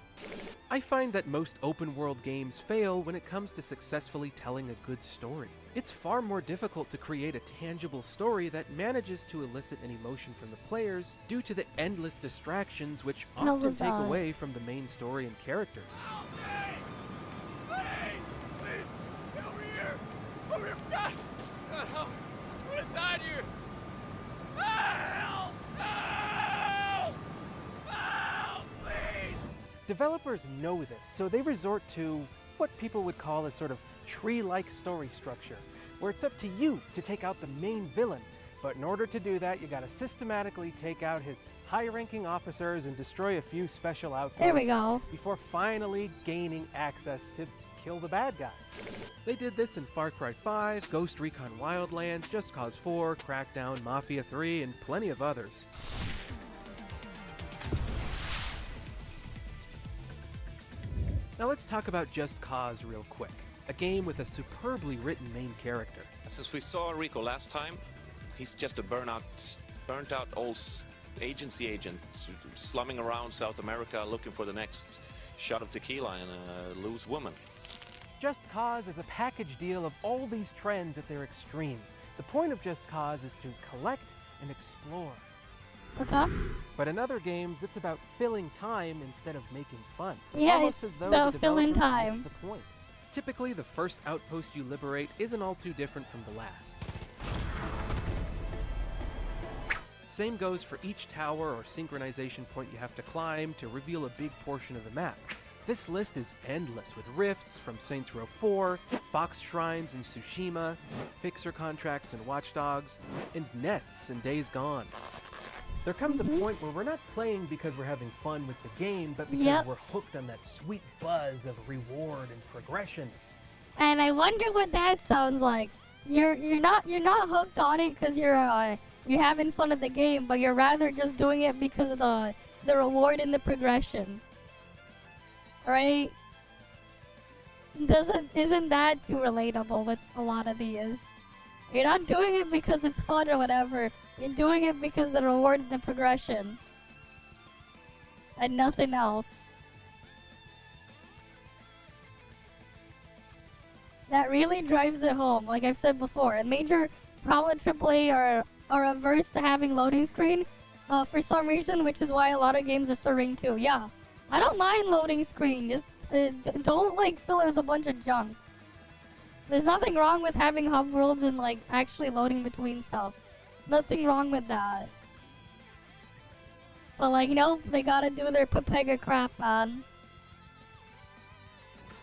I find that most open world games fail when it comes to successfully telling a good story. It's far more difficult to create a tangible story that manages to elicit an emotion from the players due to the endless distractions which often take away from the main story and characters. Please, over here! Over here! God! God, help! I'm gonna die here! Help! Help! Help, please! Developers know this, so they resort to what people would call a sort of tree-like story structure, where it's up to you to take out the main villain. But in order to do that, you gotta systematically take out his high-ranking officers and destroy a few special outposts. There we go. Before finally gaining access to kill the bad guy. They did this in Far Cry 5, Ghost Recon Wildlands, Just Cause 4, Crackdown, Mafia 3, and plenty of others. Now let's talk about Just Cause real quick, a game with a superbly written main character. Since we saw Rico last time, he's just a burnt out old agency agent slumming around South America looking for the next shot of tequila and a loose woman. Just Cause is a package deal of all these trends at their extreme. The point of Just Cause is to collect and explore. Okay. But in other games, it's about filling time instead of making fun. Yeah, Almost it's as though the the filling developers time. missed the point. Typically, the first outpost you liberate isn't all too different from the last. Same goes for each tower or synchronization point you have to climb to reveal a big portion of the map. This list is endless, with rifts from Saints Row 4, Fox Shrines in Tsushima, Fixer contracts in Watch Dogs, and nests in Days Gone. There comes a point where we're not playing because we're having fun with the game, but because we're hooked on that sweet buzz of reward and progression. And I wonder what that sounds like. You're not hooked on it because you're having fun at the game, but you're rather just doing it because of the reward and the progression. Right? Isn't that too relatable with a lot of these? You're not doing it because it's fun or whatever. You're doing it because of the reward and the progression. And nothing else. That really drives it home, like I've said before. A major problem with AAA are averse to having loading screen for some reason, which is why a lot of games are still Ring 2. Yeah, I don't mind loading screen, just don't like fill it with a bunch of junk. There's nothing wrong with having hub worlds and like actually loading between stuff. Nothing wrong with that. But like, nope, they gotta do their Pepega crap, man.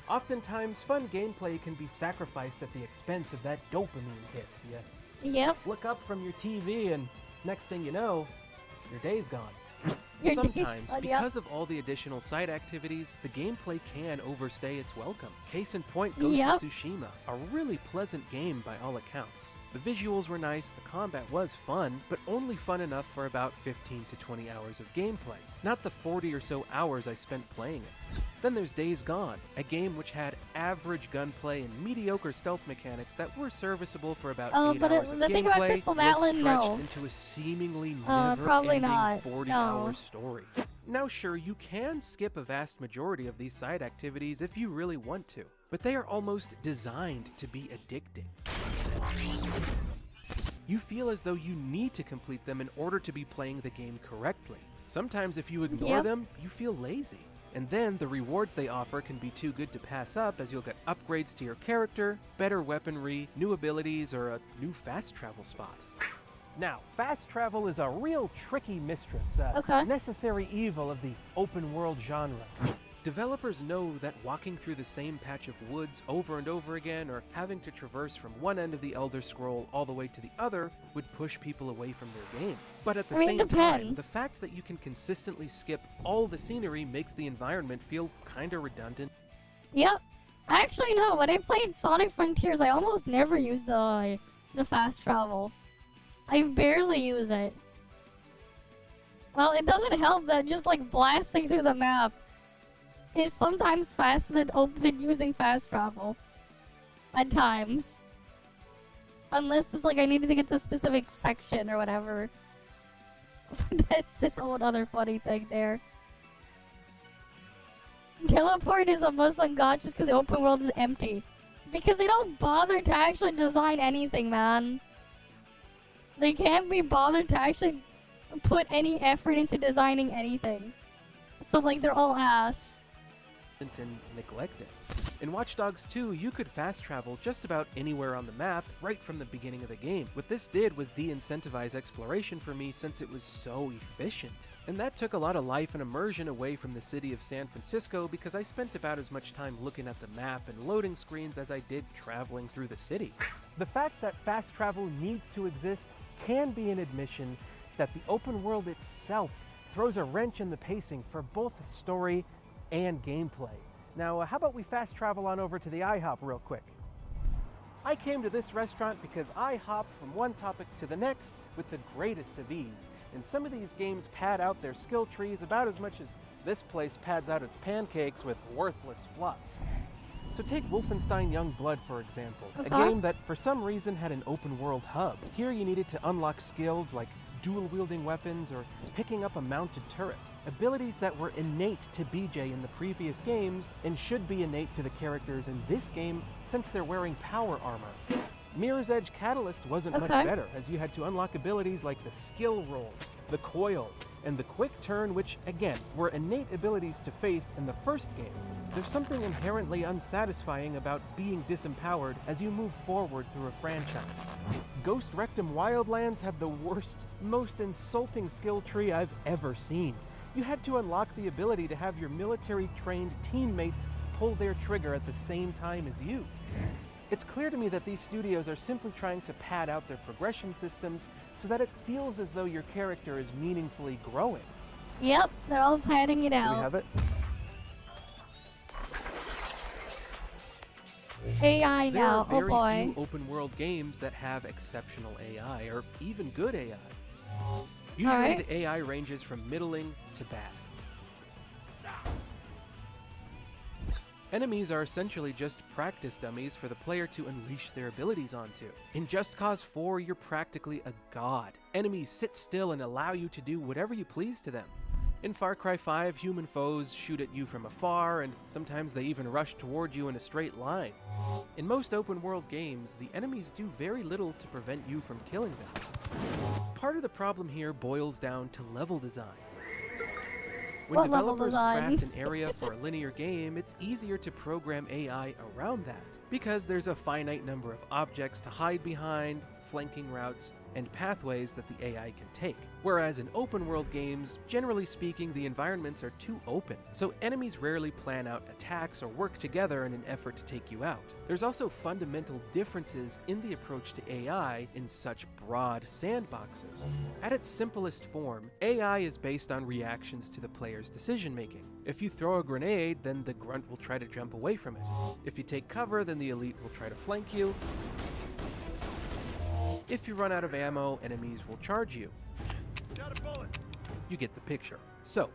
Oftentimes, fun gameplay can be sacrificed at the expense of that dopamine hit. Yep. Look up from your TV and next thing you know, your day's gone. Sometimes, because of all the additional side activities, the gameplay can overstay its welcome. Case in point, Ghost of Tsushima, a really pleasant game by all accounts. The visuals were nice, the combat was fun, but only fun enough for about 15 to 20 hours of gameplay, not the 40 or so hours I spent playing it. Then there's Days Gone, a game which had average gunplay and mediocre stealth mechanics that were serviceable for about 8 hours of the thing about gameplay, Crystal was Mountain, stretched no. into a seemingly Probably never-ending not. 40-hour story. Now sure, you can skip a vast majority of these side activities if you really want to, but they are almost designed to be addicting. You feel as though you need to complete them in order to be playing the game correctly. Sometimes if you ignore them, you feel lazy. And then the rewards they offer can be too good to pass up, as you'll get upgrades to your character, better weaponry, new abilities, or a new fast travel spot. Now, fast travel is a real tricky mistress, necessary evil of the open world genre. Developers know that walking through the same patch of woods over and over again, or having to traverse from one end of the Elder Scroll all the way to the other, would push people away from their game. But at the same time, the fact that you can consistently skip all the scenery makes the environment feel kinda redundant. Yep. Actually, no. When I played Sonic Frontiers, I almost never used the fast travel. I barely use it. Well, it doesn't help that just like blasting through the map is sometimes faster than using fast travel. At times. Unless it's like I needed to get to a specific section or whatever. That's its own other funny thing there. Teleport is a must on Gacha just because the open world is empty. Because they don't bother to actually design anything, man. They can't be bothered to actually put any effort into designing anything. So like they're all ass. And neglected. In Watch Dogs 2, you could fast travel just about anywhere on the map right from the beginning of the game. What this did was de-incentivize exploration for me since it was so efficient. And that took a lot of life and immersion away from the city of San Francisco because I spent about as much time looking at the map and loading screens as I did traveling through the city. The fact that fast travel needs to exist can be an admission that the open world itself throws a wrench in the pacing for both the story and gameplay. Now, how about we fast travel on over to the IHOP real quick? I came to this restaurant because I hop from one topic to the next with the greatest of ease. And some of these games pad out their skill trees about as much as this place pads out its pancakes with worthless fluff. So take Wolfenstein Youngblood for example, a game that for some reason had an open world hub. Here you needed to unlock skills like dual-wielding weapons or picking up a mounted turret. Abilities that were innate to BJ in the previous games and should be innate to the characters in this game since they're wearing power armor. Mirror's Edge Catalyst wasn't much better, as you had to unlock abilities like the skill roll, the coil, and the quick turn, which again were innate abilities to Faith in the first game. There's something inherently unsatisfying about being disempowered as you move forward through a franchise. Ghost Rectum Wildlands had the worst, most insulting skill tree I've ever seen. You had to unlock the ability to have your military-trained teammates pull their trigger at the same time as you. It's clear to me that these studios are simply trying to pad out their progression systems so that it feels as though your character is meaningfully growing. Yep, they're all padding it Do out. we have it? AI There now, are very oh boy. few open world games that have exceptional AI, or even good AI. Usually the AI ranges from middling to bad. Enemies are essentially just practice dummies for the player to unleash their abilities onto. In Just Cause 4, you're practically a god. Enemies sit still and allow you to do whatever you please to them. In Far Cry 5, human foes shoot at you from afar, and sometimes they even rush toward you in a straight line. In most open world games, the enemies do very little to prevent you from killing them. Part of the problem here boils down to level design. When developers craft an area for a linear game, it's easier to program AI around that, because there's a finite number of objects to hide behind, flanking routes, and pathways that the AI can take. Whereas in open world games, generally speaking, the environments are too open, so enemies rarely plan out attacks or work together in an effort to take you out. There's also fundamental differences in the approach to AI in such broad sandboxes. At its simplest form, AI is based on reactions to the player's decision making. If you throw a grenade, then the grunt will try to jump away from it. If you take cover, then the elite will try to flank you. If you run out of ammo, enemies will charge you. You get the picture. So,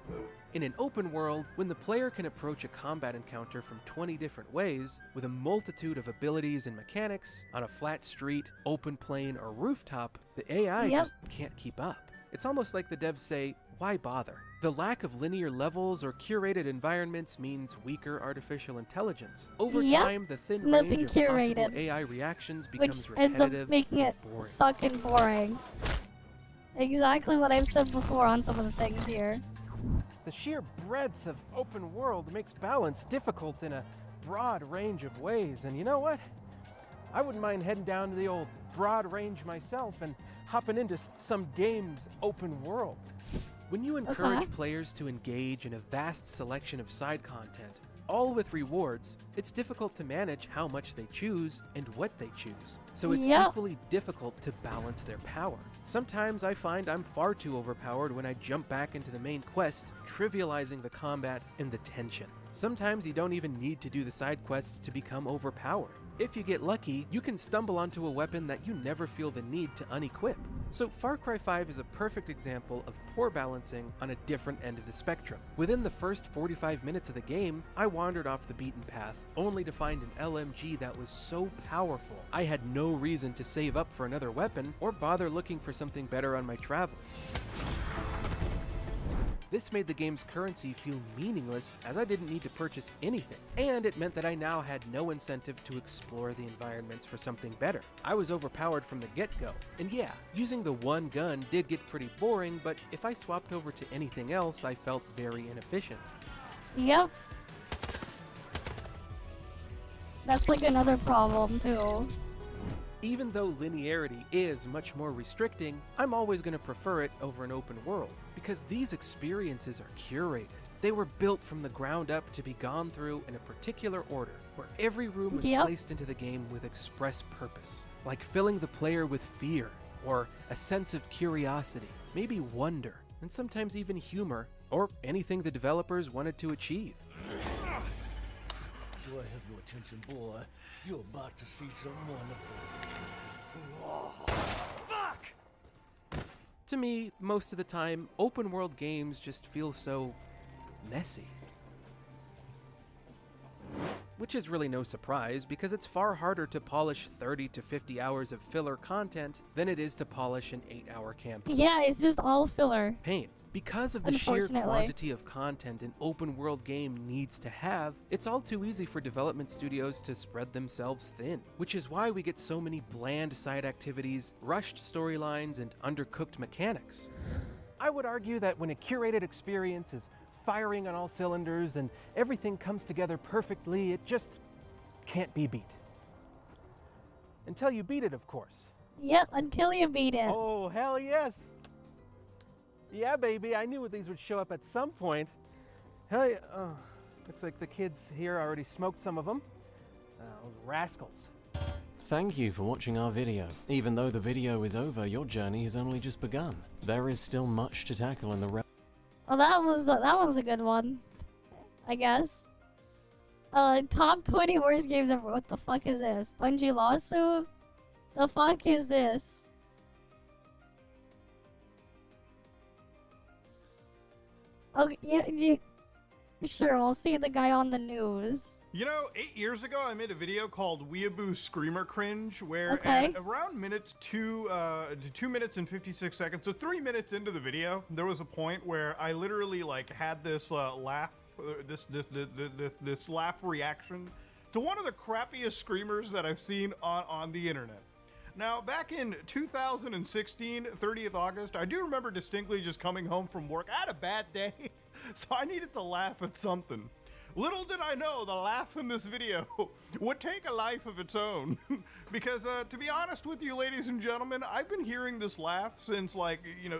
in an open world, when the player can approach a combat encounter from 20 different ways, with a multitude of abilities and mechanics, on a flat street, open plain, or rooftop, the AI just can't keep up. It's almost like the devs say, why bother? The lack of linear levels or curated environments means weaker artificial intelligence. Over time, the thin range of possible AI reactions becomes which ends up repetitive making it and boring. suck and boring. Exactly what I've said before on some of the things here. The sheer breadth of open world makes balance difficult in a broad range of ways, and you know what? I wouldn't mind heading down to the old broad range myself and hopping into some game's open world. When you encourage players to engage in a vast selection of side content, all with rewards, it's difficult to manage how much they choose and what they choose. So it's equally difficult to balance their power. Sometimes I find I'm far too overpowered when I jump back into the main quest, trivializing the combat and the tension. Sometimes you don't even need to do the side quests to become overpowered. If you get lucky, you can stumble onto a weapon that you never feel the need to unequip. So Far Cry 5 is a perfect example of poor balancing on a different end of the spectrum. Within the first 45 minutes of the game, I wandered off the beaten path, only to find an LMG that was so powerful, I had no reason to save up for another weapon or bother looking for something better on my travels. This made the game's currency feel meaningless, as I didn't need to purchase anything, and it meant that I now had no incentive to explore the environments for something better. I was overpowered from the get-go, and yeah, using the one gun did get pretty boring, but if I swapped over to anything else, I felt very inefficient. Yep. That's like another problem too. Even though linearity is much more restricting, I'm always going to prefer it over an open world, because these experiences are curated. They were built from the ground up to be gone through in a particular order, where every room was placed into the game with express purpose, like filling the player with fear, or a sense of curiosity, maybe wonder, and sometimes even humor, or anything the developers wanted to achieve. Do I have your attention, boy? You're about to see some wonderful. Fuck! To me, most of the time, open world games just feel so messy. Which is really no surprise, because it's far harder to polish 30 to 50 hours of filler content than it is to polish an 8-hour campaign. Yeah, it's just all filler. Pain. Because of the sheer quantity of content an open world game needs to have, it's all too easy for development studios to spread themselves thin, which is why we get so many bland side activities, rushed storylines, and undercooked mechanics. I would argue that when a curated experience is firing on all cylinders and everything comes together perfectly, it just can't be beat. Until you beat it, of course. Yep, until you beat it. Oh, hell yes! Yeah, baby, I knew these would show up at some point. Hell yeah. Oh, looks like the kids here already smoked some of them. Rascals. Thank you for watching our video. Even though the video is over, your journey has only just begun. There is still much to tackle in the Oh, that was a good one, I guess. Top 20 worst games ever. What the fuck is this? Bungie lawsuit? The fuck is this? Okay, yeah, sure, we'll see the guy on the news. You know, 8 years ago, I made a video called Weeaboo Screamer Cringe, where at around two minutes and 56 seconds, so 3 minutes into the video, there was a point where I literally like had this laugh, this laugh reaction to one of the crappiest screamers that I've seen on the internet. Now, back in 2016, 30th August, I do remember distinctly just coming home from work. I had a bad day, so I needed to laugh at something. Little did I know the laugh in this video would take a life of its own. Because, to be honest with you, ladies and gentlemen, I've been hearing this laugh since, like, you know,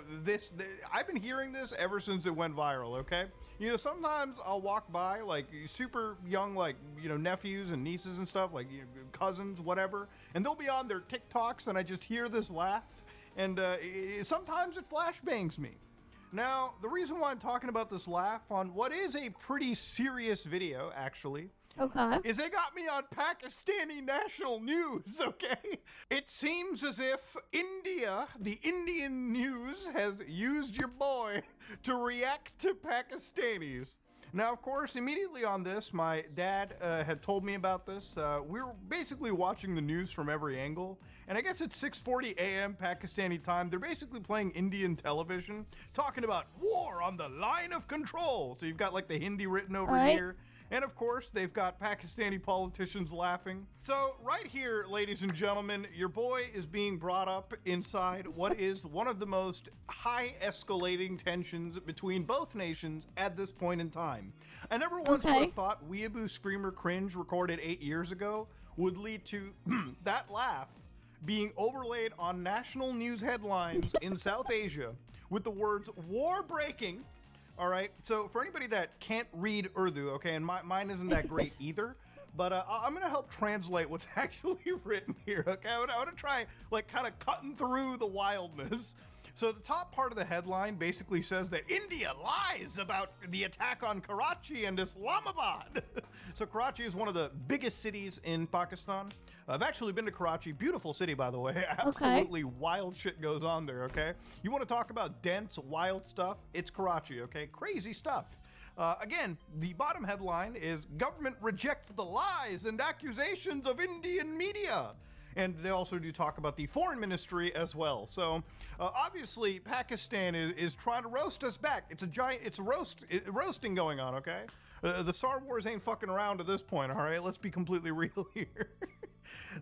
I've been hearing this ever since it went viral, okay? You know, sometimes I'll walk by, like, super young, like, you know, nephews and nieces and stuff, like, you know, cousins, whatever, and they'll be on their TikToks, and I just hear this laugh, and sometimes it flashbangs me. Now, the reason why I'm talking about this laugh on what is a pretty serious video, actually, is they got me on Pakistani national news, okay? It seems as if India, the Indian news, has used your boy to react to Pakistanis. Now, of course, immediately on this, my dad had told me about this. We were basically watching the news from every angle, and I guess at 6:40 a.m. Pakistani time, they're basically playing Indian television, talking about war on the line of control. So you've got like the Hindi written over here. And of course, they've got Pakistani politicians laughing. So right here, ladies and gentlemen, your boy is being brought up inside what is one of the most high escalating tensions between both nations at this point in time. I never once would have thought Weeaboo Screamer Cringe recorded 8 years ago would lead to that laugh being overlaid on national news headlines in South Asia with the words war breaking. All right, so for anybody that can't read Urdu, okay, and mine isn't that great either, but I'm gonna help translate what's actually written here, okay? I want to try, like, kind of cutting through the wildness. So the top part of the headline basically says that India lies about the attack on Karachi and Islamabad. So Karachi is one of the biggest cities in Pakistan. I've actually been to Karachi. Beautiful city, by the way. Absolutely wild shit goes on there, okay? You want to talk about dense, wild stuff? It's Karachi, okay? Crazy stuff. Again, the bottom headline is government rejects the lies and accusations of Indian media. And they also do talk about the foreign ministry as well. So obviously Pakistan is trying to roast us back. It's roasting going on, okay? The Star Wars ain't fucking around at this point, all right? Let's be completely real here.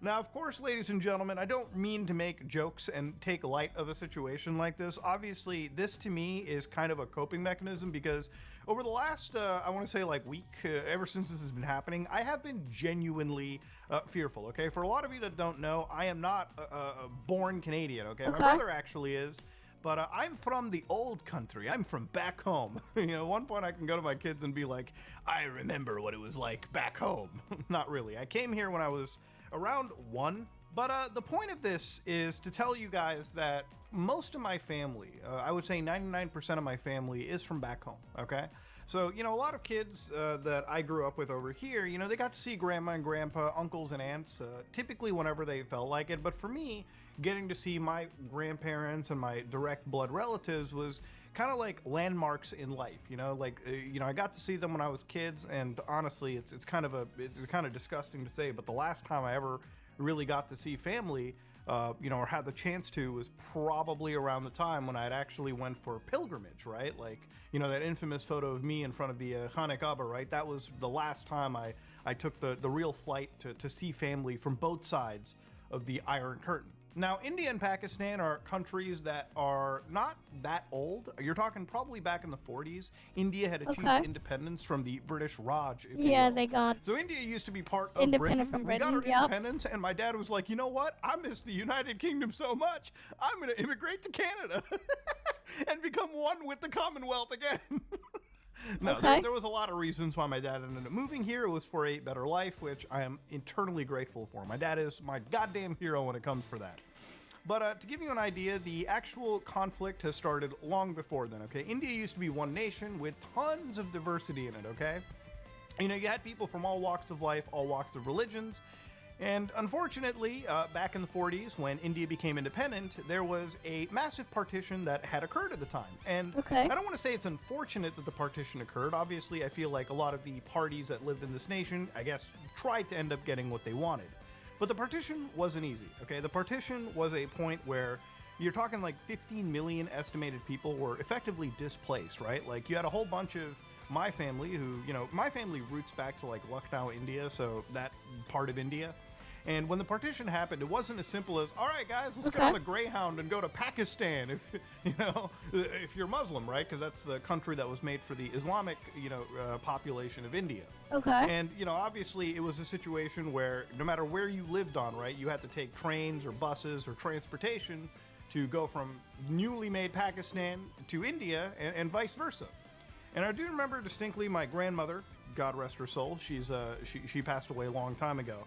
Now, of course, ladies and gentlemen, I don't mean to make jokes and take light of a situation like this. Obviously, this to me is kind of a coping mechanism because over the last, I want to say like week, ever since this has been happening, I have been genuinely fearful, okay? For a lot of you that don't know, I am not a born Canadian, okay? My brother actually is. But I'm from the old country. I'm from back home. You know, at one point I can go to my kids and be like, I remember what it was like back home. Not really. I came here when I was around 1. But the point of this is to tell you guys that most of my family, I would say 99% of my family is from back home, okay? So, you know, a lot of kids that I grew up with over here, you know, they got to see grandma and grandpa, uncles and aunts, typically whenever they felt like it. But for me, getting to see my grandparents and my direct blood relatives was kind of like landmarks in life, you know, like, you know, I got to see them when I was kids, and honestly, it's kind of disgusting to say, but the last time I ever really got to see family, you know, or had the chance to, was probably around the time when I'd actually went for a pilgrimage, right? Like, you know, that infamous photo of me in front of the Khaneh Kaaba, right? That was the last time I took the real flight to see family from both sides of the Iron Curtain. Now, India and Pakistan are countries that are not that old. You're talking probably back in the 40s. India had achieved independence from the British Raj. Yeah, they got. So India used to be part of independent Britain. from Britain. We got our independence, and my dad was like, you know what? I miss the United Kingdom so much. I'm going to immigrate to Canada and become one with the Commonwealth again. No, there was a lot of reasons why my dad ended up moving here. It was for a better life, which I am eternally grateful for. My dad is my goddamn hero when it comes for that. But to give you an idea, the actual conflict has started long before then, okay? India used to be one nation with tons of diversity in it, okay? You know, you had people from all walks of life, all walks of religions. And unfortunately, back in the 40s, when India became independent, there was a massive partition that had occurred at the time. And I don't want to say it's unfortunate that the partition occurred. Obviously, I feel like a lot of the parties that lived in this nation, I guess, tried to end up getting what they wanted. But the partition wasn't easy, okay? The partition was a point where you're talking like 15 million estimated people were effectively displaced, right? Like, you had a whole bunch of my family who, you know, my family roots back to like Lucknow, India, so that part of India. And when the partition happened, it wasn't as simple as, all right, guys, let's get on the Greyhound and go to Pakistan, if, you know, if you're Muslim, right? Because that's the country that was made for the Islamic, you know, population of India. And, you know, obviously it was a situation where no matter where you lived on, right, you had to take trains or buses or transportation to go from newly made Pakistan to India and vice versa. And I do remember distinctly my grandmother, God rest her soul, she passed away a long time ago.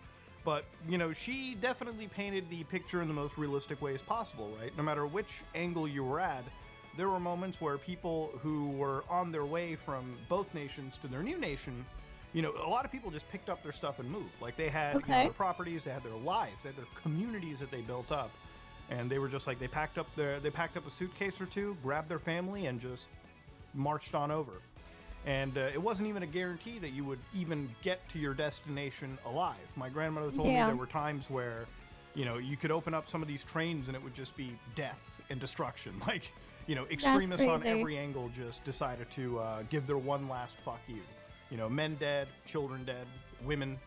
But, you know, she definitely painted the picture in the most realistic ways possible, right? No matter which angle you were at, there were moments where people who were on their way from both nations to their new nation, you know, a lot of people just picked up their stuff and moved. Like, they had you know, their properties, they had their lives, they had their communities that they built up. And they were just like, they packed up a suitcase or two, grabbed their family, and just marched on over. And it wasn't even a guarantee that you would even get to your destination alive. My grandmother told me there were times where, you know, you could open up some of these trains and it would just be death and destruction. Like, you know, extremists on every angle just decided to give their one last fuck you. You know, men dead, children dead, women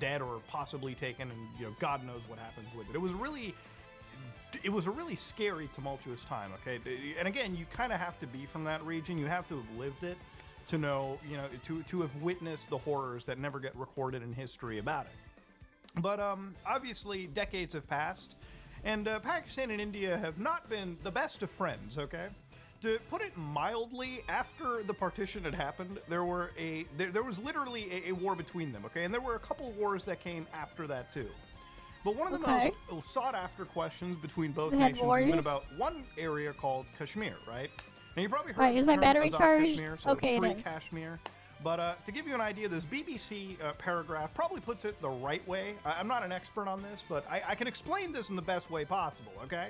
dead or possibly taken, and, you know, God knows what happens with it. It was a really scary, tumultuous time, okay? And again, you kind of have to be from that region. You have to have lived it to know, you know, to have witnessed the horrors that never get recorded in history about it. But obviously, decades have passed, and Pakistan and India have not been the best of friends, okay? To put it mildly, after the partition had happened, there was literally a war between them, okay? And there were a couple wars that came after that, too. But one of the most sought-after questions between both nations has been about one area called Kashmir, right? Now, you probably heard is my battery charged? Kashmir, so okay, free it is. Kashmir. But to give you an idea, this BBC paragraph probably puts it the right way. I'm not an expert on this, but I can explain this in the best way possible, okay?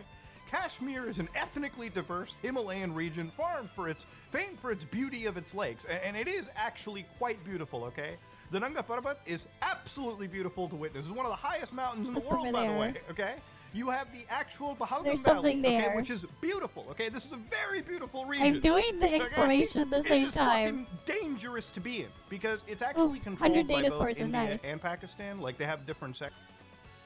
Kashmir is an ethnically diverse Himalayan region famed for its beauty of its lakes, and it is actually quite beautiful, okay? The Nanga Parbat is absolutely beautiful to witness. It's one of the highest mountains in the world, by the way, okay? You have the actual Pahalgam Valley, okay, which is beautiful, okay? This is a very beautiful region. I'm doing the exploration at the same time. It's dangerous to be in because it's actually controlled by both India and Pakistan. Like, they have different sectors.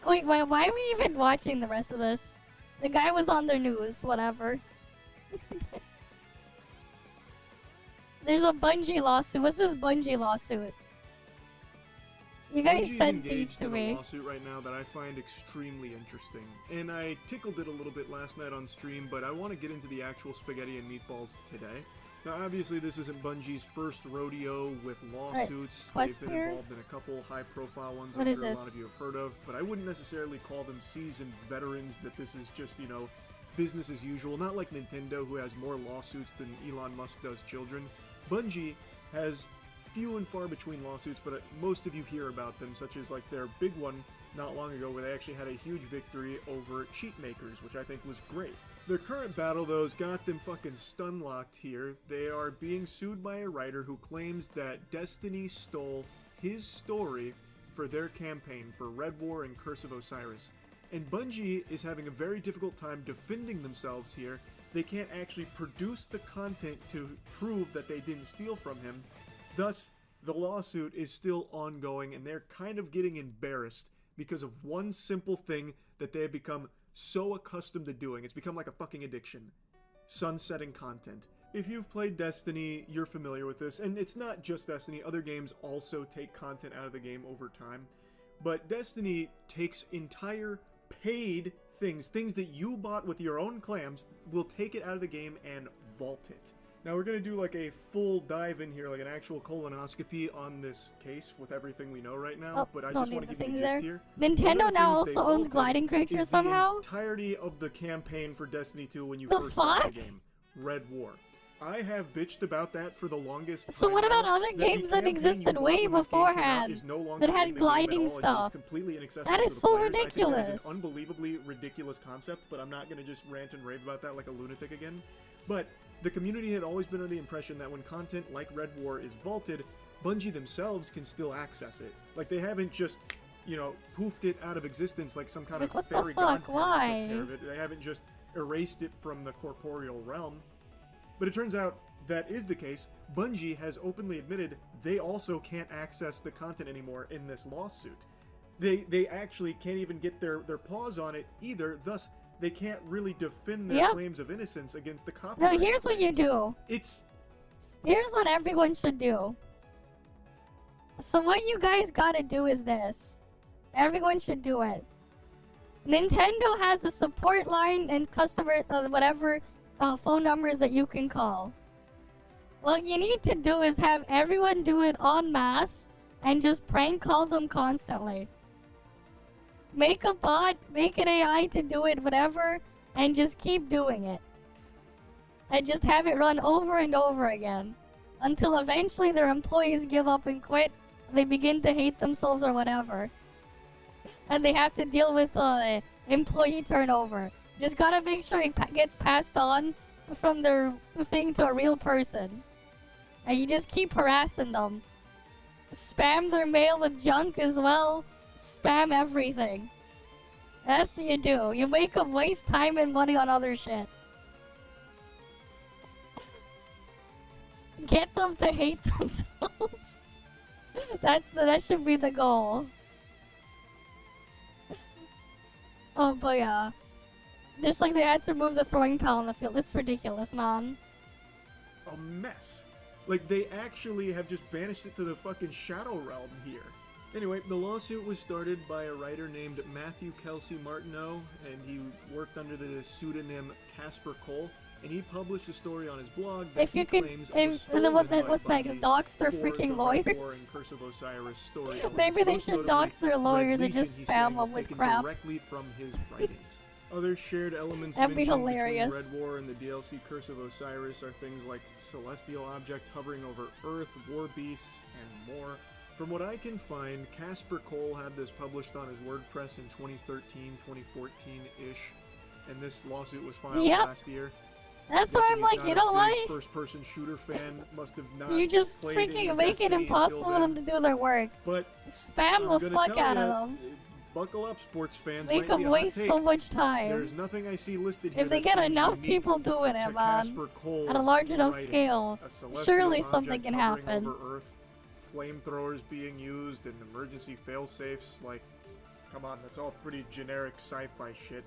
Wait, why are we even watching the rest of this? The guy was on the news, whatever. There's a Bungie lawsuit. What's this Bungie lawsuit? You guys Bungie's sent these engaged to in me. a lawsuit right now that I find extremely interesting, and I tickled it a little bit last night on stream, but I want to get into the actual spaghetti and meatballs today. Now, obviously, this isn't Bungie's first rodeo with lawsuits. They've been involved in a couple high-profile ones I'm sure a lot of you have heard of, but I wouldn't necessarily call them seasoned veterans, that this is just, you know, business as usual. Not like Nintendo, who has more lawsuits than Elon Musk does children. Bungie has few and far between lawsuits, but most of you hear about them, such as like their big one not long ago where they actually had a huge victory over cheat makers, which I think was great. Their current battle, though, has got them fucking stun-locked here. They are being sued by a writer who claims that Destiny stole his story for their campaign for Red War and Curse of Osiris. And Bungie is having a very difficult time defending themselves here. They can't actually produce the content to prove that they didn't steal from him. Thus, the lawsuit is still ongoing, and they're kind of getting embarrassed because of one simple thing that they have become so accustomed to doing. It's become like a fucking addiction. Sunsetting content. If you've played Destiny, you're familiar with this, and it's not just Destiny. Other games also take content out of the game over time. But Destiny takes entire paid things that you bought with your own clams, will take it out of the game and vault it. Now we're going to do like a full dive in here, like an actual colonoscopy on this case with everything we know right now, but I just want to give you the gist here. Nintendo now also owns gliding creatures is somehow? the entirety of the campaign for Destiny 2 when you The first got fuck? the game. Red War. I have bitched about that for the longest So time what about now, other the games that campaign existed you way bought when this game came out beforehand is no longer that in had the game at gliding all, and it is stuff? completely inaccessible That to is the so players. I think it is ridiculous. an unbelievably ridiculous concept, but I'm not going to just rant and rave about that like a lunatic again. But the community had always been under the impression that when content like Red War is vaulted, Bungie themselves can still access it. Like, they haven't just, you know, poofed it out of existence like some kind Like, of what the fairy fuck? godparents Why? took care of it. They haven't just erased it from the corporeal realm. But it turns out that is the case. Bungie has openly admitted they also can't access the content anymore in this lawsuit. They actually can't even get their paws on it either, thus they can't really defend their claims of innocence against the copyright. No, here's what you do. Here's what everyone should do. So what you guys gotta do is this. Everyone should do it. Nintendo has a support line and customer, whatever phone numbers that you can call. What you need to do is have everyone do it en masse and just prank call them constantly. Make a bot, make an AI to do it, whatever, and just keep doing it. And just have it run over and over again. Until eventually their employees give up and quit. They begin to hate themselves or whatever. And they have to deal with employee turnover. Just gotta make sure it gets passed on from their thing to a real person. And you just keep harassing them. Spam their mail with junk as well. Spam everything. That's what you do. You make them waste time and money on other shit. Get them to hate themselves. That should be the goal. Oh, but yeah. Just like they had to remove the throwing pile on the field. It's ridiculous, man. A mess. Like, they actually have just banished it to the fucking Shadow Realm here. Anyway, the lawsuit was started by a writer named Matthew Kelsey Martineau, and he worked under the pseudonym Casper Cole, and he published a story on his blog that If you could, what's next? Dox their freaking lawyers? Curse of Osiris story. Maybe they should dox their lawyers and just spam them with crap. Directly from his writings. Other shared elements That'd be mentioned hilarious. between Red War and the DLC Curse of Osiris are things like celestial object hovering over Earth, war beasts, and more. From what I can find, Casper Cole had this published on his WordPress in 2013, 2014-ish, and this lawsuit was filed last year. That's why I'm like, you know what? First-person shooter fan must have not. You just played freaking any make it Destiny impossible until for them to do their work. But spam the fuck out of them. Buckle up, sports fans. Make them waste so much time. There's nothing I see listed here. If they get enough people doing it, man, at a large enough scale, surely something can happen. Over Earth, flamethrowers being used, and emergency fail-safes. Like, come on, that's all pretty generic sci-fi shit.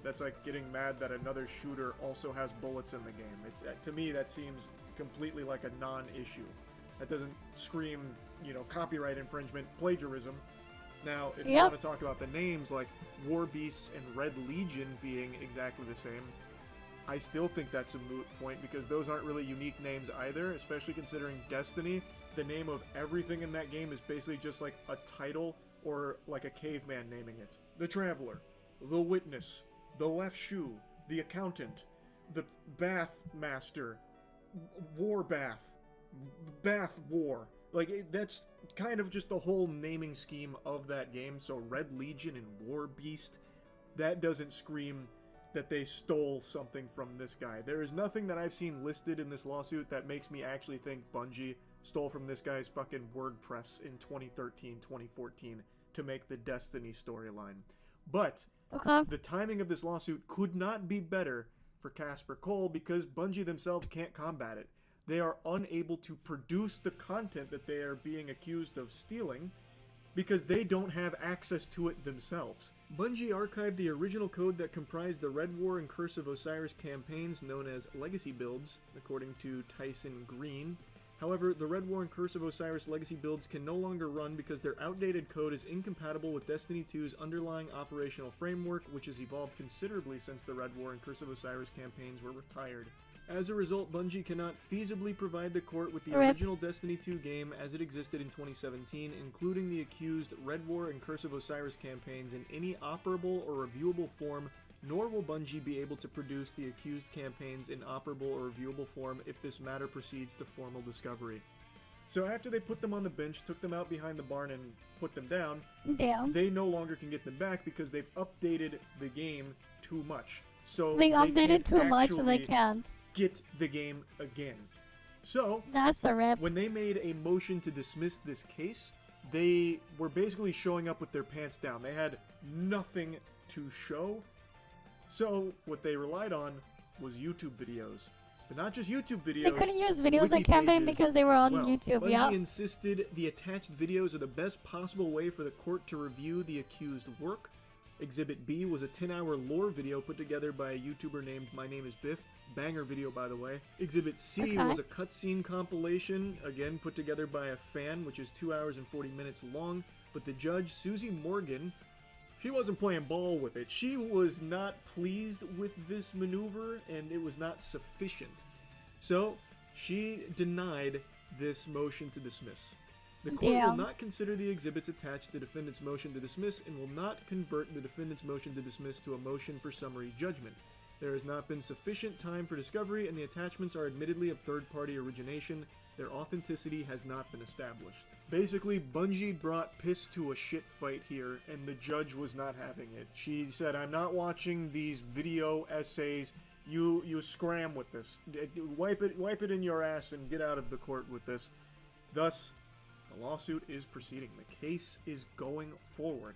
That's like getting mad that another shooter also has bullets in the game. To me, that seems completely like a non-issue. That doesn't scream, you know, copyright infringement, plagiarism. Now, if you want to talk about the names like War Beasts and Red Legion being exactly the same, I still think that's a moot point because those aren't really unique names either, especially considering Destiny. The name of everything in that game is basically just like a title or like a caveman naming it. The Traveler, the Witness, the Left Shoe, the Accountant, the Bath Master, War Bath, Bath War. Like, that's kind of just the whole naming scheme of that game. So Red Legion and War Beast, that doesn't scream that they stole something from this guy. There is nothing that I've seen listed in this lawsuit that makes me actually think Bungie stole from this guy's fucking WordPress in 2013, 2014 to make the Destiny storyline. But the timing of this lawsuit could not be better for Casper Cole because Bungie themselves can't combat it. They are unable to produce the content that they are being accused of stealing because they don't have access to it themselves. Bungie archived the original code that comprised the Red War and Curse of Osiris campaigns known as Legacy Builds, according to Tyson Green. However, the Red War and Curse of Osiris legacy builds can no longer run because their outdated code is incompatible with Destiny 2's underlying operational framework, which has evolved considerably since the Red War and Curse of Osiris campaigns were retired. As a result, Bungie cannot feasibly provide the court with the original Destiny 2 game as it existed in 2017, including the accused Red War and Curse of Osiris campaigns in any operable or reviewable form, nor will Bungie be able to produce the accused campaigns in operable or reviewable form if this matter proceeds to formal discovery. So after they put them on the bench, took them out behind the barn and put them down, they no longer can get them back because they've updated the game too much. So they updated too much and they can't get the game again. So that's a rip. When they made a motion to dismiss this case, they were basically showing up with their pants down. They had nothing to show. So what they relied on was YouTube videos. But not just YouTube videos. They couldn't use videos in campaign because they were on YouTube. Bungie insisted the attached videos are the best possible way for the court to review the accused work. Exhibit B was a 10-hour lore video put together by a YouTuber named My Name is Biff. Banger video, by the way. Exhibit C was a cutscene compilation, again put together by a fan, which is 2 hours and 40 minutes long. But the judge, Susie Morgan, she wasn't playing ball with it. She was not pleased with this maneuver, and it was not sufficient. So, she denied this motion to dismiss. The court will not consider the exhibits attached to defendant's motion to dismiss and will not convert the defendant's motion to dismiss to a motion for summary judgment. There has not been sufficient time for discovery, and the attachments are admittedly of third-party origination. Their authenticity has not been established. Basically, Bungie brought piss to a shit fight here, and the judge was not having it. She said, I'm not watching these video essays. You scram with this. Wipe it in your ass and get out of the court with this. Thus, the lawsuit is proceeding. The case is going forward.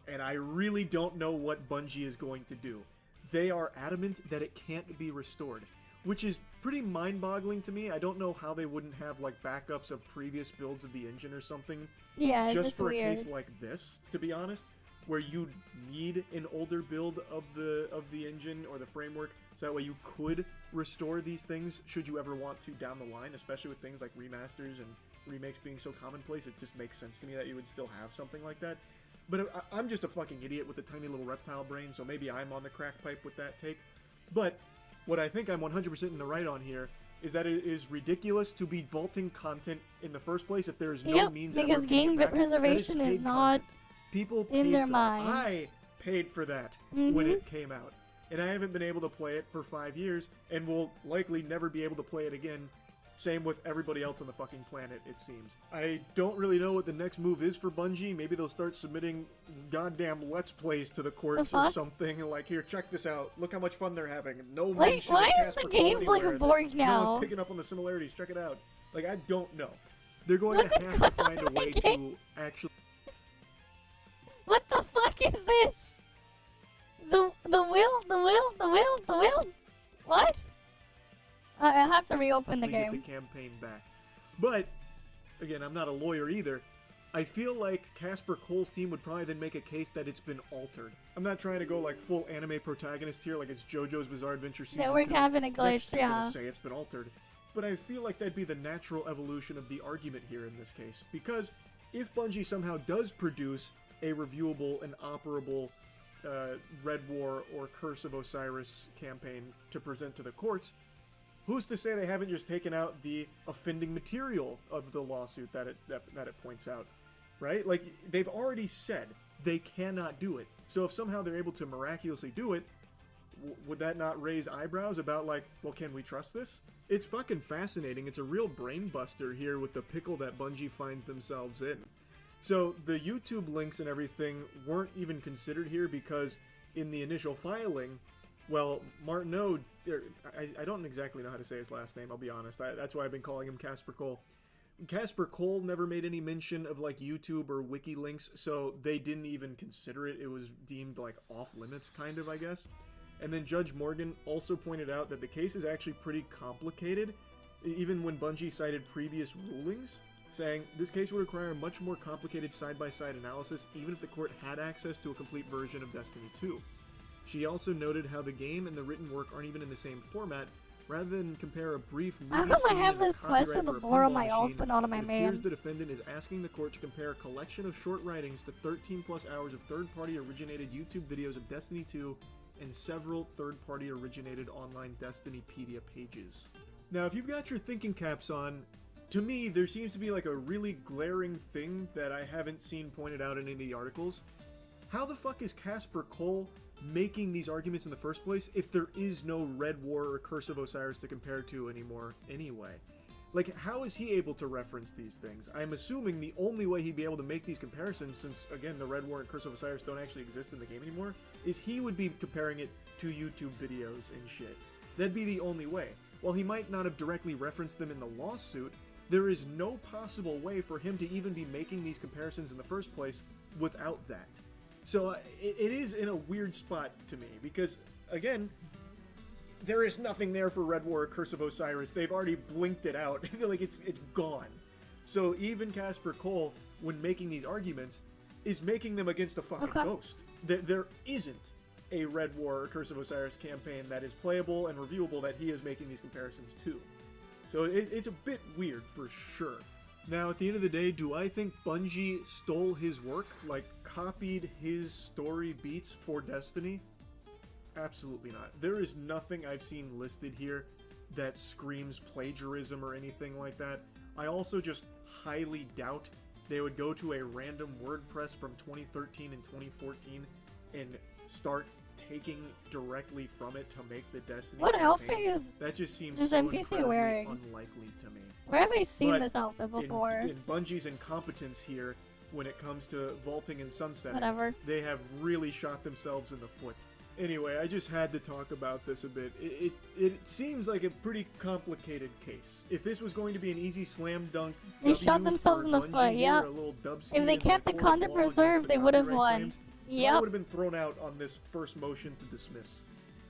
And I really don't know what Bungie is going to do. They are adamant that it can't be restored, which is pretty mind-boggling to me. I don't know how they wouldn't have like backups of previous builds of the engine or something. Yeah, it's just for weird. a case like this, to be honest, where you need an older build of the engine or the framework, so that way you could restore these things should you ever want to down the line, especially with things like remasters and remakes being so commonplace. It just makes sense to me that you would still have something like that. But I'm just a fucking idiot with a tiny little reptile brain, so maybe I'm on the crack pipe with that take. But what I think I'm 100% in the right on here is that it is ridiculous to be vaulting content in the first place if there is no means because game preservation is not people in their for mind. That. I paid for that when it came out, and I haven't been able to play it for 5 years, and will likely never be able to play it again. Same with everybody else on the fucking planet, it seems. I don't really know what the next move is for Bungie. Maybe they'll start submitting goddamn Let's Plays to the courts or something. Like, here, check this out. Look how much fun they're having. No mention why of is the Casper game like anywhere. boring now? No one's picking up on the similarities. Check it out. Like, I don't know. They're going to have to find a way to actually... What the fuck is this? The will? What? I have to reopen the game. Get the campaign back. But, again, I'm not a lawyer either. I feel like Casper Cole's team would probably then make a case that it's been altered. I'm not trying to go like full anime protagonist here, like it's JoJo's Bizarre Adventure Season 2. Yeah, we're having a glitch, Next, I'm yeah. gonna say it's been altered. But I feel like that'd be the natural evolution of the argument here in this case. Because if Bungie somehow does produce a reviewable and operable Red War or Curse of Osiris campaign to present to the courts, who's to say they haven't just taken out the offending material of the lawsuit that it points out, right? Like, they've already said they cannot do it. So if somehow they're able to miraculously do it, would that not raise eyebrows about, like, well, can we trust this? It's fucking fascinating. It's a real brain buster here with the pickle that Bungie finds themselves in. So the YouTube links and everything weren't even considered here because in the initial filing, well, Martineau, I don't exactly know how to say his last name, I'll be honest. That's why I've been calling him Casper Cole. Casper Cole never made any mention of, like, YouTube or wiki links, so they didn't even consider it. It was deemed, like, off limits, kind of, I guess. And then Judge Morgan also pointed out that the case is actually pretty complicated, even when Bungie cited previous rulings, saying this case would require a much more complicated side-by-side analysis even if the court had access to a complete version of Destiny 2. She also noted how the game and the written work aren't even in the same format. Rather than compare a brief movie How come I scene have and a this quest copyright with the for a lore on pinball my alt machine, but not on my it appears main? the defendant is asking the court to compare a collection of short writings to 13+ hours of third-party originated YouTube videos of Destiny 2 and several third-party originated online Destinypedia pages. Now, if you've got your thinking caps on, to me, there seems to be like a really glaring thing that I haven't seen pointed out in any of the articles. How the fuck is Casper Cole making these arguments in the first place if there is no Red War or Curse of Osiris to compare to anymore anyway? Like, how is he able to reference these things? I'm assuming the only way he'd be able to make these comparisons, since, again, the Red War and Curse of Osiris don't actually exist in the game anymore, is he would be comparing it to YouTube videos and shit. That'd be the only way. While he might not have directly referenced them in the lawsuit, there is no possible way for him to even be making these comparisons in the first place without that. So it is in a weird spot to me, because, again, there is nothing there for Red War or Curse of Osiris. They've already blinked it out. Like, it's gone. So even Casper Cole, when making these arguments, is making them against a fucking ghost. There isn't a Red War or Curse of Osiris campaign that is playable and reviewable that he is making these comparisons to. So it's a bit weird, for sure. Now, at the end of the day, do I think Bungie stole his work? Like, copied his story beats for Destiny? Absolutely not. There is nothing I've seen listed here that screams plagiarism or anything like that. I also just highly doubt they would go to a random WordPress from 2013 and 2014 and start taking directly from it to make the Destiny What campaign. outfit is that just seems this so NPC incredibly wearing? unlikely to me. Where have I seen But this outfit before? In Bungie's incompetence here, when it comes to vaulting and sunsetting, Whatever. they have really shot themselves in the foot. Anyway, I just had to talk about this a bit. It seems like a pretty complicated case. If this was going to be an easy slam dunk, They shot themselves in the foot, yeah. yep. If they kept the content preserved, they would have won. Yep. would have been thrown out on this first motion to dismiss.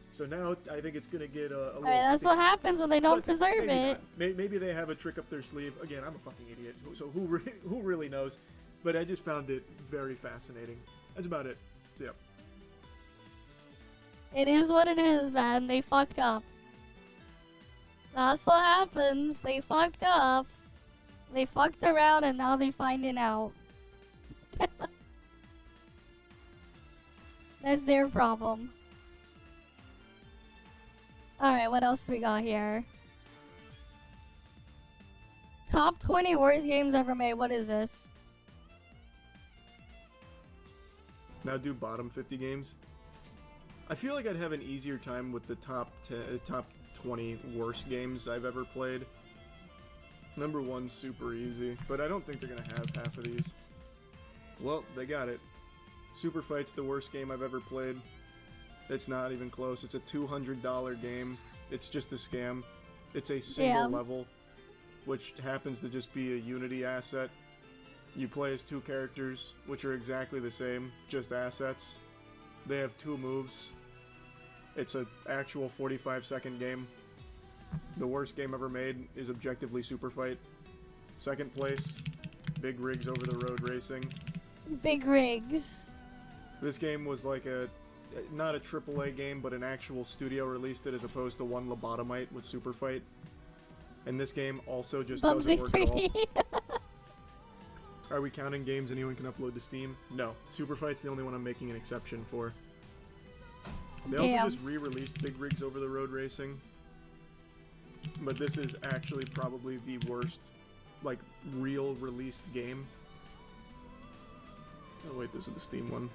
So now I think it's going to get a little Alright, that's what happens when they don't preserve maybe it. not. Maybe they have a trick up their sleeve. Again, I'm a fucking idiot, so who really knows? But I just found it very fascinating. That's about it. So, yeah. It is what it is, man. They fucked up. That's what happens. They fucked up. They fucked around and now they finding out. That's their problem. Alright, what else we got here? Top 20 worst games ever made. What is this? Now do bottom 50 games. I feel like I'd have an easier time with the top 20 worst games I've ever played. Number 1's super easy, but I don't think they're gonna have half of these. Well, they got it. Super Fight's the worst game I've ever played. It's not even close. It's a $200 game. It's just a scam. It's a single level, which happens to just be a Unity asset. You play as 2 characters, which are exactly the same, just assets. They have 2 moves. It's an actual 45-second game. The worst game ever made is objectively Super Fight. Second place, Big Rigs Over the Road Racing. Big Rigs. This game was like not a AAA game, but an actual studio released it as opposed to one lobotomite with Super Fight. And this game also just doesn't work at all. Are we counting games anyone can upload to Steam? No. Super Fight's the only one I'm making an exception for. They also just re-released Big Rigs Over the Road Racing. But this is actually probably the worst, like, real released game. Oh wait, this is the Steam one.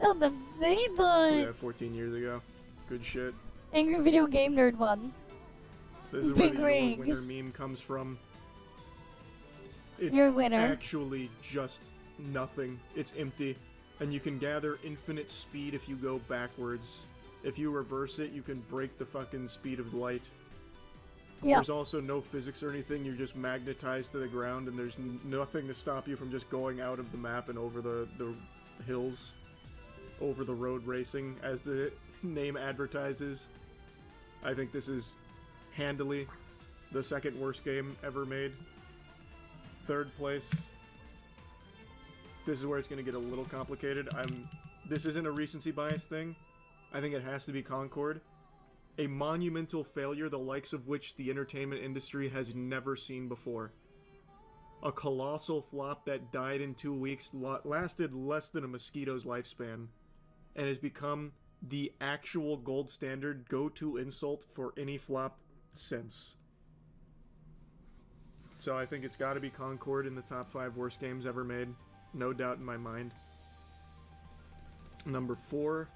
Oh, the big one! Yeah, 14 years ago. Good shit. Angry Video Game Nerd one. This is where the winner meme comes from. It's Your winner. Actually just nothing. It's empty. And you can gather infinite speed if you go backwards. If you reverse it, you can break the fucking speed of light. Yep. There's also no physics or anything, you're just magnetized to the ground, and there's nothing to stop you from just going out of the map and over the hills. Over the road racing, as the name advertises. I think this is handily the second worst game ever made. Third place. This is where it's going to get a little complicated. This isn't a recency bias thing. I think it has to be Concord. A monumental failure the likes of which the entertainment industry has never seen before. A colossal flop that died in 2 weeks, lasted less than a mosquito's lifespan, and has become the actual gold standard go-to insult for any flop since. So I think it's got to be Concord in the top 5 worst games ever made. No doubt in my mind. Number 4.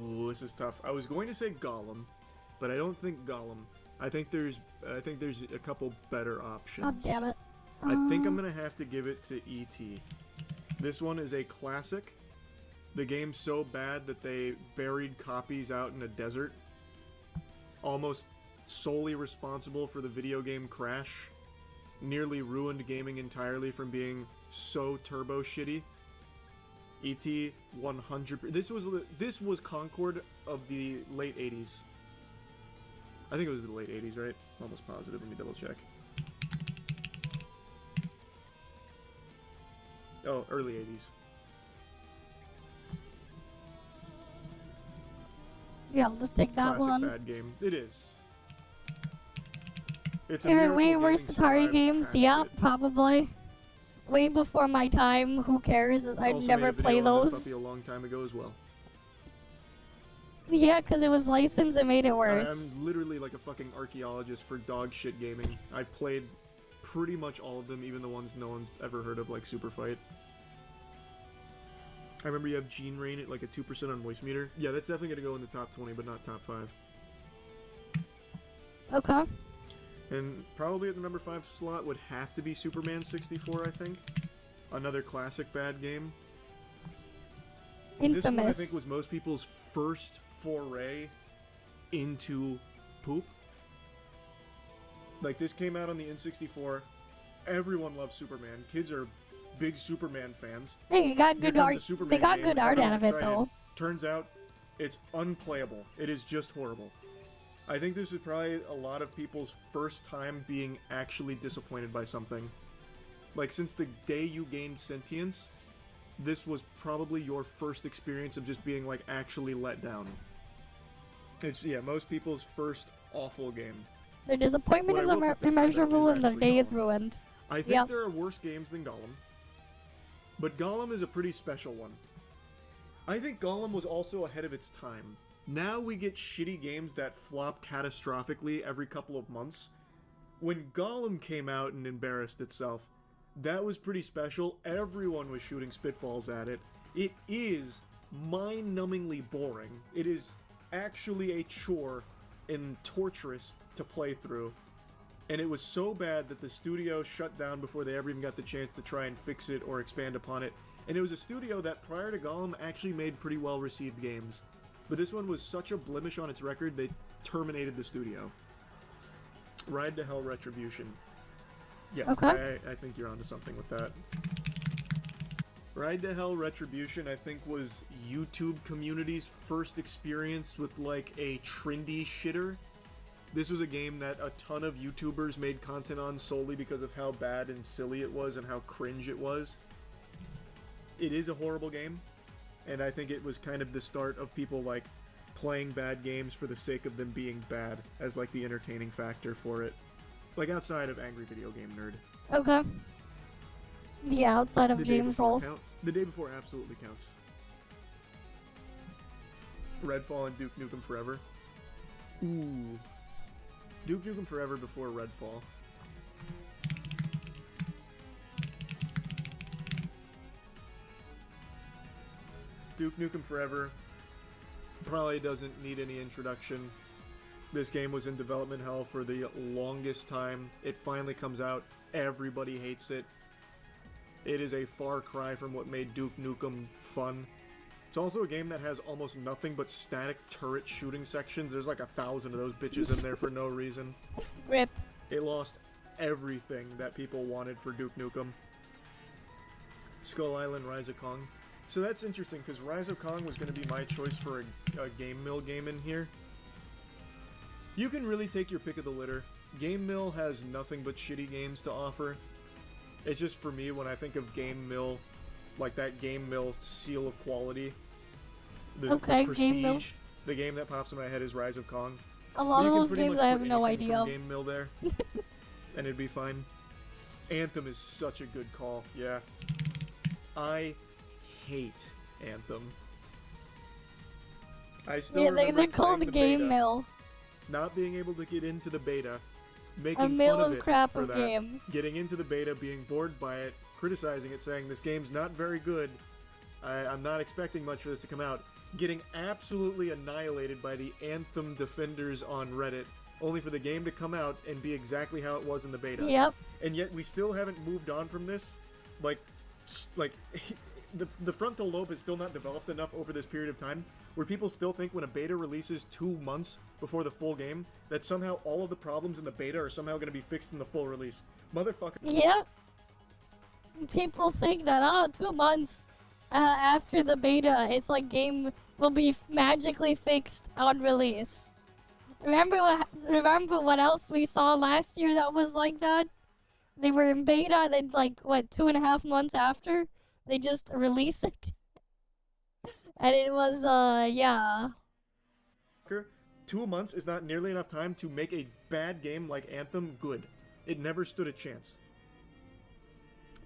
Ooh, this is tough. I was going to say Gollum, but I don't think Gollum. I think there's a couple better options. God damn it. I think I'm gonna have to give it to E.T. This one is a classic. The game's so bad that they buried copies out in a desert. Almost solely responsible for the video game crash. Nearly ruined gaming entirely from being so turbo shitty. E.T. 100. This was Concord of the late 80s. I think it was the late 80s, right? I'm almost positive. Let me double check. Oh, early 80s. Yeah, I'll just take that Classic one. Bad game. It is. It's a There are miracle way gaming worse Atari survived games. past Yeah, it. probably. Way before my time. Who cares? I'd Also never made a video play on this those. puppy a long time ago as well. Yeah, because it was licensed and made it worse. I'm literally like a fucking archaeologist for dog shit gaming. I played pretty much all of them, even the ones no one's ever heard of, like Super Fight. I remember you have Gene Rain at like a 2% on voice meter. Yeah, that's definitely going to go in the top 20, but not top 5. Okay. And probably at the number 5 slot would have to be Superman 64, I think. Another classic bad game. Infamous. This one, I think, was most people's first foray into poop. Like, this came out on the N64. Everyone loves Superman. Kids are big Superman fans. Hey, you got Here good comes art. a Superman They got game, good and art out everyone's of it, excited. though. Turns out, it's unplayable. It is just horrible. I think this is probably a lot of people's first time being actually disappointed by something. Like, since the day you gained sentience, this was probably your first experience of just being, like, actually let down. It's, yeah, most people's first awful game. Their disappointment What is I will put this immeasurable is and their actually day is Gollum. ruined. I think Yep. there are worse games than Gollum, but Gollum is a pretty special one. I think Gollum was also ahead of its time. Now we get shitty games that flop catastrophically every couple of months. When Gollum came out and embarrassed itself, that was pretty special. Everyone was shooting spitballs at it. It is mind-numbingly boring. It is actually a chore and torturous to play through. And it was so bad that the studio shut down before they ever even got the chance to try and fix it or expand upon it. And it was a studio that, prior to Gollum, actually made pretty well-received games. But this one was such a blemish on its record, they terminated the studio. Ride to Hell Retribution. Yeah, Okay. I think you're onto something with that. Ride to Hell Retribution, I think, was YouTube community's first experience with, like, a trendy shitter. This was a game that a ton of YouTubers made content on solely because of how bad and silly it was and how cringe it was. It is a horrible game, and I think it was kind of the start of people, like, playing bad games for the sake of them being bad as, like, the entertaining factor for it. Like, outside of Angry Video Game Nerd. Okay. Yeah, outside of James Rolfe. The Day Before absolutely counts. Redfall and Duke Nukem Forever. Ooh. Duke Nukem Forever before Redfall. Duke Nukem Forever probably doesn't need any introduction. This game was in development hell for the longest time. It finally comes out. Everybody hates it. It is a far cry from what made Duke Nukem fun. It's also a game that has almost nothing but static turret shooting sections. There's like 1,000 of those bitches in there for no reason. Rip. It lost everything that people wanted for Duke Nukem. Skull Island Rise of Kong. So that's interesting, because Rise of Kong was going to be my choice for a Game Mill game in here. You can really take your pick of the litter. Game Mill has nothing but shitty games to offer. It's just, for me, when I think of Game Mill, like that Game Mill seal of quality, the prestige, Game Mill. the game that pops in my head is Rise of Kong. A lot of You can those pretty games much I have put no anything idea from of. Game Mill there, and it'd be fine. Anthem is such a good call, yeah. I hate Anthem. I still remember they're called playing the Game beta, Mill. not being able to get into the beta, making A mill fun of of it crap for of that, games. getting into the beta, being bored by it, criticizing it, saying this game's not very good, I'm not expecting much for this to come out, getting absolutely annihilated by the Anthem defenders on Reddit, only for the game to come out and be exactly how it was in the beta. Yep. And yet we still haven't moved on from this. Like the frontal lobe is still not developed enough over this period of time where people still think when a beta releases 2 months before the full game that somehow all of the problems in the beta are somehow going to be fixed in the full release. Motherfucker. Yep. People think that, 2 months after the beta, it's like game will be magically fixed on release. Remember what else we saw last year that was like that? They were in beta, then like, what, 2.5 months after? They just release it. And it was, yeah. 2 months is not nearly enough time to make a bad game like Anthem good. It never stood a chance.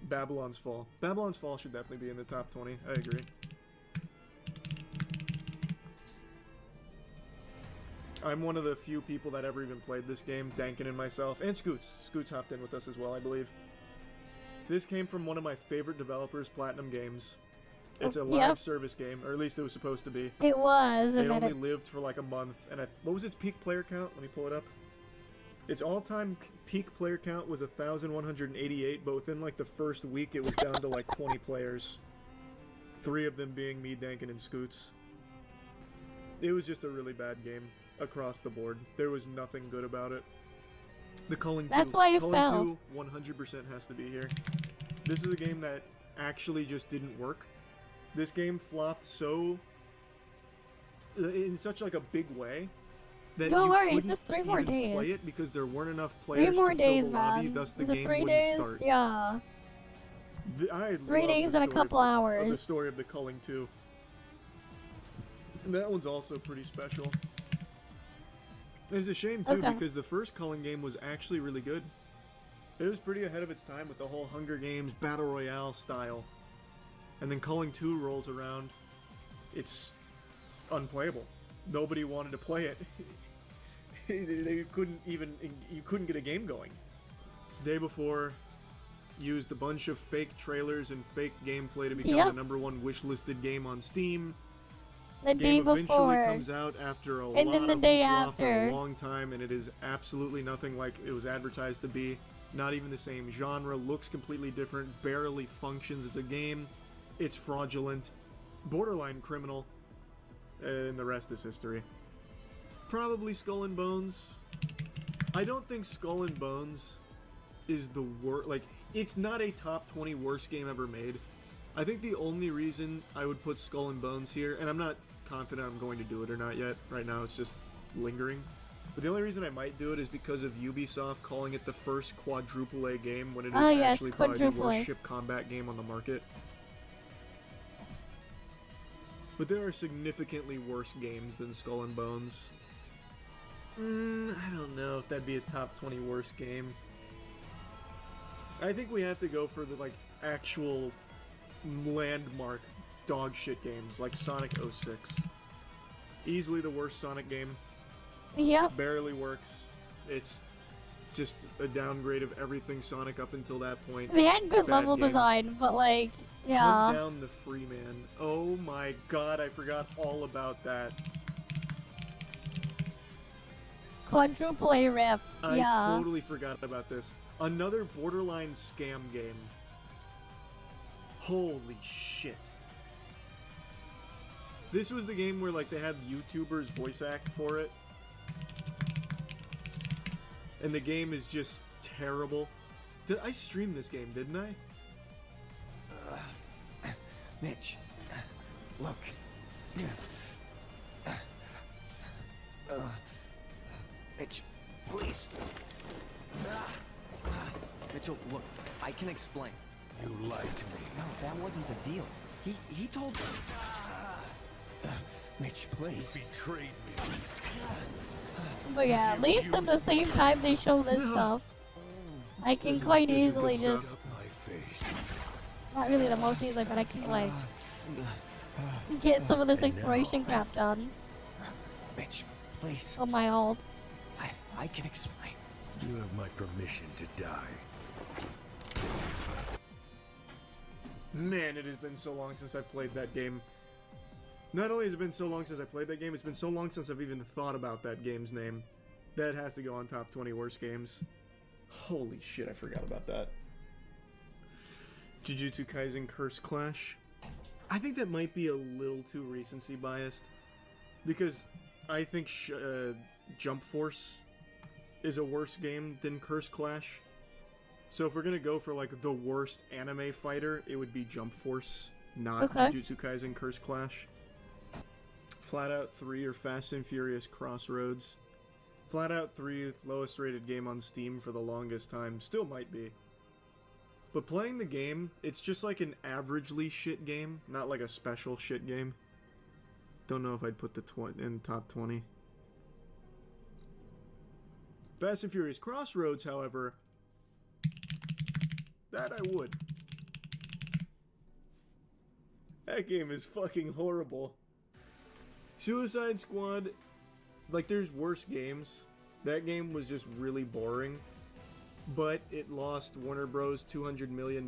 Babylon's Fall. Babylon's Fall should definitely be in the top 20. I agree. I'm one of the few people that ever even played this game, Dankin and myself, and Scoots. Scoots hopped in with us as well, I believe. This came from one of my favorite developers, Platinum Games. It's a live service game, or at least it was supposed to be. It was. It only lived for like a month, and what was its peak player count? Let me pull it up. Its all-time peak player count was 1,188, but within like the first week it was down to like 20 players. 3 of them being me, Dankin, and Scoots. It was just a really bad game across the board. There was nothing good about it. The Culling 2. That's why it Culling fell. 2 100% has to be here. This is a game that actually just didn't work. This game flopped in such like a big way that Don't you worry, it's couldn't just 3 more even days. play it because there weren't enough players 3 more to days, fill the lobby, man. thus the Is it game 3 wouldn't days? start. Yeah. I 3 love days the and a story couple of hours. the story of the Culling 2. And that one's also pretty special. It's a shame too because the first Culling game was actually really good. It was pretty ahead of its time with the whole Hunger Games Battle Royale style. And then Culling 2 rolls around. It's unplayable. Nobody wanted to play it. You couldn't get a game going. Day Before used a bunch of fake trailers and fake gameplay to become the #1 wishlisted game on Steam. The day game eventually before. comes out after a And lot then the of day hoopla for after. a long time, and it is absolutely nothing like it was advertised to be. Not even the same genre, looks completely different, barely functions as a game. It's fraudulent, borderline criminal, and the rest is history. Probably Skull and Bones. I don't think Skull and Bones is the worst. Like, it's not a top 20 worst game ever made. I think the only reason I would put Skull and Bones here, and I'm not confident I'm going to do it or not yet. Right now, it's just lingering. But the only reason I might do it is because of Ubisoft calling it the first quadruple A game when it is yes, actually probably the quadruple A. worst ship combat game on the market. But there are significantly worse games than Skull and Bones. I don't know if that'd be a top 20 worst game. I think we have to go for the like actual landmark dog shit games like Sonic 06. Easily the worst Sonic game. Yep. Barely works. It's just a downgrade of everything Sonic up until that point. They had good Bad level game. design, but like, yeah. Hunt down the Freeman. Oh my god, I forgot all about that. Quadruple A rip. I Yeah. totally forgot about this. Another borderline scam game. Holy shit. This was the game where like they had YouTubers voice act for it. And the game is just terrible. I streamed this game, didn't I? Mitch, look. Mitch, please. Mitchell, look, I can explain. You lied to me. No, that wasn't the deal. He told me. Mitch, please. You betrayed me. But yeah, at least at the same time they show this stuff, I can quite easily just... Not really the most easily, but I can like... get some of this exploration crap done. Mitch, please. On my ult. I can explain. You have my permission to die. Man, it has been so long since I played that game. Not only has it been so long since I played that game, it's been so long since I've even thought about that game's name. That has to go on top 20 worst games. Holy shit, I forgot about that. Jujutsu Kaisen Curse Clash. I think that might be a little too recency biased. Because I think Jump Force is a worse game than Curse Clash. So if we're gonna go for like the worst anime fighter, it would be Jump Force, not Jujutsu Kaisen Curse Clash. Flat Out 3 or Fast and Furious Crossroads. Flat Out 3, lowest rated game on Steam for the longest time, still might be. But playing the game, it's just like an averagely shit game, not like a special shit game. Don't know if I'd put the in top 20. Fast and Furious Crossroads, however, that I would. That game is fucking horrible. Suicide Squad, like there's worse games. That game was just really boring. But it lost Warner Bros. $200 million.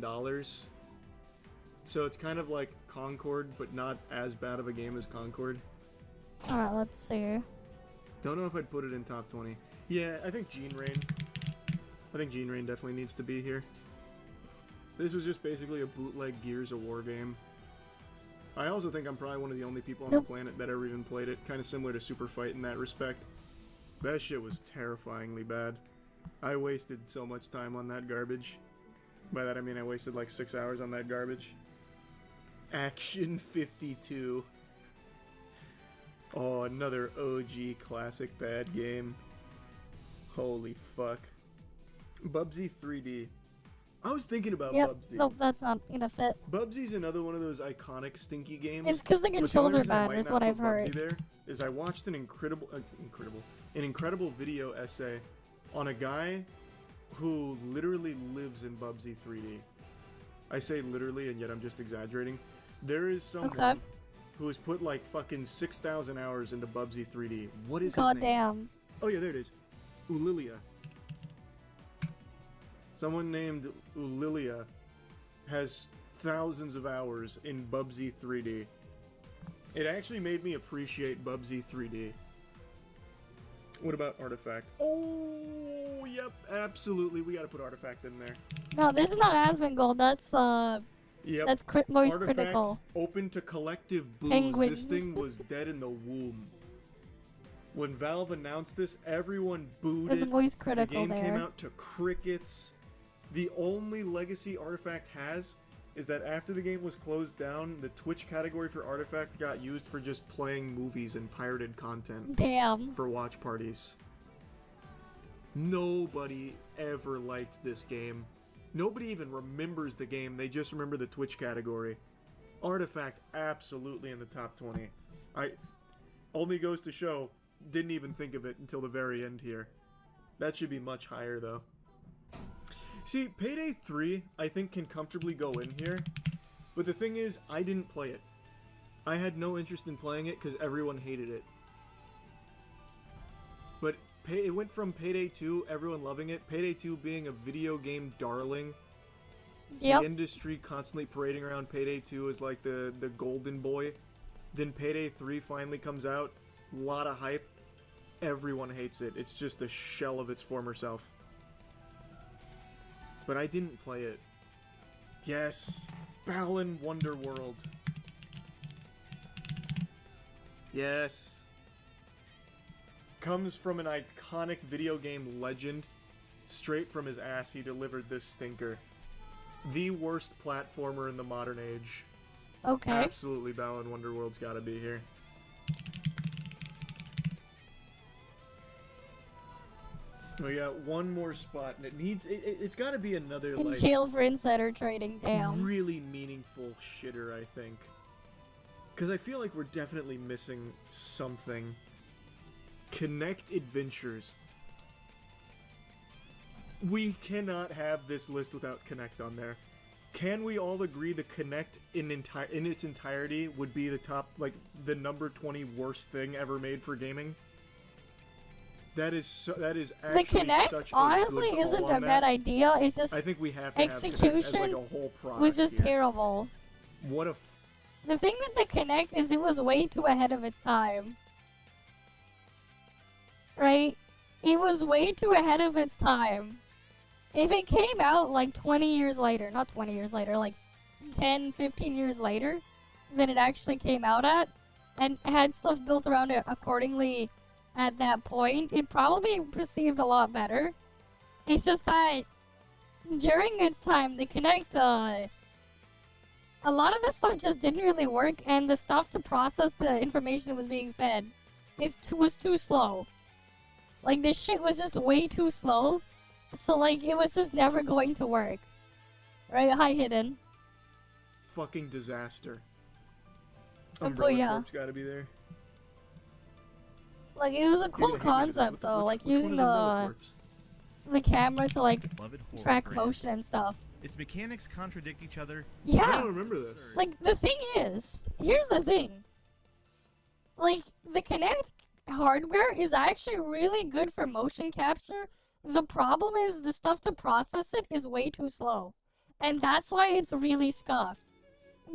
So it's kind of like Concord, but not as bad of a game as Concord. Alright, let's see. Don't know if I'd put it in top 20. Yeah, I think Gene Rain. I think Gene Rain definitely needs to be here. This was just basically a bootleg Gears of War game. I also think I'm probably one of the only people on the planet that ever even played it. Kind of similar to Super Fight in that respect. That shit was terrifyingly bad. I wasted so much time on that garbage. By that I mean I wasted like 6 hours on that garbage. Action 52. Oh, another OG classic bad game. Holy fuck. Bubsy 3D. I was thinking about Bubsy. Nope, that's not gonna fit. Bubsy's another one of those iconic stinky games. It's because the controls are bad, is what I've heard. There is I watched an incredible video essay on a guy who literally lives in Bubsy 3D. I say literally, and yet I'm just exaggerating. There is someone who has put like fucking 6,000 hours into Bubsy 3D. What is his name? Goddamn. Oh yeah, there it is. Ulilia. Someone named Ulilia has thousands of hours in Bubsy 3D. It actually made me appreciate Bubsy 3D. What about Artifact? Oh, yep, absolutely. We gotta put Artifact in there. No, this is not Asmongold. That's Yep. that's most Artifact, critical. Open to collective booze. Penguins. This thing was dead in the womb. When Valve announced this, everyone booed It's it. voice critical The game came there. out to crickets. The only legacy Artifact has is that after the game was closed down, the Twitch category for Artifact got used for just playing movies and pirated content. Damn. For watch parties. Nobody ever liked this game. Nobody even remembers the game, they just remember the Twitch category. Artifact, absolutely in the top 20. Only goes to show, didn't even think of it until the very end here. That should be much higher, though. See, Payday 3, I think, can comfortably go in here. But the thing is, I didn't play it. I had no interest in playing it because everyone hated it. But it went from Payday 2, everyone loving it, Payday 2 being a video game darling. Yep. The industry constantly parading around Payday 2 as like the golden boy. Then Payday 3 finally comes out. A lot of hype. Everyone hates it. It's just a shell of its former self. But I didn't play it. Yes. Balan Wonderworld. Yes. Comes from an iconic video game legend. Straight from his ass, he delivered this stinker. The worst platformer in the modern age. Okay. Absolutely, Balan Wonderworld's gotta be here. We got one more spot, and it's gotta be another, In like, jail for insider trading, damn. really meaningful shitter, I think. Because I feel like we're definitely missing something. Connect Adventures. We cannot have this list without Connect on there. Can we all agree the Connect in its entirety would be the top, like, the number 20 worst thing ever made for gaming? That is actually The Connect such a honestly good call isn't on a bad that. idea. It's just I think we have to have Connect as, execution like, a whole product was just here. terrible. What a The thing with the Connect is it was way too ahead of its time. Right? It was way too ahead of its time. If it came out like 20 years later, not 20 years later, like 10, 15 years later than it actually came out at, and had stuff built around it accordingly at that point, it probably perceived a lot better. It's just that during its time, the Connect, a lot of the stuff just didn't really work, and the stuff to process the information that was being fed was too slow. Like, this shit was just way too slow, so, like, it was just never going to work. Right? Hi, Hidden. fucking disaster. But Umbrella yeah. Corp's gotta be there. Like, it was a cool concept, though, like, using the camera to, like, Beloved horror track brand. motion and stuff. Its mechanics contradict each other. Yeah. I don't remember this. Like, the thing is, here's the thing. Like, the Kinect hardware is actually really good for motion capture. The problem is the stuff to process it is way too slow. And that's why it's really scuffed.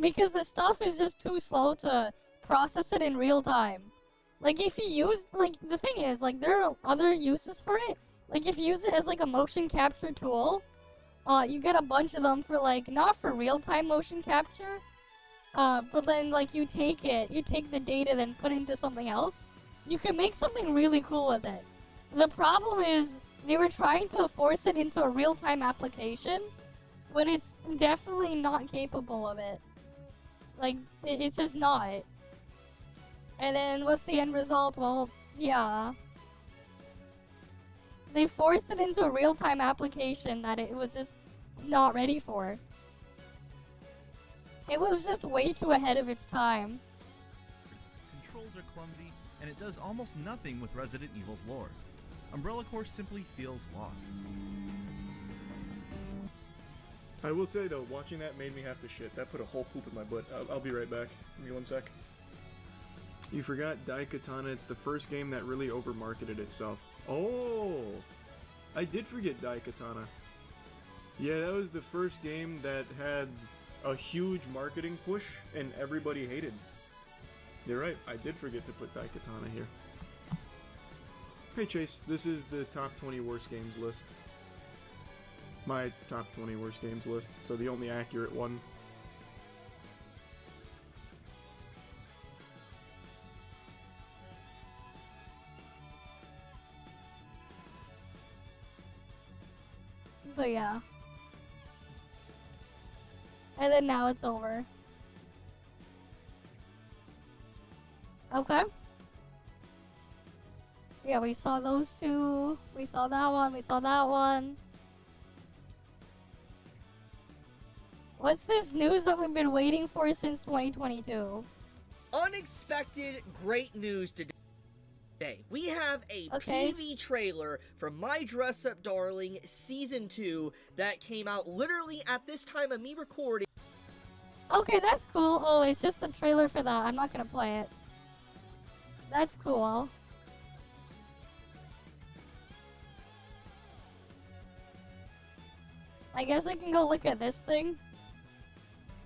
Because the stuff is just too slow to process it in real time. Like, if you use, like, the thing is, like, there are other uses for it. Like, if you use it as, like, a motion capture tool, you get a bunch of them for, like, not for real-time motion capture, but then, like, you take the data, then put it into something else. You can make something really cool with it. The problem is, they were trying to force it into a real-time application, but it's definitely not capable of it. Like, it's just not. And then, what's the end result? Well, yeah. They forced it into a real-time application that it was just not ready for. It was just way too ahead of its time. Controls are clumsy, and it does almost nothing with Resident Evil's lore. Umbrella Corps simply feels lost. I will say though, watching that made me have to shit. That put a whole poop in my butt. I'll be right back. Give me 1 sec. You forgot Daikatana. It's the first game that really overmarketed itself. Oh! I did forget Daikatana. Yeah, that was the first game that had a huge marketing push and everybody hated. You're right, I did forget to put Daikatana here. Hey Chase, this is the top 20 worst games list. My top 20 worst games list, so the only accurate one. But yeah. And then now it's over. Okay. Yeah, we saw those two. We saw that one. We saw that one. What's this news that we've been waiting for since 2022? Unexpected great news today. We have a PV trailer for My Dress Up Darling Season 2 that came out literally at this time of me recording. Okay, that's cool. Oh, it's just a trailer for that. I'm not gonna play it. That's cool. I guess I can go look at this thing.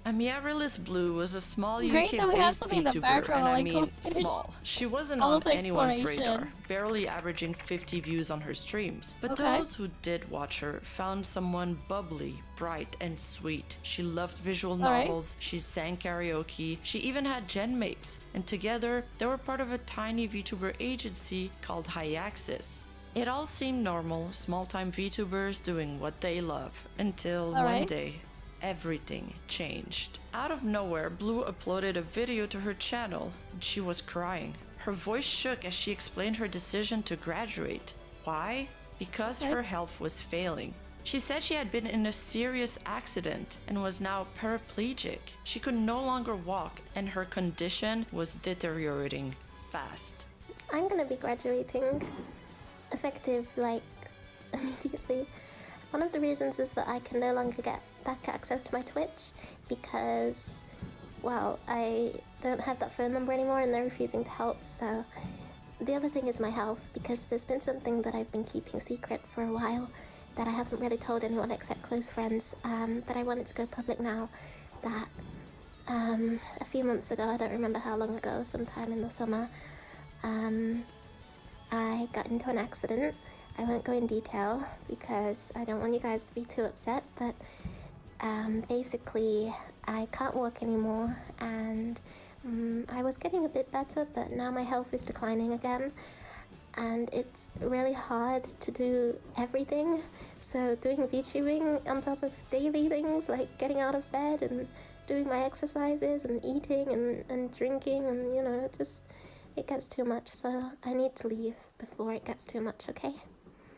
Amaryllis Blue was a small Great that we have UK-based something in the VTuber, background and while I I go mean finish small. She wasn't all on the anyone's exploration. radar, barely averaging 50 views on her streams. But Okay. those who did watch her found someone bubbly, bright, and sweet. She loved visual Alright. novels, she sang karaoke, she even had gen mates, and together they were part of a tiny VTuber agency called Hyaxis. It all seemed normal, small-time VTubers doing what they love, until one Alright. day, everything changed. Out of nowhere, Blue uploaded a video to her channel, and she was crying. Her voice shook as she explained her decision to graduate. Why? Because her health was failing. She said she had been in a serious accident and was now paraplegic. She could no longer walk, and her condition was deteriorating fast. I'm gonna be graduating effective like immediately. One of the reasons is that I can no longer get back access to my Twitch because, well, I don't have that phone number anymore and they're refusing to help. So the other thing is my health, because there's been something that I've been keeping secret for a while that I haven't really told anyone except close friends, but I wanted to go public now that a few months ago, I don't remember how long ago, sometime in the summer, I got into an accident. I won't go in detail because I don't want you guys to be too upset, but basically I can't walk anymore, and I was getting a bit better, but now my health is declining again, and it's really hard to do everything. So doing VTubing on top of daily things like getting out of bed and doing my exercises and eating and drinking, and you know, it gets too much, so I need to leave before it gets too much, okay?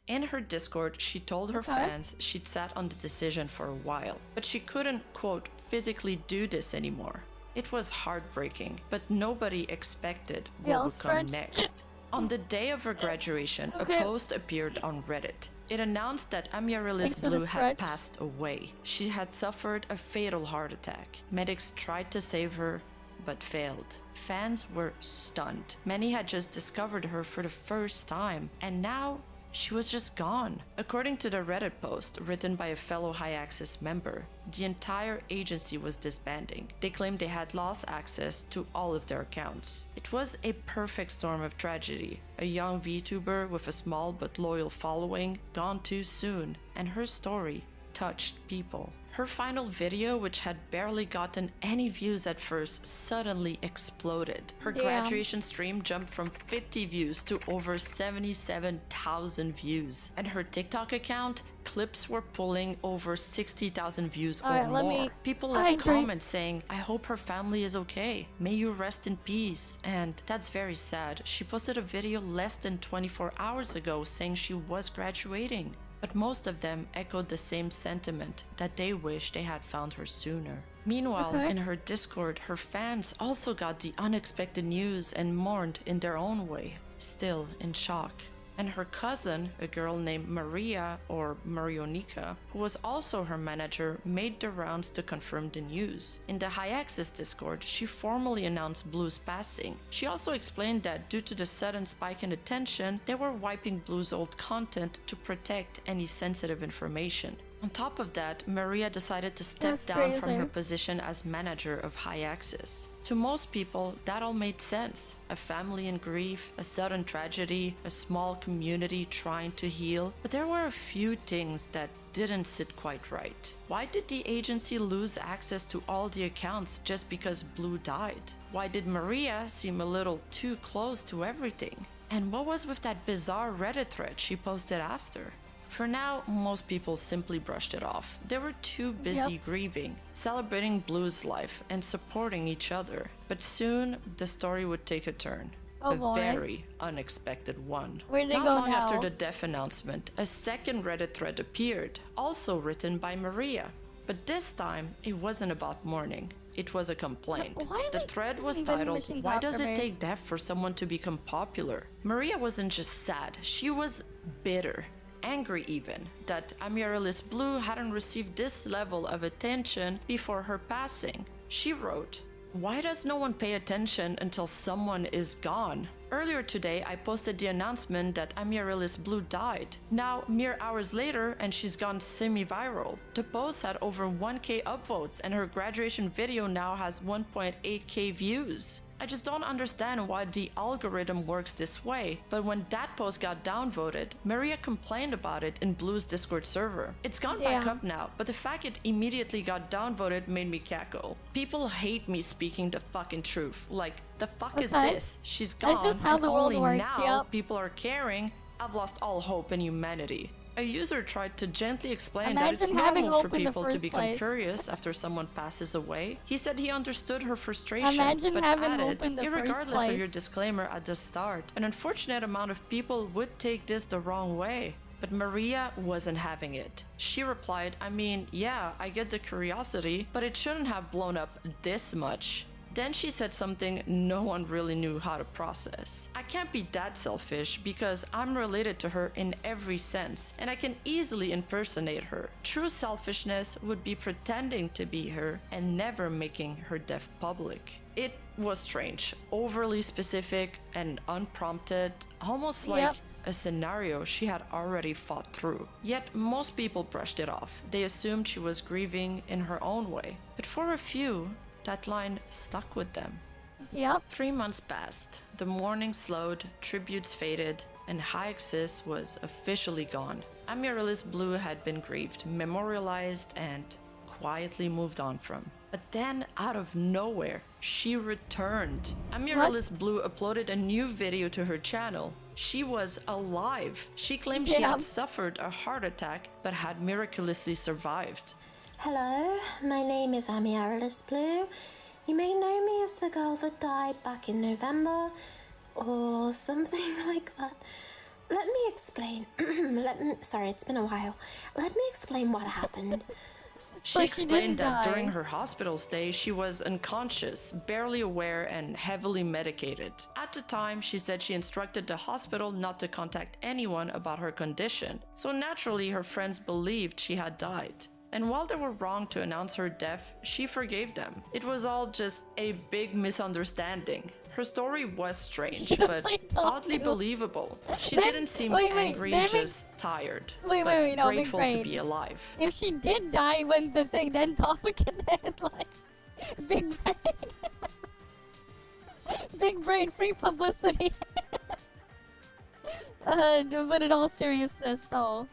In her Discord, she told her fans she'd sat on the decision for a while, but she couldn't, quote, physically do this anymore. It was heartbreaking, but nobody expected what would come next. On the day of her graduation, a post appeared on Reddit. It announced that Amaryllis Blue had passed away. She had suffered a fatal heart attack. Medics tried to save her, but failed. Fans were stunned. Many had just discovered her for the first time, and now she was just gone. According to the Reddit post written by a fellow Hyaxis member, the entire agency was disbanding. They claimed they had lost access to all of their accounts. It was a perfect storm of tragedy. A young VTuber with a small but loyal following gone too soon, and her story touched people. Her final video, which had barely gotten any views at first, suddenly exploded. Her graduation stream jumped from 50 views to over 77,000 views. And her TikTok account, clips were pulling over 60,000 views or more. People left comments saying, "I hope her family is okay. May you rest in peace." And that's very sad. She posted a video less than 24 hours ago saying she was graduating. But most of them echoed the same sentiment, that they wish they had found her sooner. Meanwhile, in her Discord, her fans also got the unexpected news and mourned in their own way, still in shock. And her cousin, a girl named Maria, or Marionica, who was also her manager, made the rounds to confirm the news. In the Hyaxis Discord, she formally announced Blue's passing. She also explained that due to the sudden spike in attention, they were wiping Blue's old content to protect any sensitive information. On top of that, Maria decided to step down from her position as manager of Hyaxis. To most people, that all made sense. A family in grief, a sudden tragedy, a small community trying to heal. But there were a few things that didn't sit quite right. Why did the agency lose access to all the accounts just because Blue died? Why did Maria seem a little too close to everything? And what was with that bizarre Reddit thread she posted after? For now, most people simply brushed it off. They were too busy grieving, celebrating Blue's life, and supporting each other. But soon, the story would take a turn. Oh a boy. very unexpected one. Where'd they Not go long now? after the death announcement, a second Reddit thread appeared, also written by Maria. But this time, it wasn't about mourning. It was a complaint. The thread was titled, "Why does it take death for someone to become popular?" Maria wasn't just sad, she was bitter. Angry even, that Amaryllis Blue hadn't received this level of attention before her passing. She wrote, "Why does no one pay attention until someone is gone? Earlier today, I posted the announcement that Amaryllis Blue died. Now, mere hours later, and she's gone semi-viral. The post had over 1k upvotes, and her graduation video now has 1.8k views. I just don't understand why the algorithm works this way." But when that post got downvoted, Maria complained about it in Blue's Discord server. It's gone back up now, but the fact it immediately got downvoted made me cackle. People hate me speaking the fucking truth. Like, the fuck is this? She's gone, That's just how and the world only works, now yep. people are caring. I've lost all hope in humanity. A user tried to gently explain that it's Imagine having normal for hope in the people to first become place. curious after someone passes away. He said he understood her frustration, Imagine but having added, hope in the first irregardless of your place. disclaimer at the start, an unfortunate amount of people would take this the wrong way. But Maria wasn't having it. She replied, "I mean, yeah, I get the curiosity, but it shouldn't have blown up this much." Then she said something no one really knew how to process. "I can't be that selfish because I'm related to her in every sense, and I can easily impersonate her. True selfishness would be pretending to be her and never making her death public." It was strange, overly specific and unprompted, almost like a scenario she had already fought through. Yet most people brushed it off. They assumed she was grieving in her own way. But for a few, that line stuck with them. Yep. 3 months passed. The mourning slowed, tributes faded, and Hyaxis was officially gone. Amaryllis Blue had been grieved, memorialized, and quietly moved on from. But then, out of nowhere, she returned. Amaryllis Blue uploaded a new video to her channel. She was alive. She claimed she had suffered a heart attack, but had miraculously survived. Hello, my name is Amaryllis Blue. You may know me as the girl that died back in November, or something like that. Let me explain. Sorry, it's been a while. Let me explain what happened. She explained that during her hospital stay, she was unconscious, barely aware, and heavily medicated. At the time, she said she instructed the hospital not to contact anyone about her condition, so naturally her friends believed she had died. And while they were wrong to announce her death, she forgave them. It was all just a big misunderstanding. Her story was strange, but oddly believable. She didn't seem angry, just tired, but grateful to be alive. If she did die when the thing, then topic and then like big brain, big brain, free publicity. But in all seriousness, though,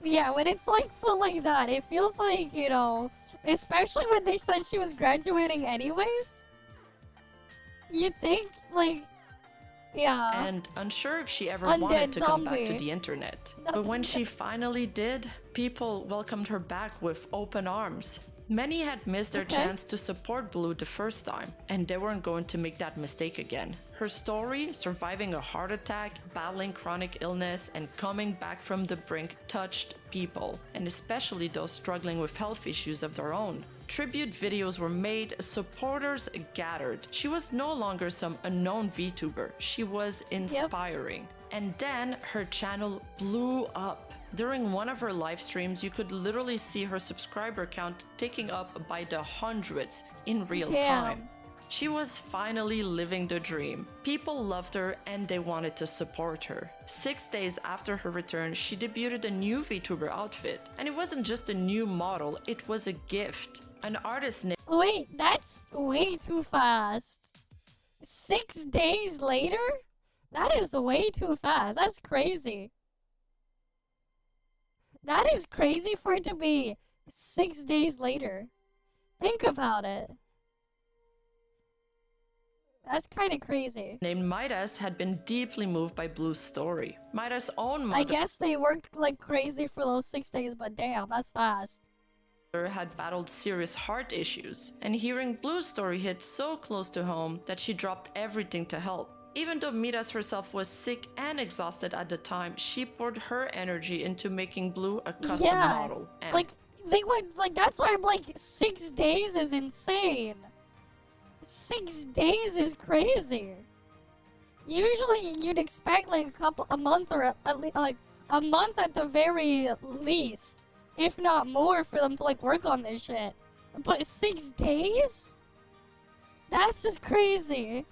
yeah, when it's like put like that, it feels like, you know, especially when they said she was graduating anyways. You think, like, yeah. And unsure if she ever Undead wanted to come back to zombie. the internet. But when she finally did, people welcomed her back with open arms. Many had missed their chance to support Blue the first time, and they weren't going to make that mistake again. Her story, surviving a heart attack, battling chronic illness, and coming back from the brink touched people, and especially those struggling with health issues of their own. Tribute videos were made, supporters gathered. She was no longer some unknown VTuber, she was inspiring. And then her channel blew up. During one of her live streams, you could literally see her subscriber count ticking up by the hundreds in real time. She was finally living the dream. People loved her and they wanted to support her. 6 days after her return, she debuted a new VTuber outfit. And it wasn't just a new model, it was a gift. An artist named— Wait, that's way too fast. 6 days later? That is way too fast. That's crazy. That is crazy for it to be 6 days later. Think about it. That's kind of crazy. named Midas had been deeply moved by Blue's story. Midas' own mother— I guess they worked like crazy for those 6 days, but damn, that's fast. had battled serious heart issues, and hearing Blue's story hit so close to home that she dropped everything to help. Even though Midas herself was sick and exhausted at the time, she poured her energy into making Blue a custom model. And like, they would, like, that's why I'm like, 6 days is insane. 6 days is crazy. Usually you'd expect like a month or at least like a month at the very least, if not more, for them to like work on this shit. But 6 days? That's just crazy.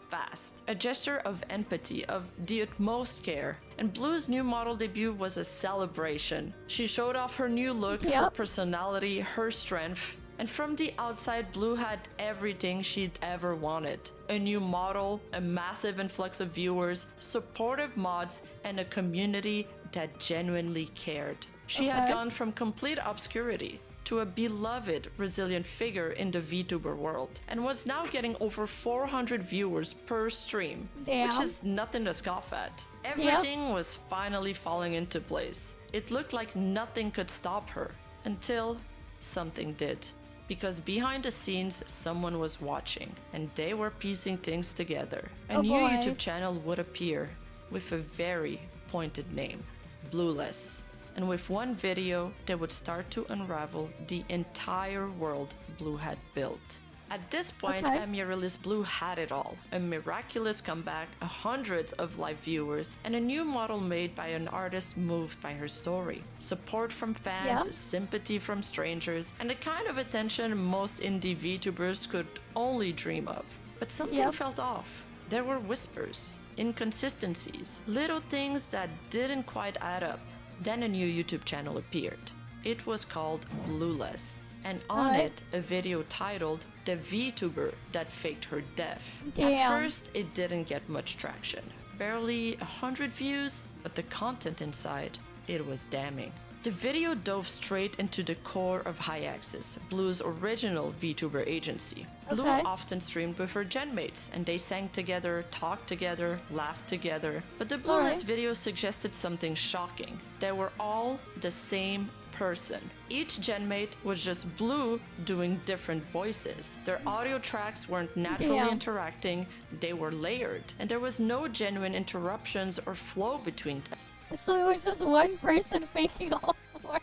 Fast, a gesture of empathy, of the utmost care. And Blue's new model debut was a celebration. She showed off her new look, her personality, her strength. And from the outside, Blue had everything she'd ever wanted. A new model, a massive influx of viewers, supportive mods, and a community that genuinely cared. She had gone from complete obscurity to a beloved, resilient figure in the VTuber world, and was now getting over 400 viewers per stream, which is nothing to scoff at. Everything was finally falling into place. It looked like nothing could stop her, until something did. Because behind the scenes, someone was watching, and they were piecing things together. A new YouTube channel would appear with a very pointed name, Blueless. And with one video, they would start to unravel the entire world Blue had built. At this point, Amaryllis Blue had it all. A miraculous comeback, hundreds of live viewers, and a new model made by an artist moved by her story. Support from fans, sympathy from strangers, and the kind of attention most indie VTubers could only dream of. But something felt off. There were whispers, inconsistencies, little things that didn't quite add up. Then a new YouTube channel appeared. It was called Blueless, and on it, a video titled The VTuber That Faked Her Death. At first, it didn't get much traction. Barely 100 views, but the content inside, it was damning. The video dove straight into the core of Hyaxis, Blue's original VTuber agency. Blue often streamed with her genmates, and they sang together, talked together, laughed together. But the Blueless video suggested something shocking. They were all the same person. Each genmate was just Blue doing different voices. Their audio tracks weren't naturally interacting, they were layered, and there was no genuine interruptions or flow between them. So it was just one person faking all four.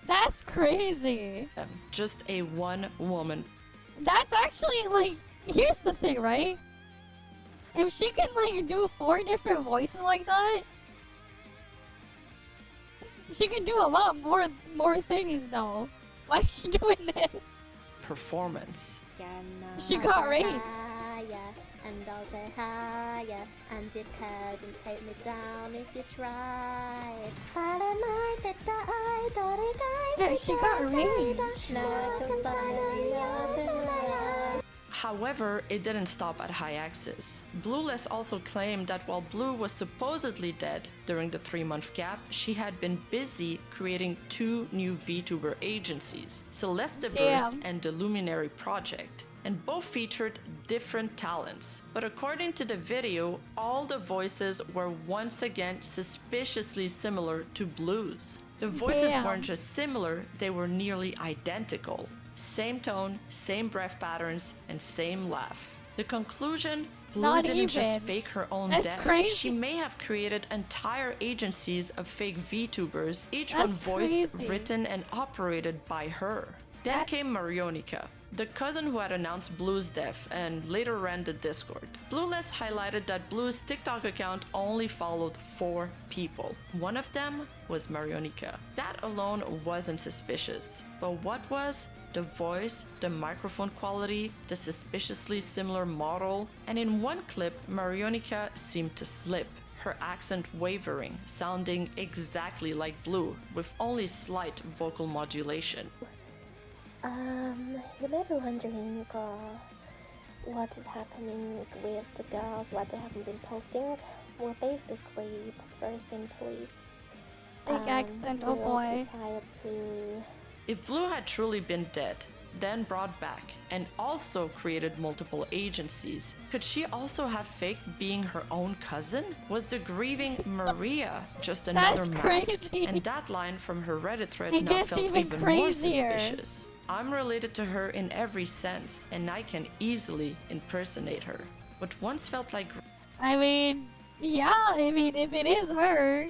That's crazy. Just a one woman. That's actually like, here's the thing, right? If she can like do 4 different voices like that, she can do a lot more things though. Why is she doing this? Performance. She got range. And I'll go higher, and you couldn't take me down if you tried. But I might that I thought it guys. Yeah, she got range. Now I can finally open my eyes. However, it didn't stop at Hyaxis. Blueless also claimed that while Blue was supposedly dead during the 3-month gap, she had been busy creating 2 new VTuber agencies, Celestiverse and the Luminary Project. And both featured different talents. But according to the video, all the voices were once again suspiciously similar to Blue's. The voices weren't just similar, they were nearly identical. Same tone, same breath patterns, and same laugh. The conclusion? Blue didn't just fake her own death. Crazy. She may have created entire agencies of fake VTubers, each one voiced, written, and operated by her. Then came Marionica, the cousin who had announced Blue's death and later ran the Discord. Blueless highlighted that Blue's TikTok account only followed 4 people. One of them was Marionica. That alone wasn't suspicious. But what was? The voice, the microphone quality, the suspiciously similar model, and in one clip, Marionica seemed to slip, her accent wavering, sounding exactly like Blue, with only slight vocal modulation. You may be wondering what is happening with the girls, why they haven't been posting. Well, basically, very simply, big accent, oh boy. Tired to... If Blue had truly been dead, then brought back, and also created multiple agencies. Could she also have faked being her own cousin? Was the grieving Maria just another mask? Crazy. And that line from her Reddit thread It now gets felt even more crazier. suspicious. I'm related to her in every sense, and I can easily impersonate her. What once felt like... I mean, yeah, I mean, if it is her,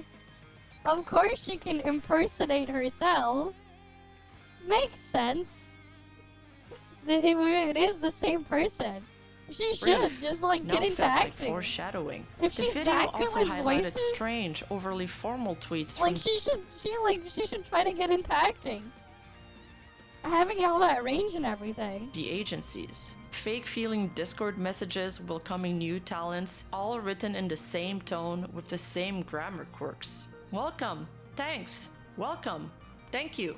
of course she can impersonate herself. Makes sense. It is the same person. She should just like now get into felt like acting. foreshadowing. If The she's video that good also with highlighted voices, strange, overly formal tweets like from she should try to get into acting. Having all that range and everything. the agencies. Fake feeling Discord messages welcoming new talents, all written in the same tone with the same grammar quirks. Welcome. Thanks. Welcome. Thank you.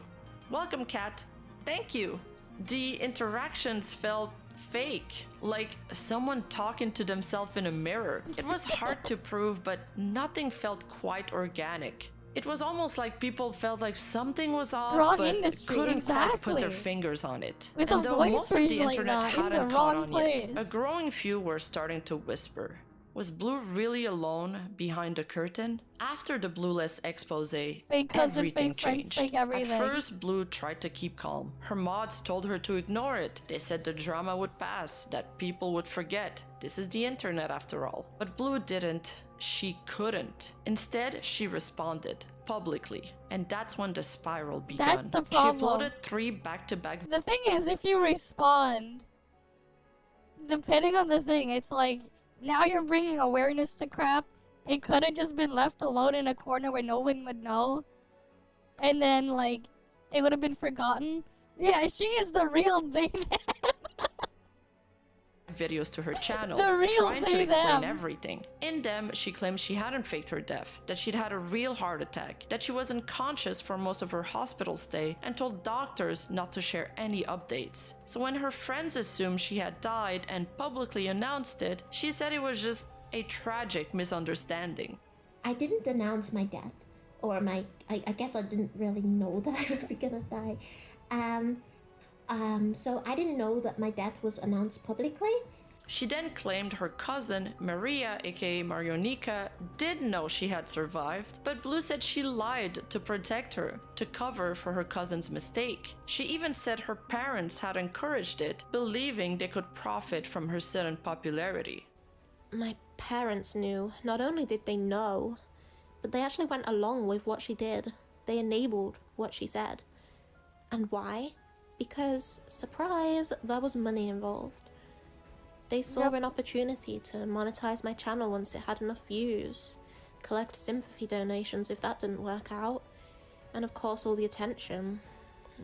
Welcome, cat. Thank you. The interactions felt fake, like someone talking to themselves in a mirror. It was hard to prove, but nothing felt quite organic. It was almost like people felt like something was off, Wrong but industry, couldn't quite put their exactly. fingers on it. With And a though voice most of the range like internet that, in the hadn't caught wrong on place. yet, a growing few were starting to whisper. Was Blue really alone behind the curtain? After the Blueless expose, Fake cousin, everything fake friends, changed. fake everything. At first, Blue tried to keep calm. Her mods told her to ignore it. They said the drama would pass, that people would forget. This is the internet after all. But Blue didn't. She couldn't. Instead, she responded publicly. And that's when the spiral began. That's the She problem. uploaded 3 back-to-back The thing is, if you respond, depending on the thing, it's like, now you're bringing awareness to crap. It could have just been left alone in a corner where no one would know. And then, like, it would have been forgotten. Yeah, she is the real thing. videos to her channel, The real trying to they explain them. everything. In them, she claims she hadn't faked her death, that she'd had a real heart attack, that she was unconscious for most of her hospital stay, and told doctors not to share any updates. So when her friends assumed she had died and publicly announced it, she said it was just a tragic misunderstanding. I didn't announce my death, or I guess I didn't really know that I was gonna die. So I didn't know that my death was announced publicly. She then claimed her cousin, Maria, aka Marionica, did know she had survived, but Blue said she lied to protect her, to cover for her cousin's mistake. She even said her parents had encouraged it, believing they could profit from her sudden popularity. My parents knew. Not only did they know, but they actually went along with what she did. They enabled what she said. And why? Because, surprise, there was money involved. They saw an opportunity to monetize my channel once it had enough views, collect sympathy donations if that didn't work out, and of course all the attention.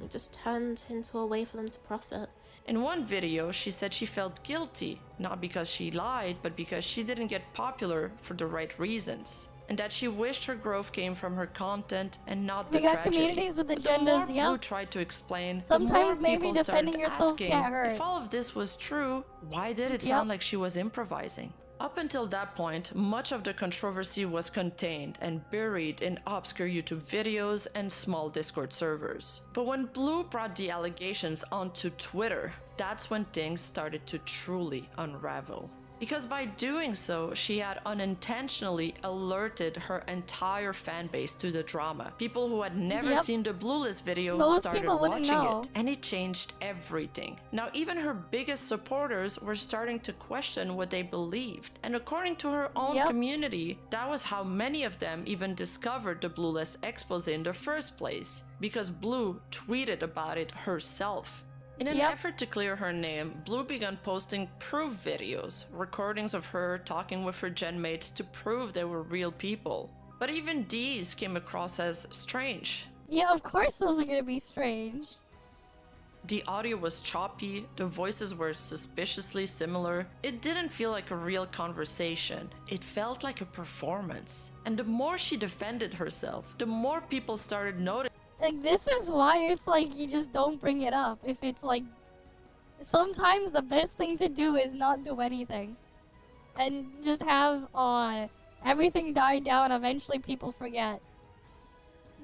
It just turned into a way for them to profit. In one video, she said she felt guilty, not because she lied, but because she didn't get popular for the right reasons. And that she wished her growth came from her content and not the We got tragedy. communities with But agendas, the more yeah. Blue tried to explain, Sometimes the more maybe people started defending yourself asking, can't hurt. if all of this was true, why did it sound like she was improvising? Up until that point, much of the controversy was contained and buried in obscure YouTube videos and small Discord servers. But when Blue brought the allegations onto Twitter, that's when things started to truly unravel. Because by doing so, she had unintentionally alerted her entire fanbase to the drama. People who had never seen the Bluelist video Most started people wouldn't watching know. it, and it changed everything. Now even her biggest supporters were starting to question what they believed. And according to her own community, that was how many of them even discovered the Bluelist expose in the first place, because Blue tweeted about it herself. In an effort to clear her name, Blue began posting proof videos, recordings of her talking with her gen mates to prove they were real people. But even these came across as strange. Yeah, of course those are gonna be strange. The audio was choppy, the voices were suspiciously similar. It didn't feel like a real conversation. It felt like a performance. And the more she defended herself, the more people started noticing. Like, this is why it's like you just don't bring it up. If it's like, sometimes the best thing to do is not do anything. And just have everything die down, eventually people forget.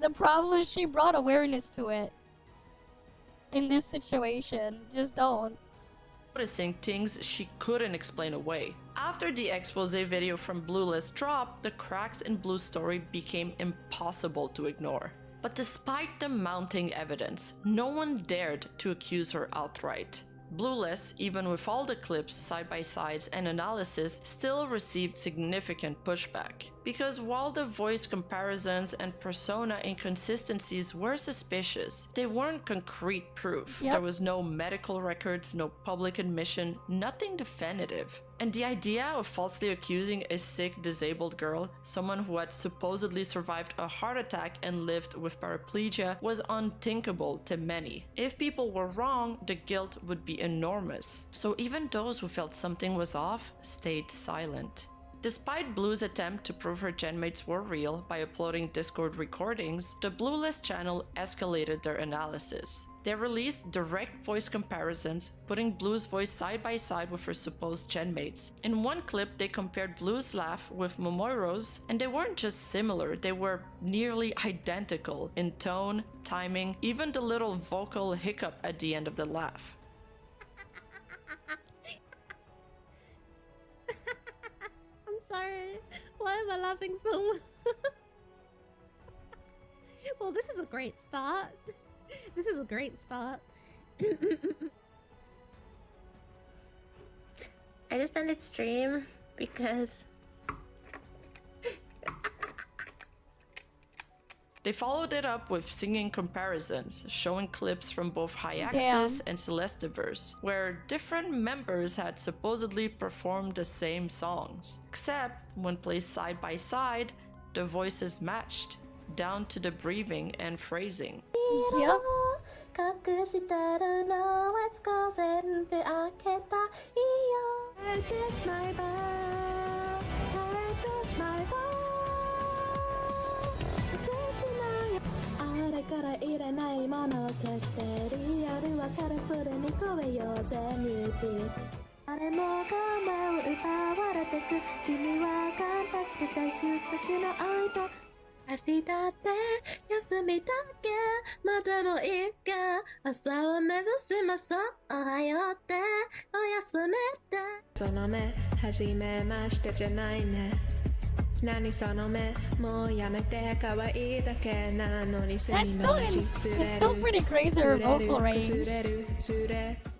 The problem is she brought awareness to it. in this situation. Just don't. Noticing things she couldn't explain away. After the expose video from Blueless dropped, the cracks in Blue's story became impossible to ignore. But despite the mounting evidence, no one dared to accuse her outright. Blueless, even with all the clips, side-by-sides, and analysis, still received significant pushback. Because while the voice comparisons and persona inconsistencies were suspicious, they weren't concrete proof. Yep. There was no medical records, no public admission, nothing definitive. And the idea of falsely accusing a sick, disabled girl, someone who had supposedly survived a heart attack and lived with paraplegia, was unthinkable to many. If people were wrong, the guilt would be enormous. So even those who felt something was off stayed silent. Despite Blue's attempt to prove her genmates were real by uploading Discord recordings, the Blueless channel escalated their analysis. They released direct voice comparisons, putting Blue's voice side by side with her supposed genmates. In one clip, they compared Blue's laugh with Momoiro's, and they weren't just similar, they were nearly identical in tone, timing, even the little vocal hiccup at the end of the laugh. I'm sorry. Why am I laughing so much? Well, this is a great start. This is a great start. I just ended stream because They followed it up with singing comparisons, showing clips from both Hyaxis Damn. and Celestiverse, where different members had supposedly performed the same songs. Except, when placed side by side, the voices matched, down to the breathing and phrasing. Yep. It's still pretty crazy, her vocal range.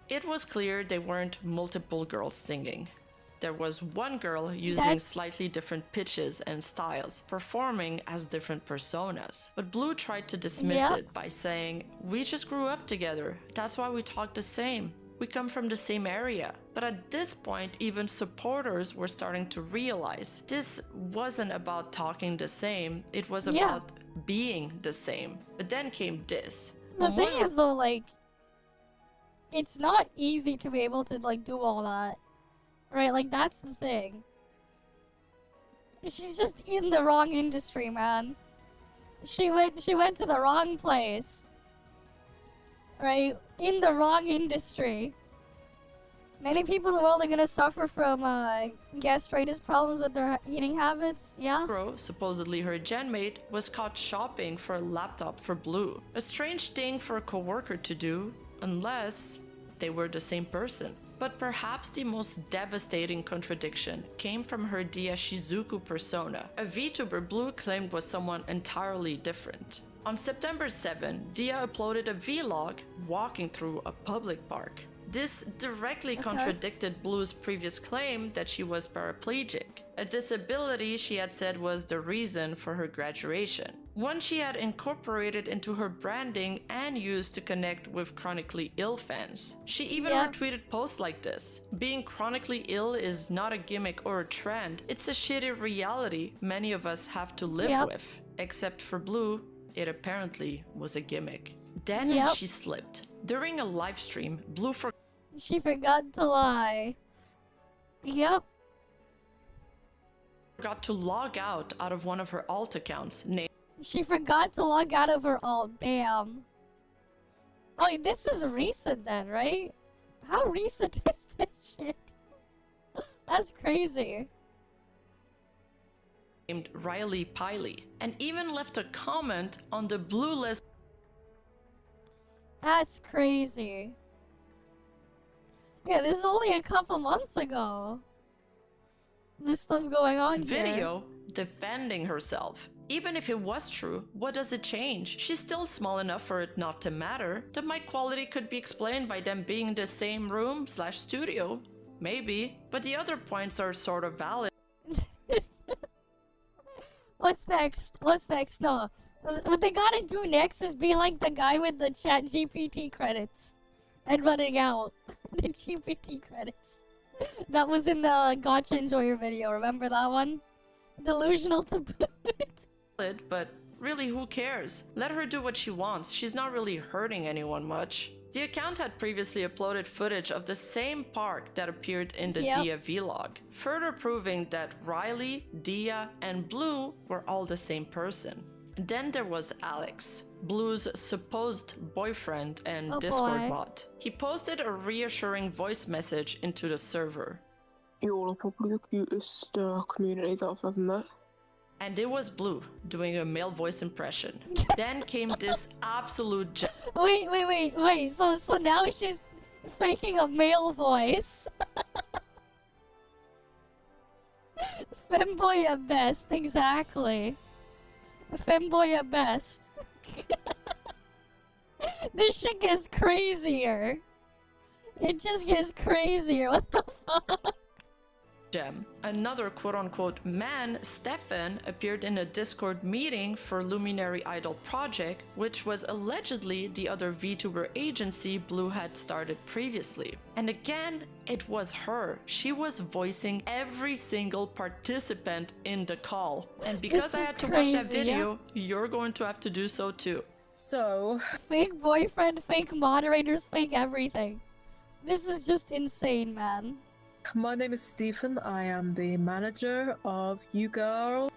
It was clear they weren't multiple girls singing. There was one girl using slightly different pitches and styles, performing as different personas. But Blue tried to dismiss it by saying, "We just grew up together. That's why we talk the same. We come from the same area." But at this point, even supporters were starting to realize this wasn't about talking the same, it was about being the same. But then came this. The thing is though, like, it's not easy to be able to like do all that. Right, like that's the thing. She's just in the wrong industry, man. She went to the wrong place. Right? In the wrong industry. Many people in the world are gonna suffer from gastritis problems with their eating habits, yeah? Bro, supposedly her genmate, was caught shopping for a laptop for Blue. A strange thing for a coworker to do, unless they were the same person. But perhaps the most devastating contradiction came from her Dia Shizuku persona. A VTuber Blue claimed was someone entirely different. On September 7, Dia uploaded a vlog walking through a public park. This directly contradicted Blue's previous claim that she was paraplegic, a disability she had said was the reason for her graduation. One she had incorporated into her branding and used to connect with chronically ill fans. She even retweeted posts like this. Being chronically ill is not a gimmick or a trend, it's a shitty reality many of us have to live with. Except for Blue, it apparently was a gimmick. Then she slipped. During a live stream, Blue She forgot to lie. Yep. forgot to log out of one of her alt accounts. She forgot to log out of her alt, damn. Oh, this is recent then, right? How recent is this shit? That's crazy. Named Riley Piley, and even left a comment on the Blue list. That's crazy. Yeah, this is only a couple months ago. This stuff going on here. Video defending herself. Even if it was true, what does it change? She's still small enough for it not to matter. The mic quality could be explained by them being in the same room / studio. Maybe. But the other points are sort of valid. What's next? What's next? No. What they gotta do next is be like the guy with the chat GPT credits. And running out. The GPT credits. That was in the Gacha Enjoyer video, remember that one? Delusional to boot. But really, who cares? Let her do what she wants. She's not really hurting anyone much. The account had previously uploaded footage of the same park that appeared in the Dia vlog, further proving that Riley, Dia, and Blue were all the same person. Then there was Alex, Blue's supposed boyfriend and Discord bot. He posted a reassuring voice message into the server. You're probably the cutest community that I've ever met. And it was Blue, doing a male voice impression. Then came this absolute Wait. So now she's faking a male voice. Femboy at best, exactly. Femboy at best. This shit gets crazier. It just gets crazier, what the fuck? Gem. Another quote-unquote man, Stefan, appeared in a Discord meeting for Luminary Idol Project, which was allegedly the other VTuber agency Blue had started previously. And again, it was her. She was voicing every single participant in the call. And because I had to watch that video, you're going to have to do so too. So, fake boyfriend, fake moderators, fake everything. This is just insane, man. My name is Stephen. I am the manager of You Girl.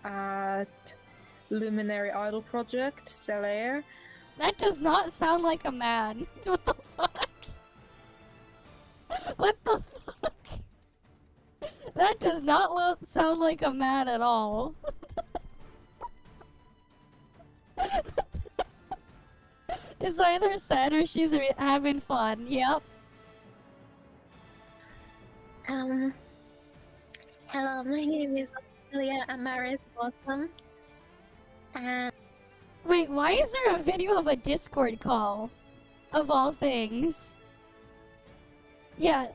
At Luminary Idol Project, Stellaire. That does not sound like a man. What the fuck? What the fuck? That does not sound like a man at all. It's either sad or she's having fun. Yep. Hello, my name is Julia Amaris Blossom. Wait, why is there a video of a Discord call? Of all things. Yeah.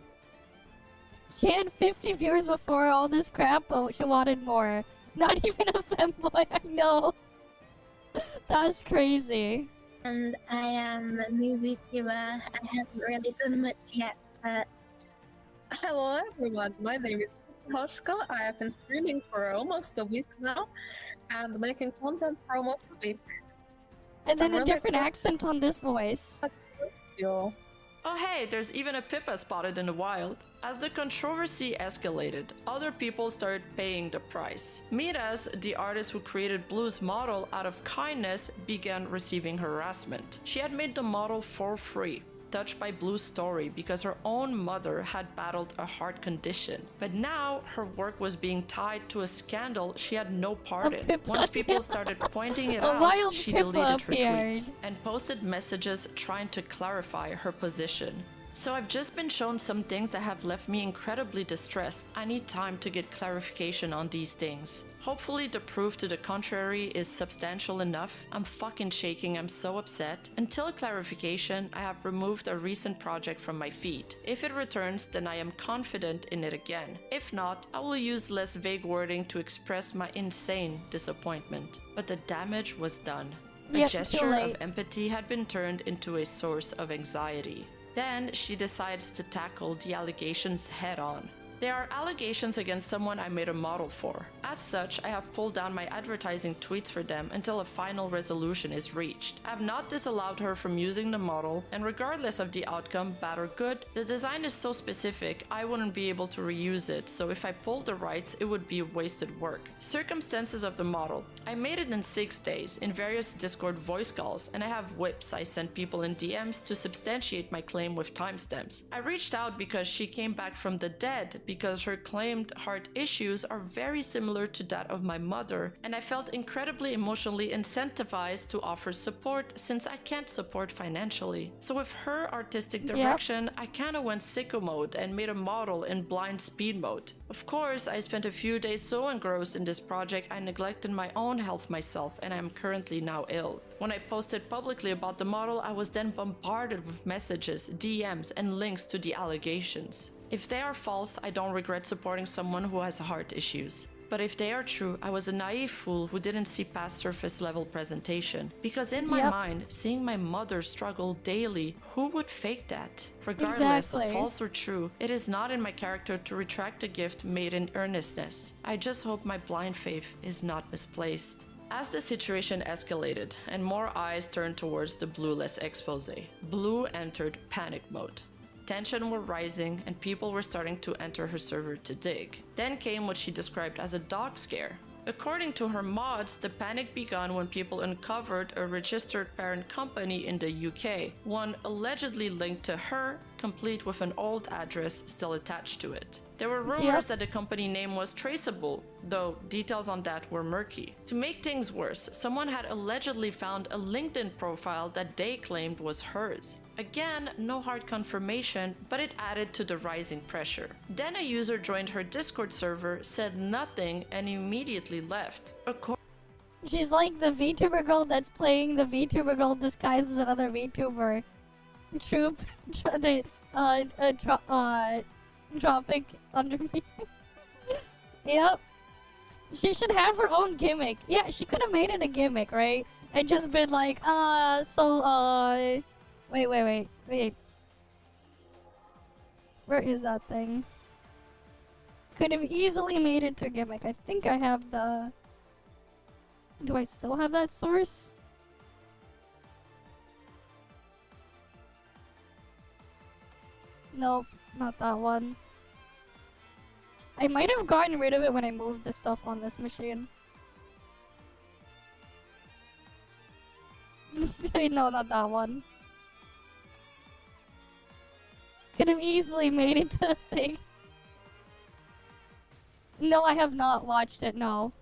She had 50 viewers before all this crap, but she wanted more. Not even a femboy, I know. That's crazy. And I am a new VTuber. I haven't really done much yet, but... Hello everyone, my name is Hoshka. I have been streaming for almost a week now, and making content for almost a week. And then a different accent on this voice. Yo. Oh hey, there's even a Pippa spotted in the wild. As the controversy escalated, other people started paying the price. Miras, the artist who created Blue's model out of kindness, began receiving harassment. She had made the model for free, touched by Blue's story because her own mother had battled a heart condition. But now her work was being tied to a scandal she had no part in. Once people started pointing it out, she deleted her tweets and posted messages trying to clarify her position. So I've just been shown some things that have left me incredibly distressed. I need time to get clarification on these things. Hopefully the proof to the contrary is substantial enough. I'm fucking shaking, I'm so upset. Until clarification, I have removed a recent project from my feed. If it returns, then I am confident in it again. If not, I will use less vague wording to express my insane disappointment. But the damage was done. A gesture of empathy had been turned into a source of anxiety. Then she decides to tackle the allegations head on. There are allegations against someone I made a model for. As such, I have pulled down my advertising tweets for them until a final resolution is reached. I have not disallowed her from using the model, and regardless of the outcome, bad or good, the design is so specific I wouldn't be able to reuse it, so if I pulled the rights, it would be wasted work. Circumstances of the model. I made it in 6 days, in various Discord voice calls, and I have whips I sent people in DMs to substantiate my claim with timestamps. I reached out because she came back from the dead, because her claimed heart issues are very similar to that of my mother, and I felt incredibly emotionally incentivized to offer support since I can't support financially. So with her artistic direction, I kinda went sicko mode and made a model in blind speed mode. Of course, I spent a few days so engrossed in this project I neglected my own health myself, and I am currently now ill. When I posted publicly about the model, I was then bombarded with messages, DMs, and links to the allegations. If they are false, I don't regret supporting someone who has heart issues. But if they are true, I was a naive fool who didn't see past surface level presentation. Because in my mind, seeing my mother struggle daily, who would fake that? Regardless, false or true, it is not in my character to retract a gift made in earnestness. I just hope my blind faith is not misplaced. As the situation escalated and more eyes turned towards the Blueless expose, Blue entered panic mode. Tension were rising and people were starting to enter her server to dig. Then came what she described as a dog scare. According to her mods, the panic began when people uncovered a registered parent company in the UK, one allegedly linked to her, complete with an old address still attached to it. There were rumors that the company name was traceable, though details on that were murky. To make things worse, someone had allegedly found a LinkedIn profile that they claimed was hers. Again, no hard confirmation, but it added to the rising pressure. Then a user joined her Discord server, said nothing, and immediately left. She's like the VTuber girl that's playing the VTuber girl disguised as another VTuber. Troop, dropping under me. Yep. She should have her own gimmick. Yeah, she could have made it a gimmick, right? And just been like, wait. Where is that thing? Could have easily made it to a gimmick. I think I have the... Do I still have that source? Nope, not that one. I might have gotten rid of it when I moved the stuff on this machine. No, not that one. Could have easily made it to a thing. No, I have not watched it, no.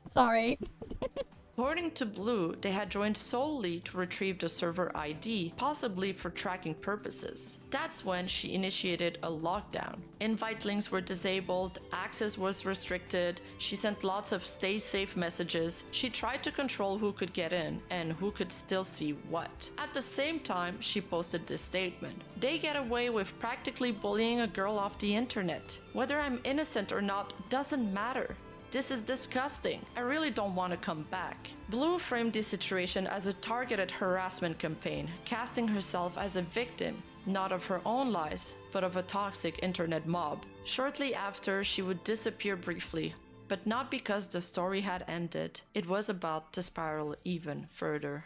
Sorry. According to Blue, they had joined solely to retrieve the server ID, possibly for tracking purposes. That's when she initiated a lockdown. Invite links were disabled, access was restricted, she sent lots of stay safe messages, she tried to control who could get in and who could still see what. At the same time, she posted this statement: "They get away with practically bullying a girl off the internet. Whether I'm innocent or not doesn't matter. This is disgusting. I really don't want to come back." Blue framed this situation as a targeted harassment campaign, casting herself as a victim, not of her own lies, but of a toxic internet mob. Shortly after, she would disappear briefly, but not because the story had ended. It was about to spiral even further.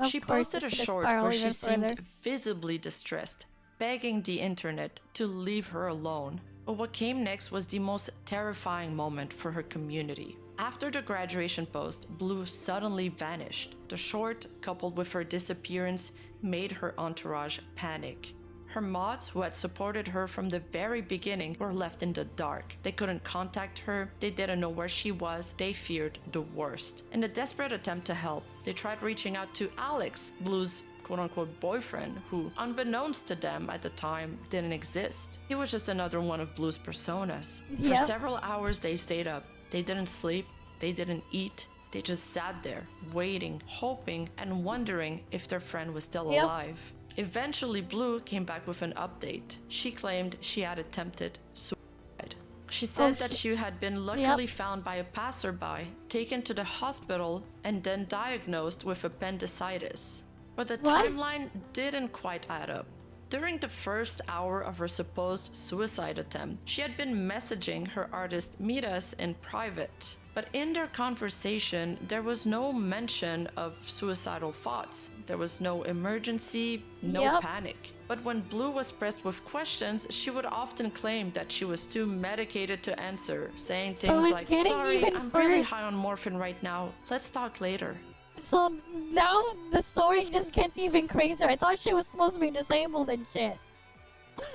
She posted a short where she seemed visibly distressed, begging the internet to leave her alone. But what came next was the most terrifying moment for her community. After the graduation post, Blue suddenly vanished. The short, coupled with her disappearance, made her entourage panic. Her mods, who had supported her from the very beginning, were left in the dark. They couldn't contact her, they didn't know where she was, they feared the worst. In a desperate attempt to help, they tried reaching out to Alex, Blue's quote-unquote boyfriend, who, unbeknownst to them at the time, didn't exist. He was just another one of Blue's personas. For several hours they stayed up. They didn't sleep, they didn't eat, they just sat there, waiting, hoping, and wondering if their friend was still alive. Eventually, Blue came back with an update. She claimed she had attempted suicide. She said that she had been luckily found by a passerby, taken to the hospital, and then diagnosed with appendicitis. But the timeline didn't quite add up. During the first hour of her supposed suicide attempt, she had been messaging her artist Midas in private. But in their conversation, there was no mention of suicidal thoughts. There was no emergency, no panic. But when Blue was pressed with questions, she would often claim that she was too medicated to answer, saying things like, "Sorry, I'm really high on morphine right now. Let's talk later." So now the story just gets even crazier. I thought she was supposed to be disabled and shit.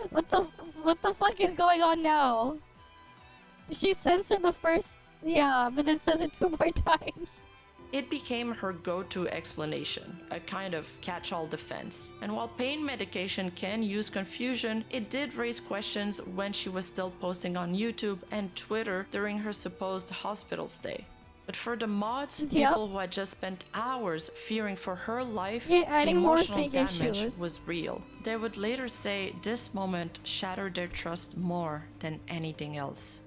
What the fuck is going on now? She censored the first, yeah, but then says it 2 more times. It became her go-to explanation, a kind of catch-all defense. And while pain medication can use confusion, it did raise questions when she was still posting on YouTube and Twitter during her supposed hospital stay. But for the mods, people who had just spent hours fearing for her life, the emotional damage was real. They would later say this moment shattered their trust more than anything else.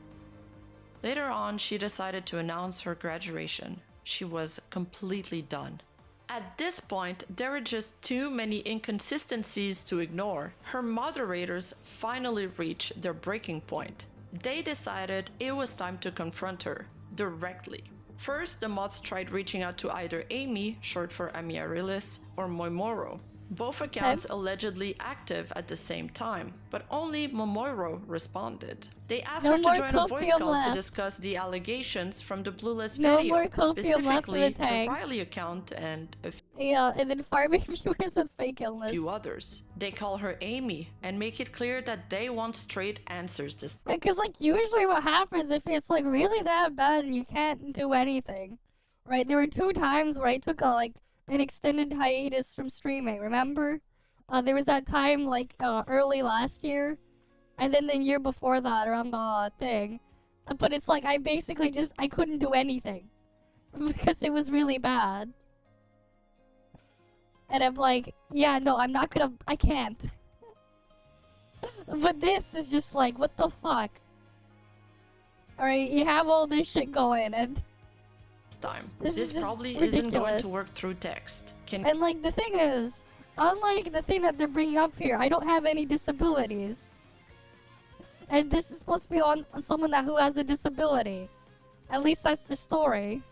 Later on, she decided to announce her graduation. She was completely done. At this point, there were just too many inconsistencies to ignore. Her moderators finally reached their breaking point. They decided it was time to confront her directly. First, the mods tried reaching out to either Amy, short for Amiarilis, or Momoiro. Both accounts allegedly active at the same time, but only Momoiro responded. They asked her to join a voice call to discuss the allegations from the Bluelist video, specifically the Riley account and and then farming viewers with fake illness. Few others. They call her Amy and make it clear that they want straight answers this time. Because like usually what happens if it's like really that bad and you can't do anything, right? There were 2 times where I took an extended hiatus from streaming, remember? There was that time like early last year, and then the year before that around the thing. But it's like I basically I couldn't do anything because it was really bad. And I'm like, yeah, no, I can't. But this is just like, what the fuck? Alright, you have all this shit going and time. This probably isn't going to work through text. And like the thing is, unlike the thing that they're bringing up here, I don't have any disabilities. And this is supposed to be on someone who has a disability. At least that's the story.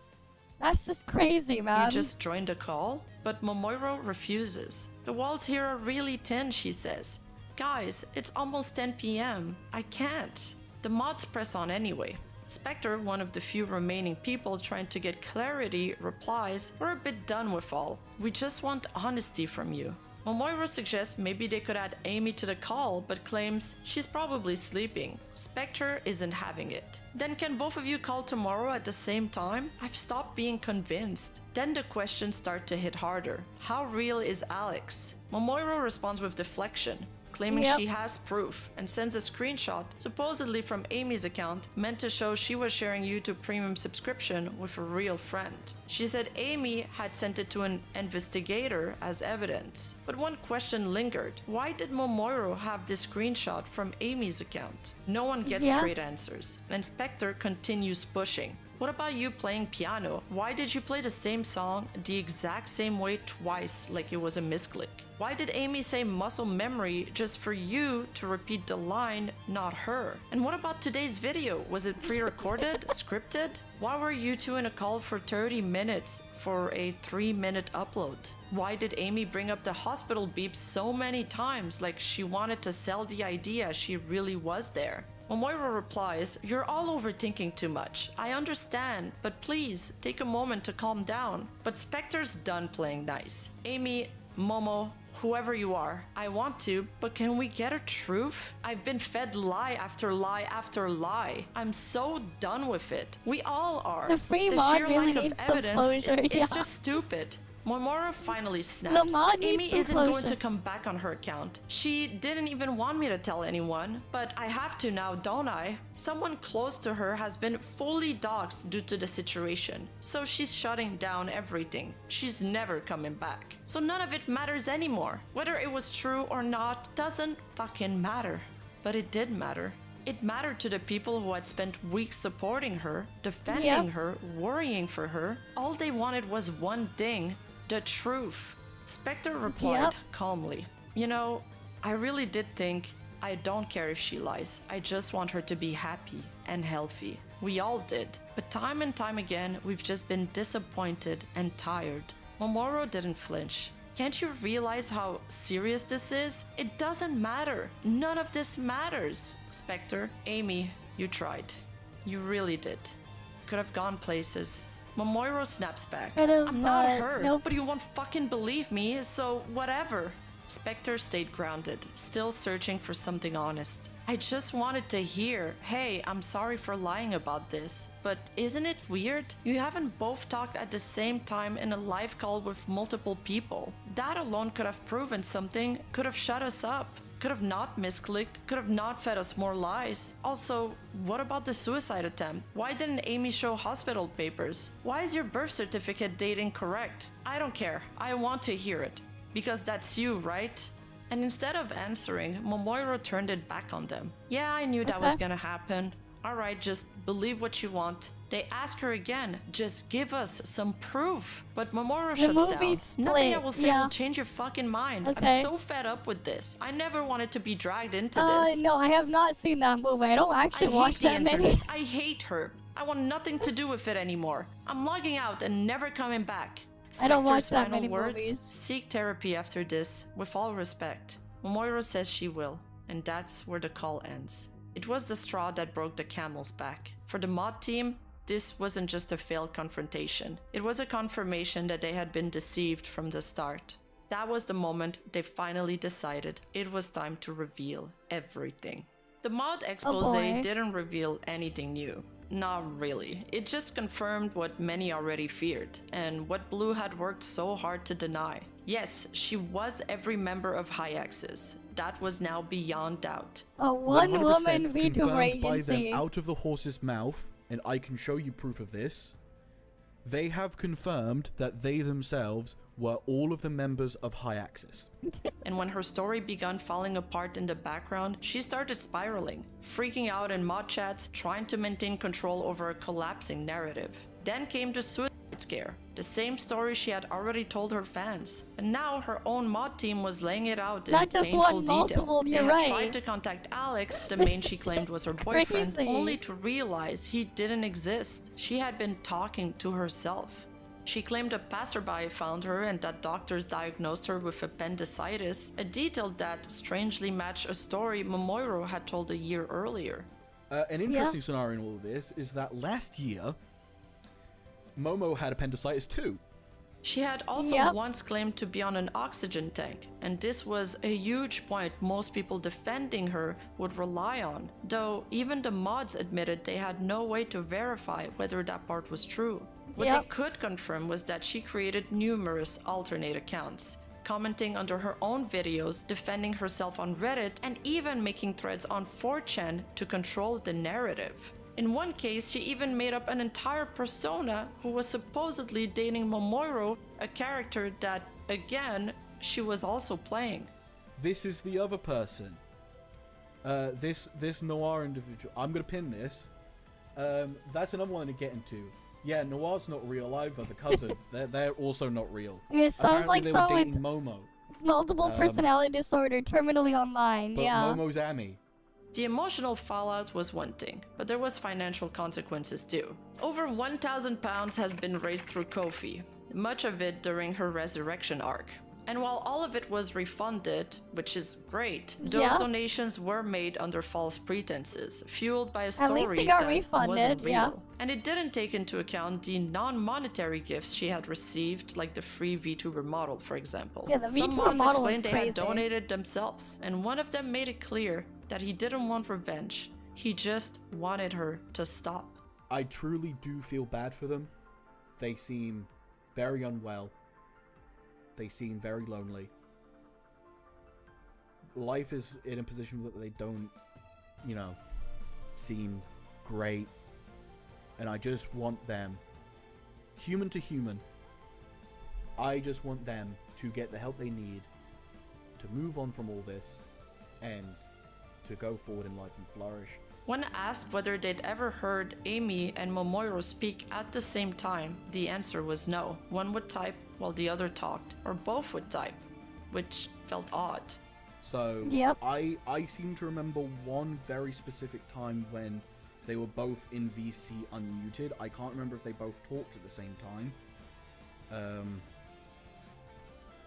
That's just crazy, man. You just joined a call? But Momoiro refuses. The walls here are really thin, she says. Guys, it's almost 10 p.m. I can't. The mods press on anyway. Spectre, one of the few remaining people trying to get clarity, replies, "We're a bit done with all. We just want honesty from you." Momoiro suggests maybe they could add Amy to the call, but claims she's probably sleeping. Spectre isn't having it. Then can both of you call tomorrow at the same time? I've stopped being convinced. Then the questions start to hit harder. How real is Alex? Momoiro responds with deflection, claiming she has proof, and sends a screenshot, supposedly from Amy's account, meant to show she was sharing YouTube Premium subscription with a real friend. She said Amy had sent it to an investigator as evidence. But one question lingered. Why did Momoiro have this screenshot from Amy's account? No one gets straight answers, and Spectre continues pushing. What about you playing piano? Why did you play the same song the exact same way twice like it was a misclick? Why did Amy say muscle memory just for you to repeat the line, not her? And what about today's video? Was it pre-recorded? Scripted? Why were you two in a call for 30 minutes for a 3-minute upload? Why did Amy bring up the hospital beep so many times like she wanted to sell the idea she really was there? Momoiro replies, "You're all overthinking too much. I understand, but please take a moment to calm down." But Spectre's done playing nice. Amy, Momo, whoever you are, I want to, but can we get a truth? I've been fed lie after lie after lie. I'm so done with it. We all are. The free mod really needs some closure. It's just stupid. Momoiro finally snaps. Amy isn't going to come back on her account. She didn't even want me to tell anyone, but I have to now, don't I? Someone close to her has been fully doxxed due to the situation, so she's shutting down everything. She's never coming back. So none of it matters anymore. Whether it was true or not doesn't fucking matter. But it did matter. It mattered to the people who had spent weeks supporting her, defending her, worrying for her. All they wanted was one thing: the truth. Spectre replied calmly, "You know, I really did think I don't care if she lies. I just want her to be happy and healthy. We all did. But time and time again, we've just been disappointed and tired." Momoiro didn't flinch. "Can't you realize how serious this is? It doesn't matter. None of this matters." Spectre, Amy, you tried. You really did. Could have gone places. Momoiro snaps back. "I'm not her, but you won't fucking believe me, so whatever." Spectre stayed grounded, still searching for something honest. I just wanted to hear, hey, I'm sorry for lying about this, but isn't it weird? You haven't both talked at the same time in a live call with multiple people. That alone could have proven something, could have shut us up, could have not misclicked, could have not fed us more lies. Also, what about the suicide attempt? Why didn't Amy show hospital papers? Why is your birth certificate date incorrect? I don't care, I want to hear it. Because that's you, right? And instead of answering, Momoiro turned it back on them. Yeah, I knew that was gonna happen. Alright, just believe what you want. They ask her again, just give us some proof. But Momoiro shuts down. Nothing I will say will change your fucking mind. I'm so fed up with this. I never wanted to be dragged into this. No, I have not seen that movie. I don't actually watch that many. I hate her. I want nothing to do with it anymore. I'm logging out and never coming back. I don't watch Spectre's that many words, movies. Seek therapy after this, with all respect. Momoiro says she will, and that's where the call ends. It was the straw that broke the camel's back. For the mod team, this wasn't just a failed confrontation. It was a confirmation that they had been deceived from the start. That was the moment they finally decided it was time to reveal everything. The mod expose didn't reveal anything new. Not really. It just confirmed what many already feared, and what Blue had worked so hard to deny. Yes, she was every member of Hyaxis. That was now beyond doubt. A one-woman 100% VTuber confirmed by agency. them out of the horse's mouth, and I can show you proof of this. They have confirmed that they themselves were all of the members of Hyaxis. And when her story began falling apart in the background, she started spiraling, freaking out in mod chats, trying to maintain control over a collapsing narrative. Then came the suicide scare, the same story she had already told her fans. And now her own mod team was laying it out in Not just painful one, detail. multiple, They you're had right. tried to contact Alex, the main she claimed was her boyfriend, crazy. only to realize he didn't exist. She had been talking to herself. She claimed a passerby found her and that doctors diagnosed her with appendicitis, a detail that strangely matched a story Momoiro had told a year earlier. An interesting scenario in all of this is that last year, Momo had appendicitis too. She had also once claimed to be on an oxygen tank, and this was a huge point most people defending her would rely on, though even the mods admitted they had no way to verify whether that part was true. What they could confirm was that she created numerous alternate accounts, commenting under her own videos, defending herself on Reddit, and even making threads on 4chan to control the narrative. In one case, she even made up an entire persona who was supposedly dating Momoiro, a character that, again, she was also playing. This is the other person. This Noir individual. I'm gonna pin this. That's another one to get into. Yeah, Noir's not real either. The cousin, they're also not real. It sounds Apparently like they someone were dating Momo. Multiple personality disorder, terminally online. But Yeah. Momo's Amy. The emotional fallout was one thing, but there was financial consequences too. Over £1,000 has been raised through Ko-fi, much of it during her resurrection arc. And while all of it was refunded, which is great, those donations were made under false pretenses, fueled by a story At least they got that refunded, wasn't real. And it didn't take into account the non-monetary gifts she had received, like the free VTuber model, for example. Yeah, the Some VTuber mods model was explained they had crazy. donated themselves, and one of them made it clear that he didn't want revenge. He just wanted her to stop. I truly do feel bad for them. They seem very unwell. They seem very lonely. Life is in a position that they don't, seem great. And I just want them, human to human, I just want them to get the help they need to move on from all this and to go forward in life and flourish. When asked whether they'd ever heard Amy and Momoiro speak at the same time, the answer was no. One would type while the other talked, or both would type, which felt odd. So, I seem to remember one very specific time when they were both in VC unmuted. I can't remember if they both talked at the same time.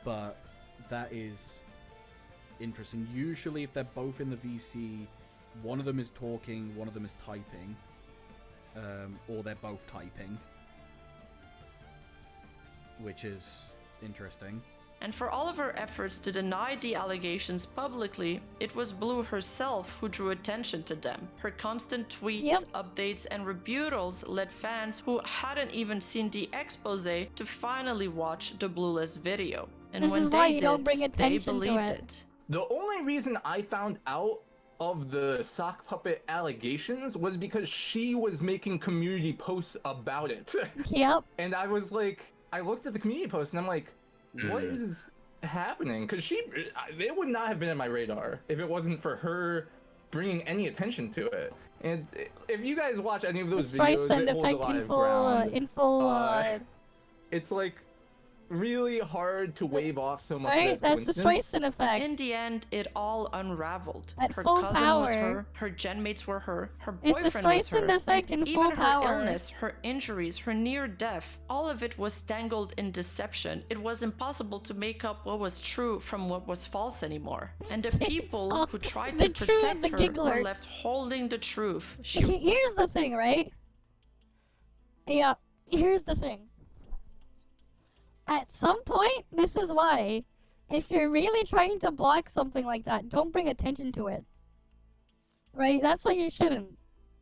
But that is interesting. Usually if they're both in the VC, one of them is talking, one of them is typing, or they're both typing, which is interesting. And for all of her efforts to deny the allegations publicly, it was Blue herself who drew attention to them. Her constant tweets, updates, and rebuttals led fans who hadn't even seen the expose to finally watch the Blueless video. And This when is why they you don't did, bring they attention to believed it. it. The only reason I found out of the sock puppet allegations was because she was making community posts about it. Yep. And I was like, I looked at the community post and I'm like, what is happening? Because it would not have been on my radar if it wasn't for her bringing any attention to it. And if you guys watch any of those videos that hold a lot of ground, it's like really hard to wave off so much. Right, that's the Streisand effect. In the end, it all unraveled. At Her full cousin power. was her genmates were her It's the boyfriend was her, Streisand effect in and full even her power. illness, her injuries, her near death, all of it was tangled in deception. It was impossible to make up what was true from what was false anymore. And the people who tried to protect her were left holding the truth. Here's the thing, right? Yeah, here's the thing. At some point, this is why, if you're really trying to block something like that, don't bring attention to it. Right? That's what you shouldn't.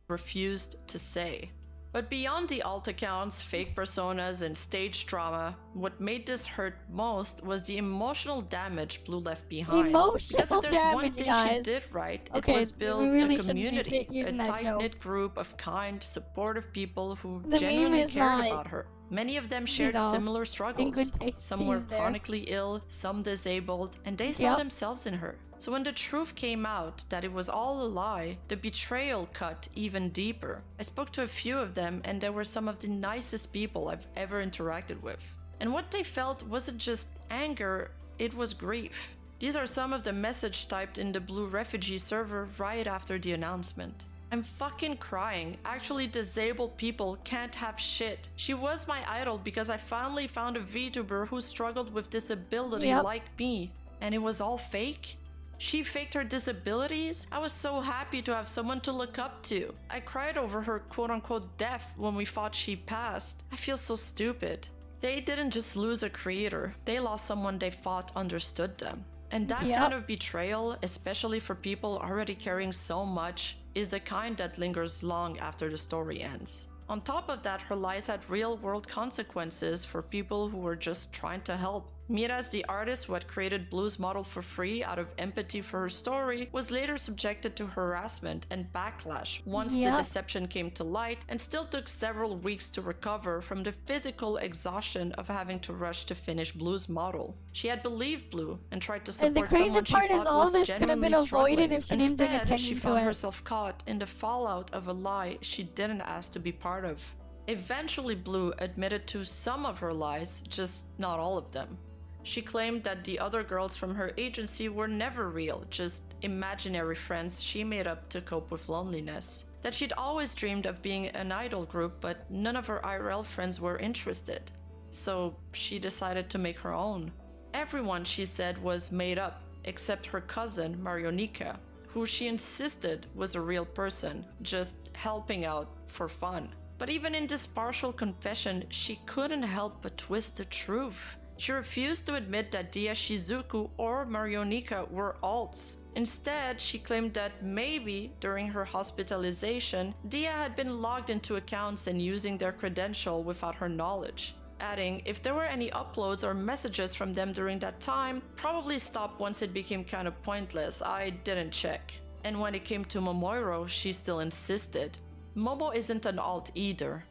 Refused to say. But beyond the alt accounts, fake personas, and stage drama, what made this hurt most was the emotional damage Blue left behind. Emotional because if there's one damage, thing guys. she did right, Okay, it was we build really a shouldn't be community, a using that joke. tight-knit group of kind, supportive people who The meme genuinely is cared not, about her. Many of them shared know, similar in struggles. good taste Some were used there. chronically ill, some disabled, and they saw Yep. themselves in her. So when the truth came out that it was all a lie, the betrayal cut even deeper. I spoke to a few of them, and they were some of the nicest people I've ever interacted with. And what they felt wasn't just anger, it was grief. These are some of the message typed in the Blue refugee server right after the announcement. I'm fucking crying. Actually, disabled people can't have shit. She was my idol because I finally found a VTuber who struggled with disability like me. And it was all fake? She faked her disabilities? I was so happy to have someone to look up to. I cried over her quote-unquote death when we thought she passed. I feel so stupid. They didn't just lose a creator. They lost someone they thought understood them. And that kind of betrayal, especially for people already carrying so much, is the kind that lingers long after the story ends. On top of that, her lies had real-world consequences for people who were just trying to help. Miraz, the artist who had created Blue's model for free out of empathy for her story, was later subjected to harassment and backlash once the deception came to light, and still took several weeks to recover from the physical exhaustion of having to rush to finish Blue's model. She had believed Blue and tried to And the support crazy someone she part is thought all was this could have been genuinely avoided struggling. if she didn't bring Instead, attention she to found it. herself caught in the fallout of a lie she didn't ask to be part of. Eventually, Blue admitted to some of her lies, just not all of them. She claimed that the other girls from her agency were never real, just imaginary friends she made up to cope with loneliness. That she'd always dreamed of being an idol group, but none of her IRL friends were interested. So she decided to make her own. Everyone, she said, was made up, except her cousin, Marionika, who she insisted was a real person, just helping out for fun. But even in this partial confession, she couldn't help but twist the truth. She refused to admit that Dia Shizuku or Marionika were alts. Instead, she claimed that maybe during her hospitalization, Dia had been logged into accounts and using their credential without her knowledge. Adding, if there were any uploads or messages from them during that time, probably stopped once it became kind of pointless. I didn't check. And when it came to Momoiro, she still insisted. Momo isn't an alt either.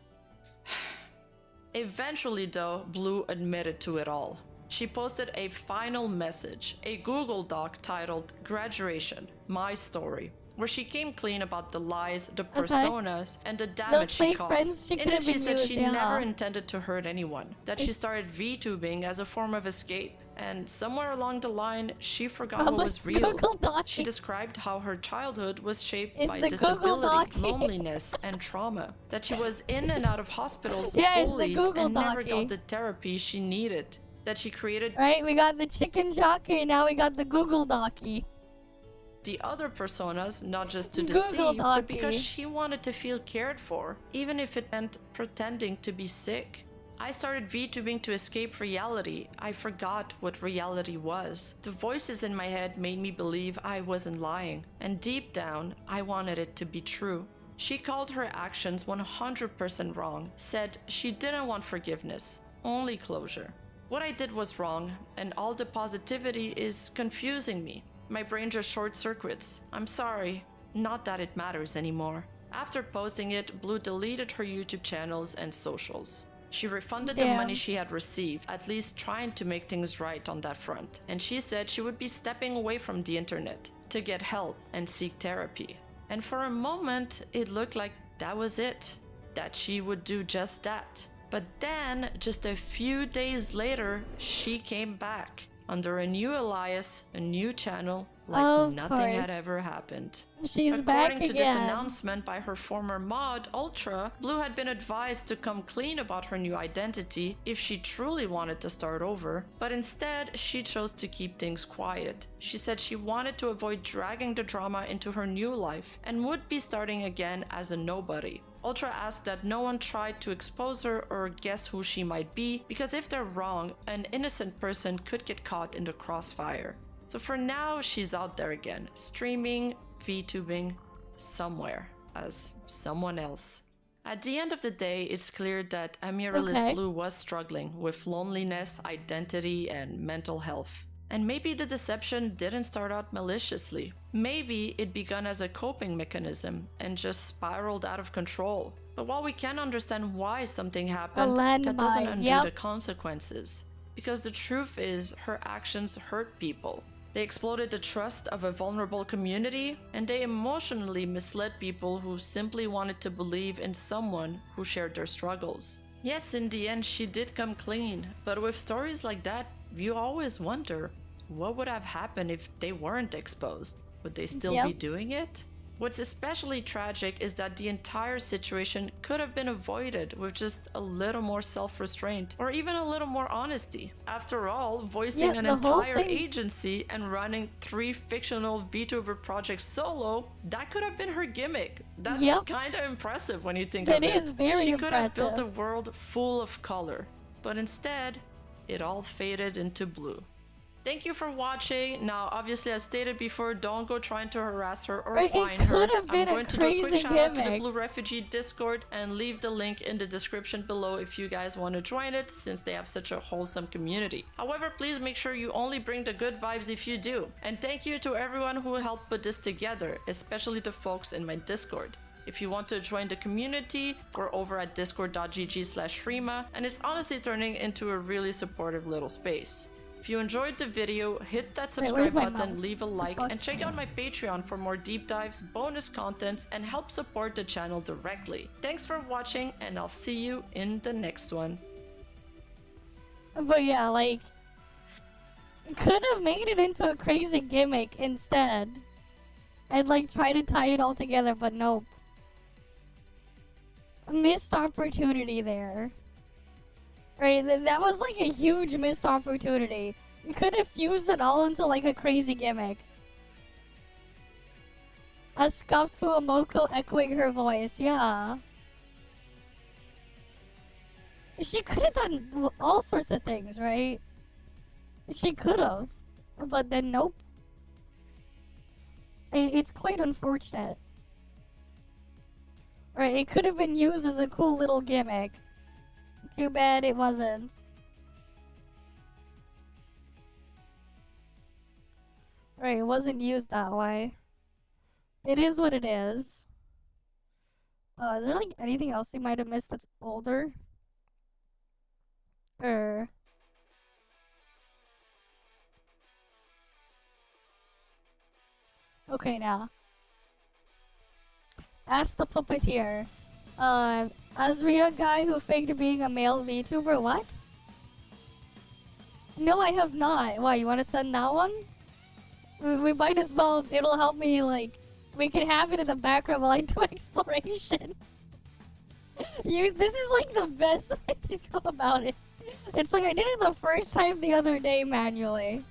Eventually though, Blue admitted to it all. She posted a final message, a Google Doc titled Graduation, My Story, where she came clean about the lies, the personas, and the damage she fake friends caused. she In could it, have she been said used, she yeah. never intended to hurt anyone, that she started VTubing as a form of escape, and somewhere along the line, she forgot what was real. She described how her childhood was shaped by the Google disability, Doc. loneliness, and trauma, that she was in and out of hospitals Yeah, it's the bullied Google and never Doc. got the therapy she needed, that she created Right, we got the chicken jockey, now we got the Google Docky. the other personas, not just to Google deceive, but because Docky. she wanted to feel cared for, even if it meant pretending to be sick. I started VTubing to escape reality. I forgot what reality was. The voices in my head made me believe I wasn't lying, and deep down, I wanted it to be true. She called her actions 100% wrong, said she didn't want forgiveness, only closure. What I did was wrong, and all the positivity is confusing me. My brain just short circuits. I'm sorry, not that it matters anymore. After posting it, Blue deleted her YouTube channels and socials. She refunded the money she had received, at least trying to make things right on that front. And she said she would be stepping away from the internet to get help and seek therapy. And for a moment, it looked like that was it, that she would do just that. But then, just a few days later, she came back under a new alias, a new channel, like nothing had ever happened. She's back According to again. this announcement by her former mod, Ultra, Blue had been advised to come clean about her new identity if she truly wanted to start over, but instead she chose to keep things quiet. She said she wanted to avoid dragging the drama into her new life and would be starting again as a nobody. Ultra asked that no one tried to expose her or guess who she might be, because if they're wrong, an innocent person could get caught in the crossfire. So for now, she's out there again, streaming, VTubing, somewhere, as someone else. At the end of the day, it's clear that Amaryllis Blue was struggling with loneliness, identity, and mental health. And maybe the deception didn't start out maliciously. Maybe it began as a coping mechanism and just spiraled out of control. But while we can understand why something happened, that doesn't undo the consequences. Because the truth is, her actions hurt people. They exploited the trust of a vulnerable community, and they emotionally misled people who simply wanted to believe in someone who shared their struggles. Yes, in the end, she did come clean, but with stories like that, you always wonder, what would have happened if they weren't exposed? Would they still be doing it? What's especially tragic is that the entire situation could have been avoided with just a little more self-restraint or even a little more honesty. After all, voicing an entire agency and running 3 fictional VTuber projects solo, that could have been her gimmick. That's kind of impressive when you think of it. It is very She impressive. could have built a world full of color, but instead, it all faded into blue. Thank you for watching. Now, obviously, as stated before, don't go trying to harass her or find her. I'm going to do a quick shout out to the Blue Refugee Discord and leave the link in the description below if you guys want to join it, since they have such a wholesome community. However, please make sure you only bring the good vibes if you do. And thank you to everyone who helped put this together, especially the folks in my Discord. If you want to join the community, we're over at discord.gg/Rima, and it's honestly turning into a really supportive little space. If you enjoyed the video, hit that subscribe button, leave a like, and check out my Patreon for more deep dives, bonus contents, and help support the channel directly. Thanks for watching, and I'll see you in the next one. But yeah, like, could have made it into a crazy gimmick instead. And like try to tie it all together, but nope. Missed opportunity there. Right, that was like a huge missed opportunity. You could have fused it all into like a crazy gimmick. A scuffed Fuamoko echoing her voice, yeah. She could have done all sorts of things, right? She could have. But then nope. It's quite unfortunate. Right, it could have been used as a cool little gimmick. Too bad it wasn't. Right, it wasn't used that way. It is what it is. Is there like anything else you might have missed that's older? Okay, now. Ask the puppeteer. Azria guy who faked being a male VTuber, what? No, I have not. Why, you want to send that one? We might as well, it'll help me, like, we can have it in the background while I do exploration. This is like the best way to go about it. It's like I did it the first time the other day manually.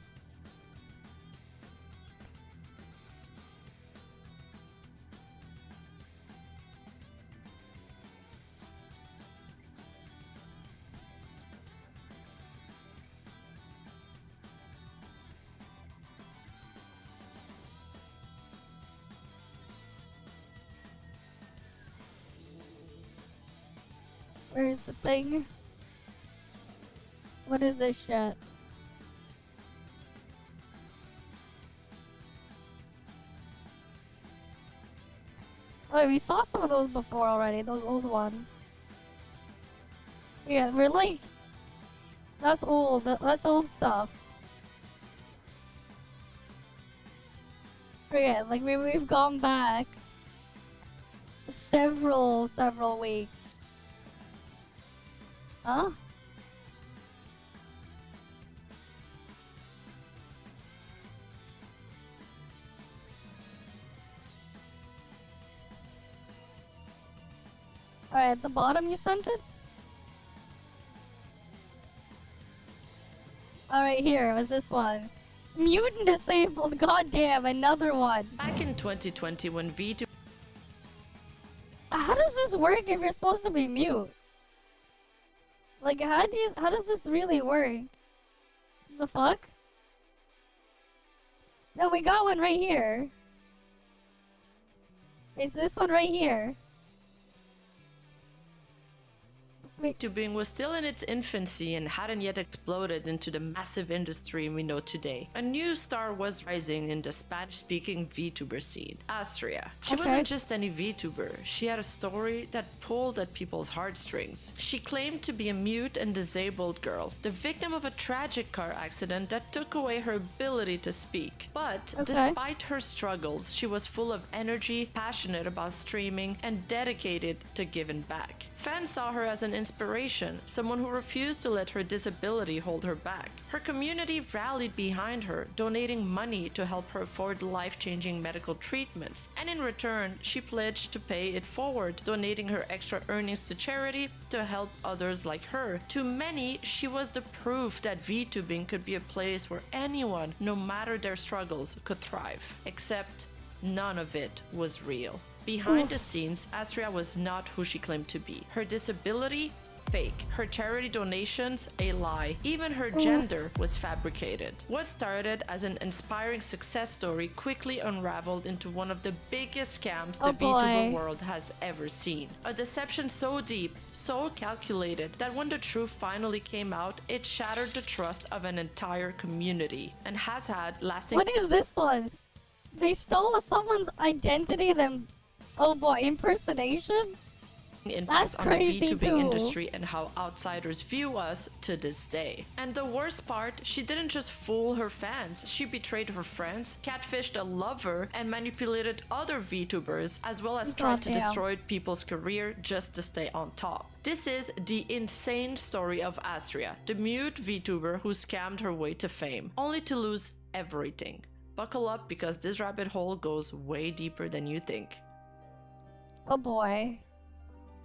Where's the thing? What is this shit? Oh, we saw some of those before already, those old ones. Yeah, we're like... That's old, that's old stuff. Yeah, like we've gone back several weeks. Huh? Alright, at the bottom you sent it? Alright, here, was this one. Mutant disabled, goddamn, another one. Back in 2020 when Vtuber... How does this work if you're supposed to be mute? Like, how does this really work? The fuck? No, we got one right here. It's this one right here. VTubing was still in its infancy and hadn't yet exploded into the massive industry we know today. A new star was rising in the Spanish-speaking VTuber scene, Astria. She wasn't just any VTuber, she had a story that pulled at people's heartstrings. She claimed to be a mute and disabled girl, the victim of a tragic car accident that took away her ability to speak. But despite her struggles, she was full of energy, passionate about streaming, and dedicated to giving back. Fans saw her as an inspiration, someone who refused to let her disability hold her back. Her community rallied behind her, donating money to help her afford life-changing medical treatments, and in return, she pledged to pay it forward, donating her extra earnings to charity to help others like her. To many, she was the proof that VTubing could be a place where anyone, no matter their struggles, could thrive. Except, none of it was real. Behind the scenes, Astria was not who she claimed to be. Her disability? Fake. Her charity donations? A lie. Even her gender was fabricated. What started as an inspiring success story quickly unraveled into one of the biggest scams the VTuber world has ever seen. A deception so deep, so calculated, that when the truth finally came out, it shattered the trust of an entire community and has had lasting— What is this one? They stole someone's identity then— Oh boy, impersonation? That's on the VTubing industry and how outsiders view us to this day. And the worst part, she didn't just fool her fans, she betrayed her friends, catfished a lover, and manipulated other VTubers, as well as tried to destroy people's career just to stay on top. This is the insane story of Astria, the mute VTuber who scammed her way to fame, only to lose everything. Buckle up because this rabbit hole goes way deeper than you think. Oh boy.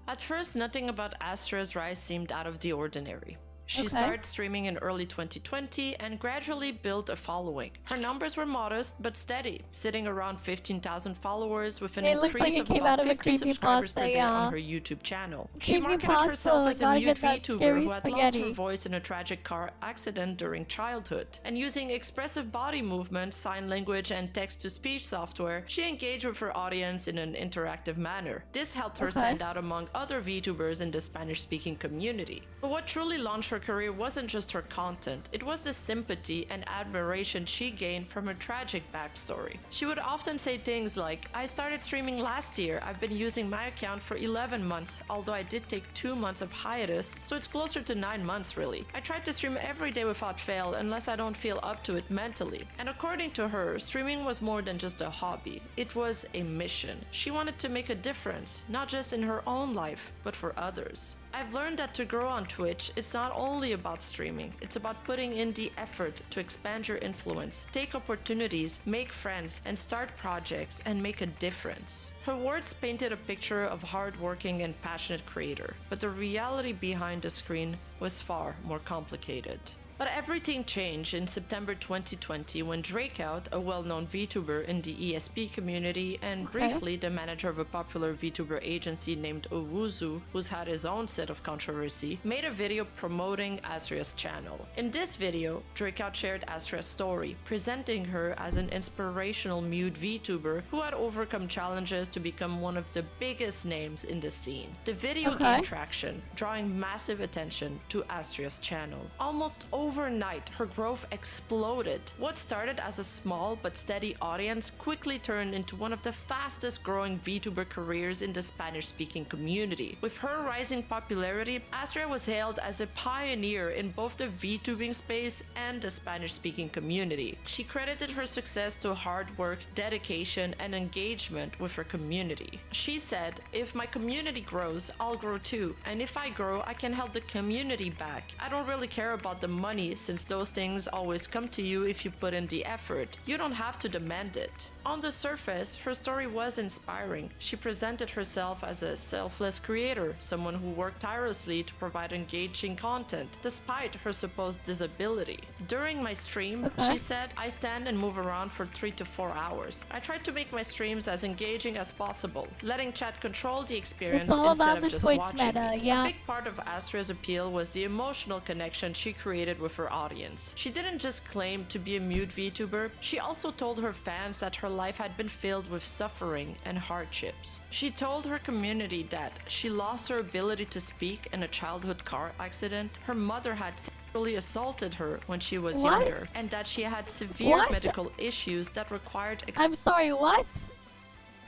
At first, nothing about Astria's rise seemed out of the ordinary. She started streaming in early 2020 and gradually built a following. Her numbers were modest but steady, sitting around 15,000 followers with an increase of about 50 subscribers per day on her YouTube channel. She marketed herself as a mute VTuber who had lost her voice in a tragic car accident during childhood. And using expressive body movement, sign language, and text-to-speech software, she engaged with her audience in an interactive manner. This helped her stand out among other VTubers in the Spanish-speaking community. But what truly launched her career wasn't just her content, it was the sympathy and admiration she gained from her tragic backstory. She would often say things like, "I started streaming last year, I've been using my account for 11 months, although I did take 2 months of hiatus, so it's closer to 9 months really. I tried to stream every day without fail unless I don't feel up to it mentally." And according to her, streaming was more than just a hobby, it was a mission. She wanted to make a difference, not just in her own life, but for others. I've learned that to grow on Twitch, it's not only about streaming, it's about putting in the effort to expand your influence, take opportunities, make friends, and start projects and make a difference. Her words painted a picture of hardworking and passionate creator, but the reality behind the screen was far more complicated. But everything changed in September 2020 when Drakeout, a well-known VTuber in the ESP community and briefly the manager of a popular VTuber agency named Owuzu, who's had his own set of controversy, made a video promoting Astria's channel. In this video, Drakeout shared Astria's story, presenting her as an inspirational mute VTuber who had overcome challenges to become one of the biggest names in the scene. The video gained traction, drawing massive attention to Astria's channel. Almost overnight, her growth exploded. What started as a small but steady audience quickly turned into one of the fastest growing VTuber careers in the Spanish-speaking community. With her rising popularity, Astria was hailed as a pioneer in both the VTubing space and the Spanish-speaking community. She credited her success to hard work, dedication, and engagement with her community. She said, "If my community grows, I'll grow too, and if I grow, I can help the community back. I don't really care about the money since those things always come to you if you put in the effort. You don't have to demand it." On the surface, her story was inspiring. She presented herself as a selfless creator, someone who worked tirelessly to provide engaging content, despite her supposed disability. "During my stream," she said, "I stand and move around for 3 to 4 hours. I try to make my streams as engaging as possible, letting chat control the experience instead of just watching me." A big part of Astria's appeal was the emotional connection she created with her audience. She didn't just claim to be a mute VTuber, she also told her fans that her life had been filled with suffering and hardships. She told her community that she lost her ability to speak in a childhood car accident, her mother had sexually assaulted her when she was younger, and that she had severe medical issues that required I'm sorry, what?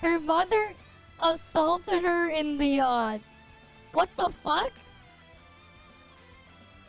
Her mother assaulted her in the, what the fuck?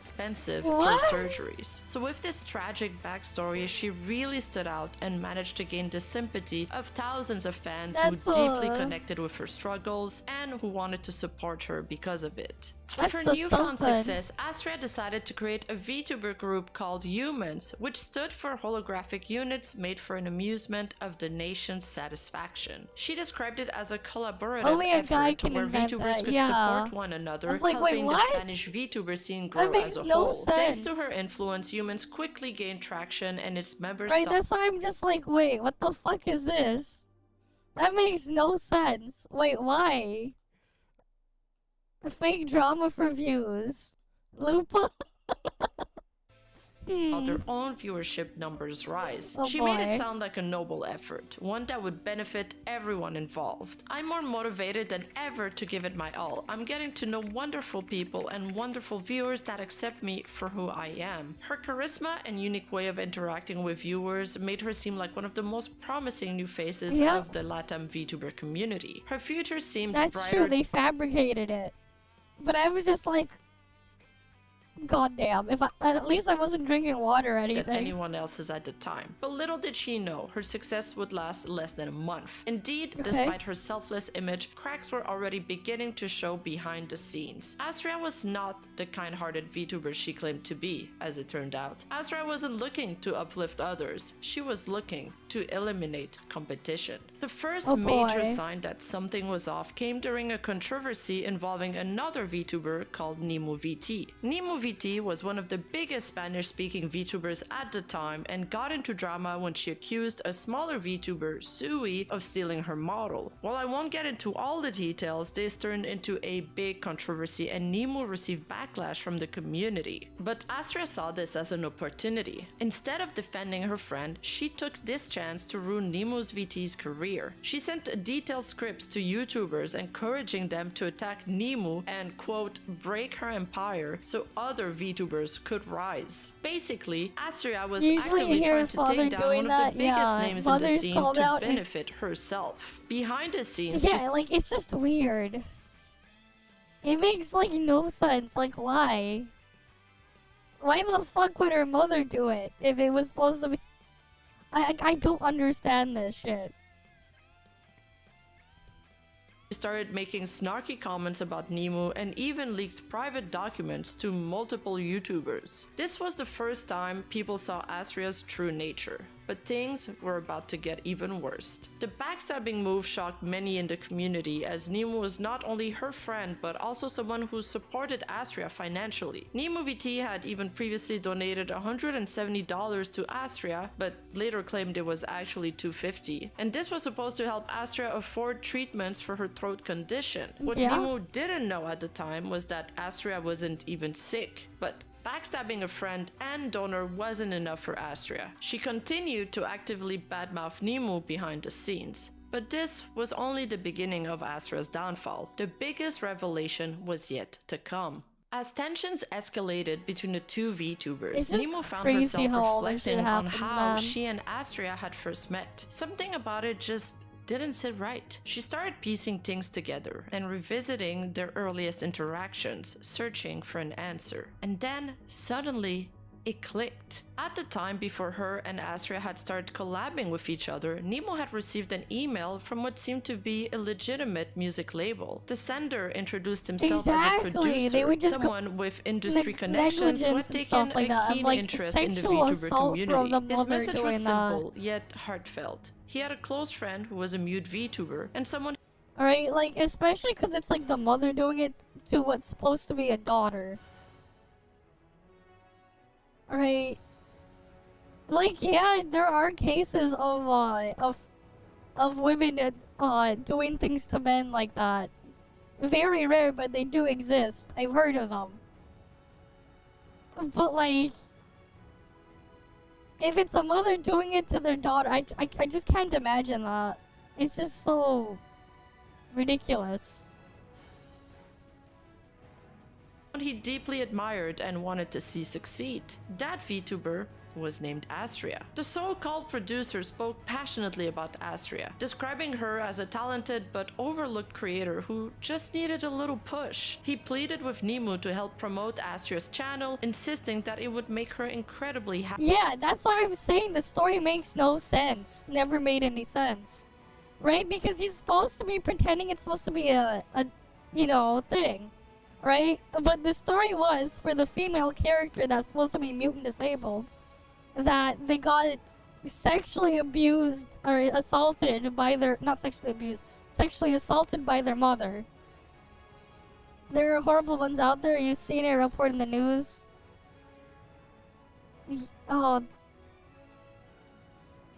Expensive throat surgeries. So with this tragic backstory, she really stood out and managed to gain the sympathy of thousands of fans who deeply connected with her struggles and who wanted to support her because of it. With her newfound success, Astria decided to create a VTuber group called Humans, which stood for holographic units made for an amusement of the nation's satisfaction. She described it as a collaborative effort where VTubers could support one another, helping the Spanish VTuber scene grow as a whole. Thanks to her influence, Humans quickly gained traction and its members that's why I'm just like, wait, what the fuck is this? That makes no sense. Wait, why? Fake drama for views. Lupa? Their own viewership numbers rise. She made it sound like a noble effort, one that would benefit everyone involved. "I'm more motivated than ever to give it my all. I'm getting to know wonderful people and wonderful viewers that accept me for who I am." Her charisma and unique way of interacting with viewers made her seem like one of the most promising new faces of the LATAM VTuber community. Her future seemed brighter. That's true, they fabricated it. But I was just like, goddamn, at least I wasn't drinking water or anything. Than anyone else's at the time. But little did she know, her success would last less than a month. Indeed, despite her selfless image, cracks were already beginning to show behind the scenes. Astria was not the kind-hearted VTuber she claimed to be, as it turned out. Astria wasn't looking to uplift others, she was looking to eliminate competition. The first major sign that something was off came during a controversy involving another VTuber called NemuVT. NemuVT was one of the biggest Spanish-speaking VTubers at the time and got into drama when she accused a smaller VTuber, Sui, of stealing her model. While I won't get into all the details, this turned into a big controversy and Nemu received backlash from the community. But Astria saw this as an opportunity. Instead of defending her friend, she took this chance to ruin Nemu's VT's career. She sent detailed scripts to YouTubers encouraging them to attack Nemu and, quote, break her empire so other VTubers could rise. Basically, Astria was actively trying to take down one of the biggest names in the scene to benefit herself. Behind the scenes, like, it's just weird. It makes, like, no sense. Like, why? Why the fuck would her mother do it if it was supposed to be... I don't understand this shit. She started making snarky comments about Nemu and even leaked private documents to multiple YouTubers. This was the first time people saw Astria's true nature. But things were about to get even worse. The backstabbing move shocked many in the community, as Nemu was not only her friend but also someone who supported Astria financially. Nemu VT had even previously donated $170 to Astria, but later claimed it was actually $250. And this was supposed to help Astria afford treatments for her throat condition. What Nemu didn't know at the time was that Astria wasn't even sick. But backstabbing a friend and donor wasn't enough for Astria. She continued to actively badmouth Nemu behind the scenes. But this was only the beginning of Astria's downfall. The biggest revelation was yet to come. As tensions escalated between the two VTubers, Nemu found herself reflecting on how she and Astria had first met. Something about it just didn't sit right. She started piecing things together and revisiting their earliest interactions, searching for an answer. And then, suddenly, it clicked. At the time before her and Astria had started collabing with each other, Nemu had received an email from what seemed to be a legitimate music label. The sender introduced himself as a producer, someone with industry connections who had taken a keen interest in the VTuber community. His message was simple, yet heartfelt. He had a close friend who was a mute VTuber, and someone... Alright, like, especially because it's like the mother doing it to what's supposed to be a daughter. Right, like, yeah, there are cases of women doing things to men like that. Very rare, but they do exist. I've heard of them. But like, if it's a mother doing it to their daughter, I just can't imagine that. It's just so ridiculous. He deeply admired and wanted to see succeed. That VTuber was named Astria. The so-called producer spoke passionately about Astria, describing her as a talented but overlooked creator who just needed a little push. He pleaded with Nemu to help promote Astria's channel, insisting that it would make her incredibly happy. Yeah, that's why I'm saying the story makes no sense. Never made any sense. Right? Because he's supposed to be pretending it's supposed to be a you know, thing. Right? But the story was, for the female character that's supposed to be mutant disabled, that they got sexually abused or assaulted by their... Not sexually abused. Sexually assaulted by their mother. There are horrible ones out there. You've seen it reported in the news. Oh...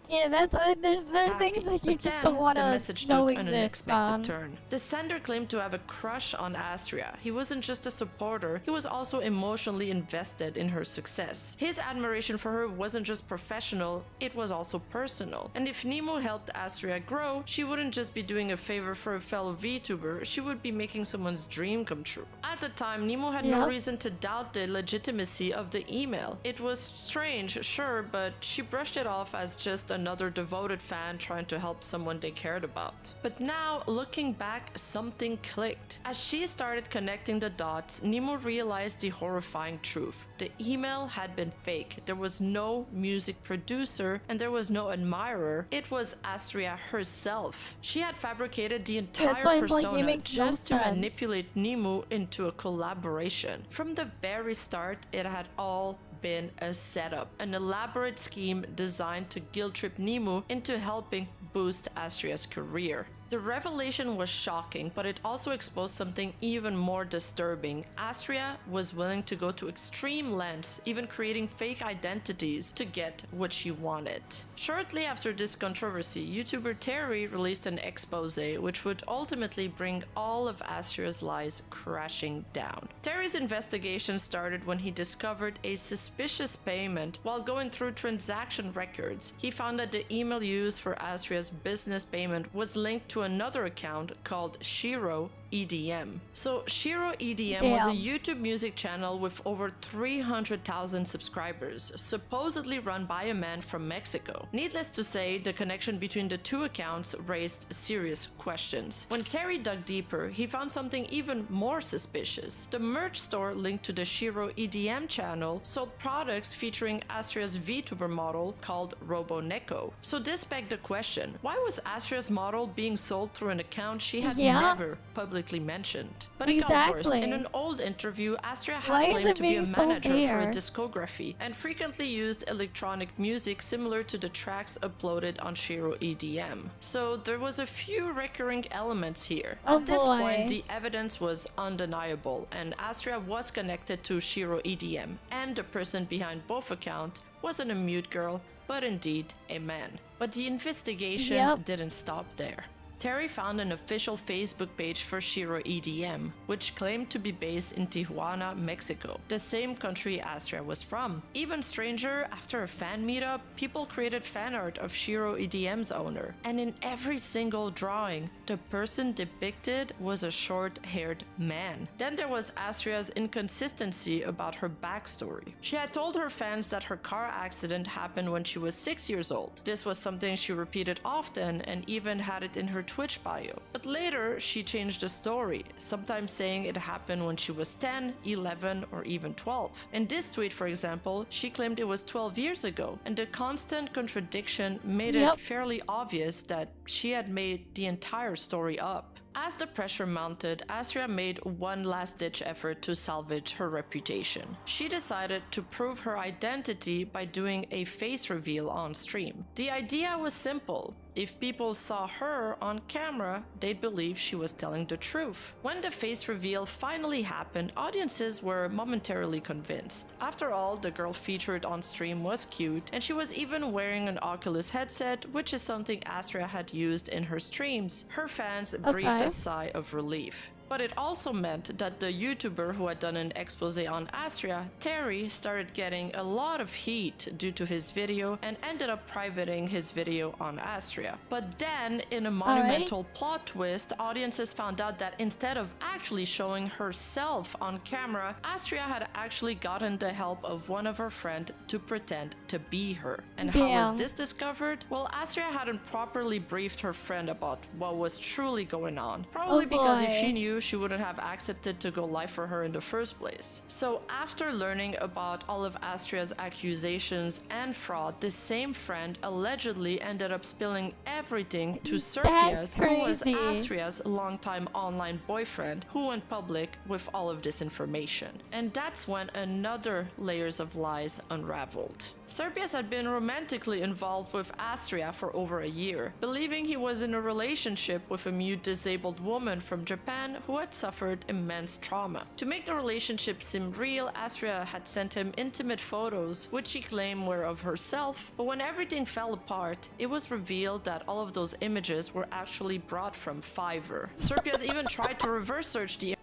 Yeah, there are things that you just don't want to know exist, man. Turn. The sender claimed to have a crush on Astria. He wasn't just a supporter, he was also emotionally invested in her success. His admiration for her wasn't just professional, it was also personal. And if Nemu helped Astria grow, she wouldn't just be doing a favor for a fellow VTuber, she would be making someone's dream come true. At the time, Nemu had no reason to doubt the legitimacy of the email. It was strange, sure, but she brushed it off as just another devoted fan trying to help someone they cared about. But now, looking back, something clicked. As she started connecting the dots, Nemu realized the horrifying truth. The email had been fake. There was no music producer and there was no admirer. It was Astria herself. She had fabricated the entire persona just to manipulate Nemu into a collaboration. From the very start, it had all been a setup, an elaborate scheme designed to guilt-trip Nemu into helping boost Astria's career. The revelation was shocking, but it also exposed something even more disturbing. Astria was willing to go to extreme lengths, even creating fake identities to get what she wanted. Shortly after this controversy, YouTuber Terry released an expose which would ultimately bring all of Astria's lies crashing down. Terry's investigation started when he discovered a suspicious payment. While going through transaction records, he found that the email used for Astria's business payment was linked to another account called Shiro EDM. So Shiro EDM was a YouTube music channel with over 300,000 subscribers, supposedly run by a man from Mexico. Needless to say, the connection between the two accounts raised serious questions. When Terry dug deeper, he found something even more suspicious. The merch store linked to the Shiro EDM channel sold products featuring Astria's VTuber model called RoboNeko. So this begged the question, why was Astria's model being sold through an account she had Yeah. never publicly mentioned. But it got worse. In an old interview, Astria Why had is claimed it to be a being so manager for a weird? discography and frequently used electronic music similar to the tracks uploaded on Shiro EDM. So there was a few recurring elements here. Oh At this boy. point, the evidence was undeniable, and Astria was connected to Shiro EDM, and the person behind both accounts wasn't a mute girl, but indeed a man. But the investigation didn't stop there. Terry found an official Facebook page for Shiro EDM, which claimed to be based in Tijuana, Mexico, the same country Astria was from. Even stranger, after a fan meetup, people created fan art of Shiro EDM's owner, and in every single drawing, the person depicted was a short-haired man. Then there was Astria's inconsistency about her backstory. She had told her fans that her car accident happened when she was 6 years old. This was something she repeated often and even had it in her Twitch bio. But later, she changed the story, sometimes saying it happened when she was 10, 11, or even 12. In this tweet, for example, she claimed it was 12 years ago, and the constant contradiction made it fairly obvious that she had made the entire story up. As the pressure mounted, Astria made one last-ditch effort to salvage her reputation. She decided to prove her identity by doing a face reveal on stream. The idea was simple. If people saw her on camera, they'd believe she was telling the truth. When the face reveal finally happened, audiences were momentarily convinced. After all, the girl featured on stream was cute, and she was even wearing an Oculus headset, which is something Astria had used in her streams. Her fans breathed a sigh of relief. But it also meant that the YouTuber who had done an expose on Astria, Terry, started getting a lot of heat due to his video and ended up privating his video on Astria. But then, in a monumental plot twist, audiences found out that instead of actually showing herself on camera, Astria had actually gotten the help of one of her friends to pretend to be her. And how was this discovered? Well, Astria hadn't properly briefed her friend about what was truly going on. Probably because if she knew, she wouldn't have accepted to go live for her in the first place. So after learning about all of Astria's accusations and fraud, the same friend allegedly ended up spilling everything to Serpias, who was Astria's longtime online boyfriend, who went public with all of this information. And that's when another layers of lies unraveled. Serpias had been romantically involved with Astria for over a year, believing he was in a relationship with a mute disabled woman from Japan who had suffered immense trauma. To make the relationship seem real, Astria had sent him intimate photos, which she claimed were of herself, but when everything fell apart, it was revealed that all of those images were actually brought from Fiverr. Serpias even tried to reverse search the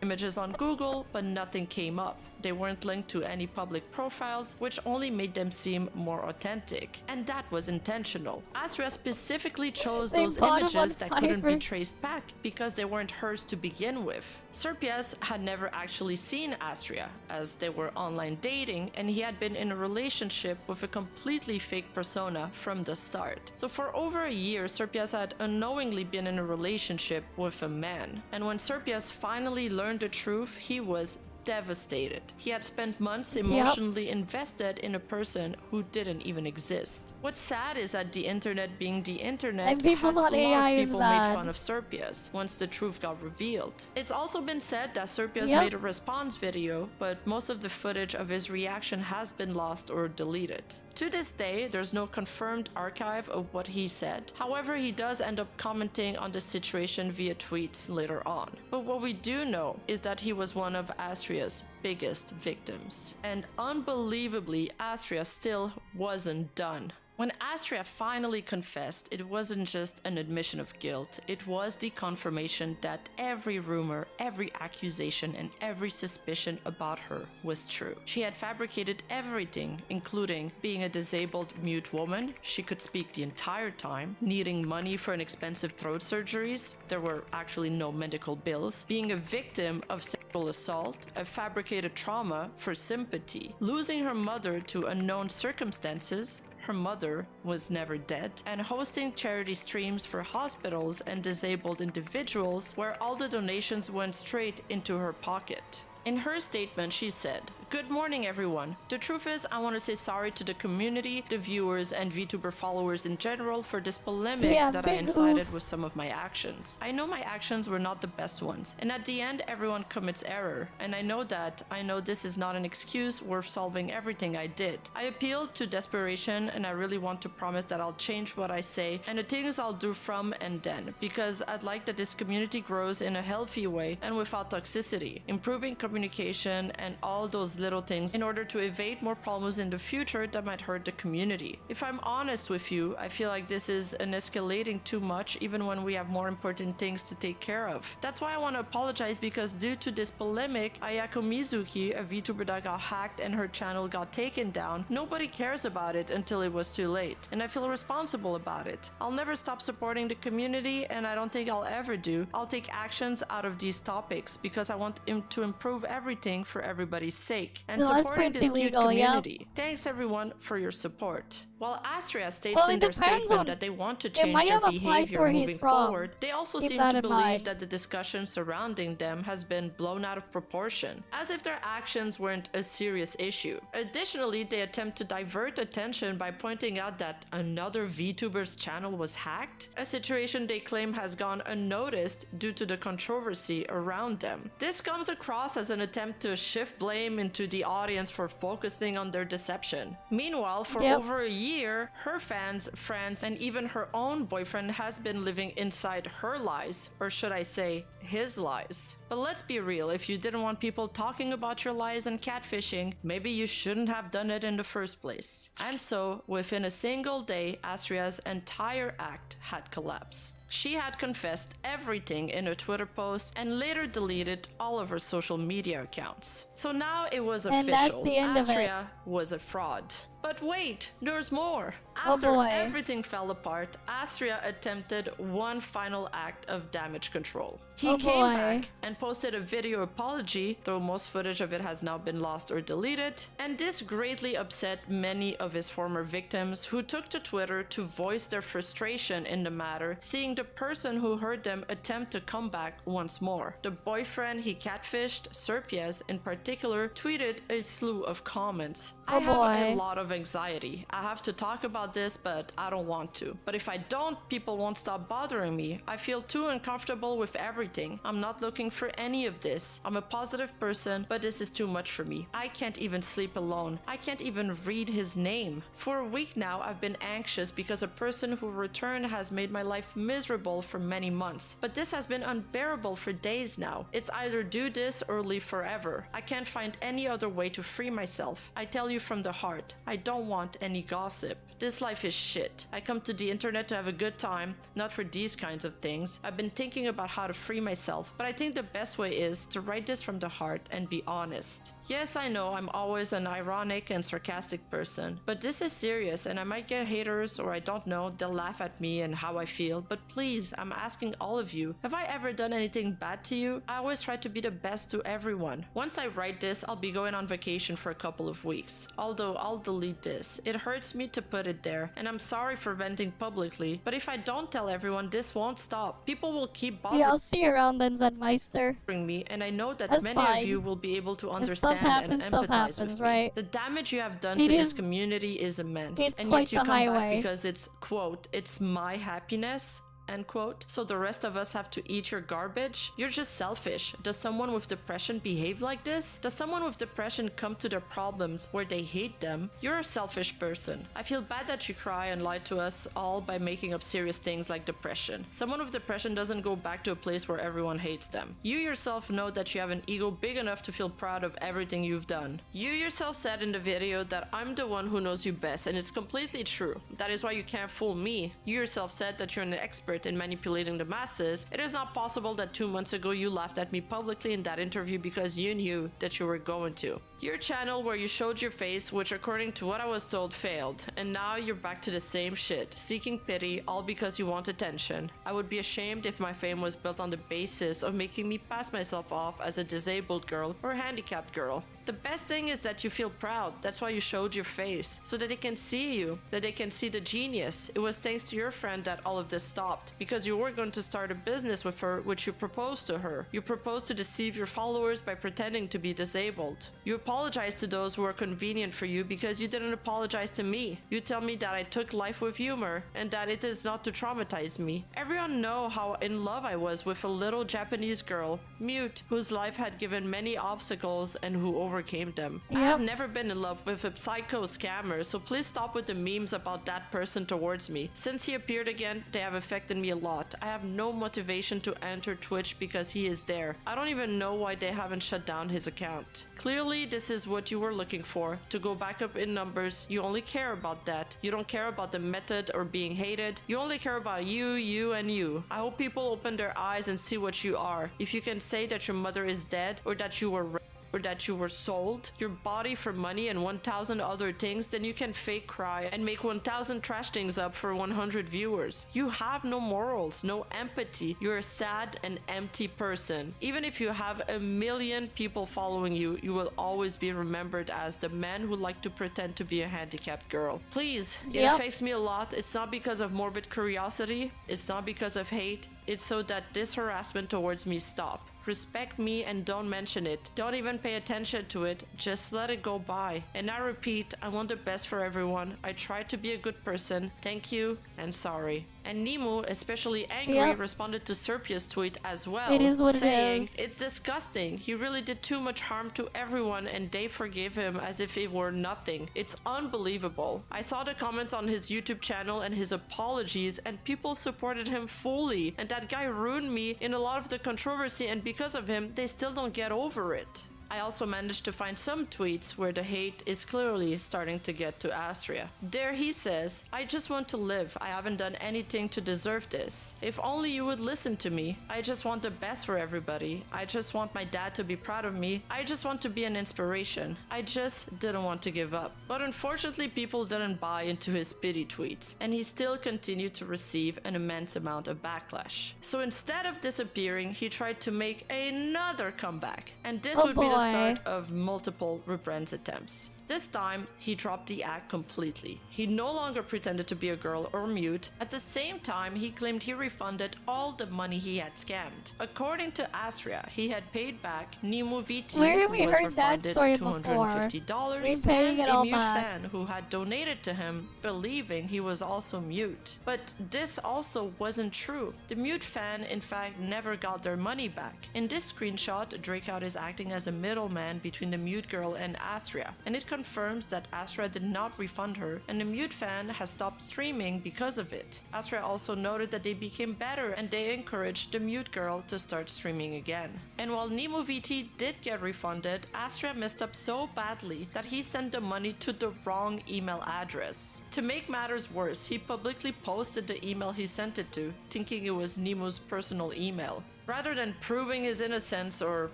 images on Google, but nothing came up. They weren't linked to any public profiles, which only made them seem more authentic. And that was intentional. Astria specifically chose those images that couldn't be traced back because they weren't hers to begin with. Serpias had never actually seen Astria, as they were online dating, and he had been in a relationship with a completely fake persona from the start. So for over a year, Serpias had unknowingly been in a relationship with a man. And when Serpias finally learned the truth, he was devastated. He had spent months emotionally invested in a person who didn't even exist. What's sad is that the internet being the internet, and people thought AI is people bad. made fun of Serpias once the truth got revealed. It's also been said that Serpias made a response video, but most of the footage of his reaction has been lost or deleted. To this day, there's no confirmed archive of what he said. However, he does end up commenting on the situation via tweets later on. But what we do know is that he was one of Astria's biggest victims. And unbelievably, Astria still wasn't done. When Astria finally confessed, it wasn't just an admission of guilt, it was the confirmation that every rumor, every accusation, and every suspicion about her was true. She had fabricated everything, including being a disabled mute woman, she could speak the entire time, needing money for an expensive throat surgeries, there were actually no medical bills, being a victim of sexual assault, a fabricated trauma for sympathy, losing her mother to unknown circumstances, her mother was never dead, and hosting charity streams for hospitals and disabled individuals where all the donations went straight into her pocket. In her statement, she said, Good morning, everyone. The truth is, I want to say sorry to the community, the viewers, and VTuber followers in general for this polemic that I incited with some of my actions. I know my actions were not the best ones, and at the end, everyone commits error, and I know that. I know this is not an excuse worth solving everything I did. I appealed to desperation, and I really want to promise that I'll change what I say and the things I'll do from and then, because I'd like that this community grows in a healthy way and without toxicity, improving communication and all those little things in order to evade more problems in the future that might hurt the community. If I'm honest with you, I feel like this is an escalating too much even when we have more important things to take care of. That's why I want to apologize, because due to this polemic, Ayako Mizuki, a VTuber that got hacked and her channel got taken down, nobody cares about it until it was too late, and I feel responsible about it. I'll never stop supporting the community, and I don't think I'll ever do. I'll take actions out of these topics because I want to improve everything for everybody's sake and supporting this cute community. Thanks everyone for your support. While Astria states in their statement that they want to change their behavior moving forward, they also seem to believe that the discussion surrounding them has been blown out of proportion, as if their actions weren't a serious issue. Additionally, they attempt to divert attention by pointing out that another VTuber's channel was hacked, a situation they claim has gone unnoticed due to the controversy around them. This comes across as an attempt to shift blame into the audience for focusing on their deception. Meanwhile, for over a year, her fans, friends, and even her own boyfriend has been living inside her lies, or should I say, his lies. But let's be real, if you didn't want people talking about your lies and catfishing, maybe you shouldn't have done it in the first place. And so, within a single day, Astria's entire act had collapsed. She had confessed everything in a Twitter post and later deleted all of her social media accounts. So now it was official. And that's the end Astria was a fraud. But wait, there's more. After everything fell apart, Astria attempted one final act of damage control. He came back and posted a video apology, though most footage of it has now been lost or deleted, and this greatly upset many of his former victims who took to Twitter to voice their frustration in the matter, seeing the person who hurt them attempt to come back once more. The boyfriend he catfished, Serpies in particular, tweeted a slew of comments. I have a lot of anxiety. I have to talk about this, but I don't want to. But if I don't, people won't stop bothering me. I feel too uncomfortable with everything. I'm not looking for any of this. I'm a positive person, but this is too much for me. I can't even sleep alone. I can't even read his name. For a week now, I've been anxious because a person who returned has made my life miserable for many months. But this has been unbearable for days now. It's either do this or leave forever. I can't find any other way to free myself. I tell you from the heart, I don't want any gossip. This life is shit. I come to the internet to have a good time, not for these kinds of things. I've been thinking about how to free myself, but I think the best way is to write this from the heart and be honest. Yes, I know I'm always an ironic and sarcastic person, but this is serious and I might get haters, or I don't know, they'll laugh at me and how I feel, but please, I'm asking all of you, have I ever done anything bad to you? I always try to be the best to everyone. Once I write this, I'll be going on vacation for a couple of weeks, although I'll delete this. It hurts me to put it there, and I'm sorry for venting publicly, but if I don't tell everyone, this won't stop. People will keep bothering I'll see you around then, Zenmeister. me, and I know that many of you will be able to understand and empathize with me. Right? The damage you have done to this community is immense, and yet you come back because it's, quote, it's my happiness, end quote. So the rest of us have to eat your garbage? You're just selfish. Does someone with depression behave like this? Does someone with depression come to their problems where they hate them? You're a selfish person. I feel bad that you cry and lie to us all by making up serious things like depression. Someone with depression doesn't go back to a place where everyone hates them. You yourself know that you have an ego big enough to feel proud of everything you've done. You yourself said in the video that I'm the one who knows you best, and it's completely true. That is why you can't fool me. You yourself said that you're an expert in manipulating the masses. It is not possible that 2 months ago you laughed at me publicly in that interview because you knew that you were going to. Your channel where you showed your face, which according to what I was told failed, and now you're back to the same shit, seeking pity all because you want attention. I would be ashamed if my fame was built on the basis of making me pass myself off as a disabled girl or handicapped girl. The best thing is that you feel proud. That's why you showed your face, so that they can see you, that they can see the genius. It was thanks to your friend that all of this stopped, because you were going to start a business with her, which you proposed to her. You proposed to deceive your followers by pretending to be disabled. You apologize to those who are convenient for you because you didn't apologize to me. You tell me that I took life with humor and that it is not to traumatize me. Everyone know how in love I was with a little Japanese girl, mute, whose life had given many obstacles and who overcame them. I have never been in love with a psycho scammer, so please stop with the memes about that person towards me. Since he appeared again, they have affected me a lot. I have no motivation to enter Twitch because he is there. I don't even know why they haven't shut down his account. Clearly, this is what you were looking for, to go back up in numbers. You only care about that. You don't care about the method or being hated. You only care about you, and you. I hope people open their eyes and see what you are. If you can say that your mother is dead or that you were raped, or that you were sold your body for money and 1,000 other things, then you can fake cry and make 1,000 trash things up for 100 viewers. You have no morals, no empathy. You're a sad and empty person. Even if you have 1 million people following you, you will always be remembered as the man who liked to pretend to be a handicapped girl. Please, it affects me a lot. It's not because of morbid curiosity. It's not because of hate. It's so that this harassment towards me stop. Respect me and don't mention it. Don't even pay attention to it. Just let it go by. And I repeat, I want the best for everyone. I tried to be a good person. Thank you and sorry. And Nemu, especially angry, responded to Serpia's tweet as well, It is what saying, it is. "It's disgusting. He really did too much harm to everyone and they forgave him as if it were nothing. It's unbelievable." I saw the comments on his YouTube channel and his apologies, and people supported him fully. And that guy ruined me in a lot of the controversy, and because of him, they still don't get over it. I also managed to find some tweets where the hate is clearly starting to get to Astria. There he says, "I just want to live. I haven't done anything to deserve this. If only you would listen to me. I just want the best for everybody. I just want my dad to be proud of me. I just want to be an inspiration. I just didn't want to give up." But unfortunately, people didn't buy into his pity tweets, and he still continued to receive an immense amount of backlash. So instead of disappearing, he tried to make another comeback. And this would be the start of multiple reprints attempts. This time, he dropped the act completely. He no longer pretended to be a girl or mute. At the same time, he claimed he refunded all the money he had scammed. According to Astria, he had paid back Nemu VT, Where have who we was heard that refunded story $250, before? Repaying and it all a mute back. fan who had donated to him, believing he was also mute. But this also wasn't true. The mute fan, in fact, never got their money back. In this screenshot, Drakeout is acting as a middleman between the mute girl and Astria, and it confirms that Astra did not refund her, and the mute fan has stopped streaming because of it. Astra also noted that they became better and they encouraged the mute girl to start streaming again. And while Nemu VT did get refunded, Astra messed up so badly that he sent the money to the wrong email address. To make matters worse, he publicly posted the email he sent it to, thinking it was Nemu's personal email. Rather than proving his innocence or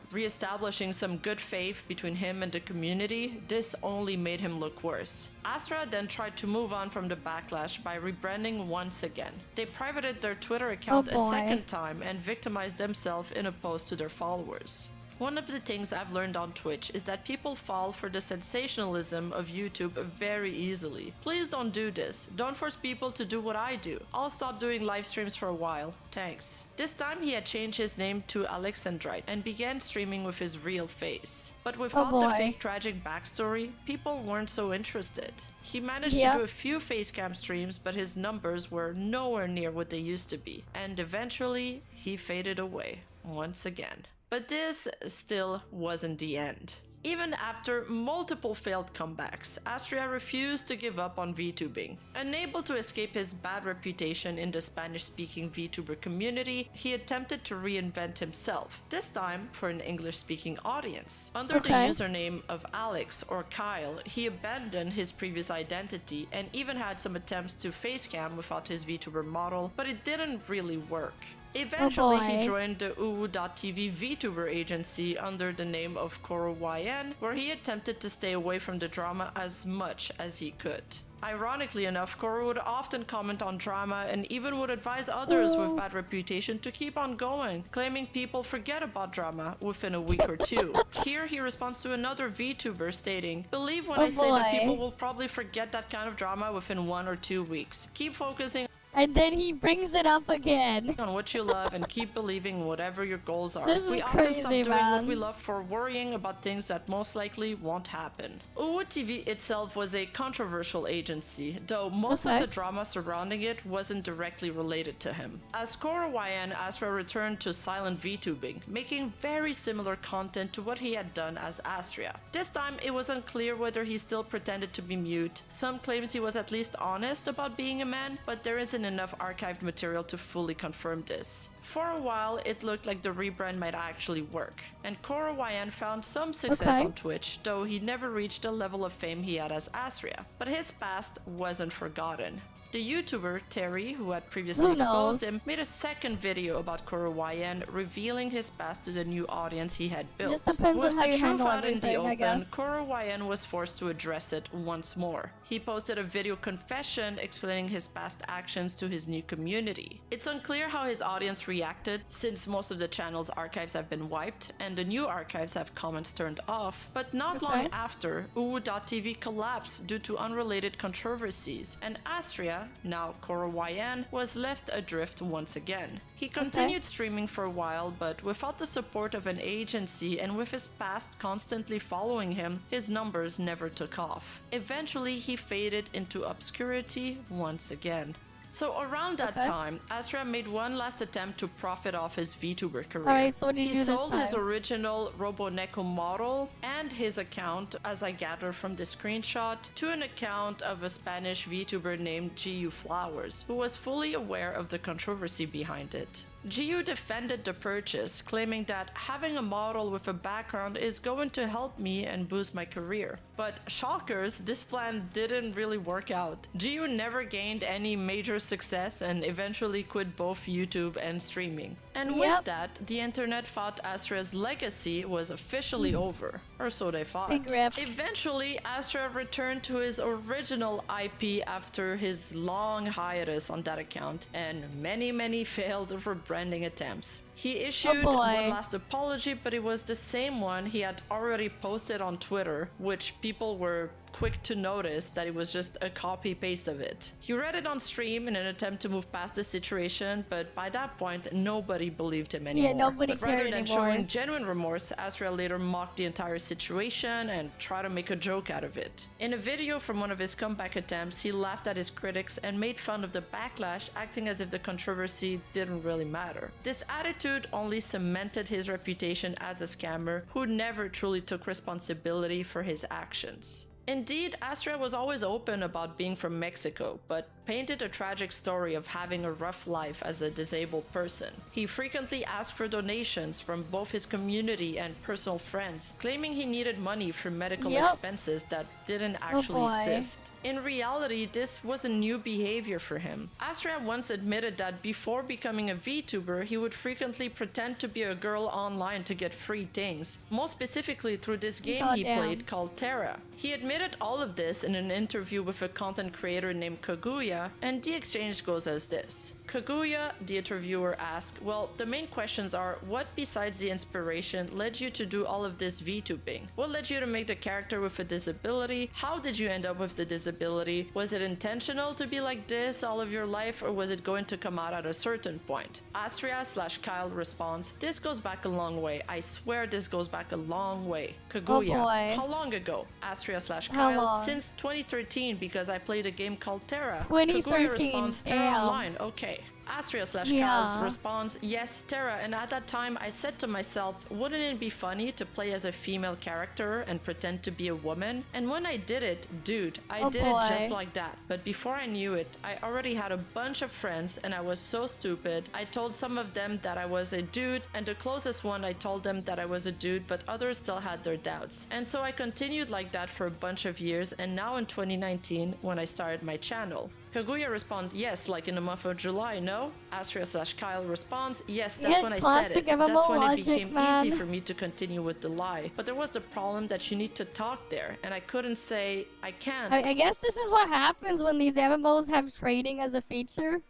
re-establishing some good faith between him and the community, this only made him look worse. Astra then tried to move on from the backlash by rebranding once again. They privated their Twitter account a second time and victimized themselves in a post to their followers. One of the things I've learned on Twitch is that people fall for the sensationalism of YouTube very easily. Please don't do this. Don't force people to do what I do. I'll stop doing live streams for a while. Thanks. This time he had changed his name to Alexandrite and began streaming with his real face. But without the fake tragic backstory, people weren't so interested. He managed to do a few facecam streams, but his numbers were nowhere near what they used to be. And eventually, he faded away once again. But this still wasn't the end. Even after multiple failed comebacks, Astria refused to give up on VTubing. Unable to escape his bad reputation in the Spanish-speaking VTuber community, he attempted to reinvent himself, this time for an English-speaking audience. Under the username of Alex or Kyle, he abandoned his previous identity and even had some attempts to facecam without his VTuber model, but it didn't really work. Eventually, he joined the UU.TV VTuber agency under the name of KoroYN, where he attempted to stay away from the drama as much as he could. Ironically enough, Koro would often comment on drama and even would advise others with bad reputation to keep on going, claiming people forget about drama within a week or two. Here he responds to another VTuber stating, "Believe when I say that people will probably forget that kind of drama within 1 or 2 weeks. Keep focusing And then he brings it up again. On what you love and keep believing whatever your goals are. This is We often stop crazy, doing what man. we love for worrying about things that most likely won't happen. TV itself was a controversial agency, though most of the drama surrounding it wasn't directly related to him. As Koro YN, Astra returned to silent VTubing, making very similar content to what he had done as Astria. This time, it was unclear whether he still pretended to be mute. Some claims he was at least honest about being a man, but there isn't enough archived material to fully confirm this. For a while, it looked like the rebrand might actually work, and Koro YN found some success on Twitch, though he never reached the level of fame he had as Astria. But his past wasn't forgotten. The YouTuber Terry, who had previously exposed him, made a second video about Koro YN, revealing his past to the new audience he had built. Just depends With on how the you truth handle out in the everything, I open, guess. Koro YN was forced to address it once more. He posted a video confession explaining his past actions to his new community. It's unclear how his audience reacted, since most of the channel's archives have been wiped and the new archives have comments turned off, but not long after, TV collapsed due to unrelated controversies, and Astria, now Koro YN, was left adrift once again. He continued streaming for a while, but without the support of an agency and with his past constantly following him, his numbers never took off. Eventually, he faded into obscurity once again. So around that time, Astra made one last attempt to profit off his VTuber career. Alright, so what did you He do this sold his time? original Roboneko model and his account, as I gather from the screenshot, to an account of a Spanish VTuber named GU Flowers, who was fully aware of the controversy behind it. GU defended the purchase, claiming that having a model with a background is going to help me and boost my career. But shockers, this plan didn't really work out. GU never gained any major success and eventually quit both YouTube and streaming. And with that, the internet thought Astra's legacy was officially over, or so they thought. Big rip. Eventually, Astra returned to his original IP after his long hiatus on that account, and many failed rebranding attempts. He issued one last apology, but it was the same one he had already posted on Twitter, which people were quick to notice that it was just a copy-paste of it. He read it on stream in an attempt to move past the situation, but by that point, nobody believed him anymore. Yeah, nobody But rather cared than anymore. showing genuine remorse, Astra later mocked the entire situation and tried to make a joke out of it. In a video from one of his comeback attempts, he laughed at his critics and made fun of the backlash, acting as if the controversy didn't really matter. This attitude only cemented his reputation as a scammer who never truly took responsibility for his actions. Indeed, Astra was always open about being from Mexico, but painted a tragic story of having a rough life as a disabled person. He frequently asked for donations from both his community and personal friends, claiming he needed money for medical expenses that didn't actually exist. In reality, this was a new behavior for him. Astra once admitted that before becoming a VTuber, he would frequently pretend to be a girl online to get free things, most specifically through this game he played called Terra. He admitted all of this in an interview with a content creator named Kaguya, and the exchange goes as this. Kaguya, the interviewer, asked, well, the main questions are, what besides the inspiration led you to do all of this VTubing? What led you to make the character with a disability? How did you end up with the disability? Was it intentional to be like this all of your life, or was it going to come out at a certain point? Astria/Kyle responds, this goes back a long way. I swear this goes back a long way. Kaguya, how long ago? Astria/Kyle, since 2013 because I played a game called Terra. 2013, Kaguya responds, Terra damn. Online, okay. Astria/Kyle responds, yes, Terra, and at that time I said to myself, wouldn't it be funny to play as a female character and pretend to be a woman? And when I did it, dude, I did it just like that. But before I knew it, I already had a bunch of friends and I was so stupid. I told some of them that I was a dude, and the closest one I told them that I was a dude, but others still had their doubts. And so I continued like that for a bunch of years, and now in 2019, when I started my channel. Kaguya responds, yes, like in the month of July, no? Astria/Kyle responds, yes, that's when I said it. That's when it became easy for me to continue with the lie. But there was the problem that you need to talk there, and I couldn't say, I can't. I guess this is what happens when these MMOs have trading as a feature.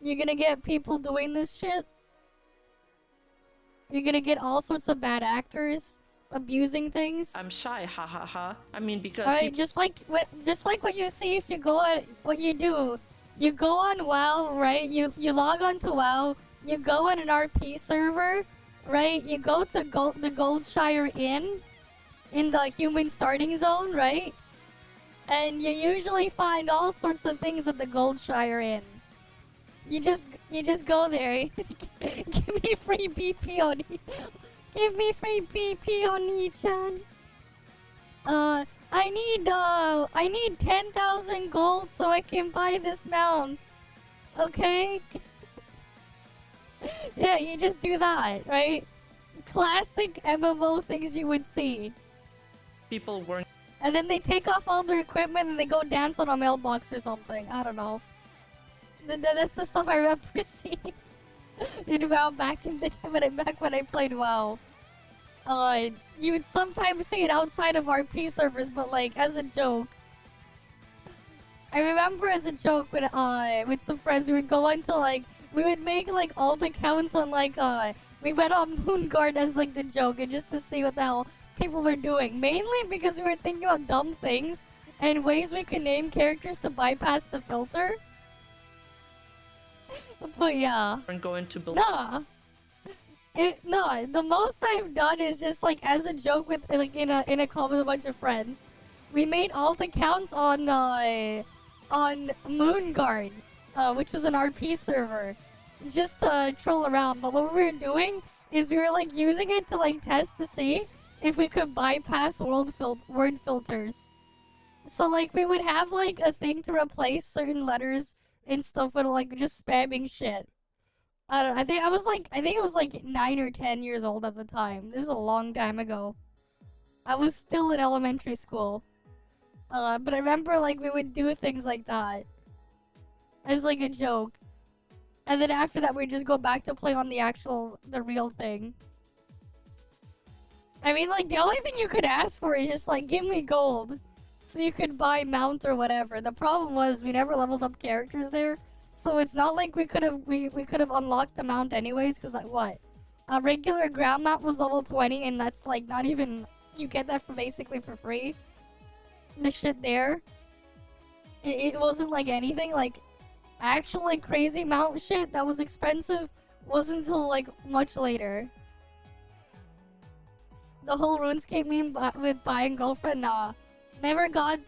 You're gonna get people doing this shit. You're gonna get all sorts of bad actors abusing things. I'm shy, ha ha ha. I mean, because just like what you see if you go at what you do. You go on WoW, right? You log on to WoW. You go on an RP server, right? You go to the Goldshire Inn in the human starting zone, right? And you usually find all sorts of things at the Goldshire Inn. You just go there. Give me free BP on Give me free BP on Nichan. I need 10,000 gold so I can buy this mount. Okay? Yeah, you just do that, right? Classic MMO things you would see. People weren't. And then they take off all their equipment and they go dance on a mailbox or something. I don't know. That's the stuff I remember seeing in WoW back when I played WoW. You would sometimes see it outside of RP servers, but like as a joke. I remember as a joke when with some friends we would go into we would make alt accounts on we went on Moonguard as the joke and just to see what the hell people were doing. Mainly because we were thinking about dumb things and ways we could name characters to bypass the filter. But yeah. Weren't going to believe. Nah. No, the most I've done is just as a joke with in a call with a bunch of friends. We made alt accounts on Moonguard, which was an RP server, just to troll around. But what we were doing is we were using it to test to see if we could bypass word filters. So we would have a thing to replace certain letters and stuff with just spamming shit. I don't know. I think it was 9 or 10 years old at the time. This is a long time ago. I was still in elementary school. But I remember we would do things like that as a joke. And then after that we'd just go back to play on the real thing. I mean the only thing you could ask for is just give me gold so you could buy mount or whatever. The problem was we never leveled up characters there. So it's not like we could have unlocked the mount anyways, because what? A regular ground mount was level 20 and that's not even, you get that basically for free. The shit there. It wasn't anything actual crazy mount shit that was expensive wasn't until much later. The whole RuneScape meme with buying girlfriend, nah. Never done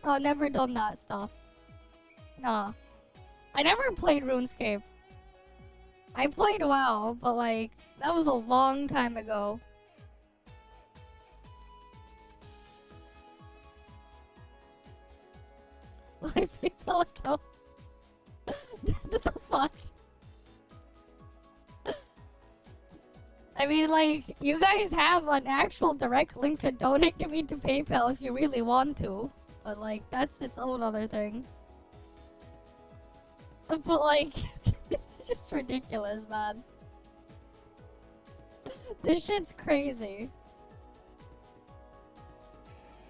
that stuff. Nah. I never played RuneScape. I played WoW, but that was a long time ago. My PayPal account. What the fuck? I mean, you guys have an actual direct link to donate to me to PayPal if you really want to. But, that's its own other thing. But, it's just ridiculous, man. This shit's crazy.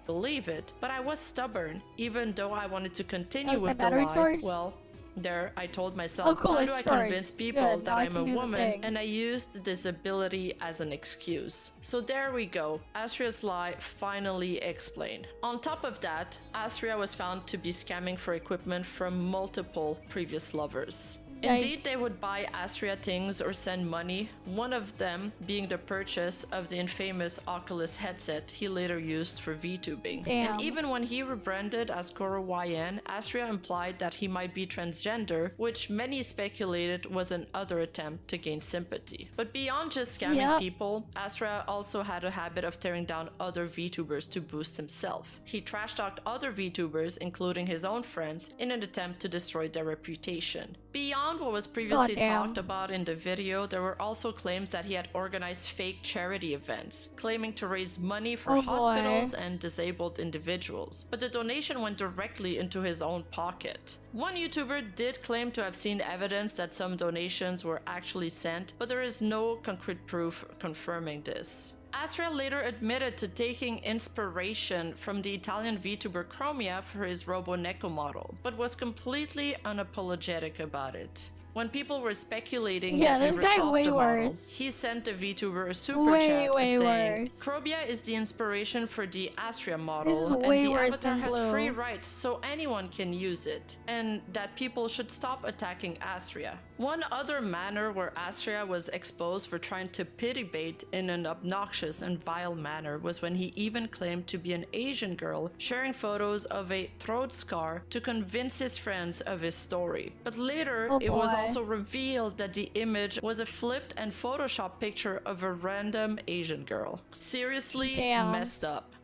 Believe it, but I was stubborn. Even though I wanted to continue How's my with the battery lie, charged? well, there I told myself, Oh, cool, how it's do I charged. convince people Good, that now I I'm can a do the woman? thing. And I used disability as an excuse. So there we go. Asria's lie finally explained. On top of that, Asria was found to be scamming for equipment from multiple previous lovers. Indeed, they would buy Asria things or send money, one of them being the purchase of the infamous Oculus headset he later used for VTubing. Damn. And even when he rebranded as Koro YN, Asria implied that he might be transgender, which many speculated was another attempt to gain sympathy. But beyond just scamming people, Asria also had a habit of tearing down other VTubers to boost himself. He trash-talked other VTubers, including his own friends, in an attempt to destroy their reputation. Beyond what was previously talked about in the video, there were also claims that he had organized fake charity events, claiming to raise money for hospitals and disabled individuals. But the donation went directly into his own pocket. One YouTuber did claim to have seen evidence that some donations were actually sent, but there is no concrete proof confirming this. Asria later admitted to taking inspiration from the Italian VTuber Chromia for his Robo Neko model, but was completely unapologetic about it. When people were speculating Yeah, that he this guy ripped off way the model, worse. he sent the VTuber a super Way chat saying, worse. Krobia is the inspiration for the Astria This model, is and way the worse avatar than has Blue. free rights, so anyone can use it, and that people should stop attacking Astria. One other manner where Astria was exposed for trying to pity bait in an obnoxious and vile manner was when he even claimed to be an Asian girl sharing photos of a throat scar to convince his friends of his story. But later, Oh it was boy. also revealed that the image was a flipped and photoshopped picture of a random Asian girl. Seriously Damn. messed up.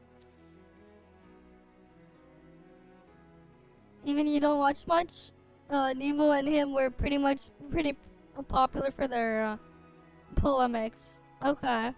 Even you don't watch much? Nemo and him were pretty popular for their polemics. Okay.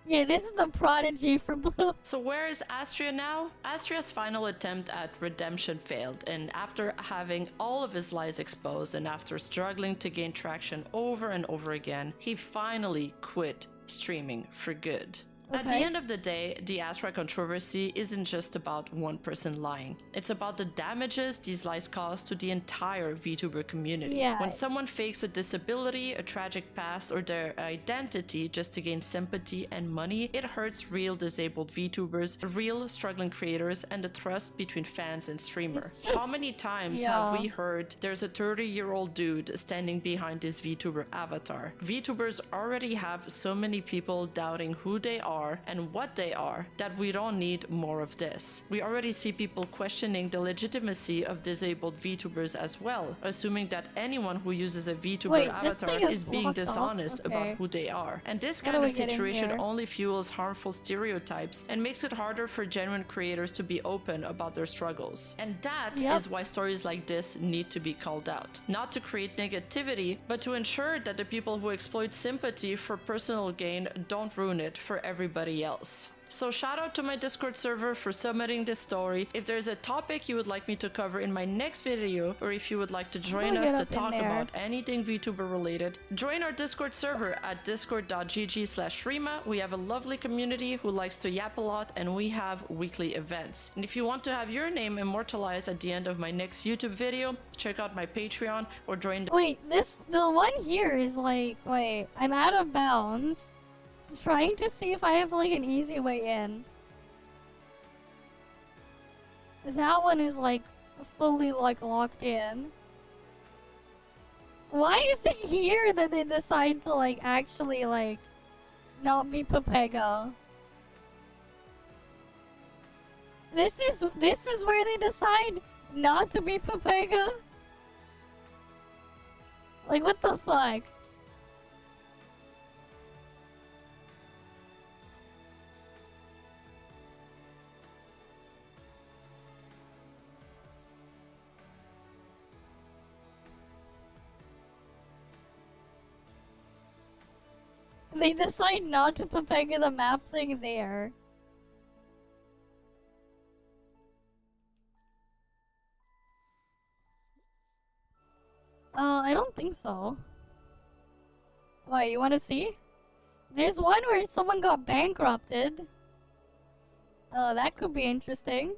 Yeah, this is the prodigy for Blue. So where is Astria now? Astria's final attempt at redemption failed, and after having all of his lies exposed and after struggling to gain traction over and over again, he finally quit streaming for good. At the Okay. end of the day, the Astria controversy isn't just about one person lying. It's about the damages these lies cause to the entire VTuber community. Yeah. When someone fakes a disability, a tragic past, or their identity just to gain sympathy and money, it hurts real disabled VTubers, real struggling creators, and the trust between fans and streamer. It's just- How many times yeah. have we heard there's a 30-year-old dude standing behind this VTuber avatar? VTubers already have so many people doubting who they are and what they are that we don't need more of this. We already see people questioning the legitimacy of disabled VTubers as well, assuming that anyone who uses a VTuber Wait, this avatar thing is is being locked off? dishonest Okay. about who they are. And this How kind do of we get in situation here? only fuels harmful stereotypes and makes it harder for genuine creators to be open about their struggles. And that Yep. is why stories like this need to be called out. Not to create negativity, but to ensure that the people who exploit sympathy for personal gain don't ruin it for everybody else. So shout out to my Discord server for submitting this story. If there's a topic you would like me to cover in my next video, or if you would like to join gonna us get to up in talk there. about anything VTuber related, join our Discord server at discord.gg/Rima. We have a lovely community who likes to yap a lot, and we have weekly events. And if you want to have your name immortalized at the end of my next YouTube video, check out my Patreon or join the Wait, the one here is like, wait, I'm out of bounds. I'm trying to see if I have like an easy way in. That one is like fully like locked in. Why is it here that they decide to like actually like not be Pepega? This is where they decide not to be Pepega? Like what the fuck? They decide not to Pepega the map thing there. I don't think so. Why, you wanna see? There's one where someone got bankrupted. That could be interesting.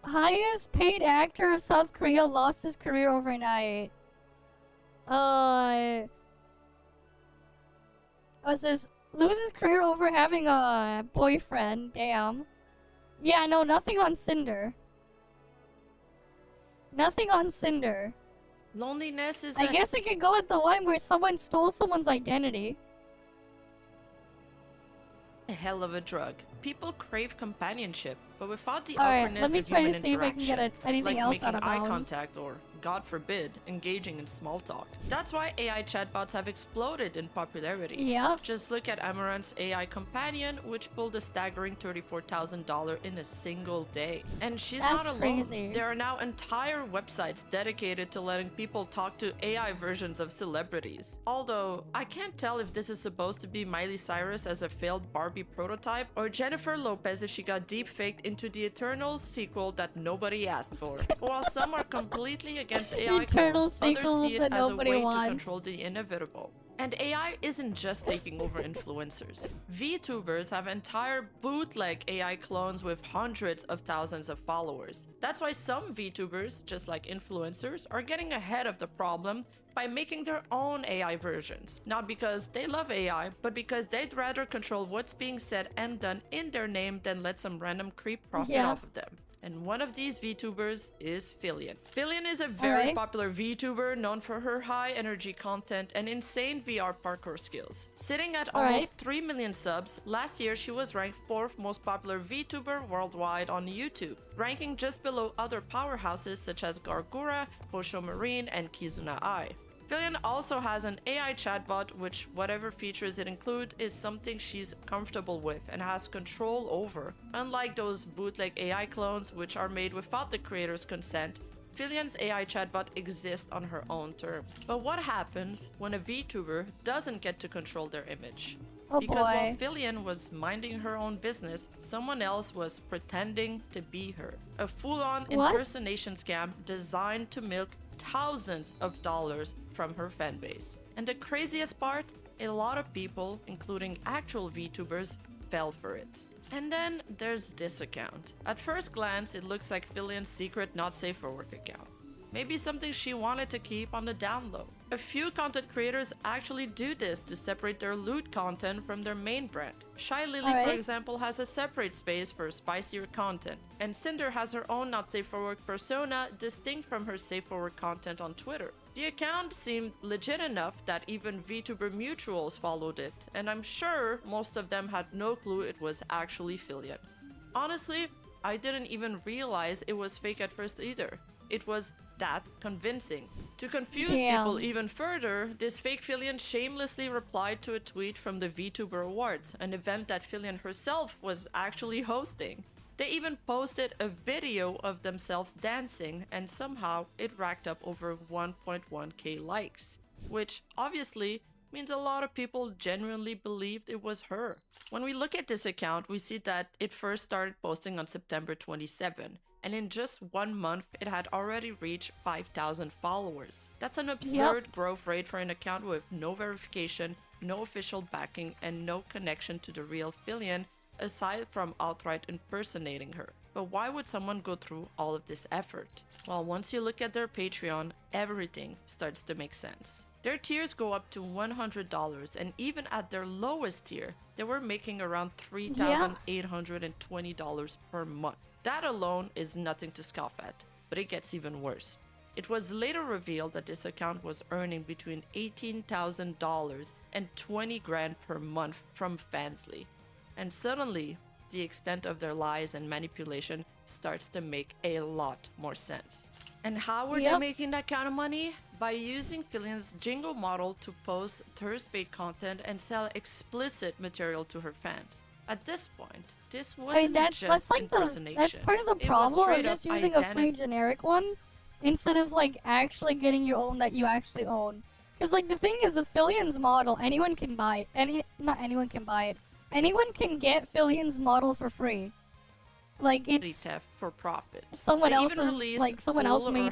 Highest paid actor of South Korea lost his career overnight. What's this? Loses career over having a boyfriend. Damn. Yeah, no, nothing on Cinder. Nothing on Cinder. loneliness is I guess we could go with the one where someone stole someone's identity. a hell of a drug. People crave companionship, but without the Alright, awkwardness let me of try to human see if I can get interaction, anything like else making out of eye bounds. contact or, God forbid, engaging in small talk. That's why AI chatbots have exploded in popularity. Yeah. Just look at Amaranth's AI companion, which pulled a staggering $34,000 in a single day. And she's That's not alone. crazy. There are now entire websites dedicated to letting people talk to AI versions of celebrities. Although, I can't tell if this is supposed to be Miley Cyrus as a failed Barbie prototype, or Jennifer Lopez if she got deep-faked into the Eternals sequel that nobody asked for. While some are completely against AI Eternal clones, others sequel see it that as a nobody way wants. to control the inevitable. And AI isn't just taking over influencers. VTubers have entire bootleg AI clones with hundreds of thousands of followers. That's why some VTubers, just like influencers, are getting ahead of the problem by making their own AI versions. Not because they love AI, but because they'd rather control what's being said and done in their name than let some random creep profit off of them. And one of these VTubers is Fillion. Fillion is a very popular VTuber known for her high energy content and insane VR parkour skills. Sitting at almost 3 million subs, last year she was ranked 4th most popular VTuber worldwide on YouTube, ranking just below other powerhouses such as Gargura, Posho Marine, and Kizuna Ai. Fillion also has an AI chatbot, which whatever features it includes is something she's comfortable with and has control over. Unlike those bootleg AI clones, which are made without the creator's consent, Fillion's AI chatbot exists on her own terms. But what happens when a VTuber doesn't get to control their image? Because while Fillion was minding her own business, someone else was pretending to be her. A full-on impersonation scam designed to milk thousands of dollars from her fanbase. And the craziest part, a lot of people, including actual VTubers, fell for it. And then there's this account. At first glance, it looks like Fillion's secret not safe for work account. Maybe something she wanted to keep on the down low. A few content creators actually do this to separate their loot content from their main brand. Shy Lily, for example, has a separate space for spicier content, and Cinder has her own not safe for work persona distinct from her safe for work content on Twitter. The account seemed legit enough that even VTuber mutuals followed it, and I'm sure most of them had no clue it was actually Fillion. Honestly, I didn't even realize it was fake at first either. It was that convincing. To confuse people even further, this fake Fillion shamelessly replied to a tweet from the VTuber Awards, an event that Fillion herself was actually hosting. They even posted a video of themselves dancing, and somehow it racked up over 1.1k likes, which obviously means a lot of people genuinely believed it was her. When we look at this account, we see that it first started posting on September 27, and in just 1 month, it had already reached 5,000 followers. That's an absurd growth rate for an account with no verification, no official backing, and no connection to the real Fillion, aside from outright impersonating her. But why would someone go through all of this effort? Well, once you look at their Patreon, everything starts to make sense. Their tiers go up to $100, and even at their lowest tier, they were making around $3,820 per month. That alone is nothing to scoff at, but it gets even worse. It was later revealed that this account was earning between $18,000 and $20,000 per month from Fansly. And suddenly, the extent of their lies and manipulation starts to make a lot more sense. And how were they making that kind of money? By using Fillion's jingle model to post thirst-bait content and sell explicit material to her fans. At this point, this wasn't just impersonation. That's part of the problem of just using a free generic one instead of like actually getting your own that you actually own. Because like the thing is with Fillion's model, anyone can buy it. Not anyone can buy it. Anyone can get Fillion's model for free. Like it's for profit. Someone else made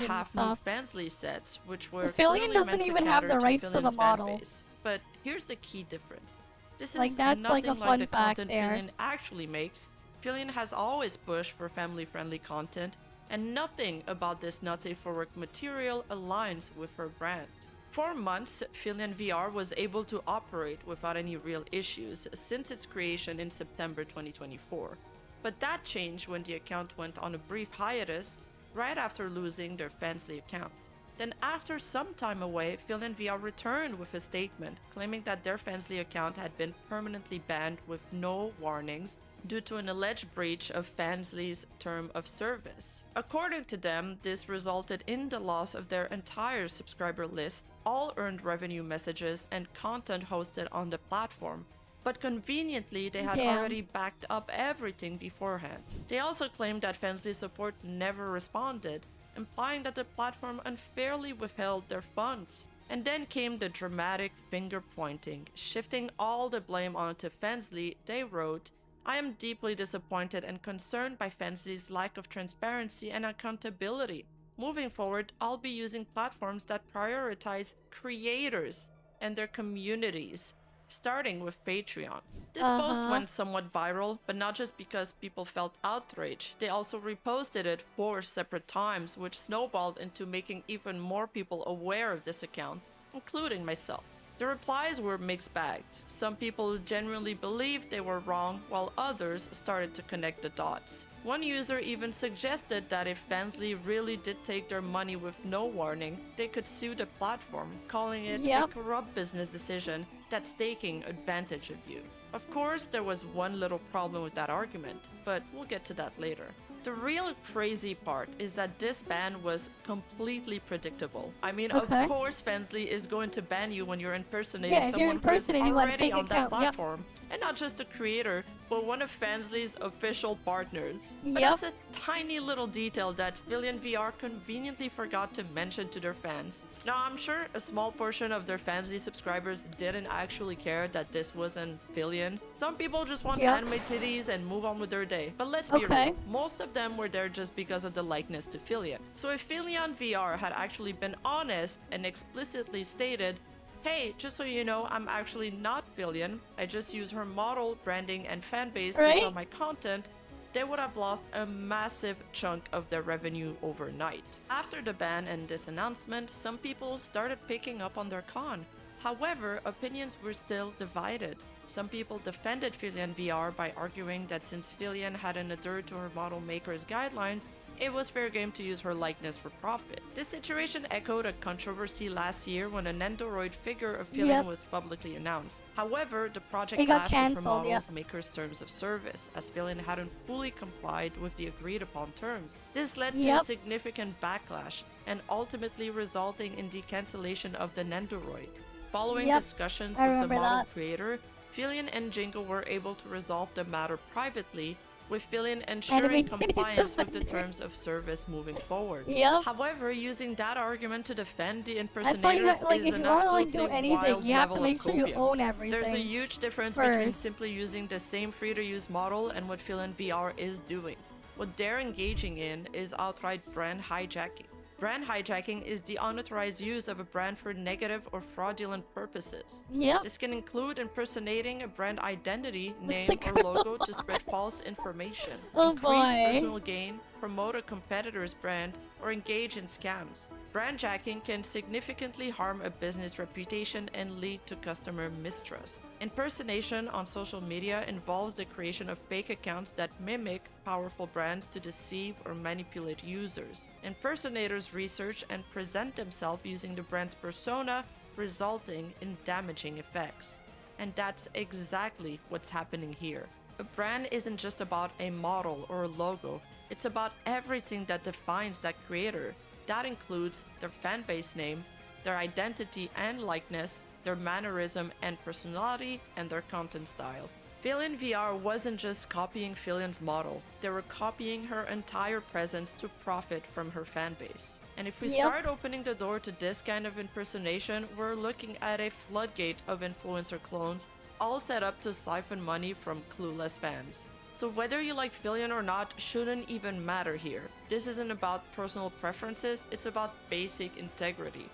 it and stuff. Fansly sets, which were Fillion doesn't even have the rights to the model. But here's the key difference. This like is that's nothing like a fun the fact content there. Fillion actually makes. Fillion has always pushed for family-friendly content, and nothing about this not safe for work material aligns with her brand. For months, Fillion VR was able to operate without any real issues since its creation in September 2024. But that changed when the account went on a brief hiatus right after losing their Fansly account. Then after some time away, Fillion VR returned with a statement claiming that their Fansly account had been permanently banned with no warnings due to an alleged breach of Fansly's term of service. According to them, this resulted in the loss of their entire subscriber list, all earned revenue messages, and content hosted on the platform. But conveniently, they had already backed up everything beforehand. They also claimed that Fansly support never responded, implying that the platform unfairly withheld their funds. And then came the dramatic finger pointing, shifting all the blame onto Fansly. They wrote, "I am deeply disappointed and concerned by Fansly's lack of transparency and accountability. Moving forward, I'll be using platforms that prioritize creators and their communities, starting with Patreon. This post went somewhat viral, but not just because people felt outraged. They also reposted it 4 separate times, which snowballed into making even more people aware of this account, including myself. The replies were mixed bags. Some people genuinely believed they were wrong, while others started to connect the dots. One user even suggested that if Fansly really did take their money with no warning, they could sue the platform, calling it a corrupt business decision that's taking advantage of you. Of course, there was one little problem with that argument, but we'll get to that later. The real crazy part is that this ban was completely predictable. I mean, of course Fansly is going to ban you when you're impersonating someone who is already on that platform. And not just a creator, but one of Fansly's official partners. But that's a tiny little detail that VillionVR conveniently forgot to mention to their fans. Now, I'm sure a small portion of their Fansly subscribers didn't actually care that this wasn't Villian. Some people just want anime titties and move on with their day. But let's be real, most of them were there just because of the likeness to Villian. So if VillionVR had actually been honest and explicitly stated, hey, just so you know, I'm actually not Villian. I just use her model, branding, and fanbase to sell my content. They would have lost a massive chunk of their revenue overnight. After the ban and this announcement, some people started picking up on their con. However, opinions were still divided. Some people defended VillionVR by arguing that since Villian hadn't adhered to her model maker's guidelines, it was fair game to use her likeness for profit. This situation echoed a controversy last year when a Nendoroid figure of Villian was publicly announced. However, the project clashed with her model's maker's terms of service, as Villian hadn't fully complied with the agreed upon terms. This led to a significant backlash, and ultimately resulting in the cancellation of the Nendoroid. Following discussions with the model creator, Villian and Jingo were able to resolve the matter privately, with Villian ensuring compliance with the terms of service moving forward. However, using that argument to defend the impersonators is an absolutely wild you have level to make of sure you copium. own everything. There's a huge difference between simply using the same free-to-use model and what VillionVR is doing. What they're engaging in is outright brand hijacking. Brand hijacking is the unauthorized use of a brand for negative or fraudulent purposes. This can include impersonating a brand identity, name, or logo to spread false information, increase personal gain, promote a competitor's brand, or engage in scams. Brandjacking can significantly harm a business reputation and lead to customer mistrust. Impersonation on social media involves the creation of fake accounts that mimic powerful brands to deceive or manipulate users. Impersonators research and present themselves using the brand's persona, resulting in damaging effects. And that's exactly what's happening here. A brand isn't just about a model or a logo, it's about everything that defines that creator. That includes their fanbase name, their identity and likeness, their mannerism and personality, and their content style. VillionVR wasn't just copying Villian's model, they were copying her entire presence to profit from her fanbase. And if we start opening the door to this kind of impersonation, we're looking at a floodgate of influencer clones, all set up to siphon money from clueless fans. So whether you like Villian or not shouldn't even matter here. This isn't about personal preferences, it's about basic integrity.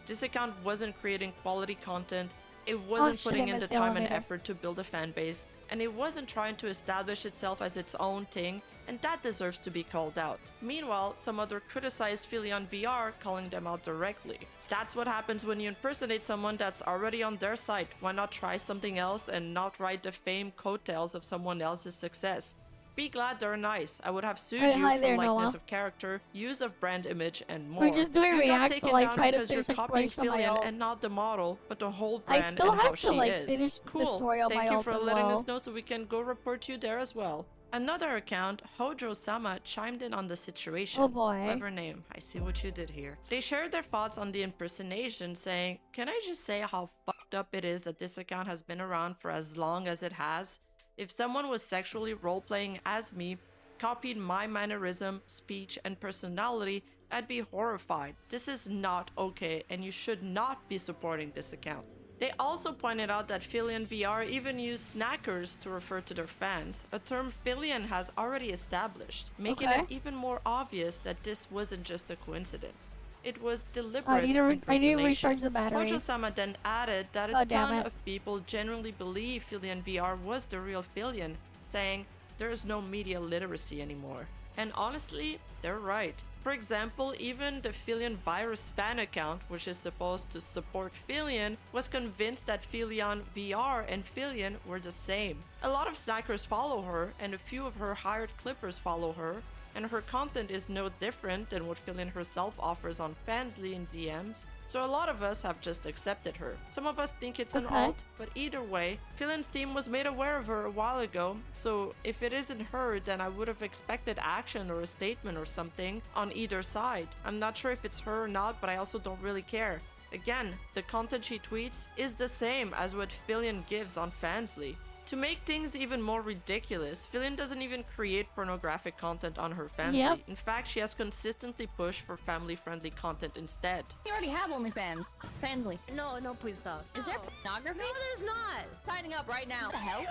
This account wasn't creating quality content, it wasn't putting in the time and effort to build a fan base, and it wasn't trying to establish itself as its own thing, and that deserves to be called out. Meanwhile, some other criticized VillionVR, calling them out directly. That's what happens when you impersonate someone that's already on their site. Why not try something else and not ride the fame coattails of someone else's success? Be glad they're nice. I would have sued you for likeness of character, use of brand image, and more. We're just doing reacts to like try to because you're finish copying exploration on my Villian alt. and not the model, but the whole I brand still and how have to she like is. finish the Cool. story on my Thank you alt for as letting well. us know so we can go report you there as well. Another account, Hojo-sama, chimed in on the situation. Oh boy. Clever name. I see what you did here. They shared their thoughts on the impersonation, saying, "Can I just say how fucked up it is that this account has been around for as long as it has? If someone was sexually role-playing as me, copied my mannerism, speech, and personality, I'd be horrified. This is not okay, and you should not be supporting this account." They also pointed out that VillionVR even used snackers to refer to their fans, a term Villian has already established, making it even more obvious that this wasn't just a coincidence. It was deliberate I need to impersonation. recharge the battery. Hojo-sama then added that a God damn ton it. of people genuinely believe Filion VR was the real Filion, saying there is no media literacy anymore. And honestly, they're right. For example, even the Filion Virus fan account, which is supposed to support Filion, was convinced that Filion VR and Filion were the same. A lot of snackers follow her, and a few of her hired clippers follow her, and her content is no different than what Filion herself offers on Fansly in DMs, so a lot of us have just accepted her. Some of us think it's an alt, but either way, Filion's team was made aware of her a while ago, so if it isn't her, then I would have expected action or a statement or something on either side. I'm not sure if it's her or not, but I also don't really care. Again, the content she tweets is the same as what Filion gives on Fansly. To make things even more ridiculous, Filion doesn't even create pornographic content on her Fansly. Yep. In fact, she has consistently pushed for family-friendly content instead. You already have OnlyFans. Fansly. No, please stop. Is there pornography? No, there's not. Signing up right now. What the hell?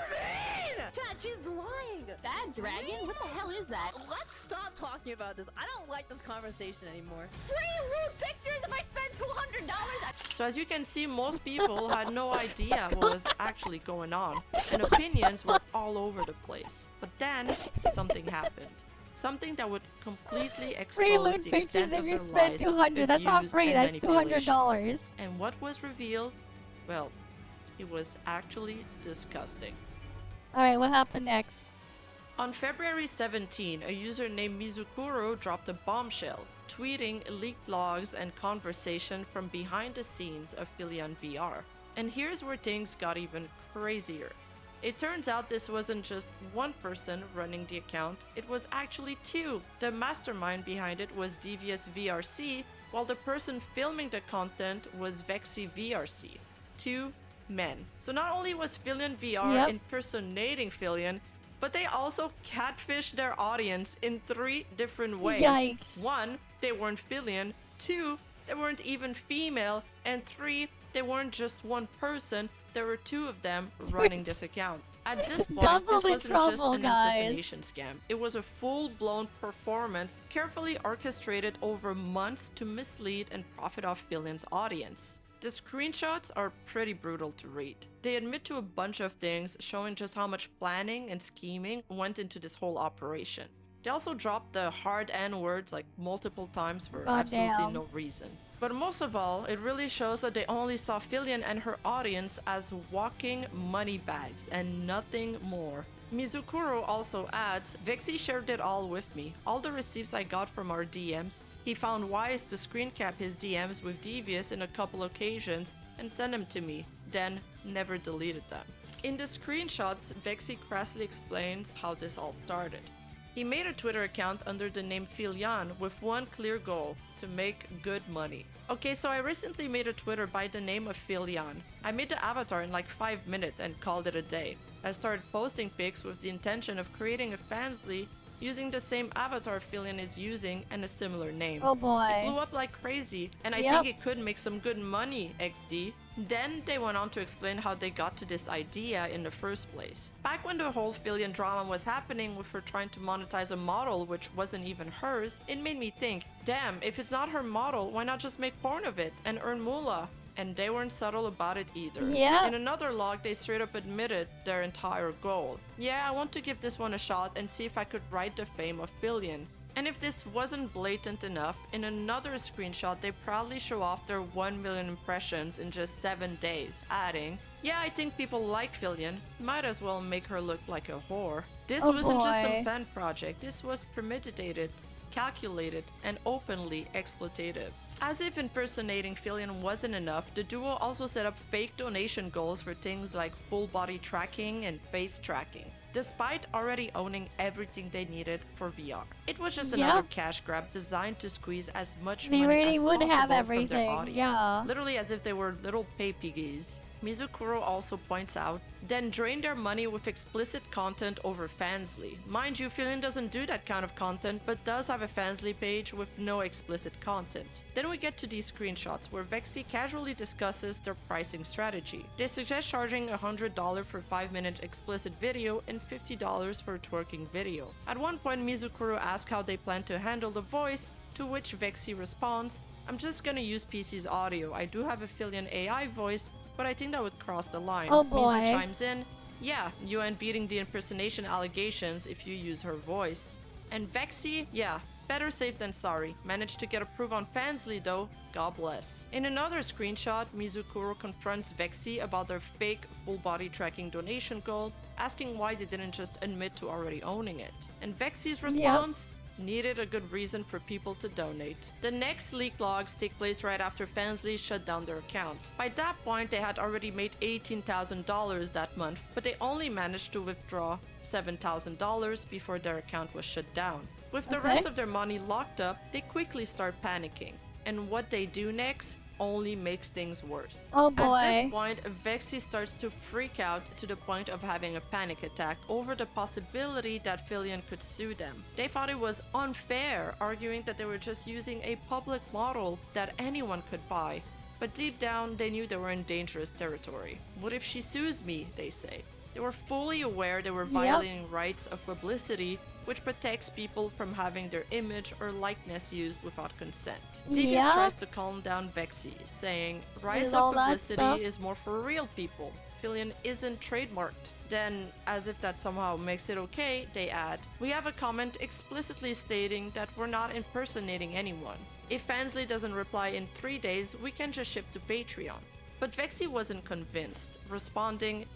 Chat, she's lying. Bad dragon? What the hell is that? Let's stop talking about this. I don't like this conversation anymore. Free loot pictures if I spend $200? So as you can see, most people had no idea what was actually going on, and opinions were all over the place. But then, something happened. Something that would completely Free expose loot the pictures extent if of you their spend lies, $200. That's not abuse, free. and That's manipulations. $200. And what was revealed? Well, it was actually disgusting. Alright, what happened next? On February 17, a user named Mizukuro dropped a bombshell, tweeting leaked logs and conversation from behind the scenes of Filion VR. And here's where things got even crazier. It turns out this wasn't just one person running the account, it was actually two. The mastermind behind it was Devious VRC, while the person filming the content was Vexy VRC. Two men. So not only was Filion VR impersonating Filion, but they also catfished their audience in 3 different ways. Yikes. 1, they weren't Filion. 2, they weren't even female. And 3, they weren't just one person, there were 2 of them running this account. At this point, Double this the wasn't just trouble, an guys. impersonation scam. It was a full-blown performance, carefully orchestrated over months to mislead and profit off Filion's audience. The screenshots are pretty brutal to read. They admit to a bunch of things, showing just how much planning and scheming went into this whole operation. They also dropped the hard N-words like multiple times for absolutely no reason. But most of all, it really shows that they only saw Filion and her audience as walking money bags and nothing more. Mizukuro also adds, Vexy shared it all with me, all the receipts I got from our DMs. He found wise to screen cap his DMs with Devious in a couple occasions and send them to me, then never deleted them. In the screenshots, Vexy crassly explains how this all started. He made a Twitter account under the name Filion with one clear goal, to make good money. Okay, so I recently made a Twitter by the name of Filion. I made the avatar in like 5 minutes and called it a day. I started posting pics with the intention of creating a Fansly using the same avatar Filion is using and a similar name. Oh boy. It blew up like crazy, and I think it could make some good money, XD. Then they went on to explain how they got to this idea in the first place. Back when the whole Filion drama was happening with her trying to monetize a model which wasn't even hers, it made me think, damn, if it's not her model, why not just make porn of it and earn moolah? And they weren't subtle about it either. Yeah. In another log, they straight up admitted their entire goal. Yeah, I want to give this one a shot and see if I could ride the fame of Filion. And if this wasn't blatant enough, in another screenshot, they proudly show off their 1 million impressions in just 7 days, adding, yeah, I think people like Filion, might as well make her look like a whore. This wasn't just some fan project, this was premeditated, calculated, and openly exploitative. As if impersonating Filion wasn't enough, the duo also set up fake donation goals for things like full body tracking and face tracking, despite already owning everything they needed for VR. It was just another cash grab designed to squeeze as much money really as would possible have from everything, their audience. yeah. Literally as if they were little pay piggies. Mizukuro also points out, then drain their money with explicit content over Fansly. Mind you, Filion doesn't do that kind of content, but does have a Fansly page with no explicit content. Then we get to these screenshots where Vexy casually discusses their pricing strategy. They suggest charging $100 for 5-minute explicit video and $50 for a twerking video. At one point, Mizukuro asks how they plan to handle the voice, to which Vexy responds, I'm just gonna use PC's audio. I do have a Philian AI voice, but I think that would cross the line. Oh boy. Mizu chimes in, yeah, you end beating the impersonation allegations if you use her voice. And Vexy, yeah, better safe than sorry. Managed to get a proof on Fansly though, God bless. In another screenshot, Mizukuro confronts Vexy about their fake full body tracking donation goal, asking why they didn't just admit to already owning it. And Vexy's response? Needed a good reason for people to donate. The next leak logs take place right after Fansly shut down their account. By that point, they had already made $18,000 that month, but they only managed to withdraw $7,000 before their account was shut down. With the rest of their money locked up, they quickly start panicking. And what they do next only makes things worse. Oh boy. At this point, Vexy starts to freak out to the point of having a panic attack over the possibility that Philian could sue them. They thought it was unfair, arguing that they were just using a public model that anyone could buy. But deep down, they knew they were in dangerous territory. What if she sues me, they say. They were fully aware they were violating rights of publicity, which protects people from having their image or likeness used without consent. Devious tries to calm down Vexy, saying, rights of publicity is more for real people. Philian isn't trademarked. Then, as if that somehow makes it okay, they add, we have a comment explicitly stating that we're not impersonating anyone. If Fansly doesn't reply in 3 days, we can just shift to Patreon. But Vexy wasn't convinced, responding,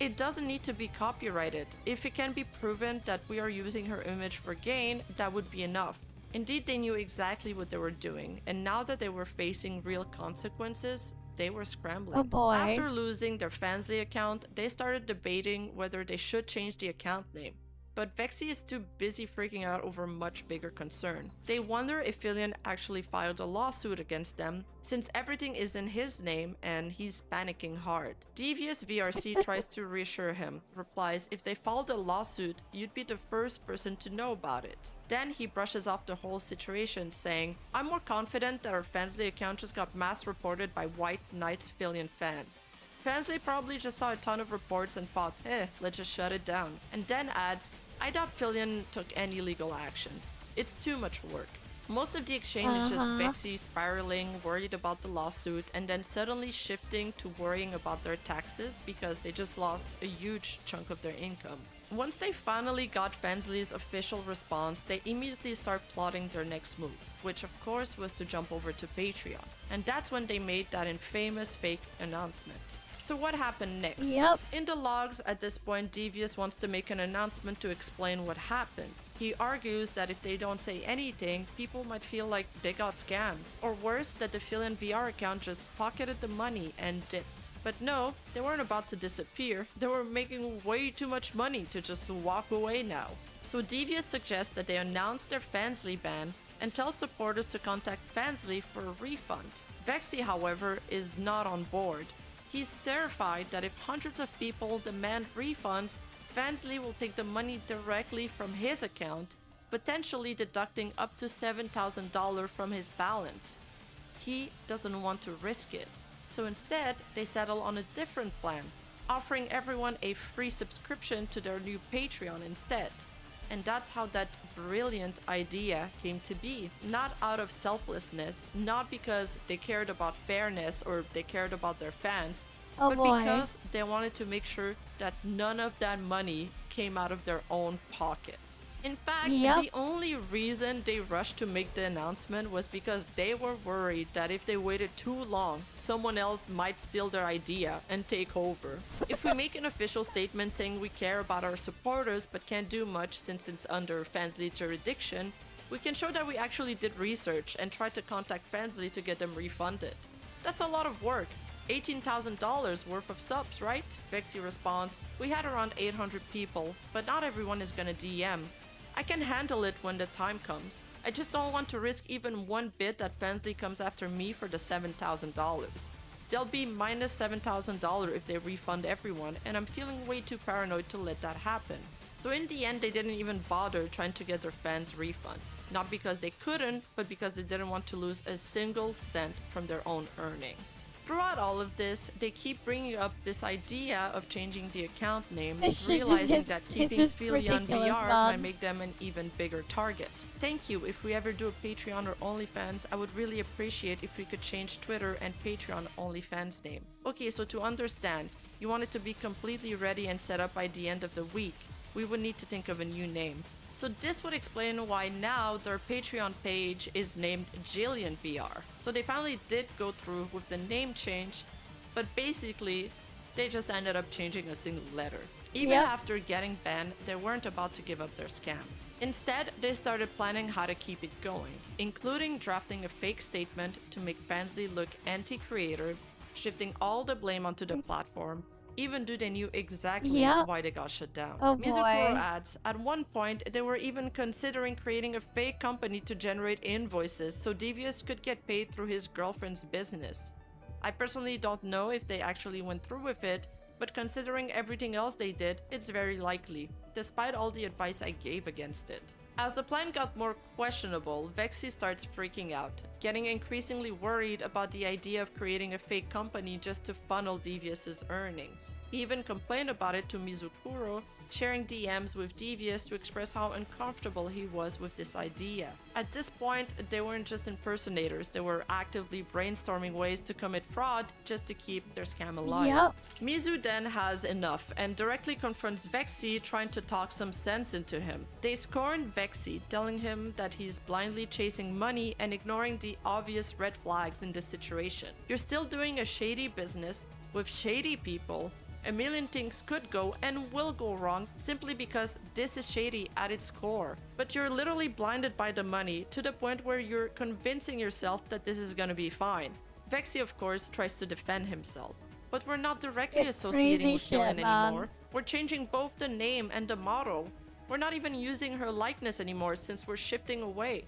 it doesn't need to be copyrighted. If it can be proven that we are using her image for gain, that would be enough. Indeed, they knew exactly what they were doing, and now that they were facing real consequences, they were scrambling. Oh boy. After losing their Fansly account, they started debating whether they should change the account name. But Vexy is too busy freaking out over a much bigger concern. They wonder if Philian actually filed a lawsuit against them, since everything is in his name and he's panicking hard. Devious VRC tries to reassure him, replies, if they filed a lawsuit, you'd be the first person to know about it. Then he brushes off the whole situation, saying, I'm more confident that our Fansly account just got mass reported by White Knights Philian fans. Fansly probably just saw a ton of reports and thought, let's just shut it down. And then adds, I doubt Philian took any legal actions. It's too much work. Most of the exchange is just Vexy spiraling, worried about the lawsuit, and then suddenly shifting to worrying about their taxes because they just lost a huge chunk of their income. Once they finally got Fansly's official response, they immediately start plotting their next move, which of course was to jump over to Patreon. And that's when they made that infamous fake announcement. So what happened next? In the logs, at this point, Devious wants to make an announcement to explain what happened. He argues that if they don't say anything, people might feel like they got scammed. Or worse, that the Philian VR account just pocketed the money and dipped. But no, they weren't about to disappear. They were making way too much money to just walk away now. So Devious suggests that they announce their Fansly ban and tell supporters to contact Fansly for a refund. Vexy, however, is not on board. He's terrified that if hundreds of people demand refunds, Fansly will take the money directly from his account, potentially deducting up to $7,000 from his balance. He doesn't want to risk it, so instead they settle on a different plan, offering everyone a free subscription to their new Patreon instead. And that's how that brilliant idea came to be. Not out of selflessness, not because they cared about fairness or they cared about their fans, but because they wanted to make sure that none of that money came out of their own pockets. In fact, the only reason they rushed to make the announcement was because they were worried that if they waited too long, someone else might steal their idea and take over. If we make an official statement saying we care about our supporters but can't do much since it's under Fansly jurisdiction, we can show that we actually did research and tried to contact Fansly to get them refunded. That's a lot of work. $18,000 worth of subs, right? Vexy responds, we had around 800 people, but not everyone is gonna DM. I can handle it when the time comes. I just don't want to risk even one bit that Fansly comes after me for the $7,000. They'll be minus $7,000 if they refund everyone, and I'm feeling way too paranoid to let that happen. So in the end, they didn't even bother trying to get their fans refunds. Not because they couldn't, but because they didn't want to lose a single cent from their own earnings. Throughout all of this, they keep bringing up this idea of changing the account name, This shit realizing just that gets- keeping it's just Philia on ridiculous, VR man. might make them an even bigger target. Thank you. If we ever do a Patreon or OnlyFans, I would really appreciate if we could change Twitter and Patreon OnlyFans name. Okay, so to understand, you want it to be completely ready and set up by the end of the week. We would need to think of a new name. So this would explain why now their Patreon page is named Jillian VR. So they finally did go through with the name change, but basically they just ended up changing a single letter. Even after getting banned, they weren't about to give up their scam. Instead, they started planning how to keep it going, including drafting a fake statement to make Fansly look anti-creator, shifting all the blame onto the platform, even though they knew exactly why they got shut down. Oh Mizukuro boy. adds, at one point, they were even considering creating a fake company to generate invoices so Devious could get paid through his girlfriend's business. I personally don't know if they actually went through with it, but considering everything else they did, it's very likely, despite all the advice I gave against it. As the plan got more questionable, Vexy starts freaking out, getting increasingly worried about the idea of creating a fake company just to funnel Devious's earnings. He even complained about it to Mizukuro, sharing DMs with Devious to express how uncomfortable he was with this idea. At this point, they weren't just impersonators, they were actively brainstorming ways to commit fraud just to keep their scam alive. Mizu then has enough and directly confronts Vexy, trying to talk some sense into him. They scorn Vexy, telling him that he's blindly chasing money and ignoring the obvious red flags in this situation. You're still doing a shady business with shady people. A million things could go and will go wrong simply because this is shady at its core. But you're literally blinded by the money to the point where you're convincing yourself that this is gonna be fine. Vexy, of course, tries to defend himself. But we're not directly associating with Philin anymore. We're changing both the name and the model. We're not even using her likeness anymore since we're shifting away.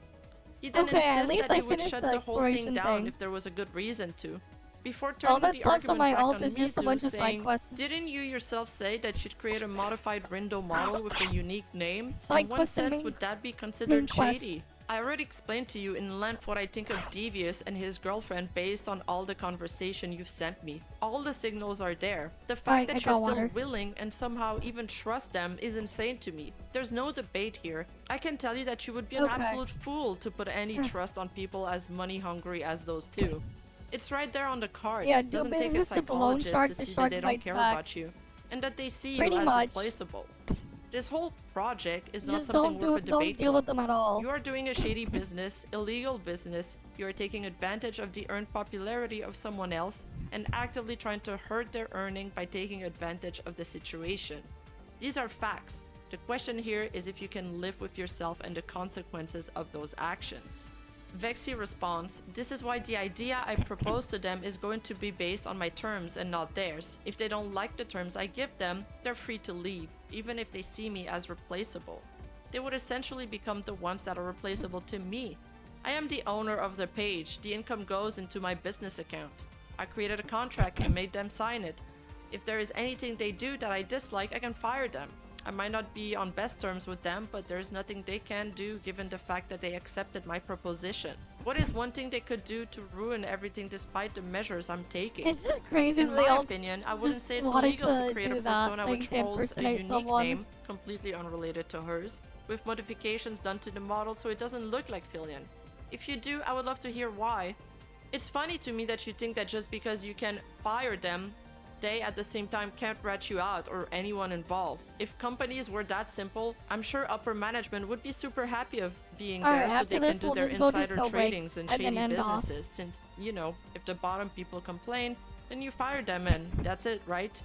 He then insists that he would shut the whole thing down if there was a good reason to. Before turning the argument back on Mizu, saying, didn't you yourself say that you'd create a modified Rindo model with a unique name? In what sense would that be considered shady? I already explained to you in length what I think of Devious and his girlfriend based on all the conversation you've sent me. All the signals are there. The fact that you're still willing and somehow even trust them is insane to me. There's no debate here. I can tell you that you would be an absolute fool to put any trust on people as money hungry as those two. It's right there on the cards. Yeah, It doesn't take a psychologist to see that they don't care about you and that they see you as replaceable. This whole project is not something worth a debate. Don't deal with them at all. You are doing a shady business, illegal business. You are taking advantage of the earned popularity of someone else and actively trying to hurt their earning by taking advantage of the situation. These are facts. The question here is if you can live with yourself and the consequences of those actions. Vexy responds, this is why the idea I propose to them is going to be based on my terms and not theirs. If they don't like the terms I give them, they're free to leave, even if they see me as replaceable. They would essentially become the ones that are replaceable to me. I am the owner of the page. The income goes into my business account. I created a contract and made them sign it. If there is anything they do that I dislike, I can fire them. I might not be on best terms with them, but there's nothing they can do given the fact that they accepted my proposition. What is one thing they could do to ruin everything despite the measures I'm taking? It's just crazy. In my opinion, I wouldn't say it's illegal to create a persona which holds a unique name, completely unrelated to hers, with modifications done to the model so it doesn't look like Philian. If you do, I would love to hear why. It's funny to me that you think that just because you can fire them, they at the same time can't rat you out or anyone involved. If companies were that simple, I'm sure upper management would be super happy of being there so they can do their insider tradings and shady businesses, since, you know, if the bottom people complain, then you fire them and that's it, right?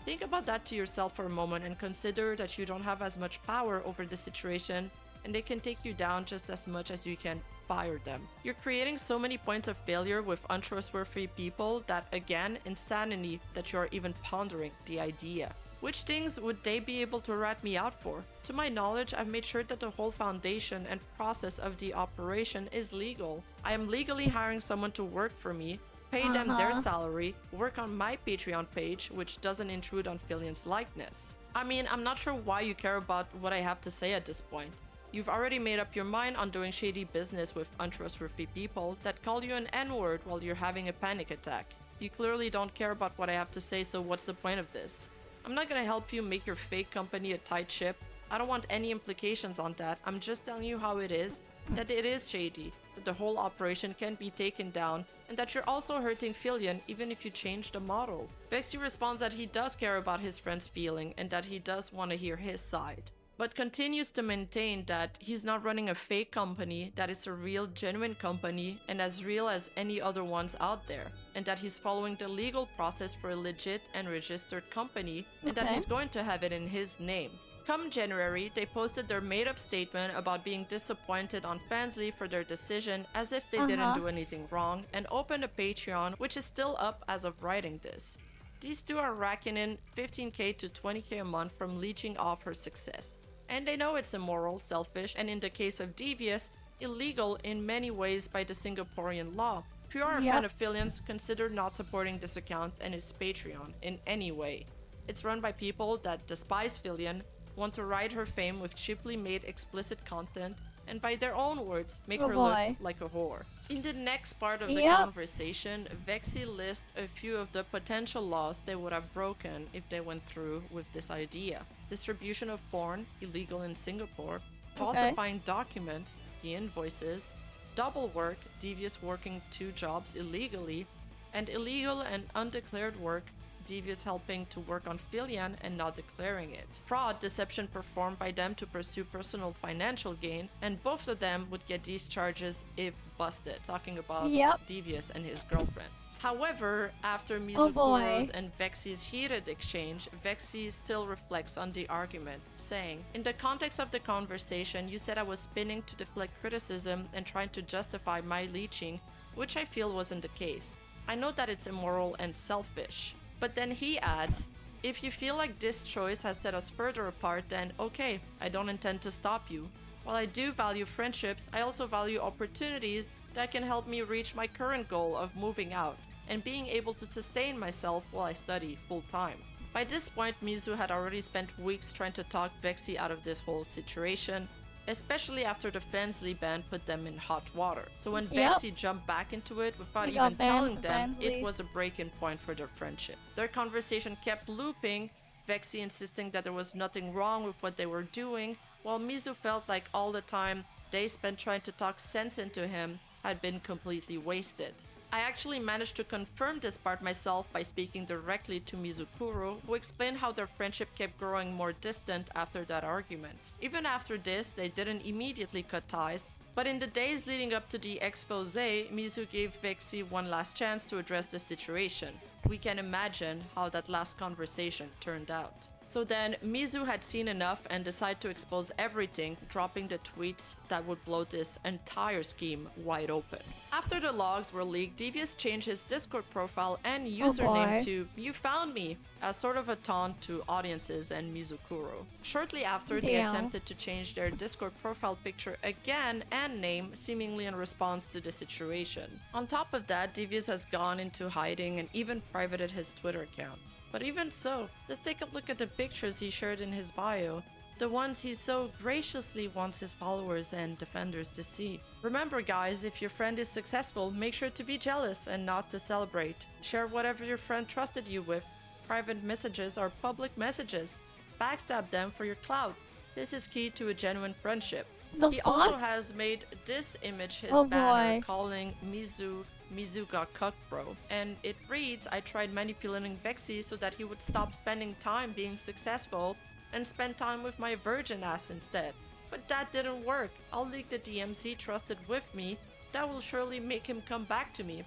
Think about that to yourself for a moment and consider that you don't have as much power over the situation and they can take you down just as much as you can fire them. You're creating so many points of failure with untrustworthy people that, again, insanity that you are even pondering the idea. Which things would they be able to rat me out for? To my knowledge, I've made sure that the whole foundation and process of the operation is legal. I am legally hiring someone to work for me, pay them their salary, work on my Patreon page, which doesn't intrude on Philian's likeness. I mean, I'm not sure why you care about what I have to say at this point. You've already made up your mind on doing shady business with untrustworthy people that call you an N-word while you're having a panic attack. You clearly don't care about what I have to say, so what's the point of this? I'm not gonna help you make your fake company a tight ship. I don't want any implications on that. I'm just telling you how it is, that it is shady, that the whole operation can be taken down, and that you're also hurting Filion even if you change the model. Vexy responds that he does care about his friend's feeling and that he does want to hear his side, but continues to maintain that he's not running a fake company, that it's a real, genuine company and as real as any other ones out there, and that he's following the legal process for a legit and registered company, and that he's going to have it in his name. Come January, they posted their made-up statement about being disappointed on Fansly for their decision as if they didn't do anything wrong, and opened a Patreon, which is still up as of writing this. These two are racking in 15k to 20k a month from leeching off her success. And they know it's immoral, selfish, and in the case of Devious, illegal in many ways by the Singaporean law. If you are a fan of Filion's, consider not supporting this account and his Patreon in any way. It's run by people that despise Filion, want to ride her fame with cheaply made explicit content, and by their own words, make her look like a whore. In the next part of the conversation, Vexy lists a few of the potential laws they would have broken if they went through with this idea. Distribution of porn, illegal in Singapore, falsifying documents, the invoices, double work, Devious working 2 jobs illegally, and illegal and undeclared work, Devious helping to work on Filion and not declaring it. Fraud, deception performed by them to pursue personal financial gain, and both of them would get these charges if busted, talking about Devious and his girlfriend. However, after Mizukuro's and Vexy's heated exchange, Vexy still reflects on the argument, saying, "In the context of the conversation, you said I was spinning to deflect criticism and trying to justify my leeching, which I feel wasn't the case. I know that it's immoral and selfish." But then he adds, "If you feel like this choice has set us further apart, then okay, I don't intend to stop you. While I do value friendships, I also value opportunities that can help me reach my current goal of moving out and being able to sustain myself while I study full-time." By this point, Mizu had already spent weeks trying to talk Vexy out of this whole situation, especially after the Fansly ban put them in hot water. So when Vexy jumped back into it without even telling them, it was a breaking point for their friendship. Their conversation kept looping, Vexy insisting that there was nothing wrong with what they were doing, while Mizu felt like all the time they spent trying to talk sense into him had been completely wasted. I actually managed to confirm this part myself by speaking directly to Mizukuro, who explained how their friendship kept growing more distant after that argument. Even after this, they didn't immediately cut ties, but in the days leading up to the expose, Mizu gave Vexy one last chance to address the situation. We can imagine how that last conversation turned out. So then, Mizu had seen enough and decided to expose everything, dropping the tweets that would blow this entire scheme wide open. After the logs were leaked, Devious changed his Discord profile and username to "You Found Me" as sort of a taunt to audiences and Mizukuro. Shortly after, they attempted to change their Discord profile picture again and name, seemingly in response to the situation. On top of that, Devious has gone into hiding and even privated his Twitter account. But even so, let's take a look at the pictures he shared in his bio, the ones he so graciously wants his followers and defenders to see. Remember guys, if your friend is successful, make sure to be jealous and not to celebrate. Share whatever your friend trusted you with. Private messages are public messages. Backstab them for your clout. This is key to a genuine friendship. He also has made this image his banner, calling Mizu got cucked, bro. And it reads, "I tried manipulating Vexy so that he would stop spending time being successful and spend time with my virgin ass instead. But that didn't work. I'll leak the DMs he trusted with me. That will surely make him come back to me.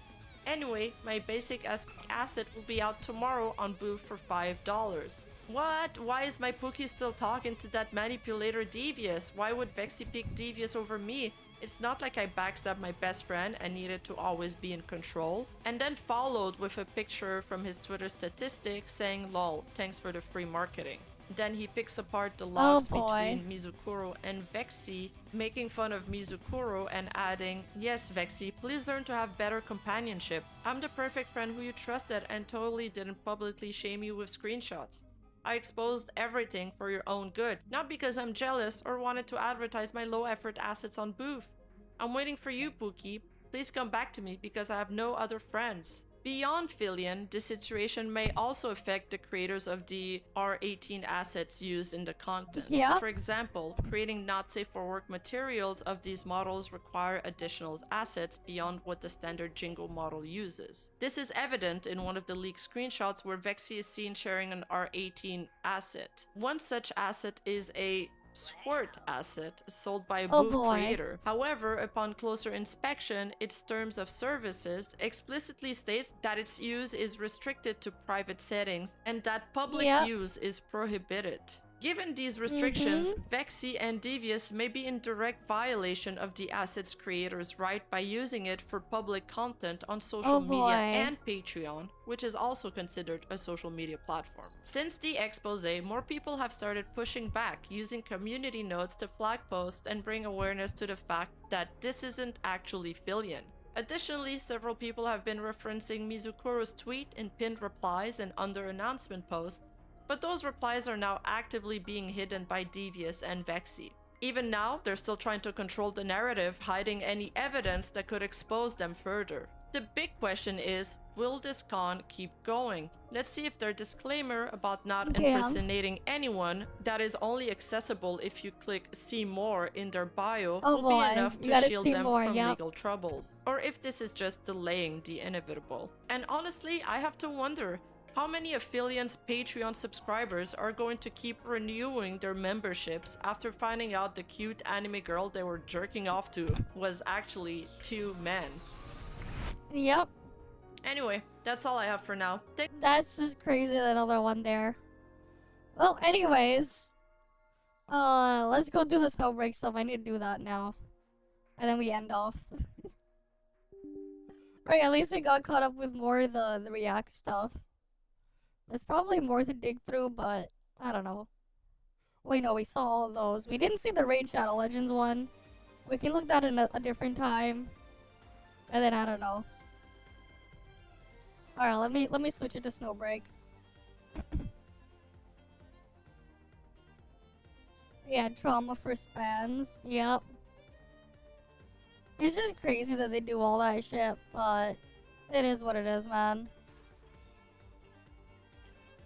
Anyway, my basic asset will be out tomorrow on Booth for $5. What? Why is my Pookie still talking to that manipulator Devious? Why would Vexy pick Devious over me? It's not like I backstabbed my best friend and needed to always be in control." And then followed with a picture from his Twitter statistics saying, "Lol, thanks for the free marketing." Then he picks apart the logs between Mizukuro and Vexy, making fun of Mizukuro and adding, "Yes, Vexy, please learn to have better companionship. I'm the perfect friend who you trusted and totally didn't publicly shame you with screenshots. I exposed everything for your own good, not because I'm jealous or wanted to advertise my low-effort assets on Booth. I'm waiting for you, Pookie. Please come back to me because I have no other friends." Beyond Filion, this situation may also affect the creators of the R18 assets used in the content. Yeah. For example, creating not safe for work materials of these models require additional assets beyond what the standard Jingle model uses. This is evident in one of the leaked screenshots where Vexy is seen sharing an R18 asset. One such asset is a Squirt asset sold by a Oh booth boy. creator. However, upon closer inspection, its terms of services explicitly states that its use is restricted to private settings and that public Yep. use is prohibited. Given these restrictions, Vexy and Devious may be in direct violation of the asset's creator's right by using it for public content on social Oh media boy. and Patreon, which is also considered a social media platform. Since the expose, more people have started pushing back, using community notes to flag posts and bring awareness to the fact that this isn't actually Filion. Additionally, several people have been referencing Mizukuro's tweet in pinned replies and under announcement posts, but those replies are now actively being hidden by Devious and Vexy. Even now, they're still trying to control the narrative, hiding any evidence that could expose them further. The big question is, will this con keep going? Let's see if their disclaimer about not Yeah. impersonating anyone that is only accessible if you click see more in their bio Oh will boy, be enough you to gotta shield see them more, from yep. legal troubles, or if this is just delaying the inevitable. And honestly, I have to wonder, how many of Filion's Patreon subscribers are going to keep renewing their memberships after finding out the cute anime girl they were jerking off to was actually 2 men? Yep. Anyway, that's all I have for now. That's just crazy, that other one there. Well, anyways. Let's go do the Snowbreak stuff. I need to do that now. And then we end off. Right, at least we got caught up with more of the React stuff. There's probably more to dig through, but I don't know. Wait, no, we saw all of those. We didn't see the Raid Shadow Legends one. We can look that in a different time. And then I don't know. Alright, let me switch it to Snowbreak. Yeah, trauma for fans. Yep. It's just crazy that they do all that shit, but it is what it is, man.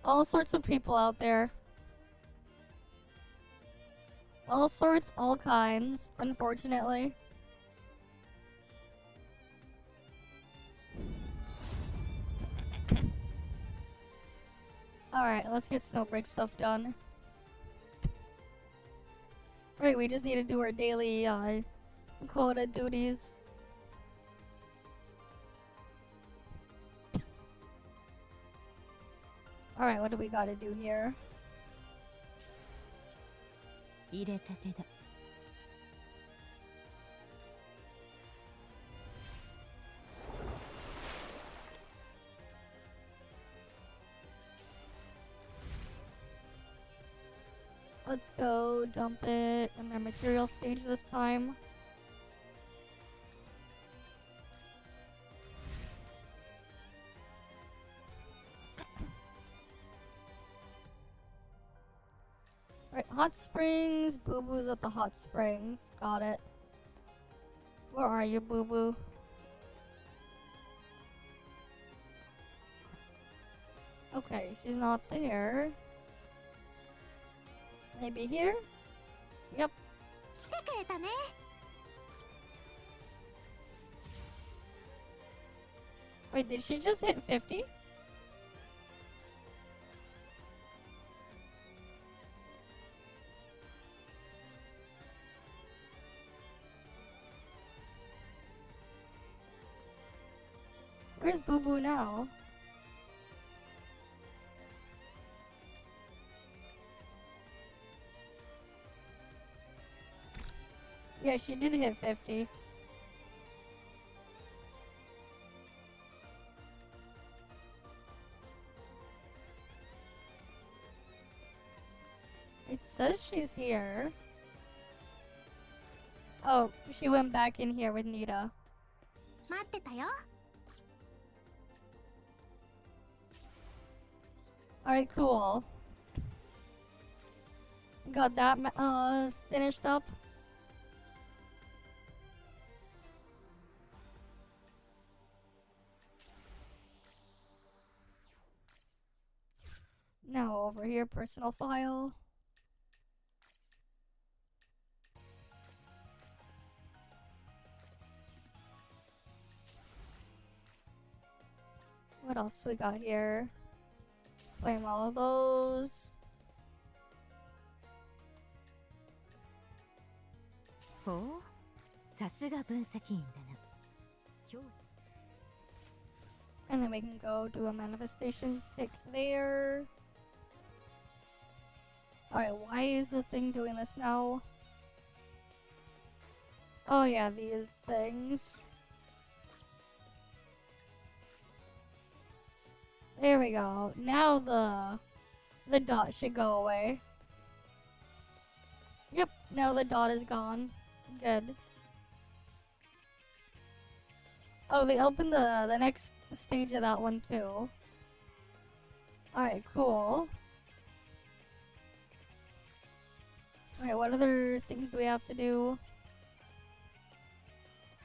All sorts of people out there. All sorts, all kinds, unfortunately. Alright, let's get Snowbreak stuff done. Right, we just need to do our daily quota duties. Alright, what do we gotta do here? Let's go dump it in our material stage this time. Right, hot springs. Boo Boo's at the hot springs. Got it. Where are you, Boo Boo? Okay, she's not there. Maybe here? Yep. Wait, did she just hit 50? Where's Boo Boo now? Yeah, she did hit 50. It says she's here. Oh, she went back in here with Nita. Alright, cool. Got that finished up. over here, personal file. What else we got here? Claim all of those. Oh, さすが分析員だな。教師 And then we can go do a manifestation tick there. Alright, why is the thing doing this now? Oh yeah, these things. There we go. Now the dot should go away. Yep, now the dot is gone. Good. Oh, they opened the next stage of that one too. Alright, cool. Alright, what other things do we have to do?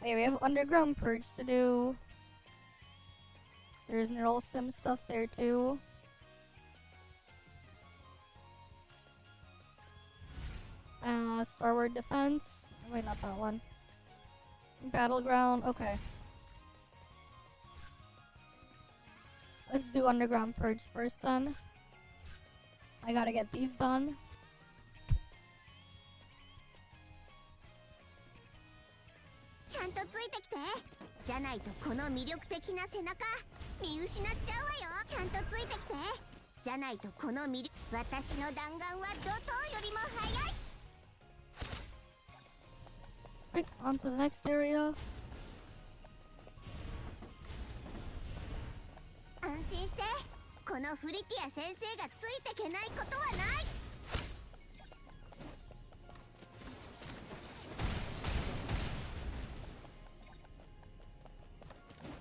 Okay, we have underground purge to do. There's neural sim stuff there too. Starward defense. Wait, not that one. Battleground. Okay. Let's do underground purge first then. I gotta get these done. Right, on to the next area. 安心してこのフリティア先生がついてけないことはない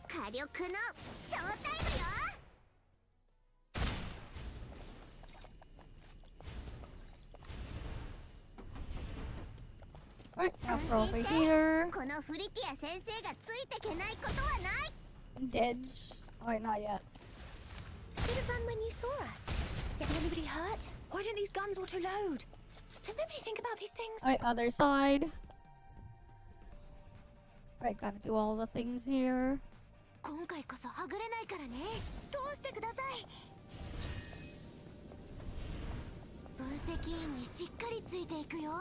火力のショータイムよ Alright, now for over here. このフリティア先生がついてけないことはない Didge. Alright, not yet. Should have run when you saw us. Getting anybody hurt? Why don't these guns auto-load? Does nobody think about these things? Alright, other side. Alright, gotta do all the things here. 今回こそはぐれないからね通してください分析員にしっかりついていくよ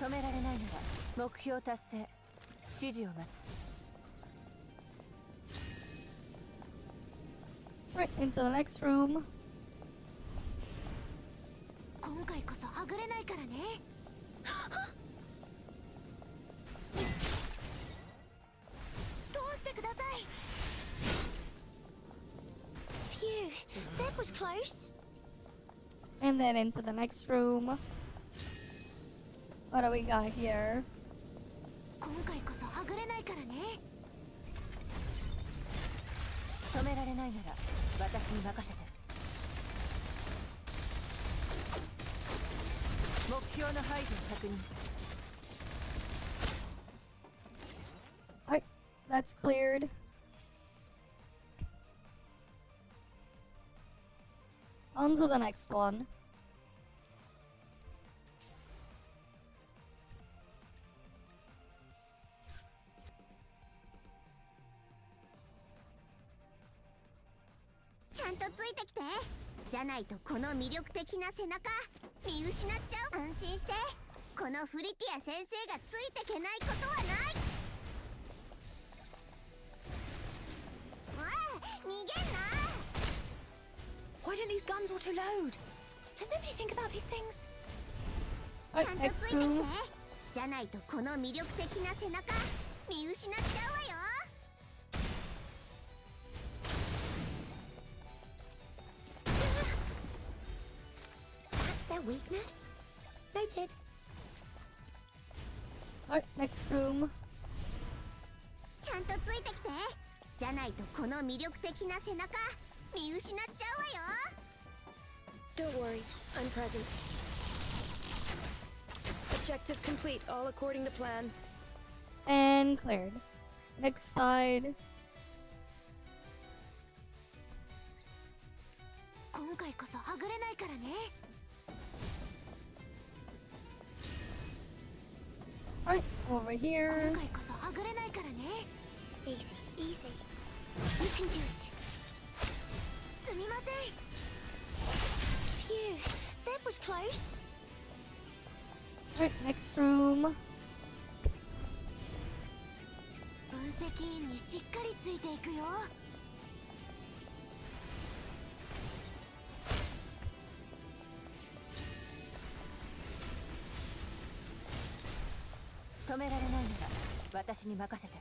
止められないなら目標達成指示を待つ Right, into the next room. 今回こそはぐれないからね通してください Phew, that was close. And then into the next room. What do we got here? 今回こそはぐれないからね止められないなら私に任せて目標の排除を確認 Alright, that's cleared. On to the next one. Chanto ついてきてじゃないとこの魅力的な背中見失っちゃう安心してこのフリティア先生がついてけないことはない逃げんな Why don't these guns auto-load? Does nobody think about these things? ちゃんとついてきてじゃないとこの魅力的な背中見失っちゃうわよ That's their weakness. Noted. Alright, next room. ちゃんとついてきてじゃないとこの魅力的な背中見失っちゃうわよ Don't worry, I'm present. Objective complete, all according to plan. And cleared. Next side. 今回こそはぐれないからね。 Alright, over here. 今回こそはぐれないからね。Easy, easy. You can do it. すみません。Phew, that was close. Alright, next room. 分析員にしっかりついていくよ。止められないなら私に任せて。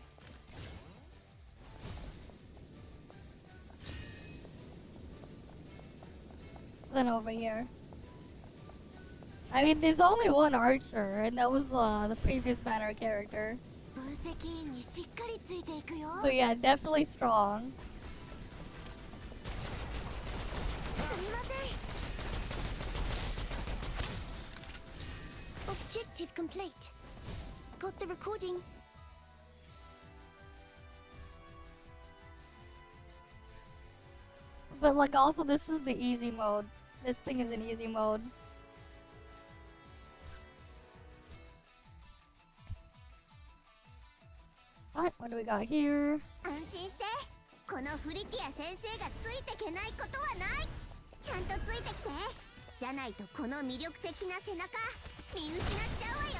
Then over here. I mean, there's only one archer, and that was the previous banner character. 分析員にしっかりついていくよ。 But yeah, definitely strong. すみません。Objective complete. Got the recording. But like also this is the easy mode. This thing is in easy mode. Alright, what do we got here? 安心して。このフリティア先生がついてけないことはない。ちゃんとついてきて。じゃないとこの魅力的な背中見失っちゃうわよ。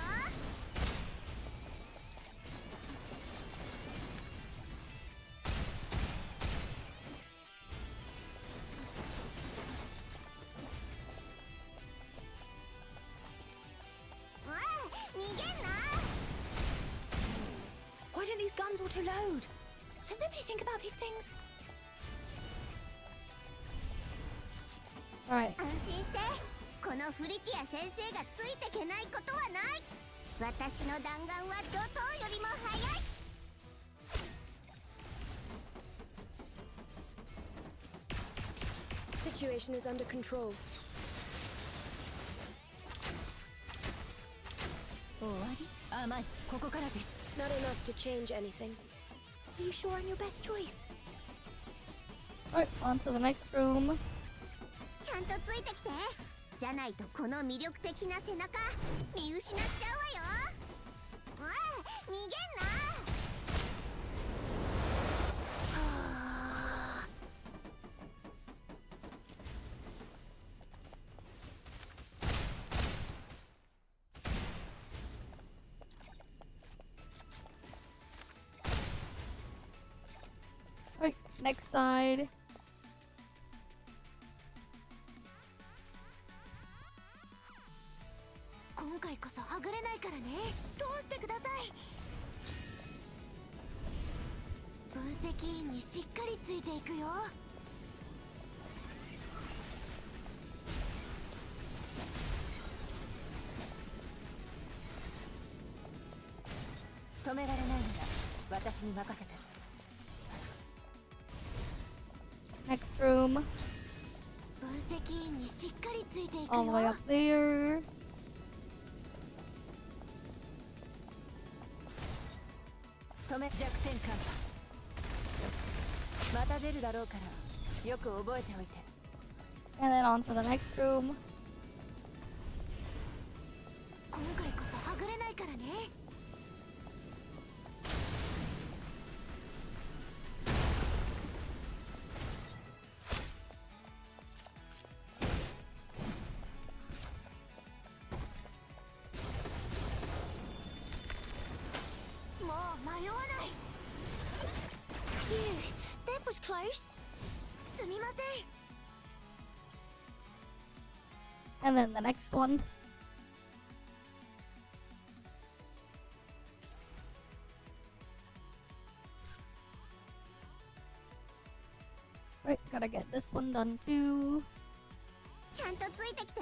Why don't these guns auto-load? Does nobody think about these things? Alright. 安心して。このフリティア先生がついてけないことはない。私の弾丸は怒涛よりも速い。 Situation is under control. 終わり？甘い。ここからです。 Not enough to change anything. Are you sure I'm your best choice? Alright, on to the next room. ちゃんとついてきて。じゃないとこの魅力的な背中見失っちゃうわよ。逃げんな。 Alright, next side. Next room. All the way up there. 止め弱点カンパ。また出るだろうからよく覚えておいて。 And then on to the next room. 今回こそはぐれないからね。 Close. すみません。 And then the next one. Right, gotta get this one done too. ちゃんとついてきて。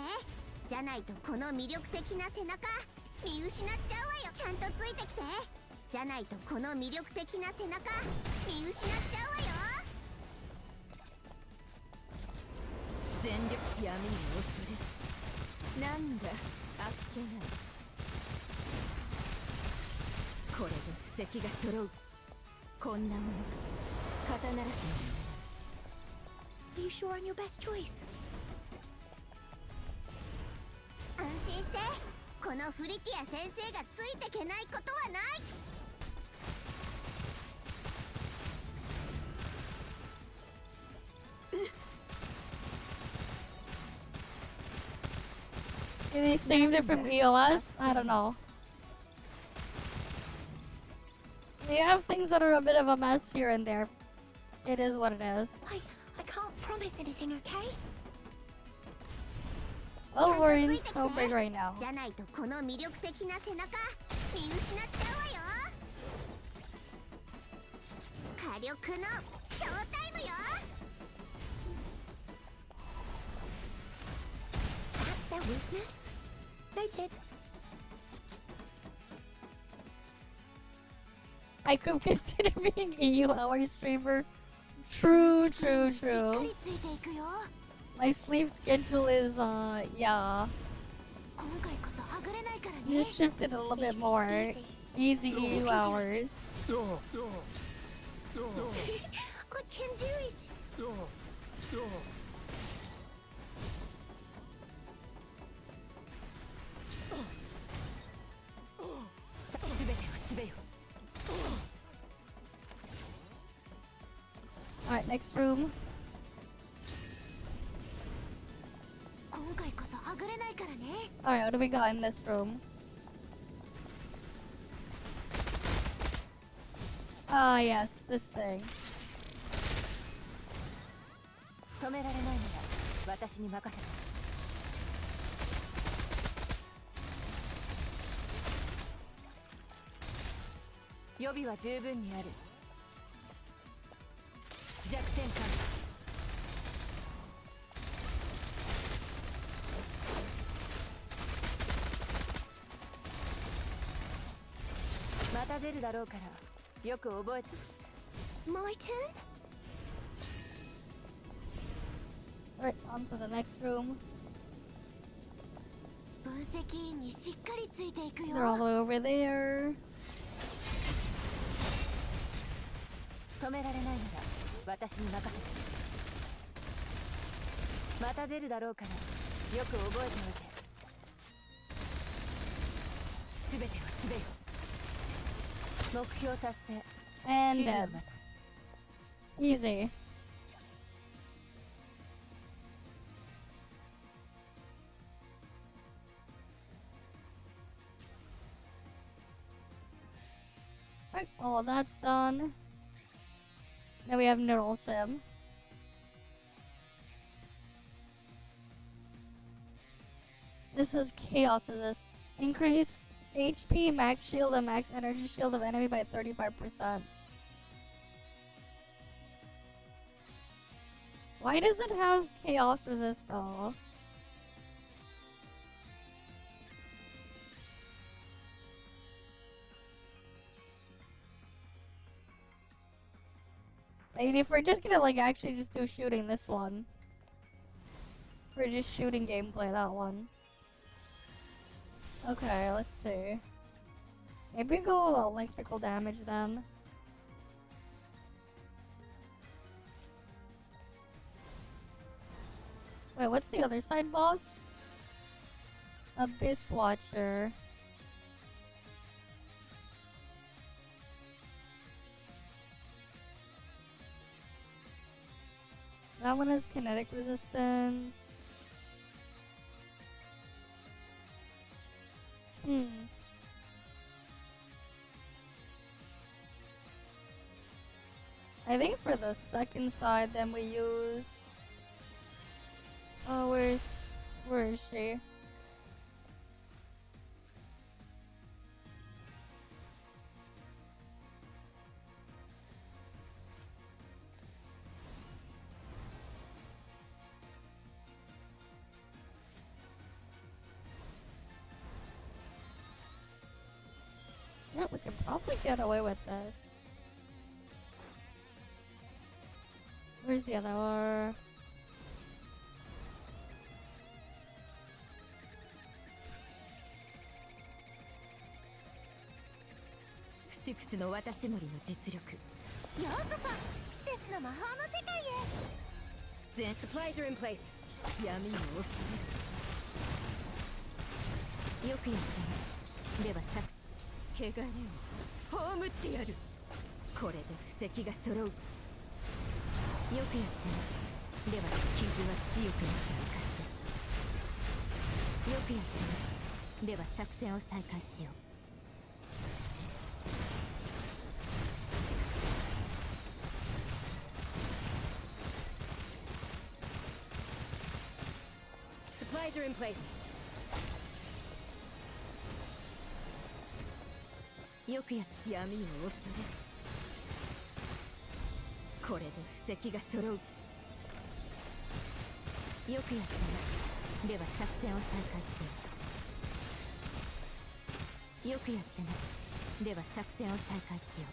じゃないとこの魅力的な背中見失っちゃうわよ。ちゃんとついてきて。じゃないとこの魅力的な背中見失っちゃうわよ。 全力闇に恐れなんだあっけないこれで布石が揃う。こんなもの肩慣らしにならない。 Are you sure on your best choice? 安心して。このフリティア先生がついてけないことはない。 They saved it from EOS? I don't know. They have things that are a bit of a mess here and there. It is what it is. I can't promise anything, okay? Well, we're in Snowbreak right now. じゃないとこの魅力的な背中見失っちゃうわよ。火力のショータイムよ。 That's their weakness. Noted. I could consider being a EU-hour streamer. True, true, true. My sleep schedule is, yeah. Just shifted a little bit more. Easy EU hours. I can do it. Alright, next room. Alright, what do we got in this room? Ah, yes, this thing. 止められないなら私に任せて。予備は十分にある。弱点感。また出るだろうからよく覚えて。My turn? Right, on to the next room. 分析員にしっかりついていくよ。 They're all the way over there. 止められないなら私に任せて。また出るだろうからよく覚えておいて。すべてをすべよ。目標達成。 And dead. Easy. Right, all that's done. Now we have neural sim. This is chaos resist. Increase HP, max shield, and max energy shield of enemy by 35%. Why does it have chaos resist though? I mean, if we're just gonna like actually just do shooting this one. If we're just shooting gameplay, that one. Okay, let's see. Maybe go electrical damage then. Wait, what's the other side boss? Abyss Watcher. That one has kinetic resistance. I think for the second side, then we use. Oh, where is she? Yeah, we can probably get away with this. Where's the other one? スティクスの渡し森の実力。ようこそステスの魔法の世界へ。全 supplies are in place。闇を恐れる。よくやったね。ではさ、汚れを葬ってやる。これで布石が揃う。よくやったね。では傷は強くなった証だ。よくやったね。では作戦を再開しよう。Supplies are in place. よくや闇を恐れる。これで布石が揃う。よくやったな。では作戦を再開しよう。よくやったな。では作戦を再開しよう。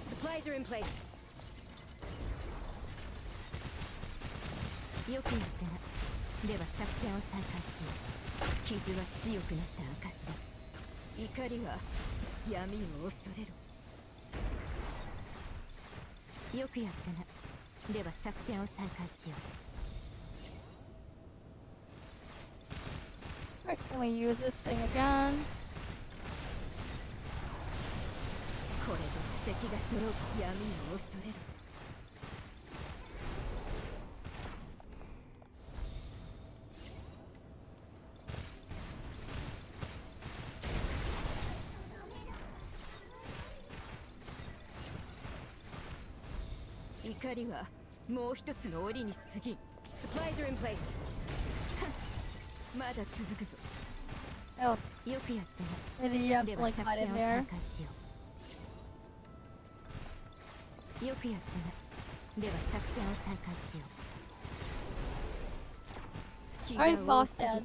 Supplies are in place. よくやったな。では作戦を再開しよう。傷は強くなった証だ。怒りは闇を恐れる。よくやったな。では作戦を再開しよう。 Alright, can we use this thing again? これで布石が揃う。闇を恐れる。怒りはもう一つの檻に過ぎん。Supplies are in place. まだ続くぞ。Oh, よくやったな。 maybe you have で to は like 作 hide 戦 in を there. 再開しよう。よくやったな。では作戦を再開しよう。隙が Alright, 多 boss すぎた dead.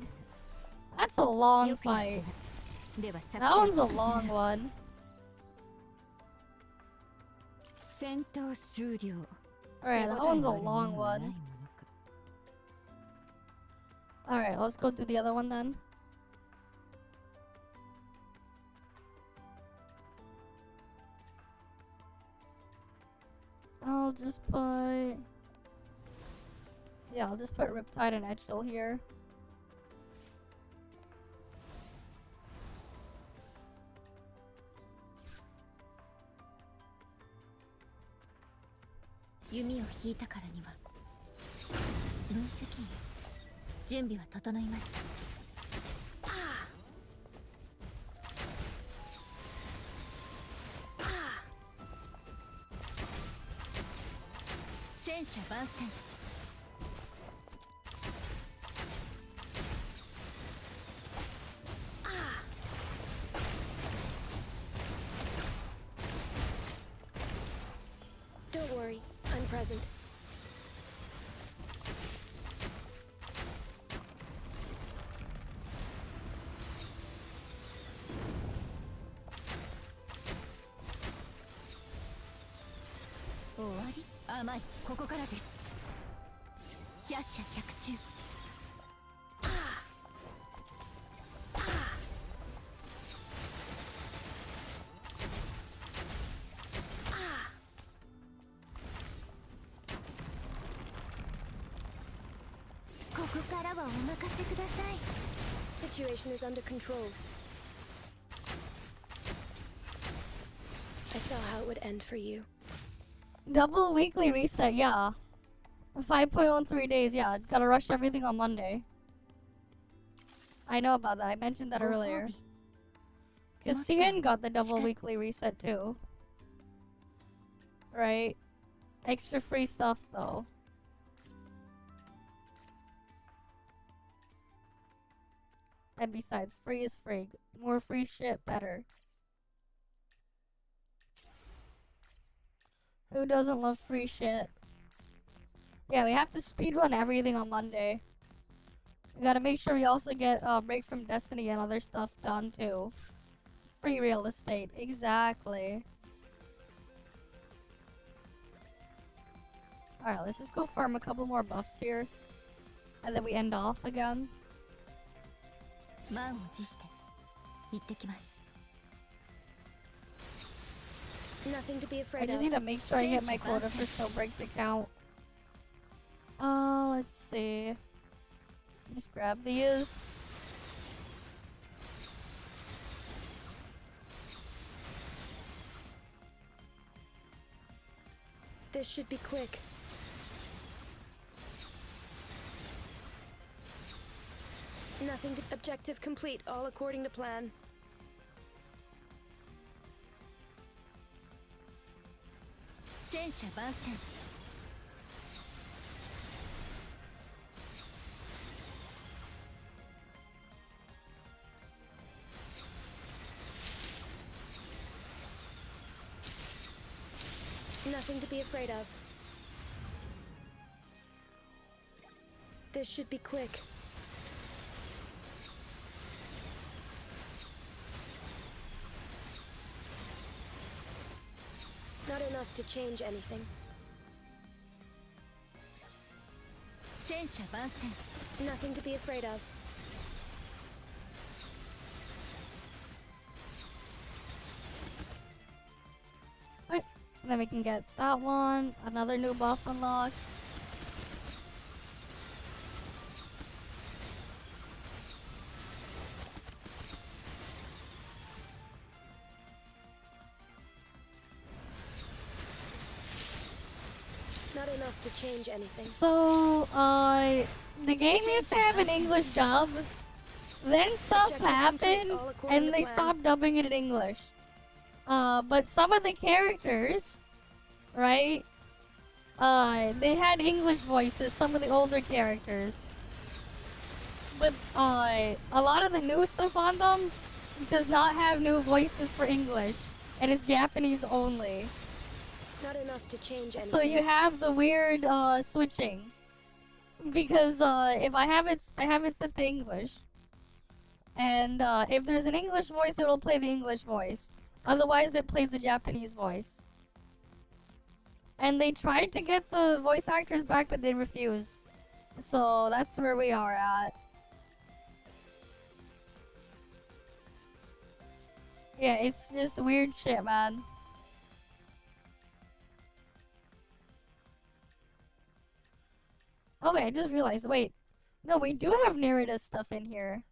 That's a long よくやった fight. な。では作戦 That one's a long one. 戦闘終了。 Alright, that one's a long one. Alright, let's go do the other one then. I'll just put... Yeah, I'll just put Riptide and Edgel here. Yumi を引いたからには分析員準備は整いました。戦車番宣。Don't worry, I'm present. Alrighty. 甘い。ここからです。百射百中。ここからはお任せください。Situation is under control. I saw how it would end for you. Double weekly reset, yeah. 5.13 days, yeah. Gotta rush everything on Monday. I know about that. I mentioned that earlier. Because Cian got the double weekly reset too. Right? Extra free stuff though. And besides, free is free. More free shit, better. Who doesn't love free shit? Yeah, we have to speedrun everything on Monday. We gotta make sure we also get Break from Destiny and other stuff done too. Free real estate, exactly. Alright, let's just go farm a couple more buffs here. And then we end off again. Nothing to be I afraid just of. need to make sure I hit my quota for Snowbreak to count. Let's see. Just grab these. This should be quick. Nothing to... Objective complete, all according to plan. Nothing to be afraid of. This should be quick. Not enough to change anything. Nothing to be afraid of. Alright, then we can get that one. Another new buff unlocked. Not enough to change anything. So, the game used to have an English dub. Then stuff happened, and they stopped dubbing it in English. But some of the characters, right? They had English voices, some of the older characters. But, a lot of the new stuff on them does not have new voices for English. And it's Japanese only. Not enough to change anything. So you have the weird, switching. Because, if I have it set to English. And, if there's an English voice, it'll play the English voice. Otherwise, it plays the Japanese voice. And they tried to get the voice actors back, but they refused. So, that's where we are at. Yeah, it's just weird shit, man. Oh wait, I just realized, wait. No, we do have narrative stuff in here.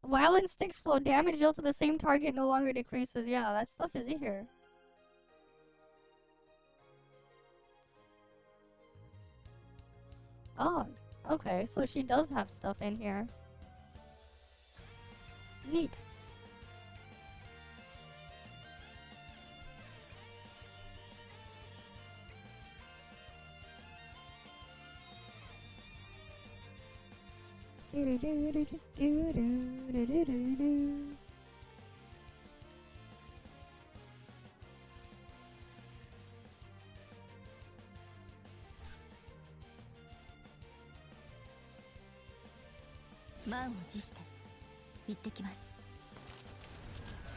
While in sticks flow, damage dealt to the same target no longer decreases. Yeah, that stuff is in here. Oh, okay, so she does have stuff in here. Neat.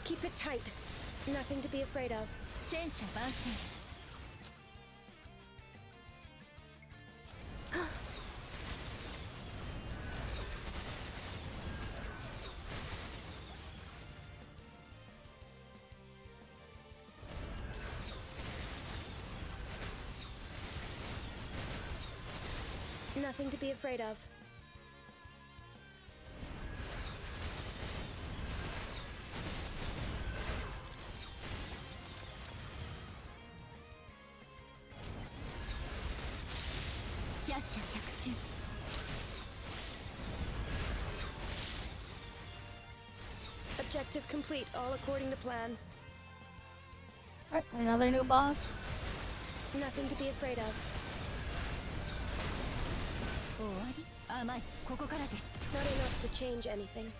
Keep it tight. Nothing to be afraid of. Nothing to be afraid of. Objective complete, all according to plan. Alright, another new buff. Nothing to be afraid of. Not enough to change anything.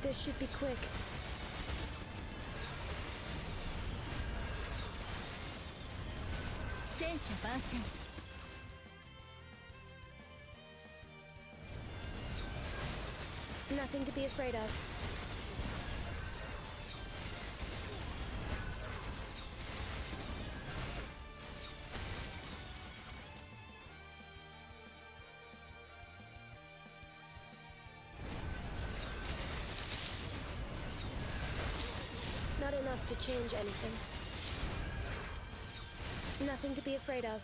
This should be quick. Nothing to be afraid of. Not enough to change anything. Nothing to be afraid of.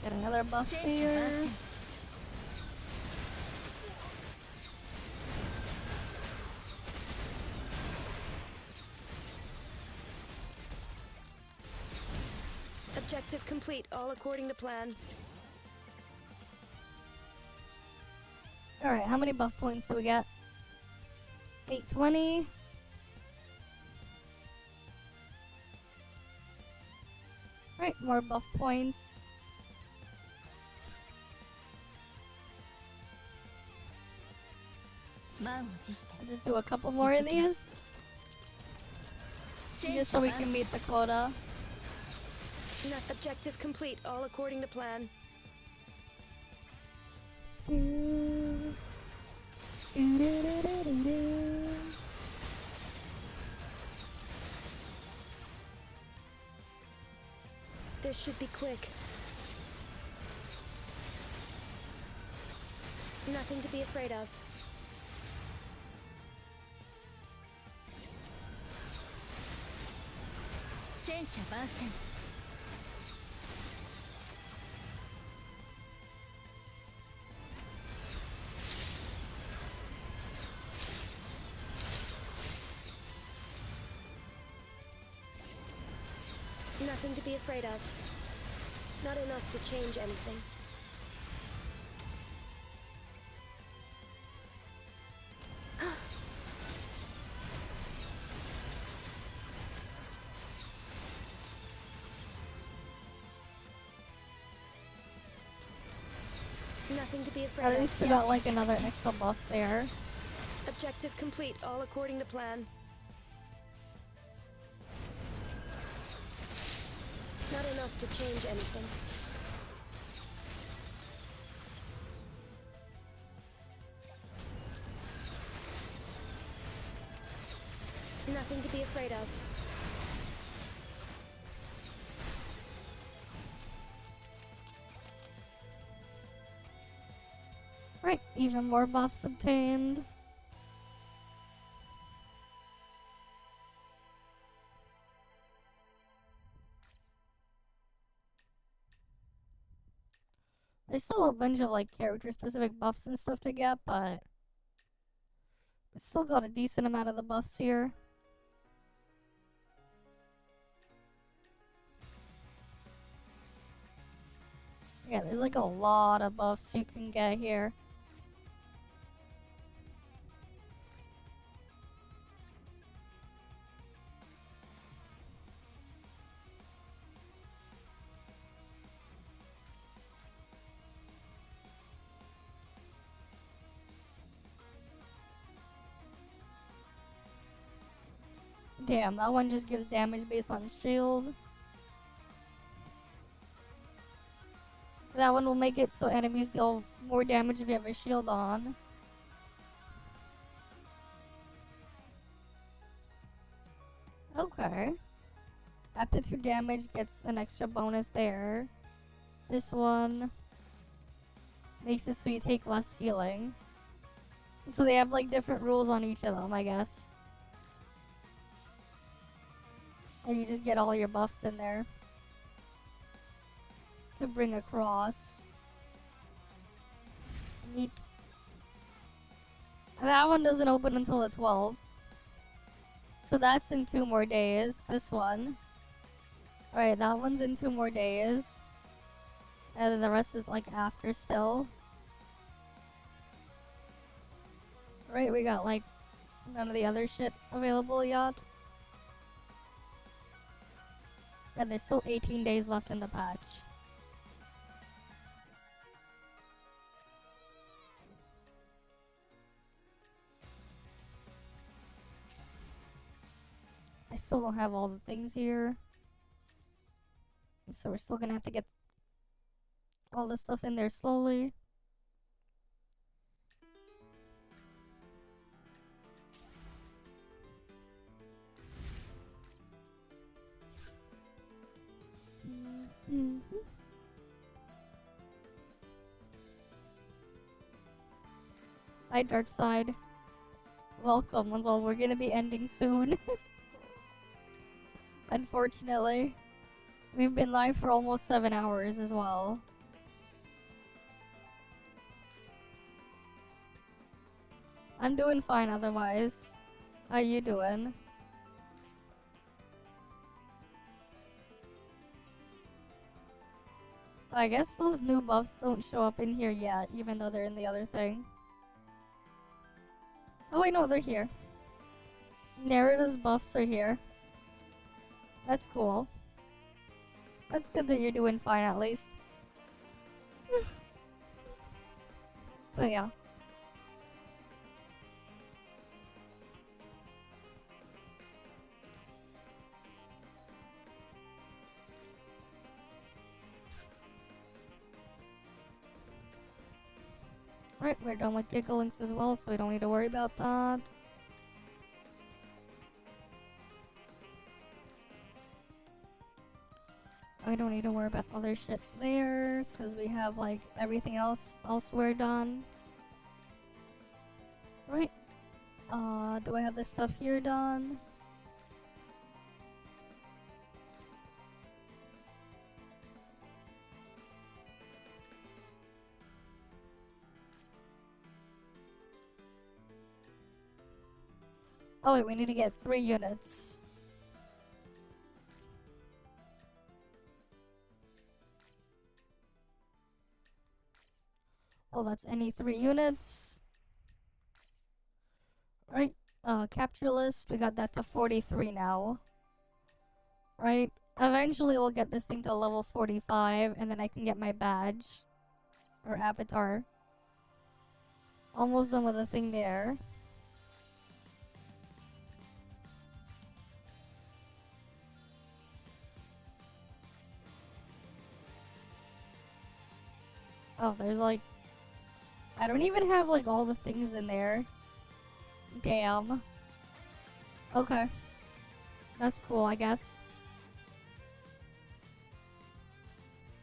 Get another buff here. Objective complete, all according to plan. Alright, how many buff points do we get? 820. Right, more buff points. I'll just do a couple more of these. Just so we can meet the quota. Objective complete, all according to plan. This should be quick. Nothing to be afraid of. Nothing to be afraid of. Not enough to change anything. Nothing to be afraid of. At least we got like another extra buff there. Objective complete, all according to plan. Not enough to change anything. Nothing to be afraid of. Right, even more buffs obtained. There's still a bunch of like character specific buffs and stuff to get, but it's still got a decent amount of the buffs here. Yeah, there's like a lot of buffs you can get here. Damn, that one just gives damage based on shield. That one will make it so enemies deal more damage if you have a shield on. Okay. Aptitude damage gets an extra bonus there. This one makes it so you take less healing. So they have like different rules on each of them, I guess. And you just get all your buffs in there to bring across. Neat. That one doesn't open until the 12th. So that's in 2 more days. This one. Alright, that one's in 2 more days. And then the rest is like after still. Right, we got like none of the other shit available yet. And there's still 18 days left in the patch. I still don't have all the things here. So we're still gonna have to get all the stuff in there slowly. Hi, Dark Side. Welcome. Well, we're gonna be ending soon. Unfortunately. We've been live for almost 7 hours as well. I'm doing fine otherwise. How you doing? I guess those new buffs don't show up in here yet, even though they're in the other thing. Oh wait, no, they're here. Narrative's buffs are here. That's cool. That's good that you're doing fine at least. But yeah. Alright, we're done with Gigglinks as well, so we don't need to worry about that. I don't need to worry about other shit there, because we have, like, everything else elsewhere done. Right. Do I have this stuff here done? Oh wait, we need to get 3 units. Oh, that's any 3 units. Right, capture list, we got that to 43 now. Right, eventually we'll get this thing to level 45, and then I can get my badge. Or avatar. Almost done with the thing there. Oh, there's like... I don't even have like all the things in there. Damn. Okay. That's cool, I guess.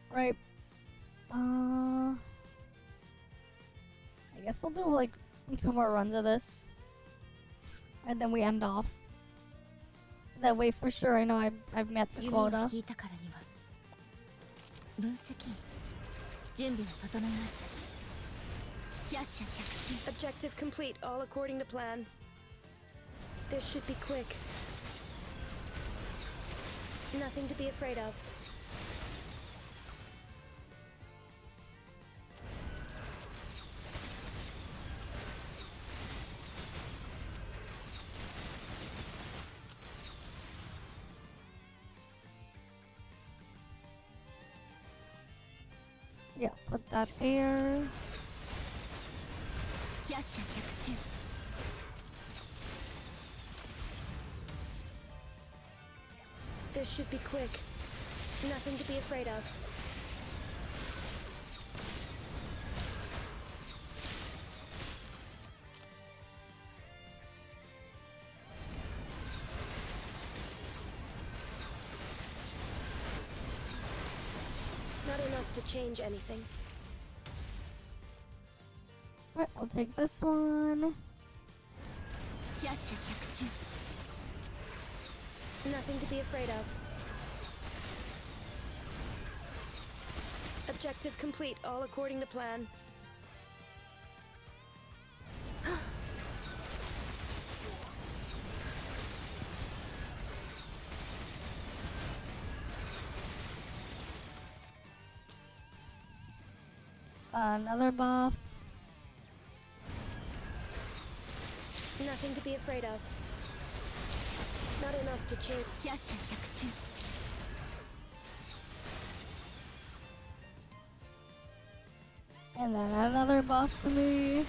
Right. I guess we'll do like 2 more runs of this. And then we end off. That way for sure I know I've met the quota. Objective complete, all according to plan. This should be quick. Nothing to be afraid of. Yeah, put that there. This should be quick. Nothing to be afraid of. Not enough to change anything. Alright, I'll take this one. Nothing to be afraid of. Objective complete, all according to plan. Another buff. Nothing to be afraid of. Not enough to change. And then another buff for me.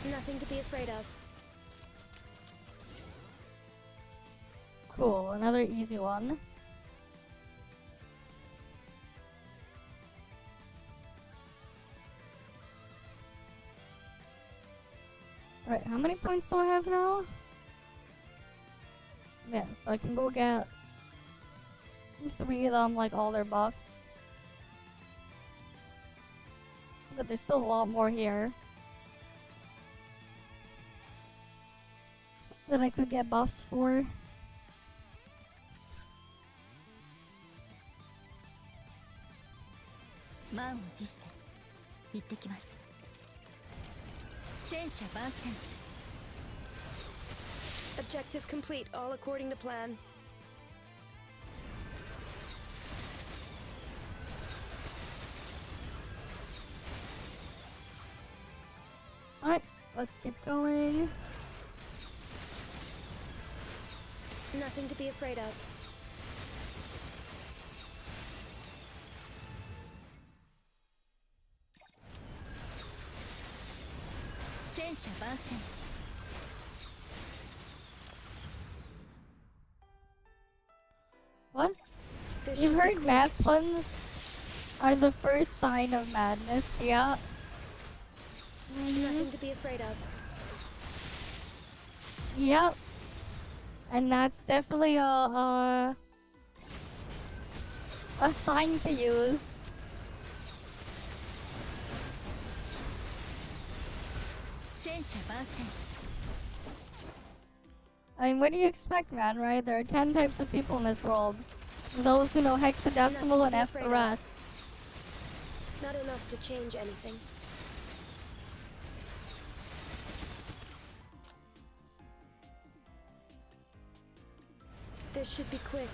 Nothing to be afraid of. Cool, another easy one. Right, how many points do I have now? Yeah, so I can go get 3 of them, like all their buffs. But there's still a lot more here that I could get buffs for. Objective complete, all according to plan. Alright, let's keep going. Nothing to be afraid of. What? You've heard math puns are the first sign of madness, yeah? Nothing to be afraid of. Yep. And that's definitely a sign to use. I mean, what do you expect, man, right? There are 10 types of people in this world. Those who know hexadecimal and F the rest. Not enough to change anything. This should be quick.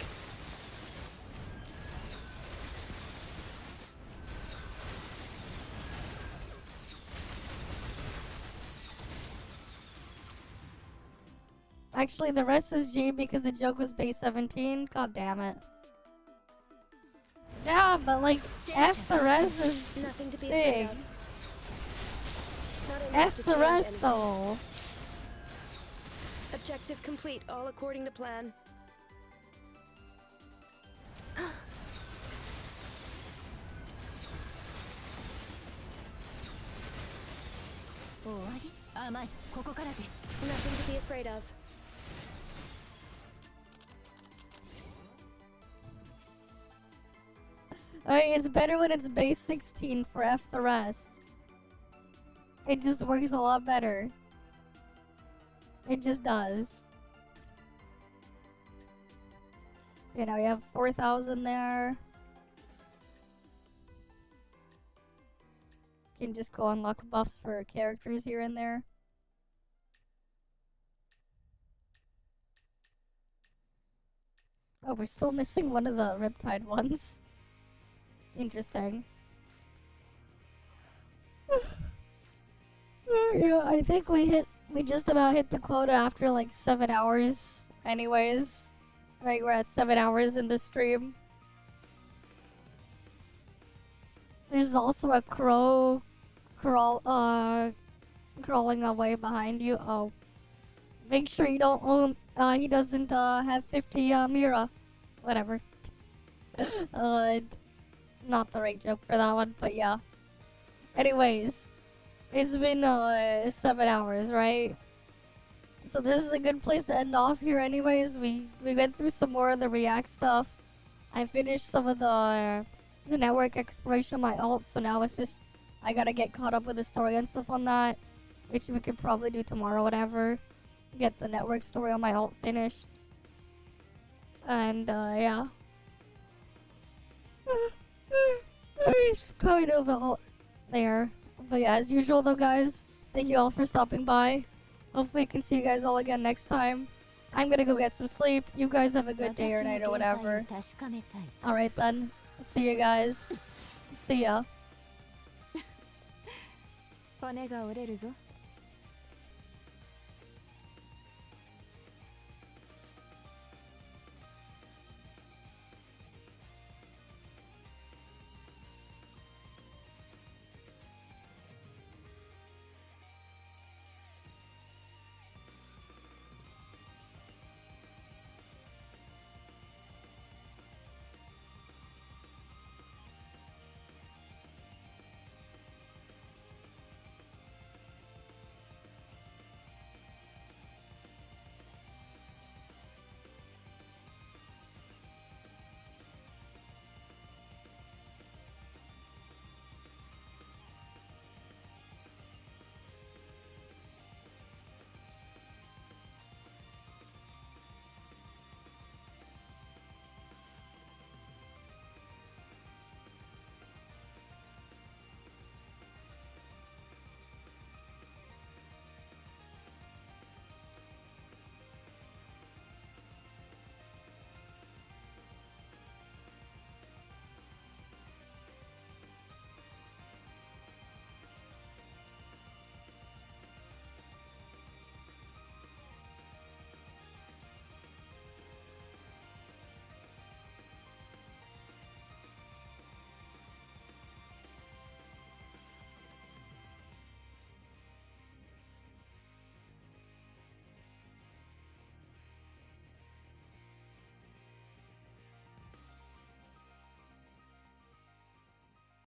Actually, the rest is G because the joke was base 17. God damn it. Yeah, but like, F the rest is Nothing to be big. F the rest though. Objective complete, all according to plan. Nothing to be afraid of. Alright, it's better when it's base 16 for F the rest. It just works a lot better. It just does. You know, you have 4,000 there. You can just go unlock buffs for characters here and there. Oh, we're still missing one of the Riptide ones. Interesting. Yeah, I think we just about hit the quota after like 7 hours anyways. Right, we're at 7 hours in the stream. There's also a crow crawling away behind you. Oh. Make sure you don't own he doesn't have 50 Mira. Whatever. Not the right joke for that one, but yeah. Anyways, it's been 7 hours, right? So this is a good place to end off here anyways. We went through some more of the React stuff. I finished some of the network exploration of my alt, so now it's just I gotta get caught up with the story and stuff on that, which we could probably do tomorrow, whatever. Get the network story on my alt finished. And yeah. It's kind of all there. But yeah, as usual though, guys, thank you all for stopping by. Hopefully I can see you guys all again next time. I'm gonna go get some sleep. You guys have a good day or night or whatever. Alright then. See you guys. See ya. 骨が折れるぞ。